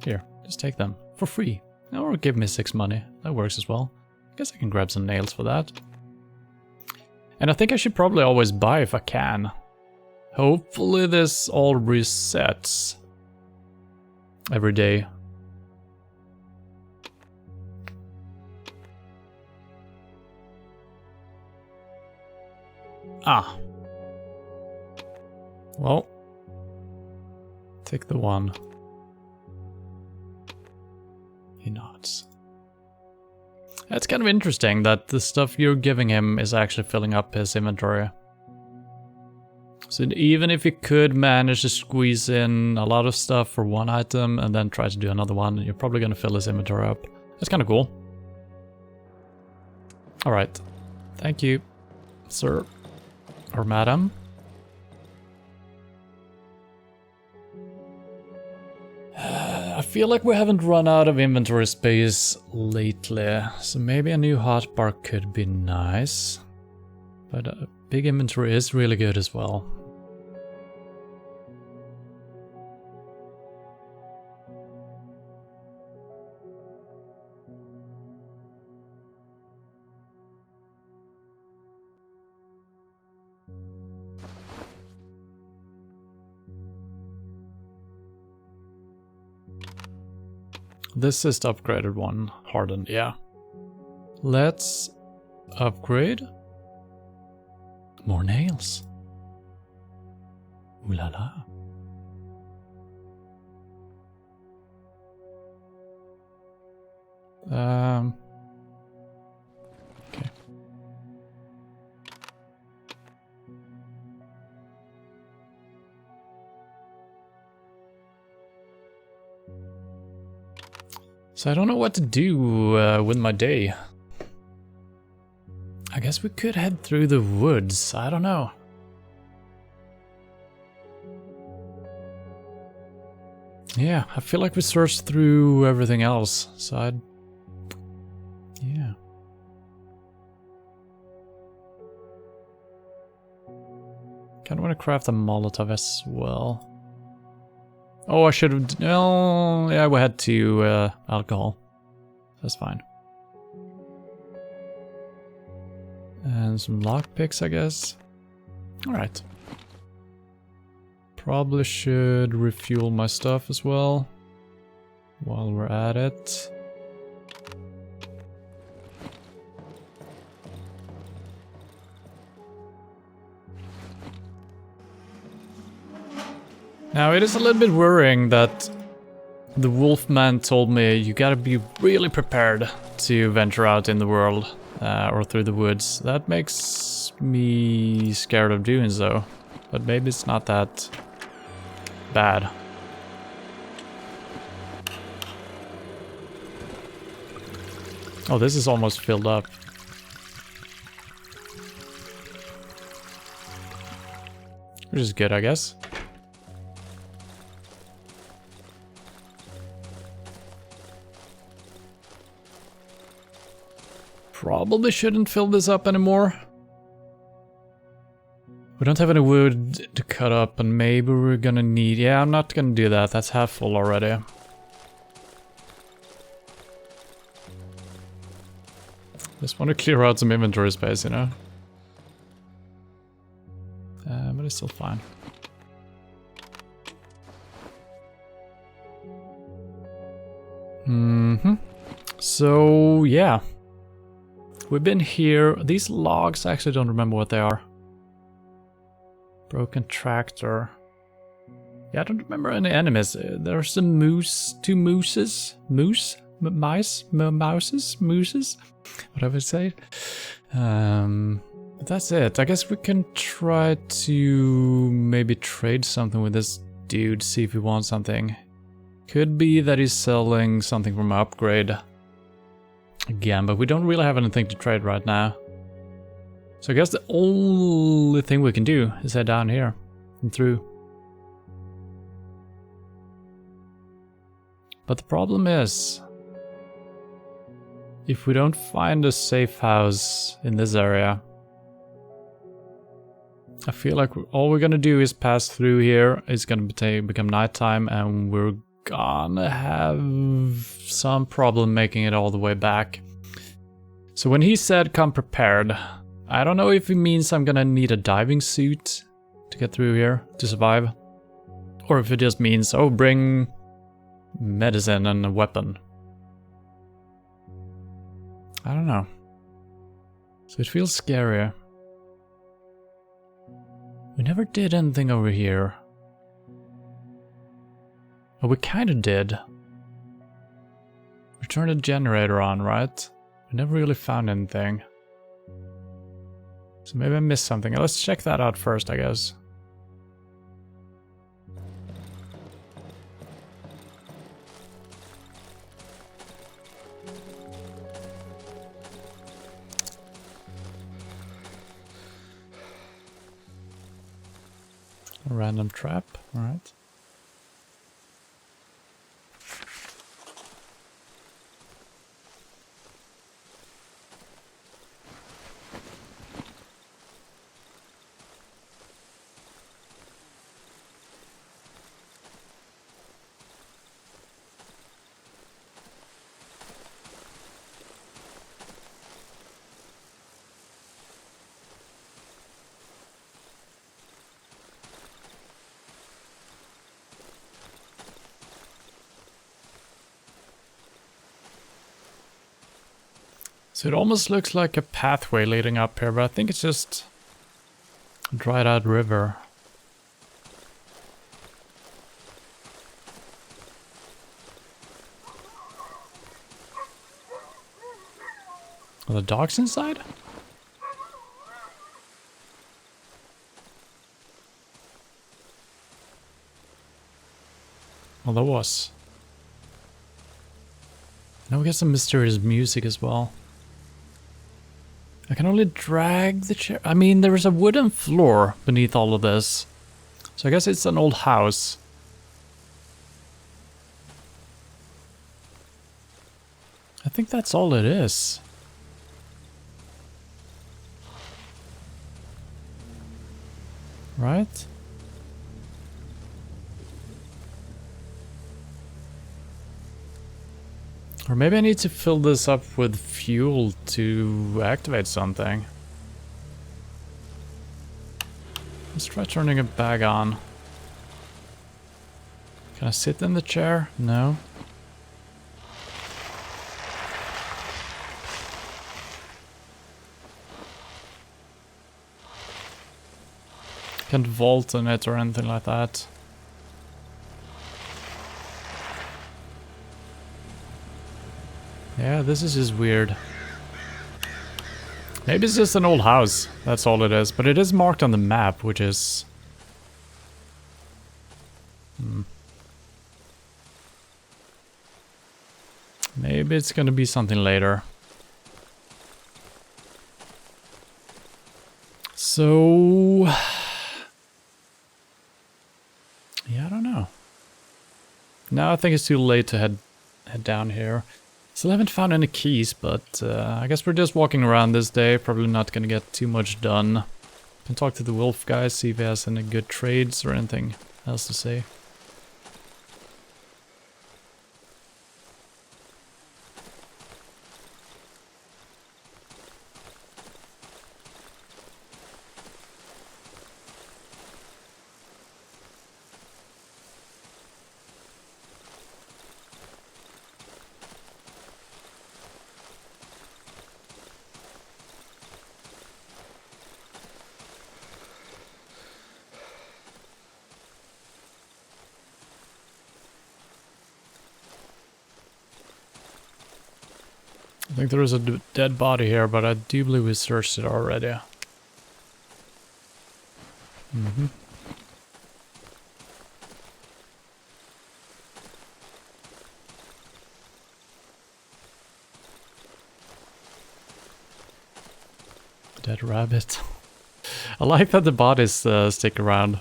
Here, just take them. For free. Or give me 6 money. That works as well. I guess I can grab some nails for that. And I think I should probably always buy if I can. Hopefully this all resets every day. Ah. Well. Take the one. He nods. That's kind of interesting that the stuff you're giving him is actually filling up his inventory. So even if you could manage to squeeze in a lot of stuff for one item and then try to do another one, you're probably going to fill his inventory up. That's kind of cool. Alright. Thank you, sir. Or madam. I feel like we haven't run out of inventory space lately, so maybe a new hotbar could be nice. But a big inventory is really good as well. This is the upgraded one, hardened, yeah. Let's upgrade. More nails. Ooh la la. Okay. So I don't know what to do with my day. I guess we could head through the woods. I don't know. Yeah, I feel like we searched through everything else, so I'd... yeah. Kinda wanna craft a Molotov as well. Oh, I should have... well, yeah, we had 2 alcohol. That's fine. And some lockpicks, I guess. Alright. Probably should refuel my stuff as well while we're at it. Now, it is a little bit worrying that the Wolfman told me you gotta be really prepared to venture out in the world or through the woods. That makes me scared of doing so, but maybe it's not that bad. Oh, this is almost filled up. Which is good, I guess. Probably shouldn't fill this up anymore. We don't have any wood to cut up, and maybe we're gonna need... yeah, I'm not gonna do that. That's half full already. Just want to clear out some inventory space, you know? But it's still fine. So, yeah. We've been here. These logs, I actually don't remember what they are. Broken tractor. Yeah, I don't remember any enemies. There's a moose, 2 mooses, mooses, whatever you say. But that's it. I guess we can try to maybe trade something with this dude, see if he wants something. Could be that he's selling something from an upgrade again, but we don't really have anything to trade right now. So I guess the only thing we can do is head down here and through. But the problem is, if we don't find a safe house in this area, I feel like all we're gonna do is pass through here. It's gonna become nighttime, and we're gonna have some problem making it all the way back. So when he said come prepared, I don't know if it means I'm gonna need a diving suit to get through here to survive, or if it just means, oh, bring medicine and a weapon. I don't know. So it feels scarier. We never did anything over here. Oh, we kind of did. We turned the generator on, right? We never really found anything. So maybe I missed something. Let's check that out first, I guess. A random trap, alright. So it almost looks like a pathway leading up here, but I think it's just a dried out river. Are the dogs inside? Well, there was. Now we get some mysterious music as well. I can only drag the chair. I mean, there is a wooden floor beneath all of this. So I guess it's an old house. I think that's all it is. Right? Or maybe I need to fill this up with fuel to activate something. Let's try turning it back on. Can I sit in the chair? No. Can't vault on it or anything like that. Yeah, this is just weird. Maybe it's just an old house, that's all it is. But it is marked on the map, which is... Maybe it's gonna be something later. So... Yeah, I don't know. Now I think it's too late to head down here. Still haven't found any keys, but I guess we're just walking around this day. Probably not gonna get too much done. Can talk to the wolf guy, see if he has any good trades or anything else to say. I think there is a dead body here, but I do believe we searched it already. Mm-hmm. Dead rabbit. I like that the bodies stick around.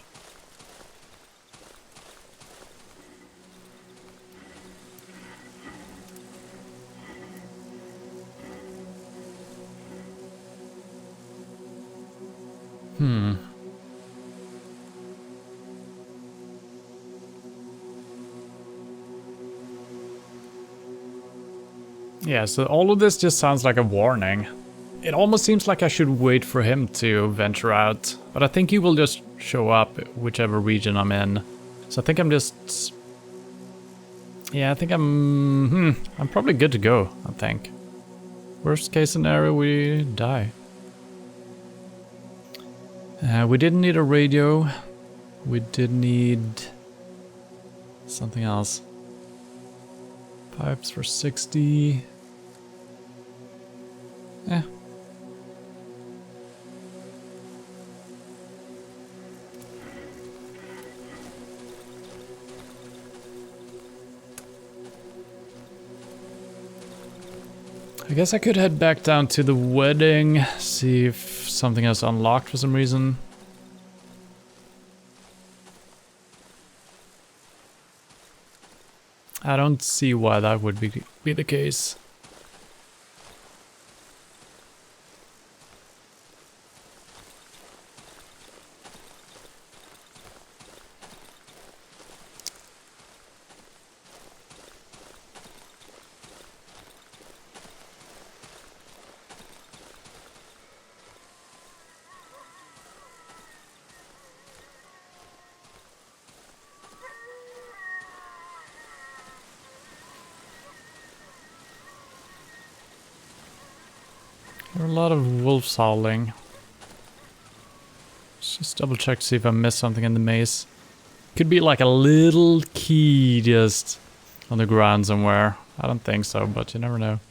Yeah, so all of this just sounds like a warning. It almost seems like I should wait for him to venture out, but I think he will just show up whichever region I'm in. So I think I'm just... Yeah, I think I'm probably good to go, I think. Worst case scenario, we die. We didn't need a radio. We did need something else. Pipes for 60. Eh. I guess I could head back down to the wedding, see if something else unlocked for some reason. I don't see why that would be the case. There are a lot of wolves howling. Let's just double check to see if I missed something in the maze. Could be like a little key just on the ground somewhere. I don't think so, but you never know.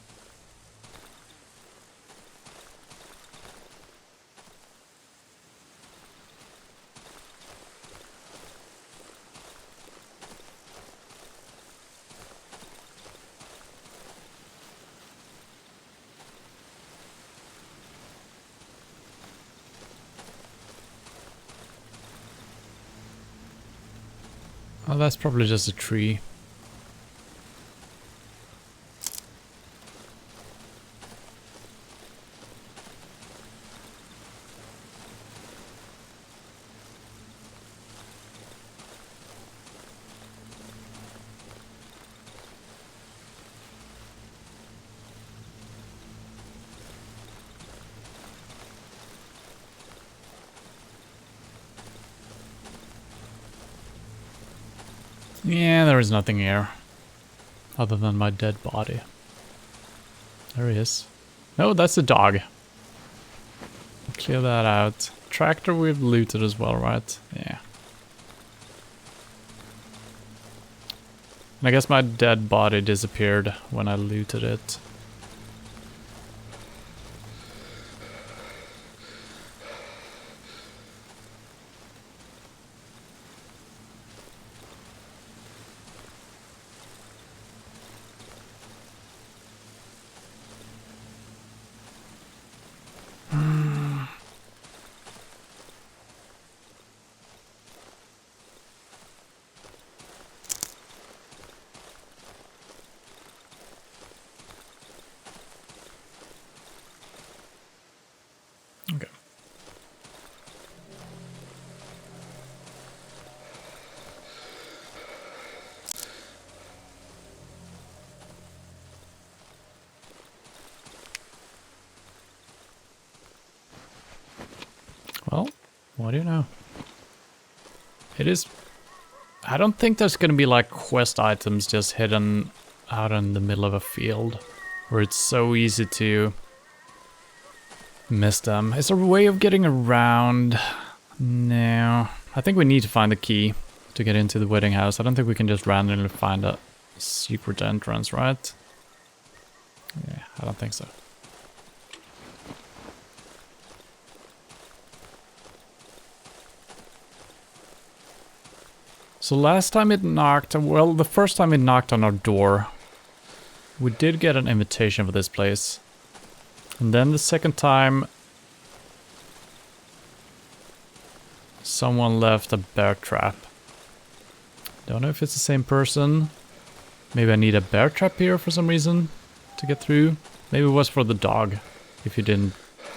Oh, that's probably just a tree. Yeah, there is nothing here. Other than my dead body. There he is. No, that's the dog. Clear that out. Tractor we've looted as well, right? Yeah. And I guess my dead body disappeared when I looted it. Okay. Well, what do you know? It is... I don't think there's gonna be like quest items just hidden out in the middle of a field where it's so easy to miss them. Is there a way of getting around? No. I think we need to find the key to get into the wedding house. I don't think we can just randomly find a secret entrance, right? Yeah, I don't think so. So last time it knocked, well, the first time it knocked on our door, we did get an invitation for this place. And then the second time, someone left a bear trap. Don't know if it's the same person. Maybe I need a bear trap here for some reason to get through. Maybe it was for the dog, if you didn't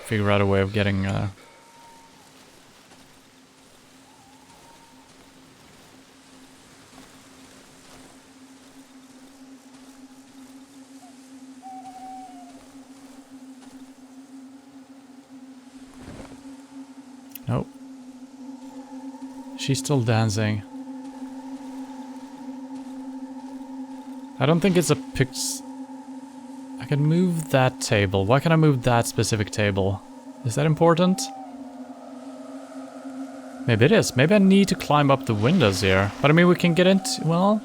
figure out a way of getting... Nope. She's still dancing. I don't think it's a pix... I can move that table. Why can I move that specific table? Is that important? Maybe it is. Maybe I need to climb up the windows here. But I mean, we can get into... Well...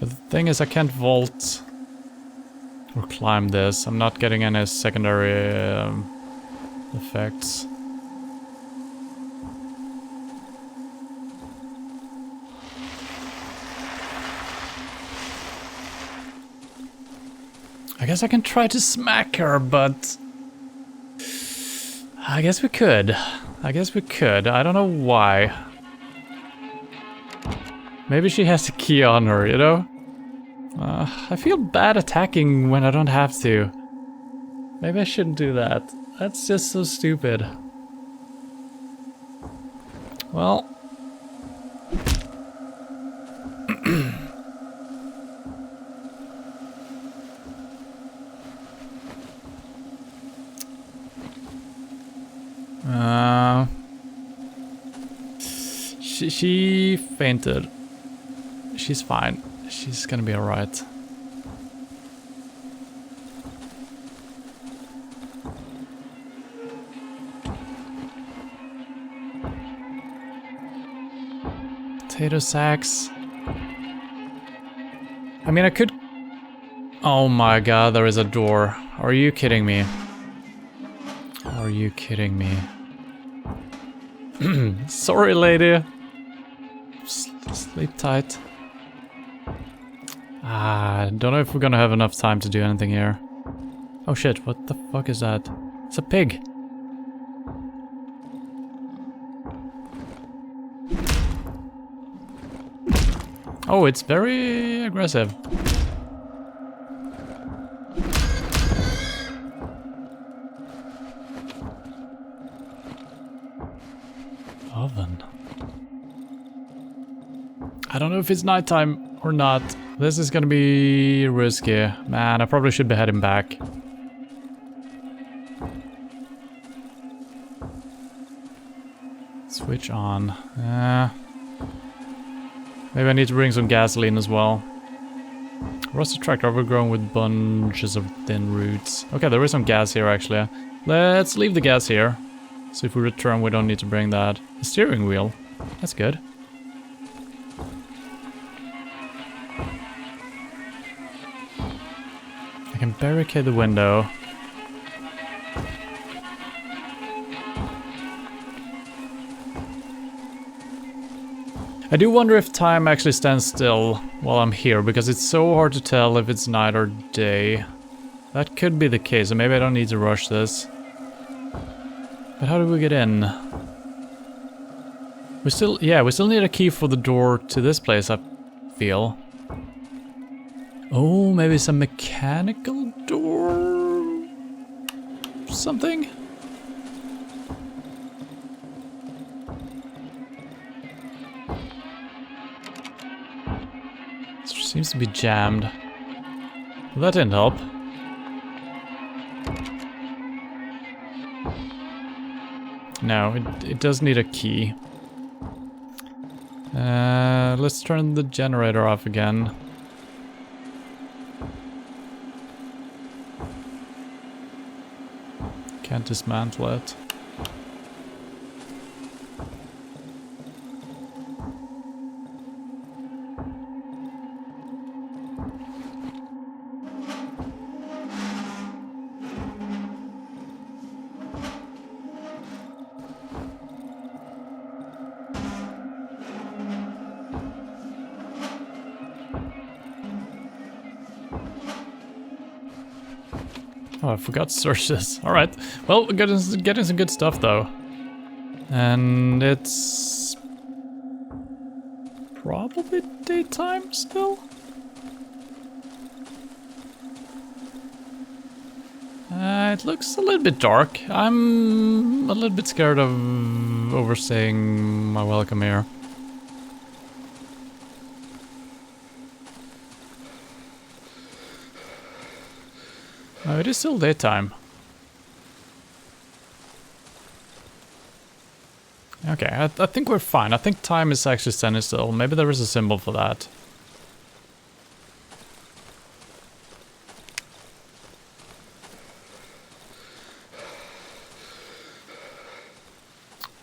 But the thing is, I can't vault or climb this. I'm not getting any secondary effects. I guess I can try to smack her, but... I guess we could. I don't know why. Maybe she has a key on her, you know? I feel bad attacking when I don't have to. Maybe I shouldn't do that. That's just so stupid. Well... She fainted. She's fine. She's gonna be alright. Potato sacks. I mean, I could... Oh my god, there is a door. Are you kidding me? Are you kidding me? Sorry, lady. Sleep tight. Don't know if we're gonna have enough time to do anything here. Oh shit, what the fuck is that? It's a pig. Oh, it's very aggressive. Oven. I don't know if it's nighttime or not. This is gonna be risky. Man, I probably should be heading back. Switch on. Maybe I need to bring some gasoline as well. Rusted tractor overgrown with bunches of thin roots. Okay, there is some gas here actually. Let's leave the gas here. So if we return, we don't need to bring that. A steering wheel. That's good. I can barricade the window. I do wonder if time actually stands still while I'm here, because it's so hard to tell if it's night or day. That could be the case, so maybe I don't need to rush this. But how do we get in? We still need a key for the door to this place, I feel. Oh, maybe some mechanical door? Something? Seems to be jammed. Well, that didn't help. No, it does need a key. Let's turn the generator off again. Can't dismantle it. Oh, I forgot to search this. Alright. Well, we're getting some good stuff, though. And it's... probably daytime still? It looks a little bit dark. I'm a little bit scared of overstaying my welcome here. Oh, it is still daytime. Okay, I think we're fine. I think time is actually standing still. Maybe there is a symbol for that.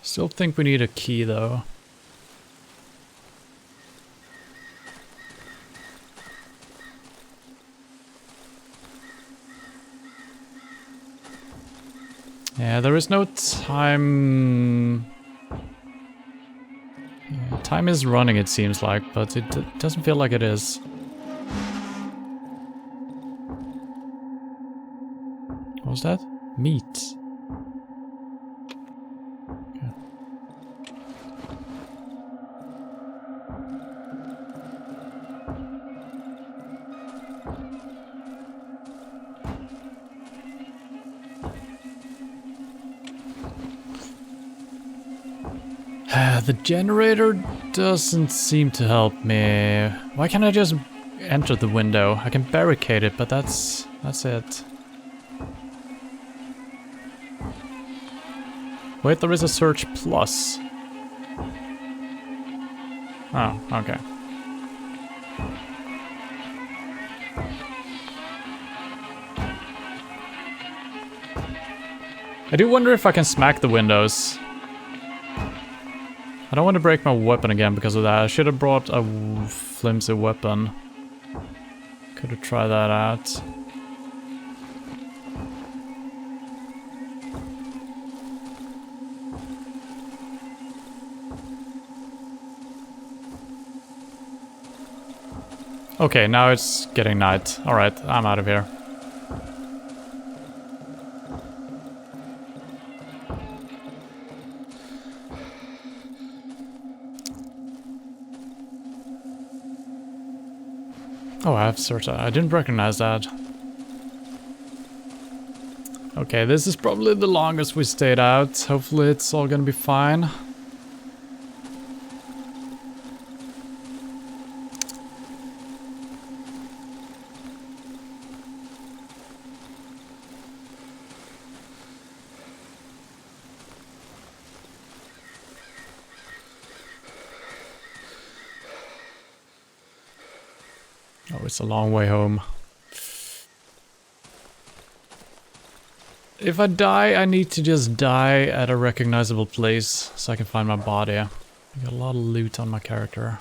Still think we need a key, though. Yeah, there is no time... Yeah, time is running, it seems like, but it doesn't feel like it is. What was that? Meat. Okay. The generator doesn't seem to help me. Why can't I just enter the window? I can barricade it, but that's it. Wait, there is a search plus. Oh, okay. I do wonder if I can smack the windows. I don't want to break my weapon again because of that. I should have brought a flimsy weapon. Could have tried that out. Okay, now it's getting night. Alright, I'm out of here. Oh, I have searched that. I didn't recognize that. Okay, this is probably the longest we stayed out. Hopefully it's all gonna be fine. Oh, it's a long way home. If I die, I need to just die at a recognizable place so I can find my body. I got a lot of loot on my character.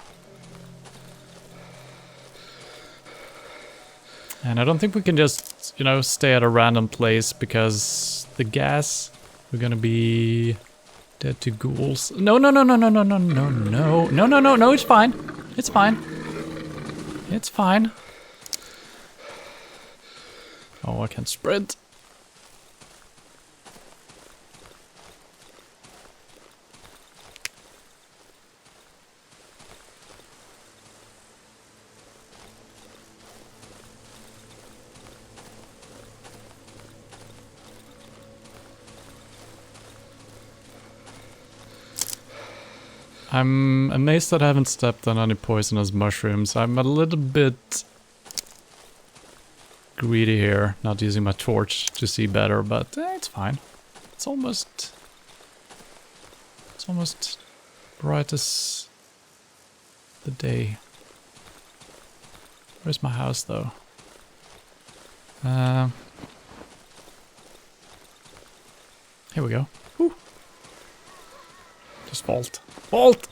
And I don't think we can just, you know, stay at a random place because the gas, we're gonna be dead to ghouls. No, no, no, no, no, no, no, no, no, no, no, no, no, it's fine. It's fine. It's fine. Oh, I can sprint. I'm amazed that I haven't stepped on any poisonous mushrooms. I'm a little bit greedy here, not using my torch to see better, but it's fine. It's almost bright as the day. Where's my house though? Here we go. Woo. Just vault. Vault!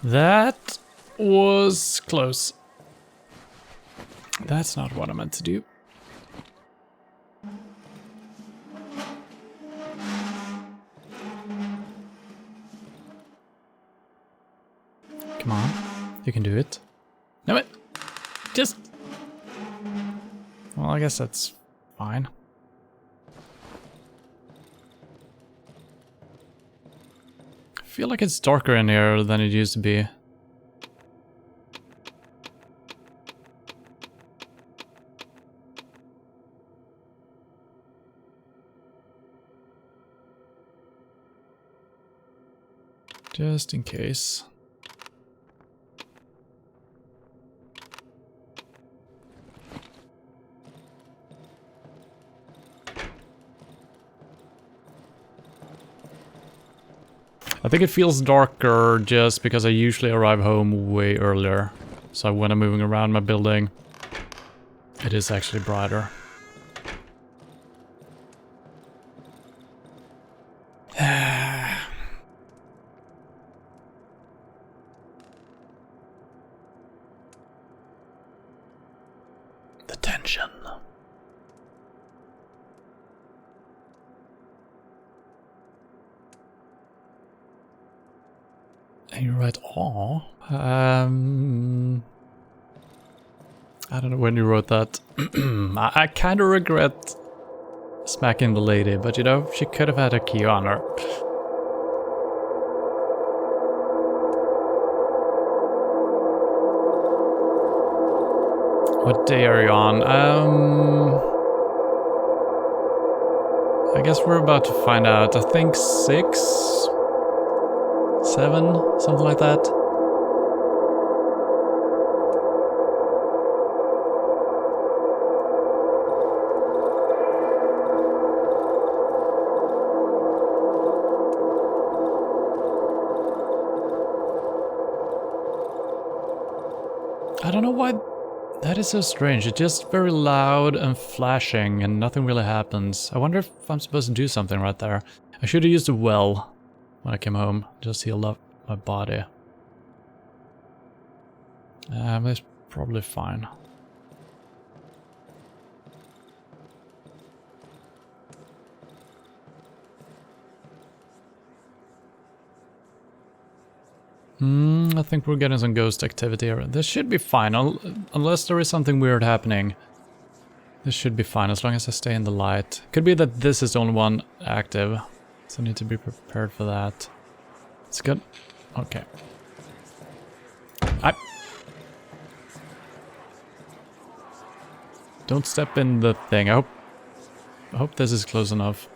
That was close. That's not what I meant to do. Come on, you can do it. No, it just... Well, I guess that's fine. I feel like it's darker in here than it used to be. Just in case. I think it feels darker just because I usually arrive home way earlier. So when I'm moving around my building, it is actually brighter. The tension. And you write aw. I don't know when you wrote that. I kind of regret smacking the lady, but you know, she could have had a key on her. What day are you on? I guess we're about to find out. I think 6, 7, something like that. I don't know why that is so strange. It's just very loud and flashing and nothing really happens. I wonder if I'm supposed to do something right there. I should have used a well when I came home. Just healed up my body. That's probably fine. I think we're getting some ghost activity here. This should be fine, unless there is something weird happening. This should be fine, as long as I stay in the light. Could be that this is the only one active, so I need to be prepared for that. It's good. Okay. Don't step in the thing. I hope this is close enough.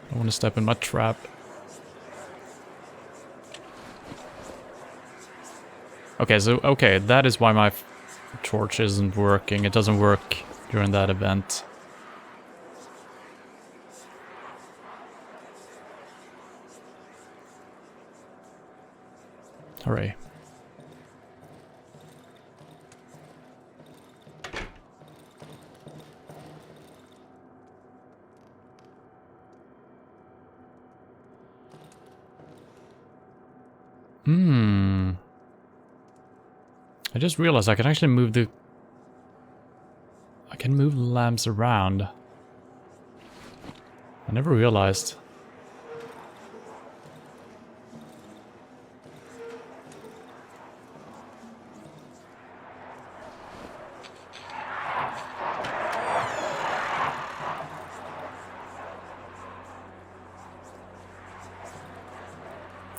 I don't want to step in my trap. Okay, so, okay, that is why my torch isn't working. It doesn't work during that event. Hooray. I just realized I can actually move the... I can move the lamps around. I never realized.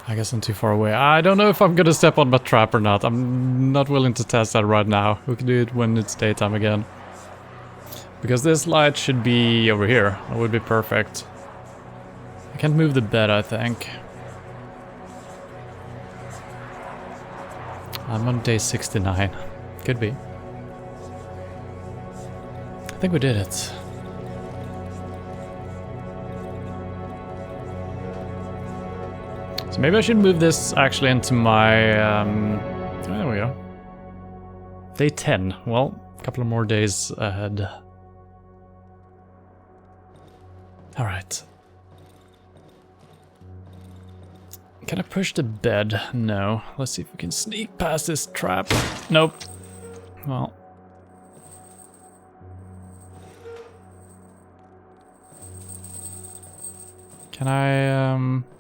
I guess I'm too far away. I don't know if I'm gonna step on my trap or not. I'm not willing to test that right now. We can do it when it's daytime again. Because this light should be over here. That would be perfect. I can't move the bed, I think. I'm on day 69. Could be. I think we did it. So maybe I should move this actually into my... oh, there we go. Day 10. Well, a couple of more days ahead. Alright. Can I push the bed? No. Let's see if we can sneak past this trap. Nope. Well. Can I,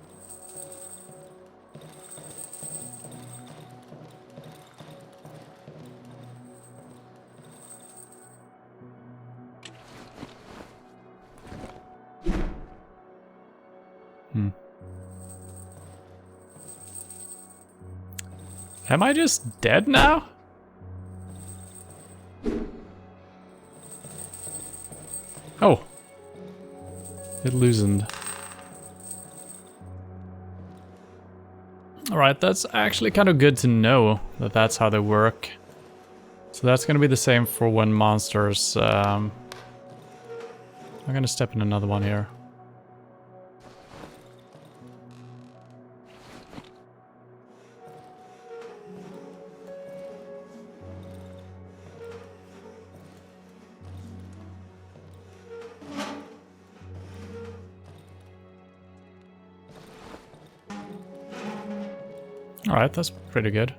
Am I just dead now? Oh. It loosened. Alright, that's actually kind of good to know that that's how they work. So that's gonna be the same for when monsters... I'm gonna step in another one here. Alright, that's pretty good.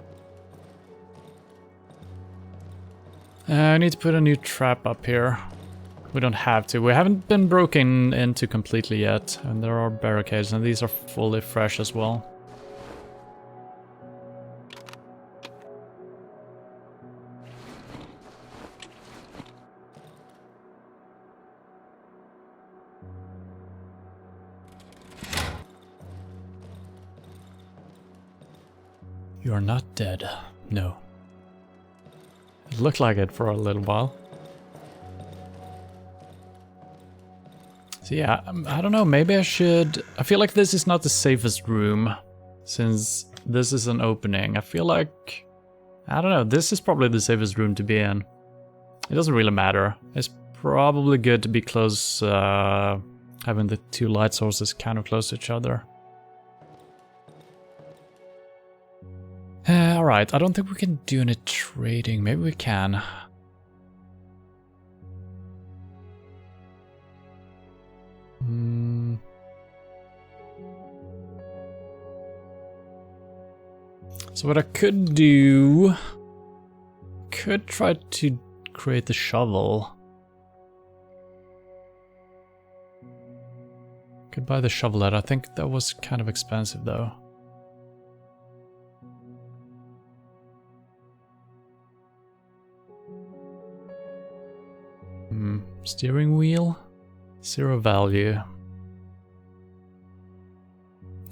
I need to put a new trap up here. We don't have to. We haven't been broken into completely yet. And there are barricades, and these are fully fresh as well. You are not dead. No. It looked like it for a little while. So yeah, I don't know, maybe I should... I feel like this is not the safest room, since this is an opening. I feel like... I don't know, this is probably the safest room to be in. It doesn't really matter. It's probably good to be close, having the two light sources kind of close to each other. Alright, I don't think we can do any trading. Maybe we can. So what I could do... Could try to create the shovel. Could buy the shovelette. I think that was kind of expensive though. Steering wheel, 0 value.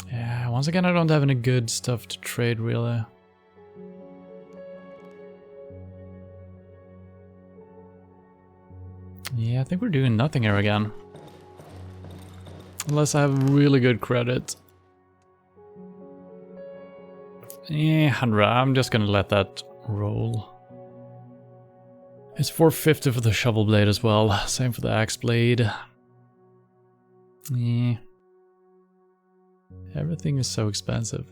Yeah, once again I don't have any good stuff to trade really. Yeah, I think we're doing nothing here again. Unless I have really good credit. Yeah, 100, I'm just gonna let that roll. It's 450 for the shovel blade as well. Same for the axe blade. Yeah. Everything is so expensive.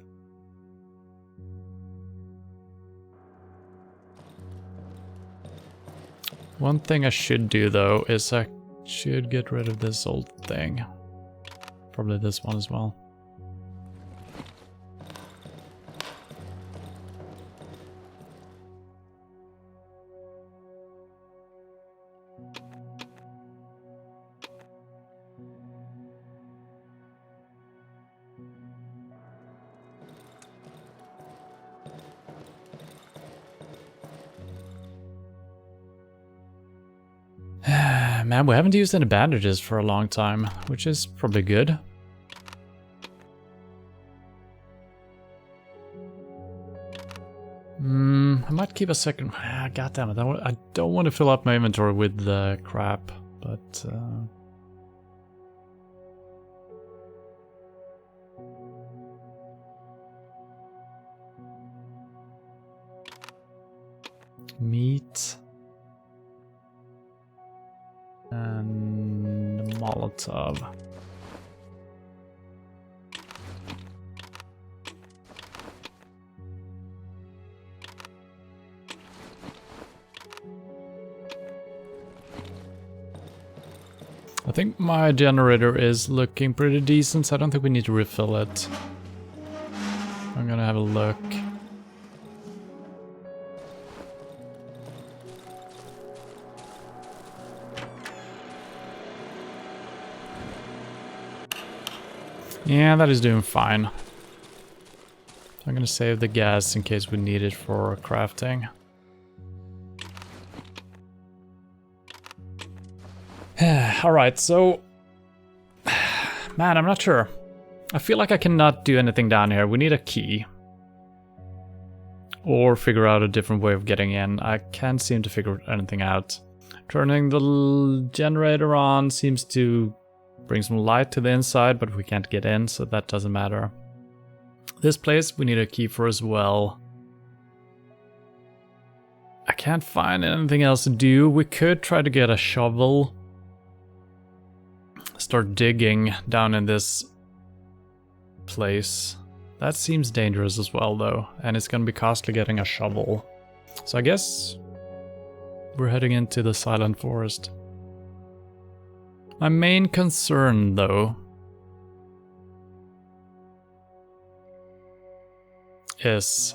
One thing I should do though is I should get rid of this old thing. Probably this one as well. Man, we haven't used any bandages for a long time, which is probably good. I might keep a second... God damn it, I don't want to fill up my inventory with the crap, but... Meat... and... Molotov. think my generator is looking pretty decent, so I don't think we need to refill it. I'm gonna have a look. Yeah, that is doing fine. I'm gonna save the gas in case we need it for crafting. Alright, so... Man, I'm not sure. I feel like I cannot do anything down here. We need a key. Or figure out a different way of getting in. I can't seem to figure anything out. Turning the generator on seems to bring some light to the inside, but we can't get in, so that doesn't matter. This place we need a key for as well. I can't find anything else to do. We could try to get a shovel. Start digging down in this place. That seems dangerous as well though, and it's gonna be costly getting a shovel. So I guess we're heading into the Silent Forest. My main concern though is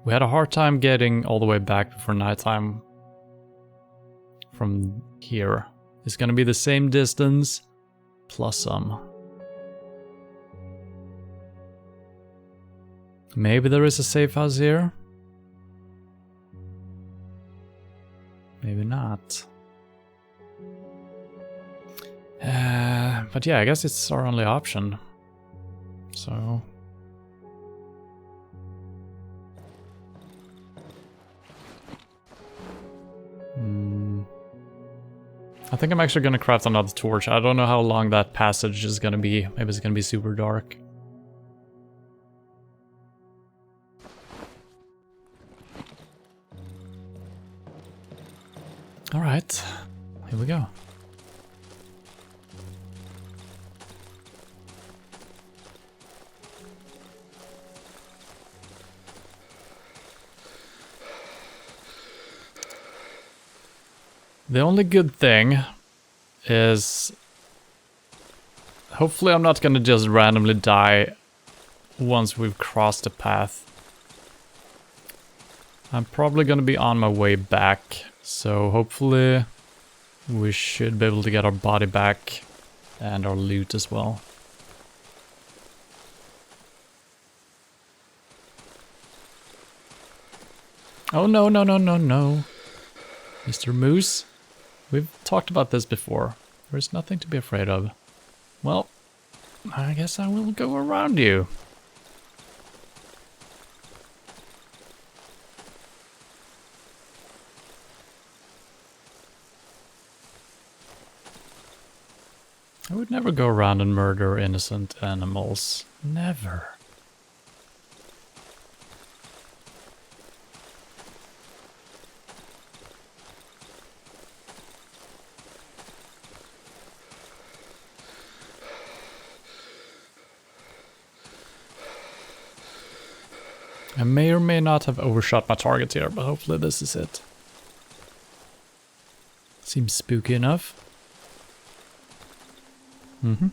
we had a hard time getting all the way back before nighttime from here. It's gonna be the same distance plus some. Maybe there is a safe house here? Maybe not. But yeah, I guess it's our only option. So... I think I'm actually gonna craft another torch. I don't know how long that passage is gonna be. Maybe it's gonna be super dark. Alright, here we go. The only good thing is hopefully I'm not gonna just randomly die once we've crossed the path. I'm probably gonna be on my way back, so hopefully we should be able to get our body back and our loot as well. Oh no, no, no, no, no. Mr. Moose, we've talked about this before. There's nothing to be afraid of. Well, I guess I will go around you. I would never go around and murder innocent animals. Never. I may or may not have overshot my target here, but hopefully this is it. Seems spooky enough. Mm-hmm.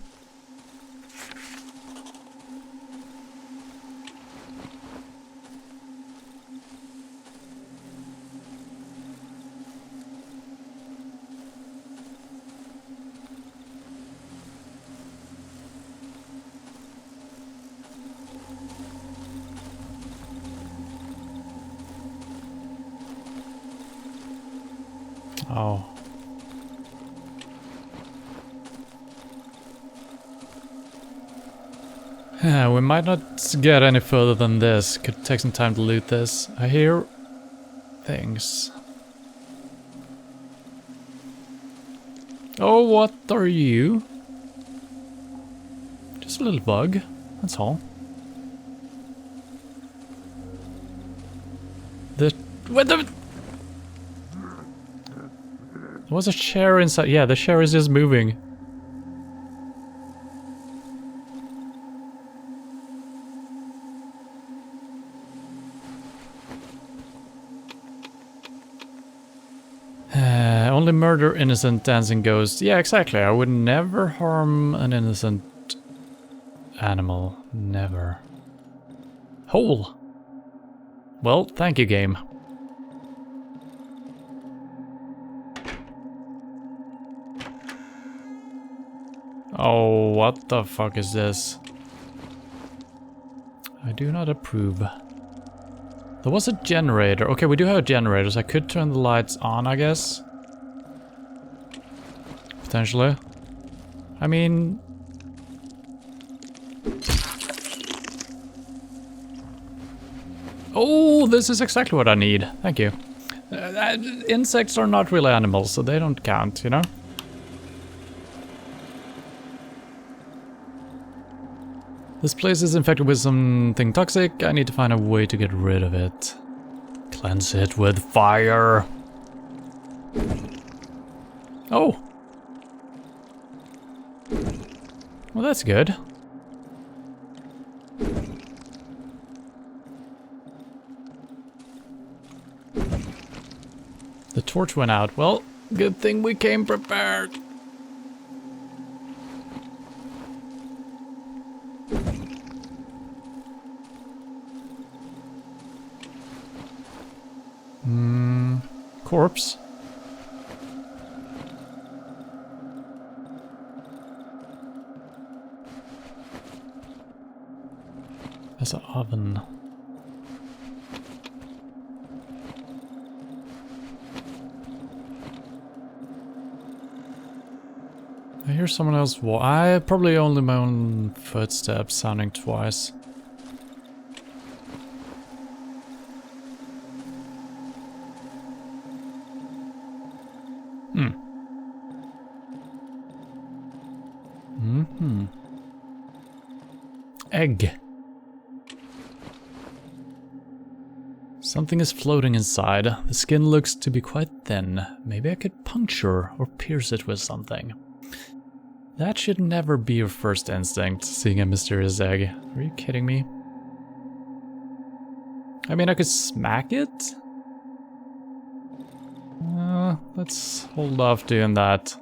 Oh. Yeah, we might not get any further than this. Could take some time to loot this. I hear things. Oh, what are you? Just a little bug, that's all. What the? There was a chair inside. Yeah, the chair is just moving. only murder innocent dancing ghosts. Yeah, exactly. I would never harm an innocent animal. Never. Hole! Well, thank you, game. Oh, what the fuck is this? I do not approve. There was a generator. Okay, we do have a generator, so I could turn the lights on, I guess. Potentially. I mean... Oh, this is exactly what I need. Thank you. Insects are not really animals, so they don't count, you know? This place is infected with something toxic. I need to find a way to get rid of it. Cleanse it with fire. Oh. Well, that's good. The torch went out. Well, good thing we came prepared. Corpse. There's an oven. I hear someone else I probably only my own footsteps sounding twice. Egg. Something is floating inside. The skin looks to be quite thin. Maybe I could puncture or pierce it with something. That should never be your first instinct, seeing a mysterious egg. Are you kidding me? I mean, I could smack it? Let's hold off doing that.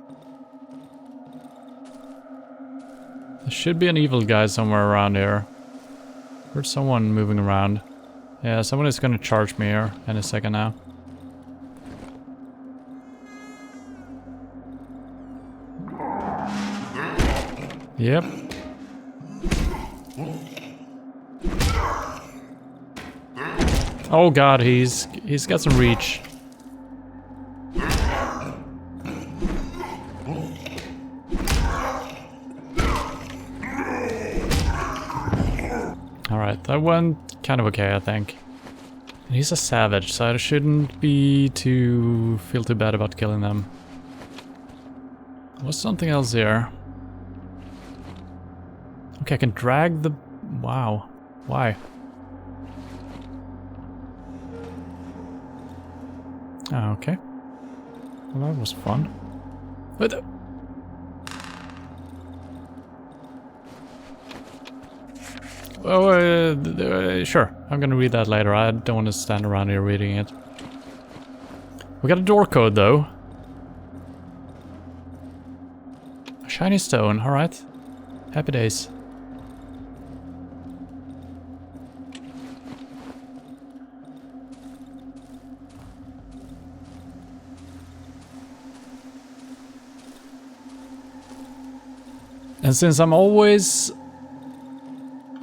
There should be an evil guy somewhere around here. Heard someone moving around. Yeah, someone is gonna charge me here in a second now. Yep. Oh god, he's got some reach. Alright, that went kind of okay, I think. And he's a savage, so I shouldn't be feel too bad about killing them. What's something else here? Okay, I can drag the... Wow. Why? Oh, okay. Well, that was fun. But... Oh, sure. I'm gonna read that later. I don't want to stand around here reading it. We got a door code, though. A shiny stone. Alright. Happy days. And since I'm always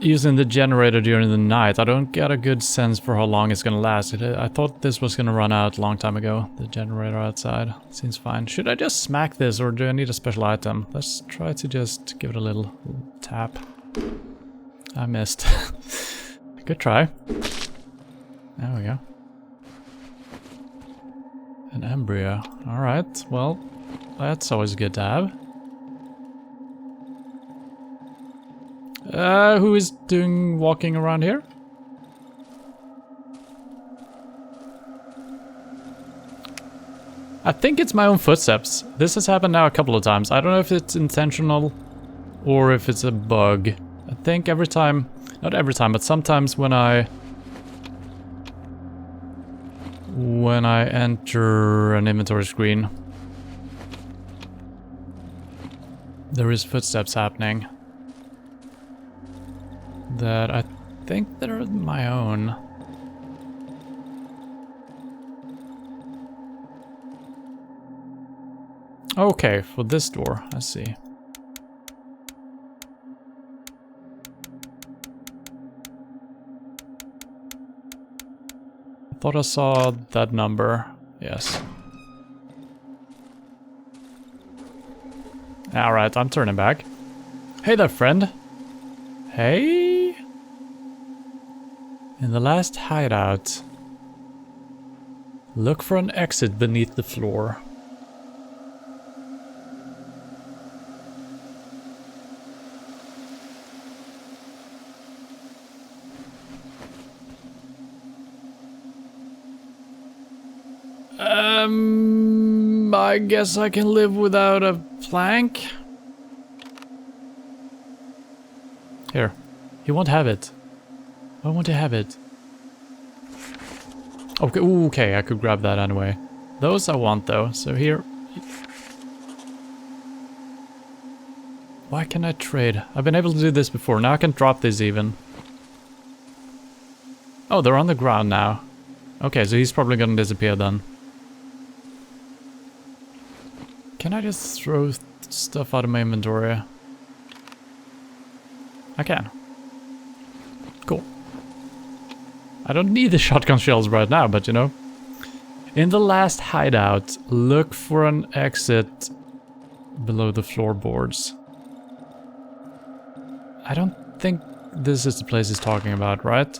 using the generator during the night, I don't get a good sense for how long it's gonna last. I thought this was gonna run out a long time ago, the generator outside. Seems fine. Should I just smack this or do I need a special item? Let's try to just give it a little tap. I missed. Good try. There we go. An embryo. Alright, well, that's always good to have. Who is walking around here? I think it's my own footsteps. This has happened now a couple of times. I don't know if it's intentional or if it's a bug. I think every time, not every time, but sometimes when I enter an inventory screen, There is footsteps happening. That I think they're my own. Okay, for this door, I see. I thought I saw that number. Yes. Alright, I'm turning back. Hey there, friend. Hey? In the last hideout, look for an exit beneath the floor. I guess I can live without a plank. Here. He won't have it. I want to have it. Okay, ooh, okay, I could grab that anyway. Those I want though, so here. Why can I trade? I've been able to do this before, now I can drop these even. Oh, they're on the ground now. Okay, so he's probably gonna disappear then. Can I just throw stuff out of my inventory? I can. Cool. I don't need the shotgun shells right now, but you know. In the last hideout, look for an exit below the floorboards. I don't think this is the place he's talking about, right?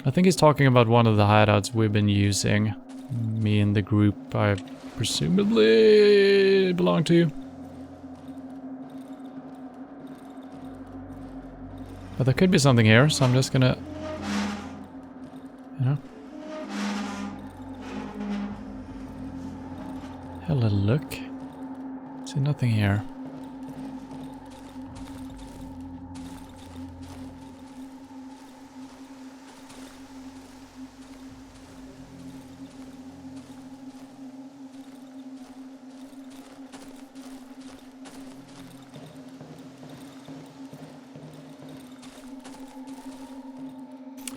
I think he's talking about one of the hideouts we've been using. Me and the group I presumably belong to. But there could be something here, so I'm just gonna... You know? Have a little look. See nothing here.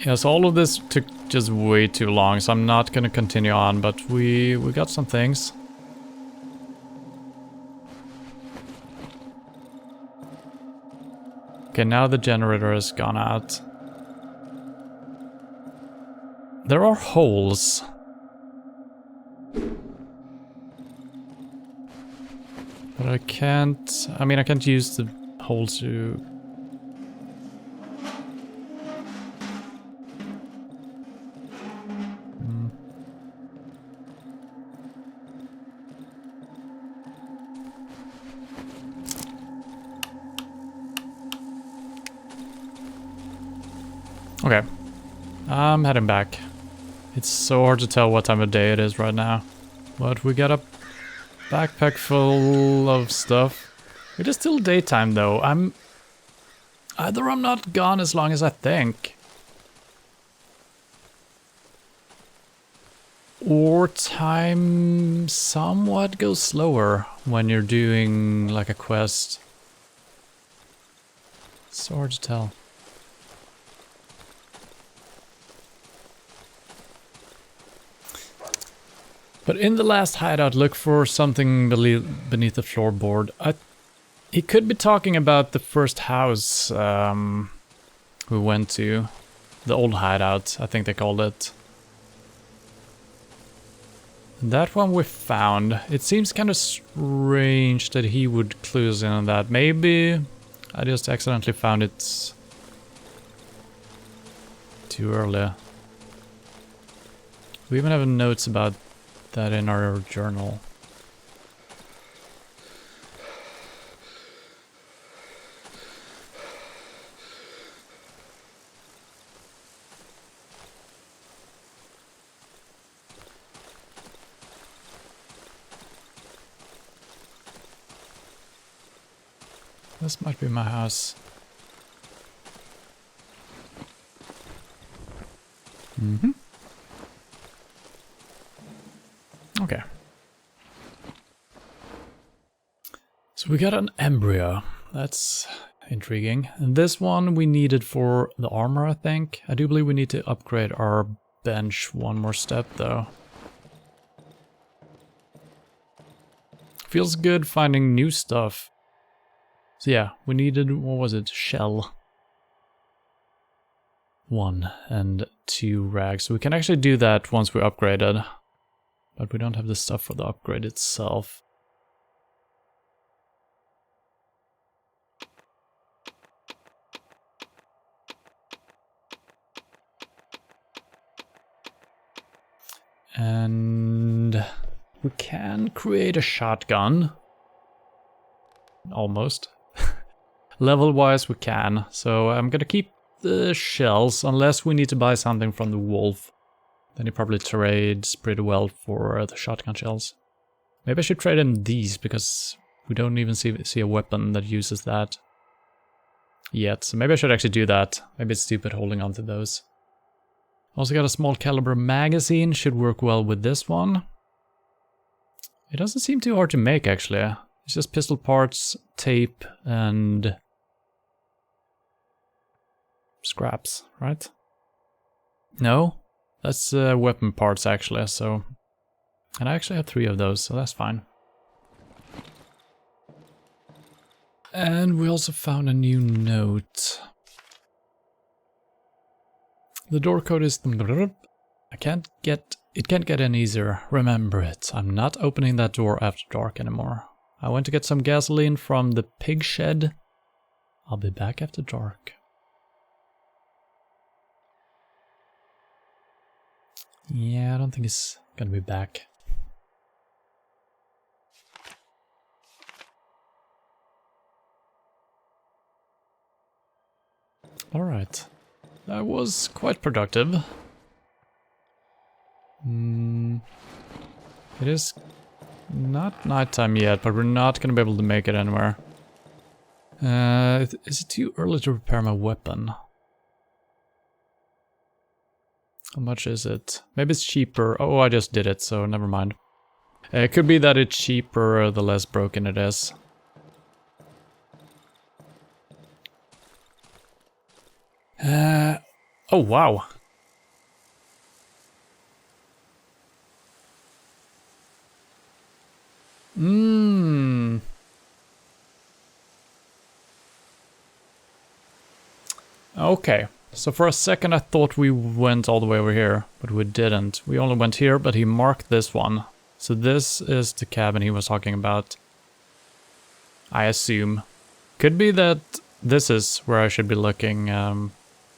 Yeah, so all of this took just way too long, so I'm not gonna continue on, but we got some things. Okay, now the generator has gone out. There are holes. But I can't... I mean, I can't use the holes to... Okay, I'm heading back. It's so hard to tell what time of day it is right now. But we got a backpack full of stuff. It is still daytime though. Either I'm not gone as long as I think. Or time somewhat goes slower when you're doing like a quest. It's so hard to tell. But in the last hideout, look for something beneath the floorboard. He could be talking about the first house we went to. The old hideout, I think they called it. That one we found. It seems kind of strange that he would clue us in on that. Maybe I just accidentally found it too early. We even have notes about that in our journal. This might be my house. Mm-hmm. So we got an embryo. That's intriguing. And this one we needed for the armor, I think. I do believe we need to upgrade our bench one more step, though. Feels good finding new stuff. So yeah, we needed, what was it? Shell. 1 and 2 rags. So we can actually do that once we're upgraded. But we don't have the stuff for the upgrade itself. And we can create a shotgun. Almost. Level-wise we can. So I'm gonna keep the shells, unless we need to buy something from the wolf. Then he probably trades pretty well for the shotgun shells. Maybe I should trade in these, because we don't even see a weapon that uses that yet. So maybe I should actually do that. Maybe it's stupid holding on to those. Also got a small caliber magazine, should work well with this one. It doesn't seem too hard to make, actually. It's just pistol parts, tape, and scraps, right? No, that's weapon parts, actually, so... And I actually have 3 of those, so that's fine. And we also found a new note. The door code is... It can't get any easier. Remember it. I'm not opening that door after dark anymore. I went to get some gasoline from the pig shed. I'll be back after dark. Yeah, I don't think he's gonna be back. Alright. That was quite productive. It is not nighttime yet, but we're not gonna be able to make it anywhere. Is it too early to repair my weapon? How much is it? Maybe it's cheaper. Oh, I just did it, so never mind. It could be that it's cheaper the less broken it is. Oh, wow. Okay, so for a second I thought we went all the way over here, but we didn't. We only went here, but he marked this one. So this is the cabin he was talking about. I assume. Could be that this is where I should be looking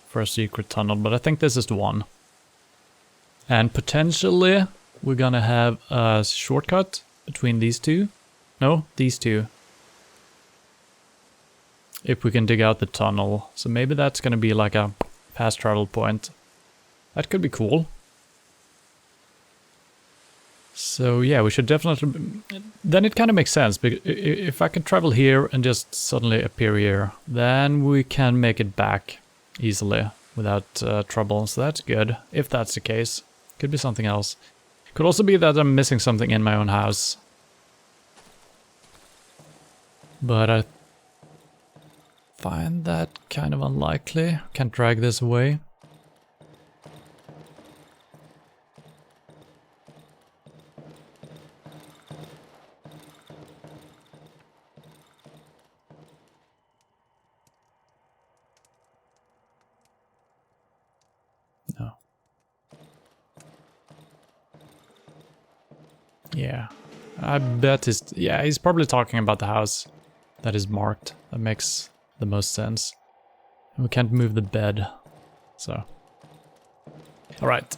for a secret tunnel, but I think this is the one. And potentially we're gonna have a shortcut between these two. No, these two. If we can dig out the tunnel. So maybe that's gonna be like a fast travel point. That could be cool. So yeah, we should definitely... Then it kind of makes sense, because if I can travel here and just suddenly appear here, then we can make it back easily without trouble. So that's good, if that's the case. Could be something else. Could also be that I'm missing something in my own house. But I find that kind of unlikely. Can't drag this away. No. Yeah. I bet he's probably talking about the house that is marked. That makes the most sense. And we can't move the bed, so. Alright.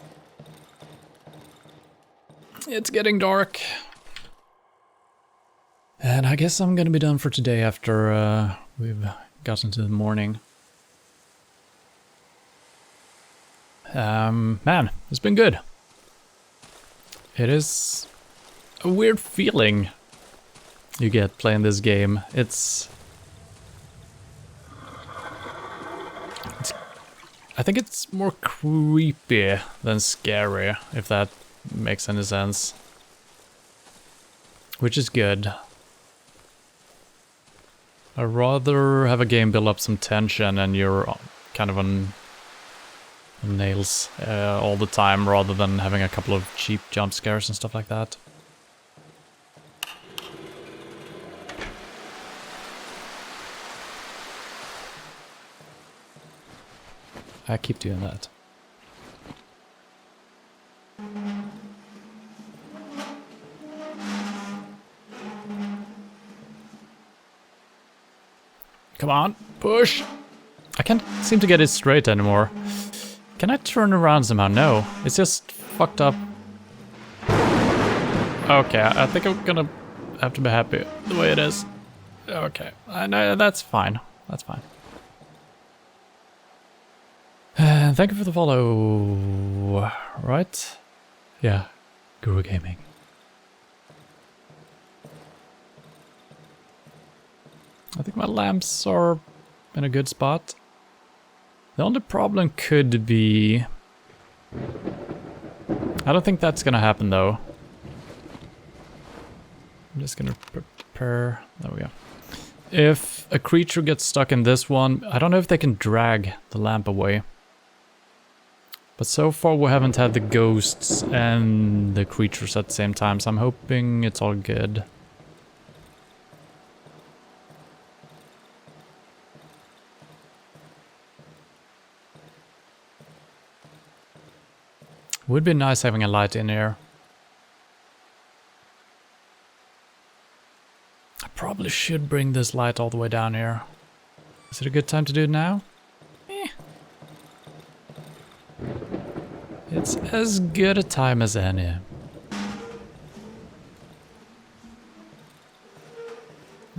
It's getting dark. And I guess I'm gonna be done for today after we've gotten to the morning. Man, it's been good. It is a weird feeling you get playing this game. I think it's more creepy than scary, if that makes any sense. Which is good. I'd rather have a game build up some tension and you're kind of on nails all the time rather than having a couple of cheap jump scares and stuff like that. I keep doing that. Come on, push! I can't seem to get it straight anymore. Can I turn around somehow? No, it's just fucked up. Okay, I think I'm gonna have to be happy the way it is. Okay, no, that's fine. That's fine. Thank you for the follow. Right? Yeah, Guru Gaming. I think my lamps are in a good spot. The only problem could be... I don't think that's gonna happen though. I'm just gonna prepare... There we go. If a creature gets stuck in this one, I don't know if they can drag the lamp away. But so far we haven't had the ghosts and the creatures at the same time, so I'm hoping it's all good. Would be nice having a light in here. I probably should bring this light all the way down here. Is it a good time to do it now? It's as good a time as any.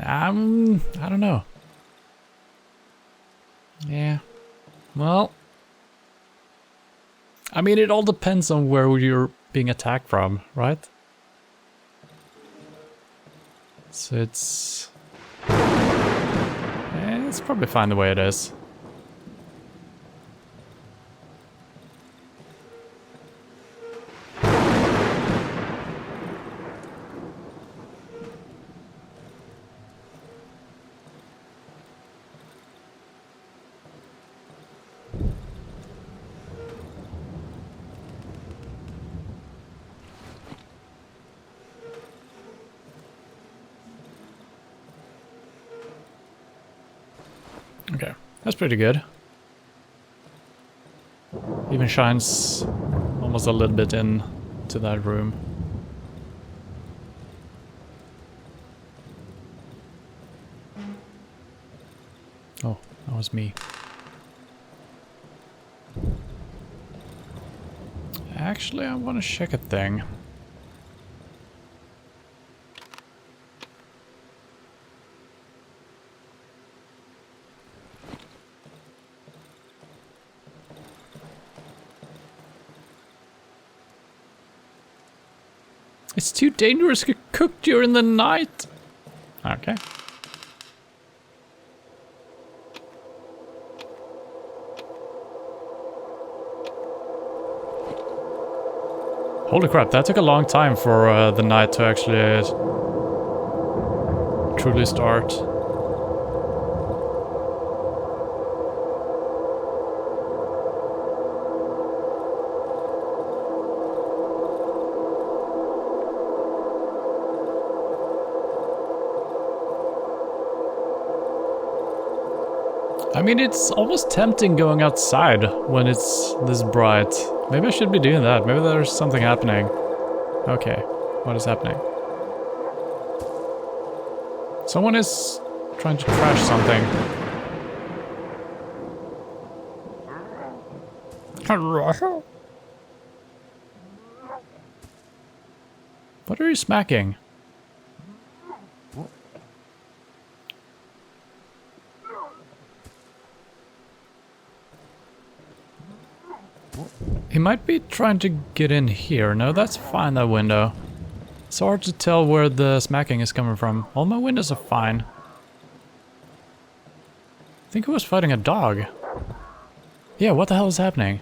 I don't know. Yeah. Well... I mean, it all depends on where you're being attacked from, right? So it's probably fine the way it is. Okay, that's pretty good. Even shines almost a little bit into that room. Oh, that was me. Actually, I want to check a thing. It's too dangerous to cook during the night. Okay. Holy crap, that took a long time for the night to actually truly start. I mean, it's almost tempting going outside when it's this bright. Maybe I should be doing that. Maybe there's something happening. Okay, what is happening? Someone is trying to trash something. What are you smacking? He might be trying to get in here. No, that's fine, that window. It's hard to tell where the smacking is coming from. All my windows are fine. I think he was fighting a dog. Yeah, what the hell is happening?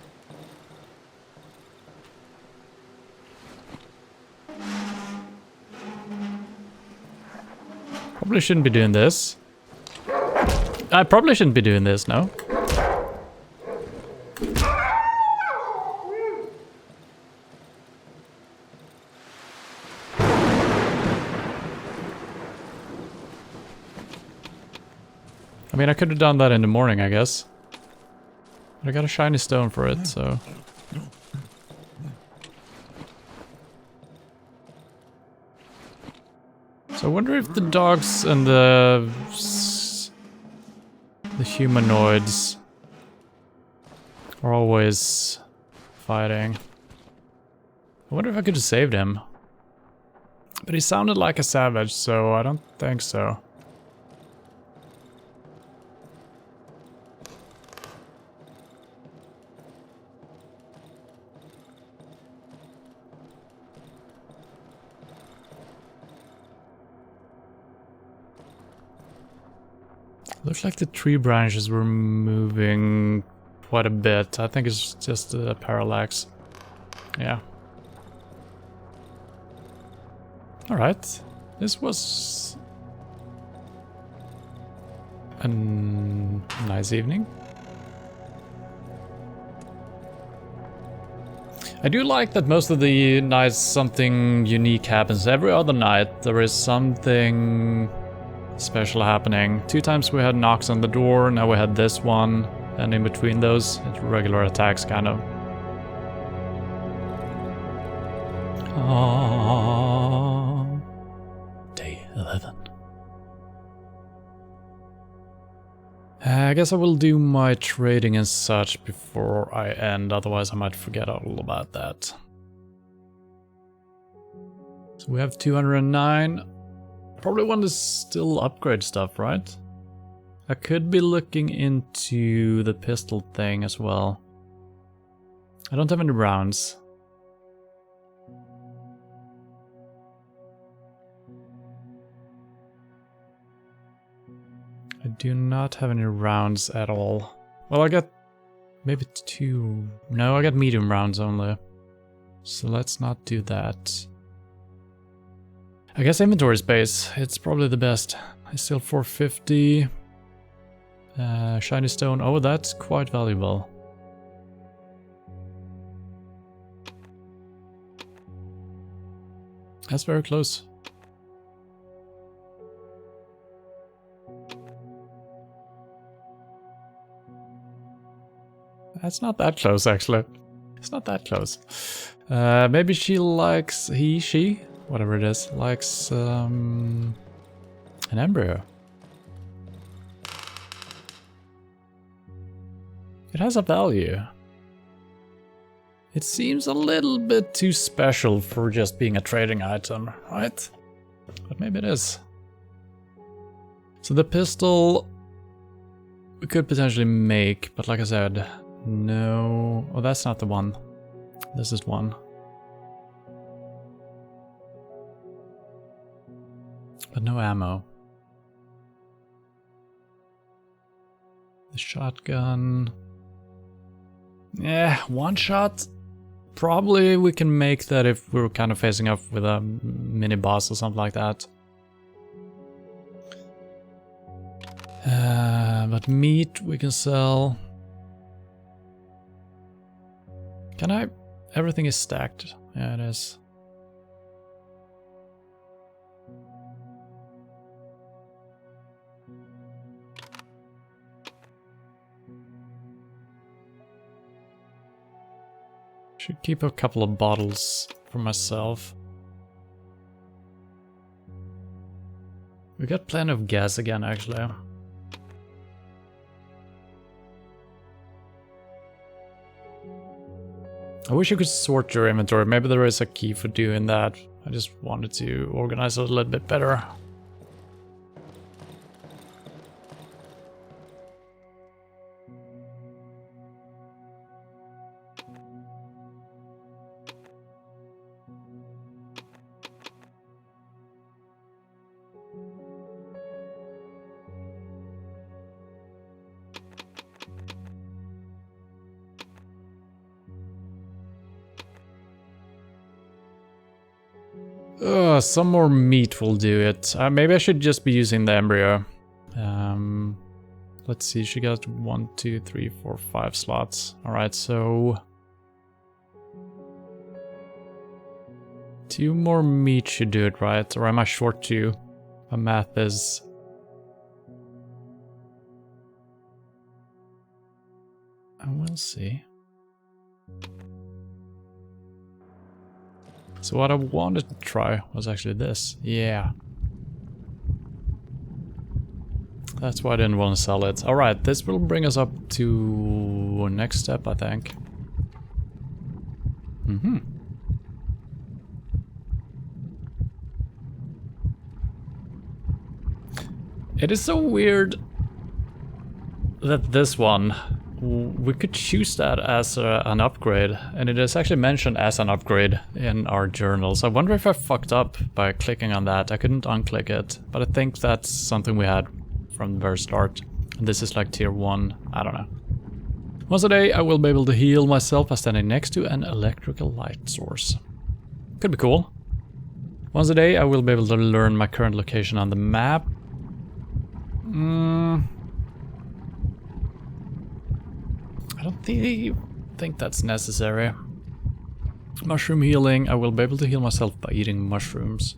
Probably shouldn't be doing this. I probably shouldn't be doing this, no? I mean, I could have done that in the morning, I guess. But I got a shiny stone for it, so... So I wonder if the dogs and the humanoids are always fighting. I wonder if I could have saved him. But he sounded like a savage, so I don't think so. Looks like the tree branches were moving quite a bit. I think it's just a parallax. Yeah. Alright. This was a nice evening. I do like that most of the nights something unique happens. Every other night there is something special happening. 2 times we had knocks on the door, now we had this one, and in between those, it's regular attacks, kind of. Aww. Day 11. I guess I will do my trading and such before I end, otherwise I might forget all about that. So we have 209. Probably want to still upgrade stuff, right? I could be looking into the pistol thing as well. I don't have any rounds. I do not have any rounds at all. Well, I got maybe 2. No, I got medium rounds only. So let's not do that. I guess inventory space, it's probably the best. I still 450. Shiny stone, oh, that's quite valuable. That's very close. That's not that close, actually. It's not that close. Maybe she likes, she, whatever it is, likes an embryo. It has a value. It seems a little bit too special for just being a trading item, right? But maybe it is. So the pistol we could potentially make, but like I said, no. Oh, that's not the one. This is one. But no ammo. The shotgun. Yeah, one shot. Probably we can make that if we're kind of facing off with a mini boss or something like that. But meat we can sell. Can I? Everything is stacked. Yeah, it is. Should keep a couple of bottles for myself. We got plenty of gas again, actually. I wish you could sort your inventory. Maybe there is a key for doing that. I just wanted to organize it a little bit better. Some more meat will do it. Maybe I should just be using the embryo. Let's see, she got 1, 2, 3, 4, 5 slots. Alright, so 2 more meat should do it, right? Or am I short 2? My math is... And we'll see. So what I wanted to try was actually this. Yeah. That's why I didn't want to sell it. Alright, this will bring us up to next step, I think. Mm-hmm. It is so weird that this one, we could choose that as an upgrade, and it is actually mentioned as an upgrade in our journals. I wonder if I fucked up by clicking on that. I couldn't unclick it, but I think that's something we had from the very start. And this is like tier 1, I don't know. Once a day I will be able to heal myself by standing next to an electrical light source. Could be cool. Once a day I will be able to learn my current location on the map. I don't think that's necessary. Mushroom healing, I will be able to heal myself by eating mushrooms.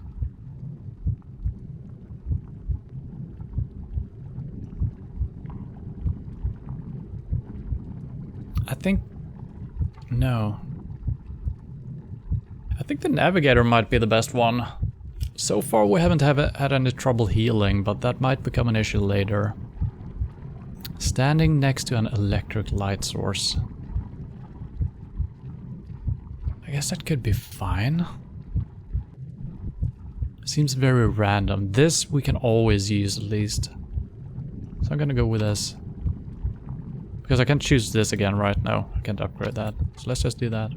I think... no. I think the navigator might be the best one. So far we haven't had any trouble healing, but that might become an issue later. Standing next to an electric light source. I guess that could be fine. Seems very random. This we can always use at least. So I'm gonna go with this. Because I can't choose this again right now. I can't upgrade that. So let's just do that.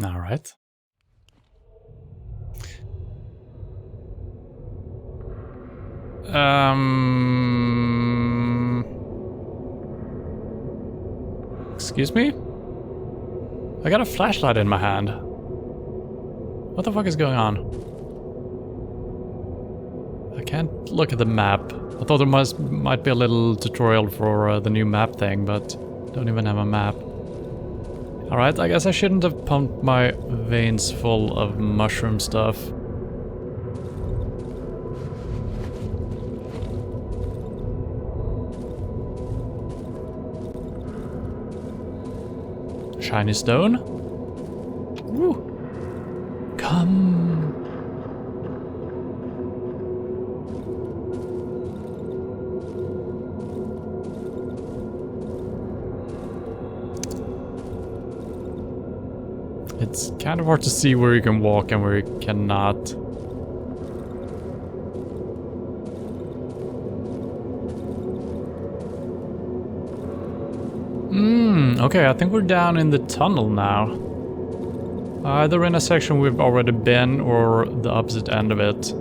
All right. Excuse me? I got a flashlight in my hand. What the fuck is going on? I can't look at the map. I thought there might be a little tutorial for the new map thing, but don't even have a map. Alright, I guess I shouldn't have pumped my veins full of mushroom stuff. Shiny stone. Woo. Come. It's kind of hard to see where you can walk and where you cannot. Okay, I think we're down in the tunnel now. Either in a section we've already been or the opposite end of it.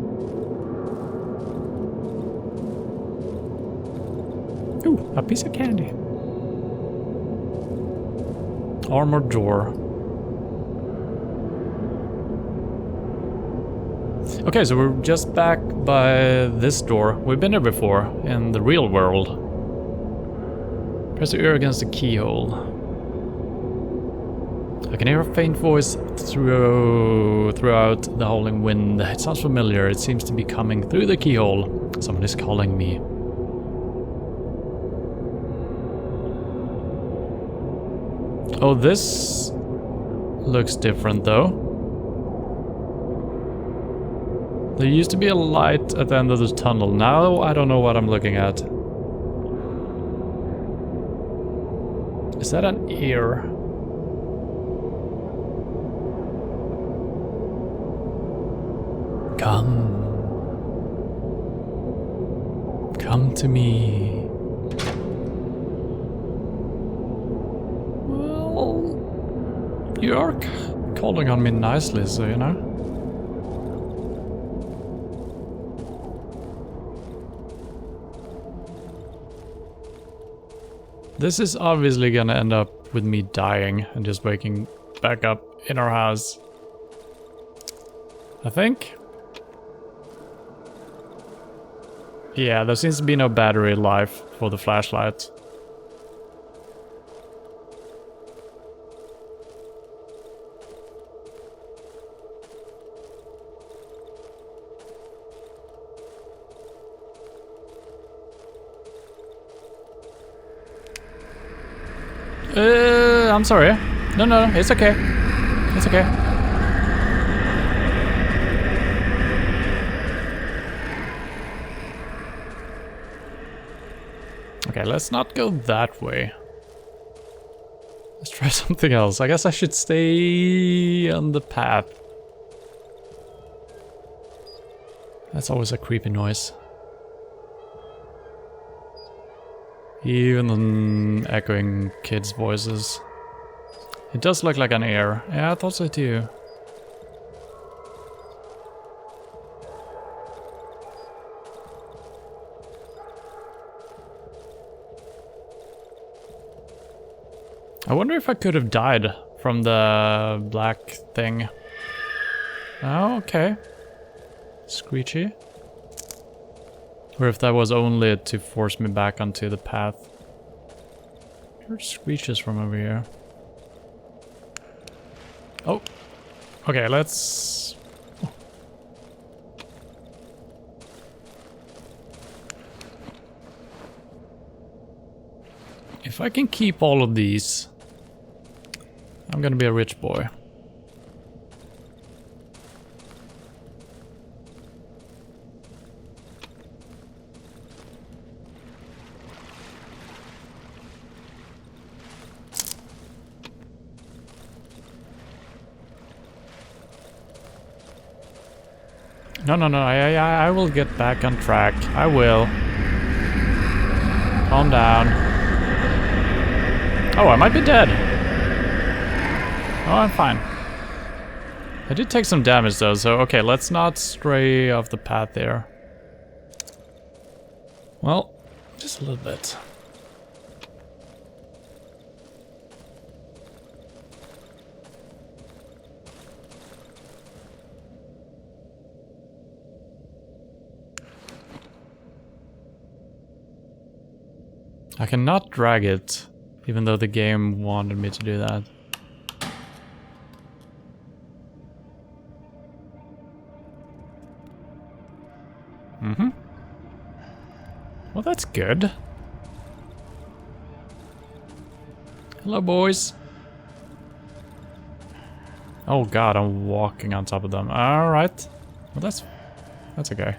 Ooh, a piece of candy. Armored door. Okay, so we're just back by this door. We've been there before, in the real world. Press the ear against the keyhole. I can hear a faint voice throughout the howling wind. It sounds familiar. It seems to be coming through the keyhole. Someone is calling me. Oh, this looks different though. There used to be a light at the end of the tunnel. Now I don't know what I'm looking at. Is that an ear? Come to me. Well, you are calling on me nicely, so you know. This is obviously gonna end up with me dying and just waking back up in our house. I think. Yeah, there seems to be no battery life for the flashlight. I'm sorry. No, it's okay. It's okay. Okay, let's not go that way. Let's try something else. I guess I should stay on the path. That's always a creepy noise. Even echoing kids' voices. It does look like an ear. Yeah, I thought so too. I wonder if I could have died from the black thing. Oh, okay. Screechy. Or if that was only to force me back onto the path. I heard screeches from over here. Oh. Okay, let's... Oh. If I can keep all of these, I'm gonna be a rich boy. No, I will get back on track. I will. Calm down. Oh, I might be dead. Oh, I'm fine. I did take some damage though, so okay, let's not stray off the path there. Well, just a little bit. I cannot drag it, even though the game wanted me to do that. Mm-hmm. Well, that's good. Hello, boys. Oh god, I'm walking on top of them. Alright. Well, that's okay.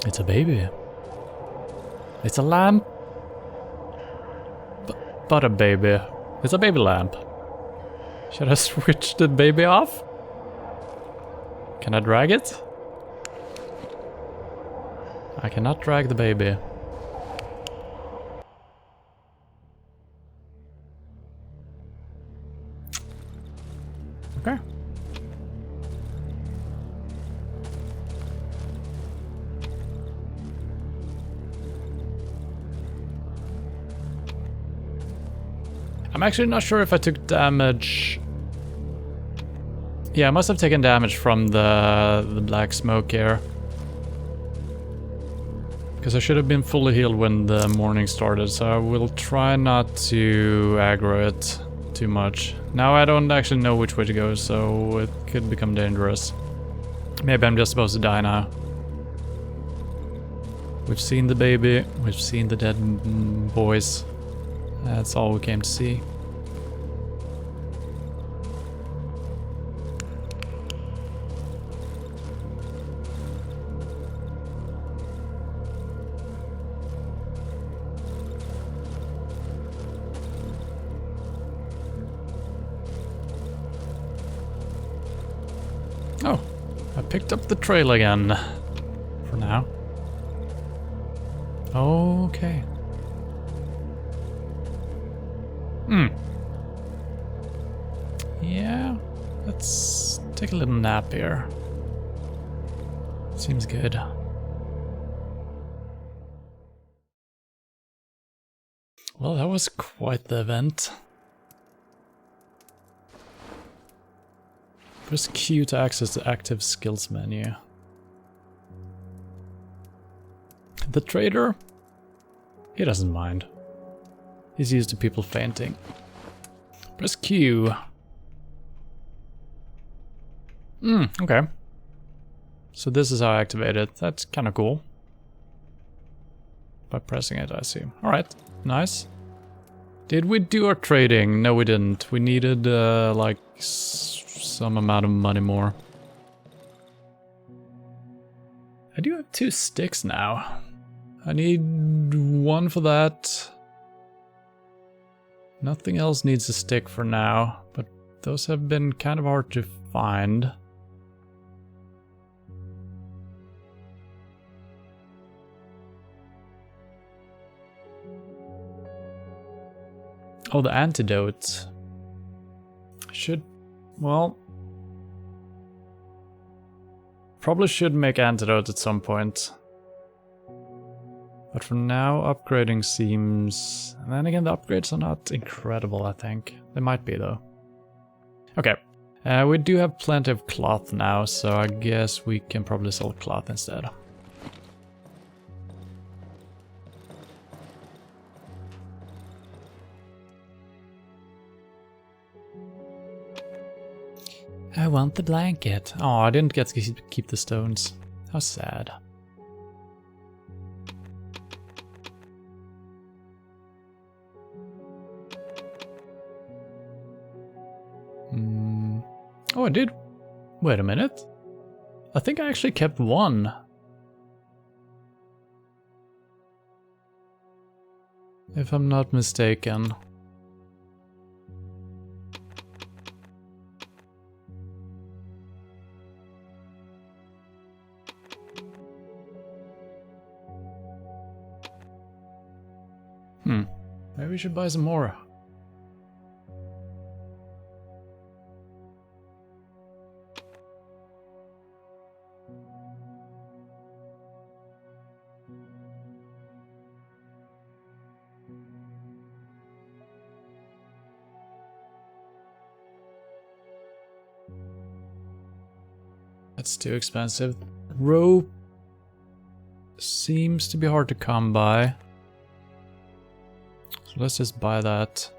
It's a baby. It's a lamp. But a baby. It's a baby lamp. Should I switch the baby off? Can I drag it? I cannot drag the baby. Okay. I'm actually not sure if I took damage. Yeah, I must have taken damage from the black smoke here. Because I should have been fully healed when the morning started, so I will try not to aggro it too much. Now I don't actually know which way to go, so it could become dangerous. Maybe I'm just supposed to die now. We've seen the baby, we've seen the dead boys. That's all we came to see. Oh, I picked up the trail again. For now. Okay. Yeah, that's Take a little nap here. Seems good. Well, that was quite the event. Press Q to access the active skills menu. The trader? He doesn't mind. He's used to people fainting. Press Q. Okay. So this is how I activate it. That's kind of cool. By pressing it, I assume. Alright, nice. Did we do our trading? No, we didn't. We needed, like, some amount of money more. I do have 2 sticks now. I need 1 for that. Nothing else needs a stick for now, but those have been kind of hard to find. Oh, the antidote. Should, well, probably should make antidote at some point. But for now, upgrading seems... And then again, the upgrades are not incredible, I think. They might be, though. Okay. We do have plenty of cloth now, so I guess we can probably sell cloth instead. I want the blanket. Oh, I didn't get to keep the stones. How sad. Oh, I did. Wait a minute. I think I actually kept 1. If I'm not mistaken. Maybe we should buy some more. That's too expensive. Rope seems to be hard to come by. So let's just buy that.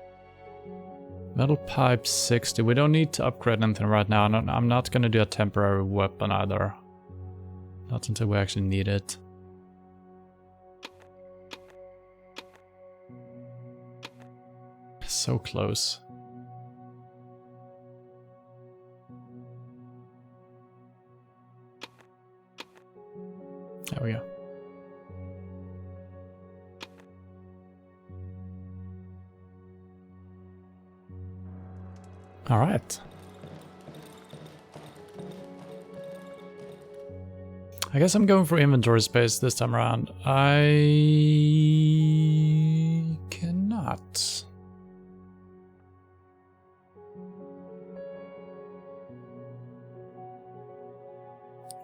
Metal pipe 60. We don't need to upgrade anything right now. I'm not going to do a temporary weapon either. Not until we actually need it. So close. There we go. All right. I guess I'm going for inventory space this time around. I cannot.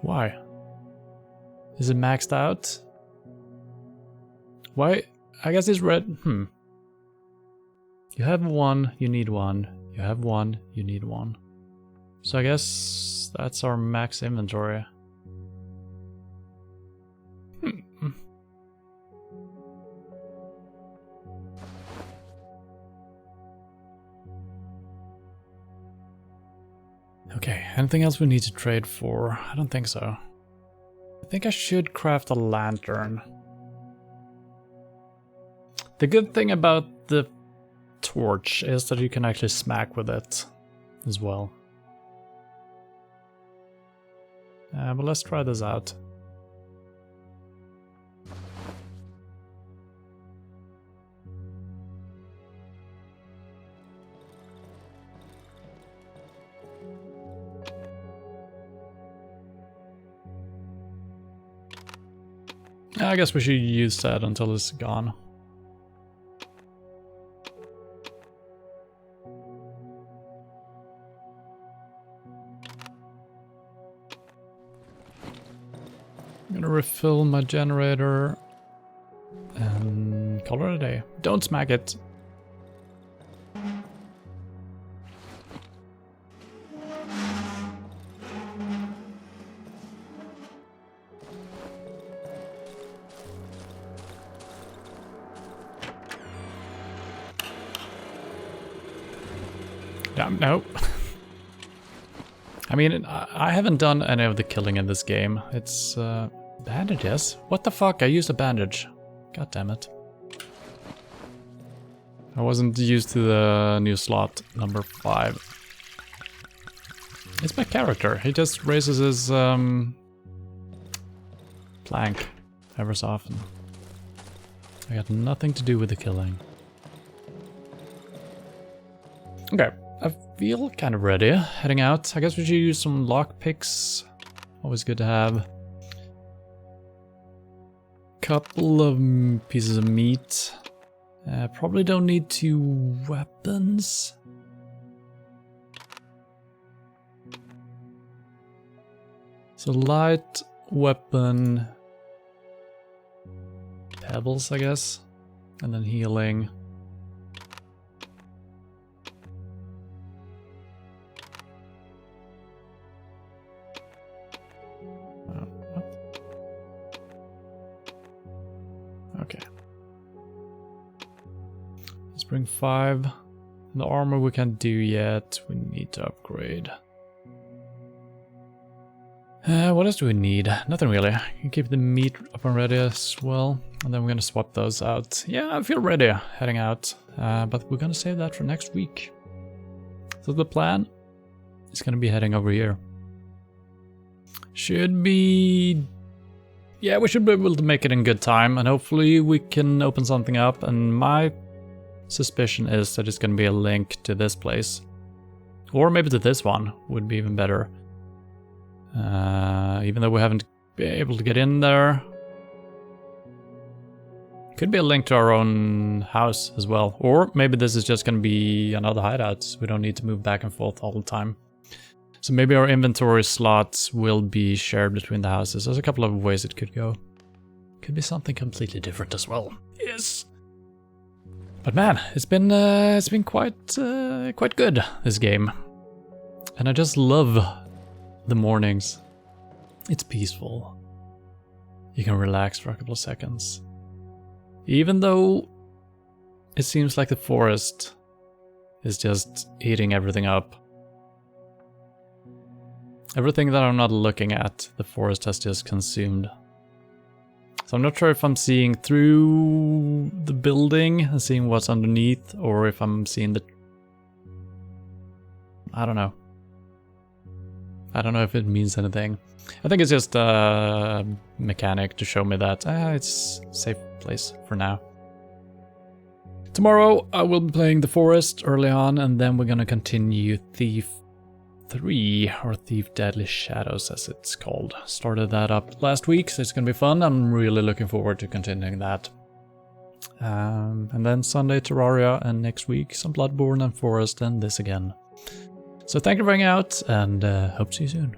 Why? Is it maxed out? Why? I guess it's red. You have 1, you need 1. You have 1, you need 1. So I guess that's our max inventory. Okay, anything else we need to trade for? I don't think so. I think I should craft a lantern. The good thing about the torch is that you can actually smack with it as well. But let's try this out. I guess we should use that until it's gone. I'm gonna refill my generator and call it a day. Don't smack it. Damn, no. I mean, I haven't done any of the killing in this game. It's bandages. What the fuck? I used a bandage. God damn it. I wasn't used to the new slot number 5. It's my character. He just raises his plank ever so often. I got nothing to do with the killing. Okay, I feel kind of ready. Heading out. I guess we should use some lockpicks. Always good to have. Couple of pieces of meat. Probably don't need 2 weapons. So light weapon, pebbles, I guess, and then healing. Okay. Let's bring 5. The armor we can't do yet. We need to upgrade. What else do we need? Nothing really. You can keep the meat up and ready as well. And then we're gonna swap those out. Yeah, I feel ready heading out. But we're gonna save that for next week. So the plan is gonna be heading over here. Should be... Yeah, we should be able to make it in good time, and hopefully we can open something up, and my suspicion is that it's gonna be a link to this place. Or maybe to this one, would be even better. Even though we haven't been able to get in there. Could be a link to our own house as well. Or maybe this is just gonna be another hideout, so we don't need to move back and forth all the time. So maybe our inventory slots will be shared between the houses. There's a couple of ways it could go. Could be something completely different as well. Yes. But man, it's been quite good, this game. And I just love the mornings. It's peaceful. You can relax for a couple of seconds. Even though it seems like the forest is just eating everything up. Everything that I'm not looking at, the forest has just consumed. So I'm not sure if I'm seeing through the building and seeing what's underneath, or if I'm seeing the... I don't know. I don't know if it means anything. I think it's just a mechanic to show me that it's a safe place for now. Tomorrow I will be playing the forest early on, and then we're gonna continue Thief 3, or Thief Deadly Shadows as it's called. Started that up last week, so it's gonna be fun. I'm really looking forward to continuing that. And then Sunday Terraria, and next week some Bloodborne and Forest, and this again. So thank you for hanging out, and hope to see you soon.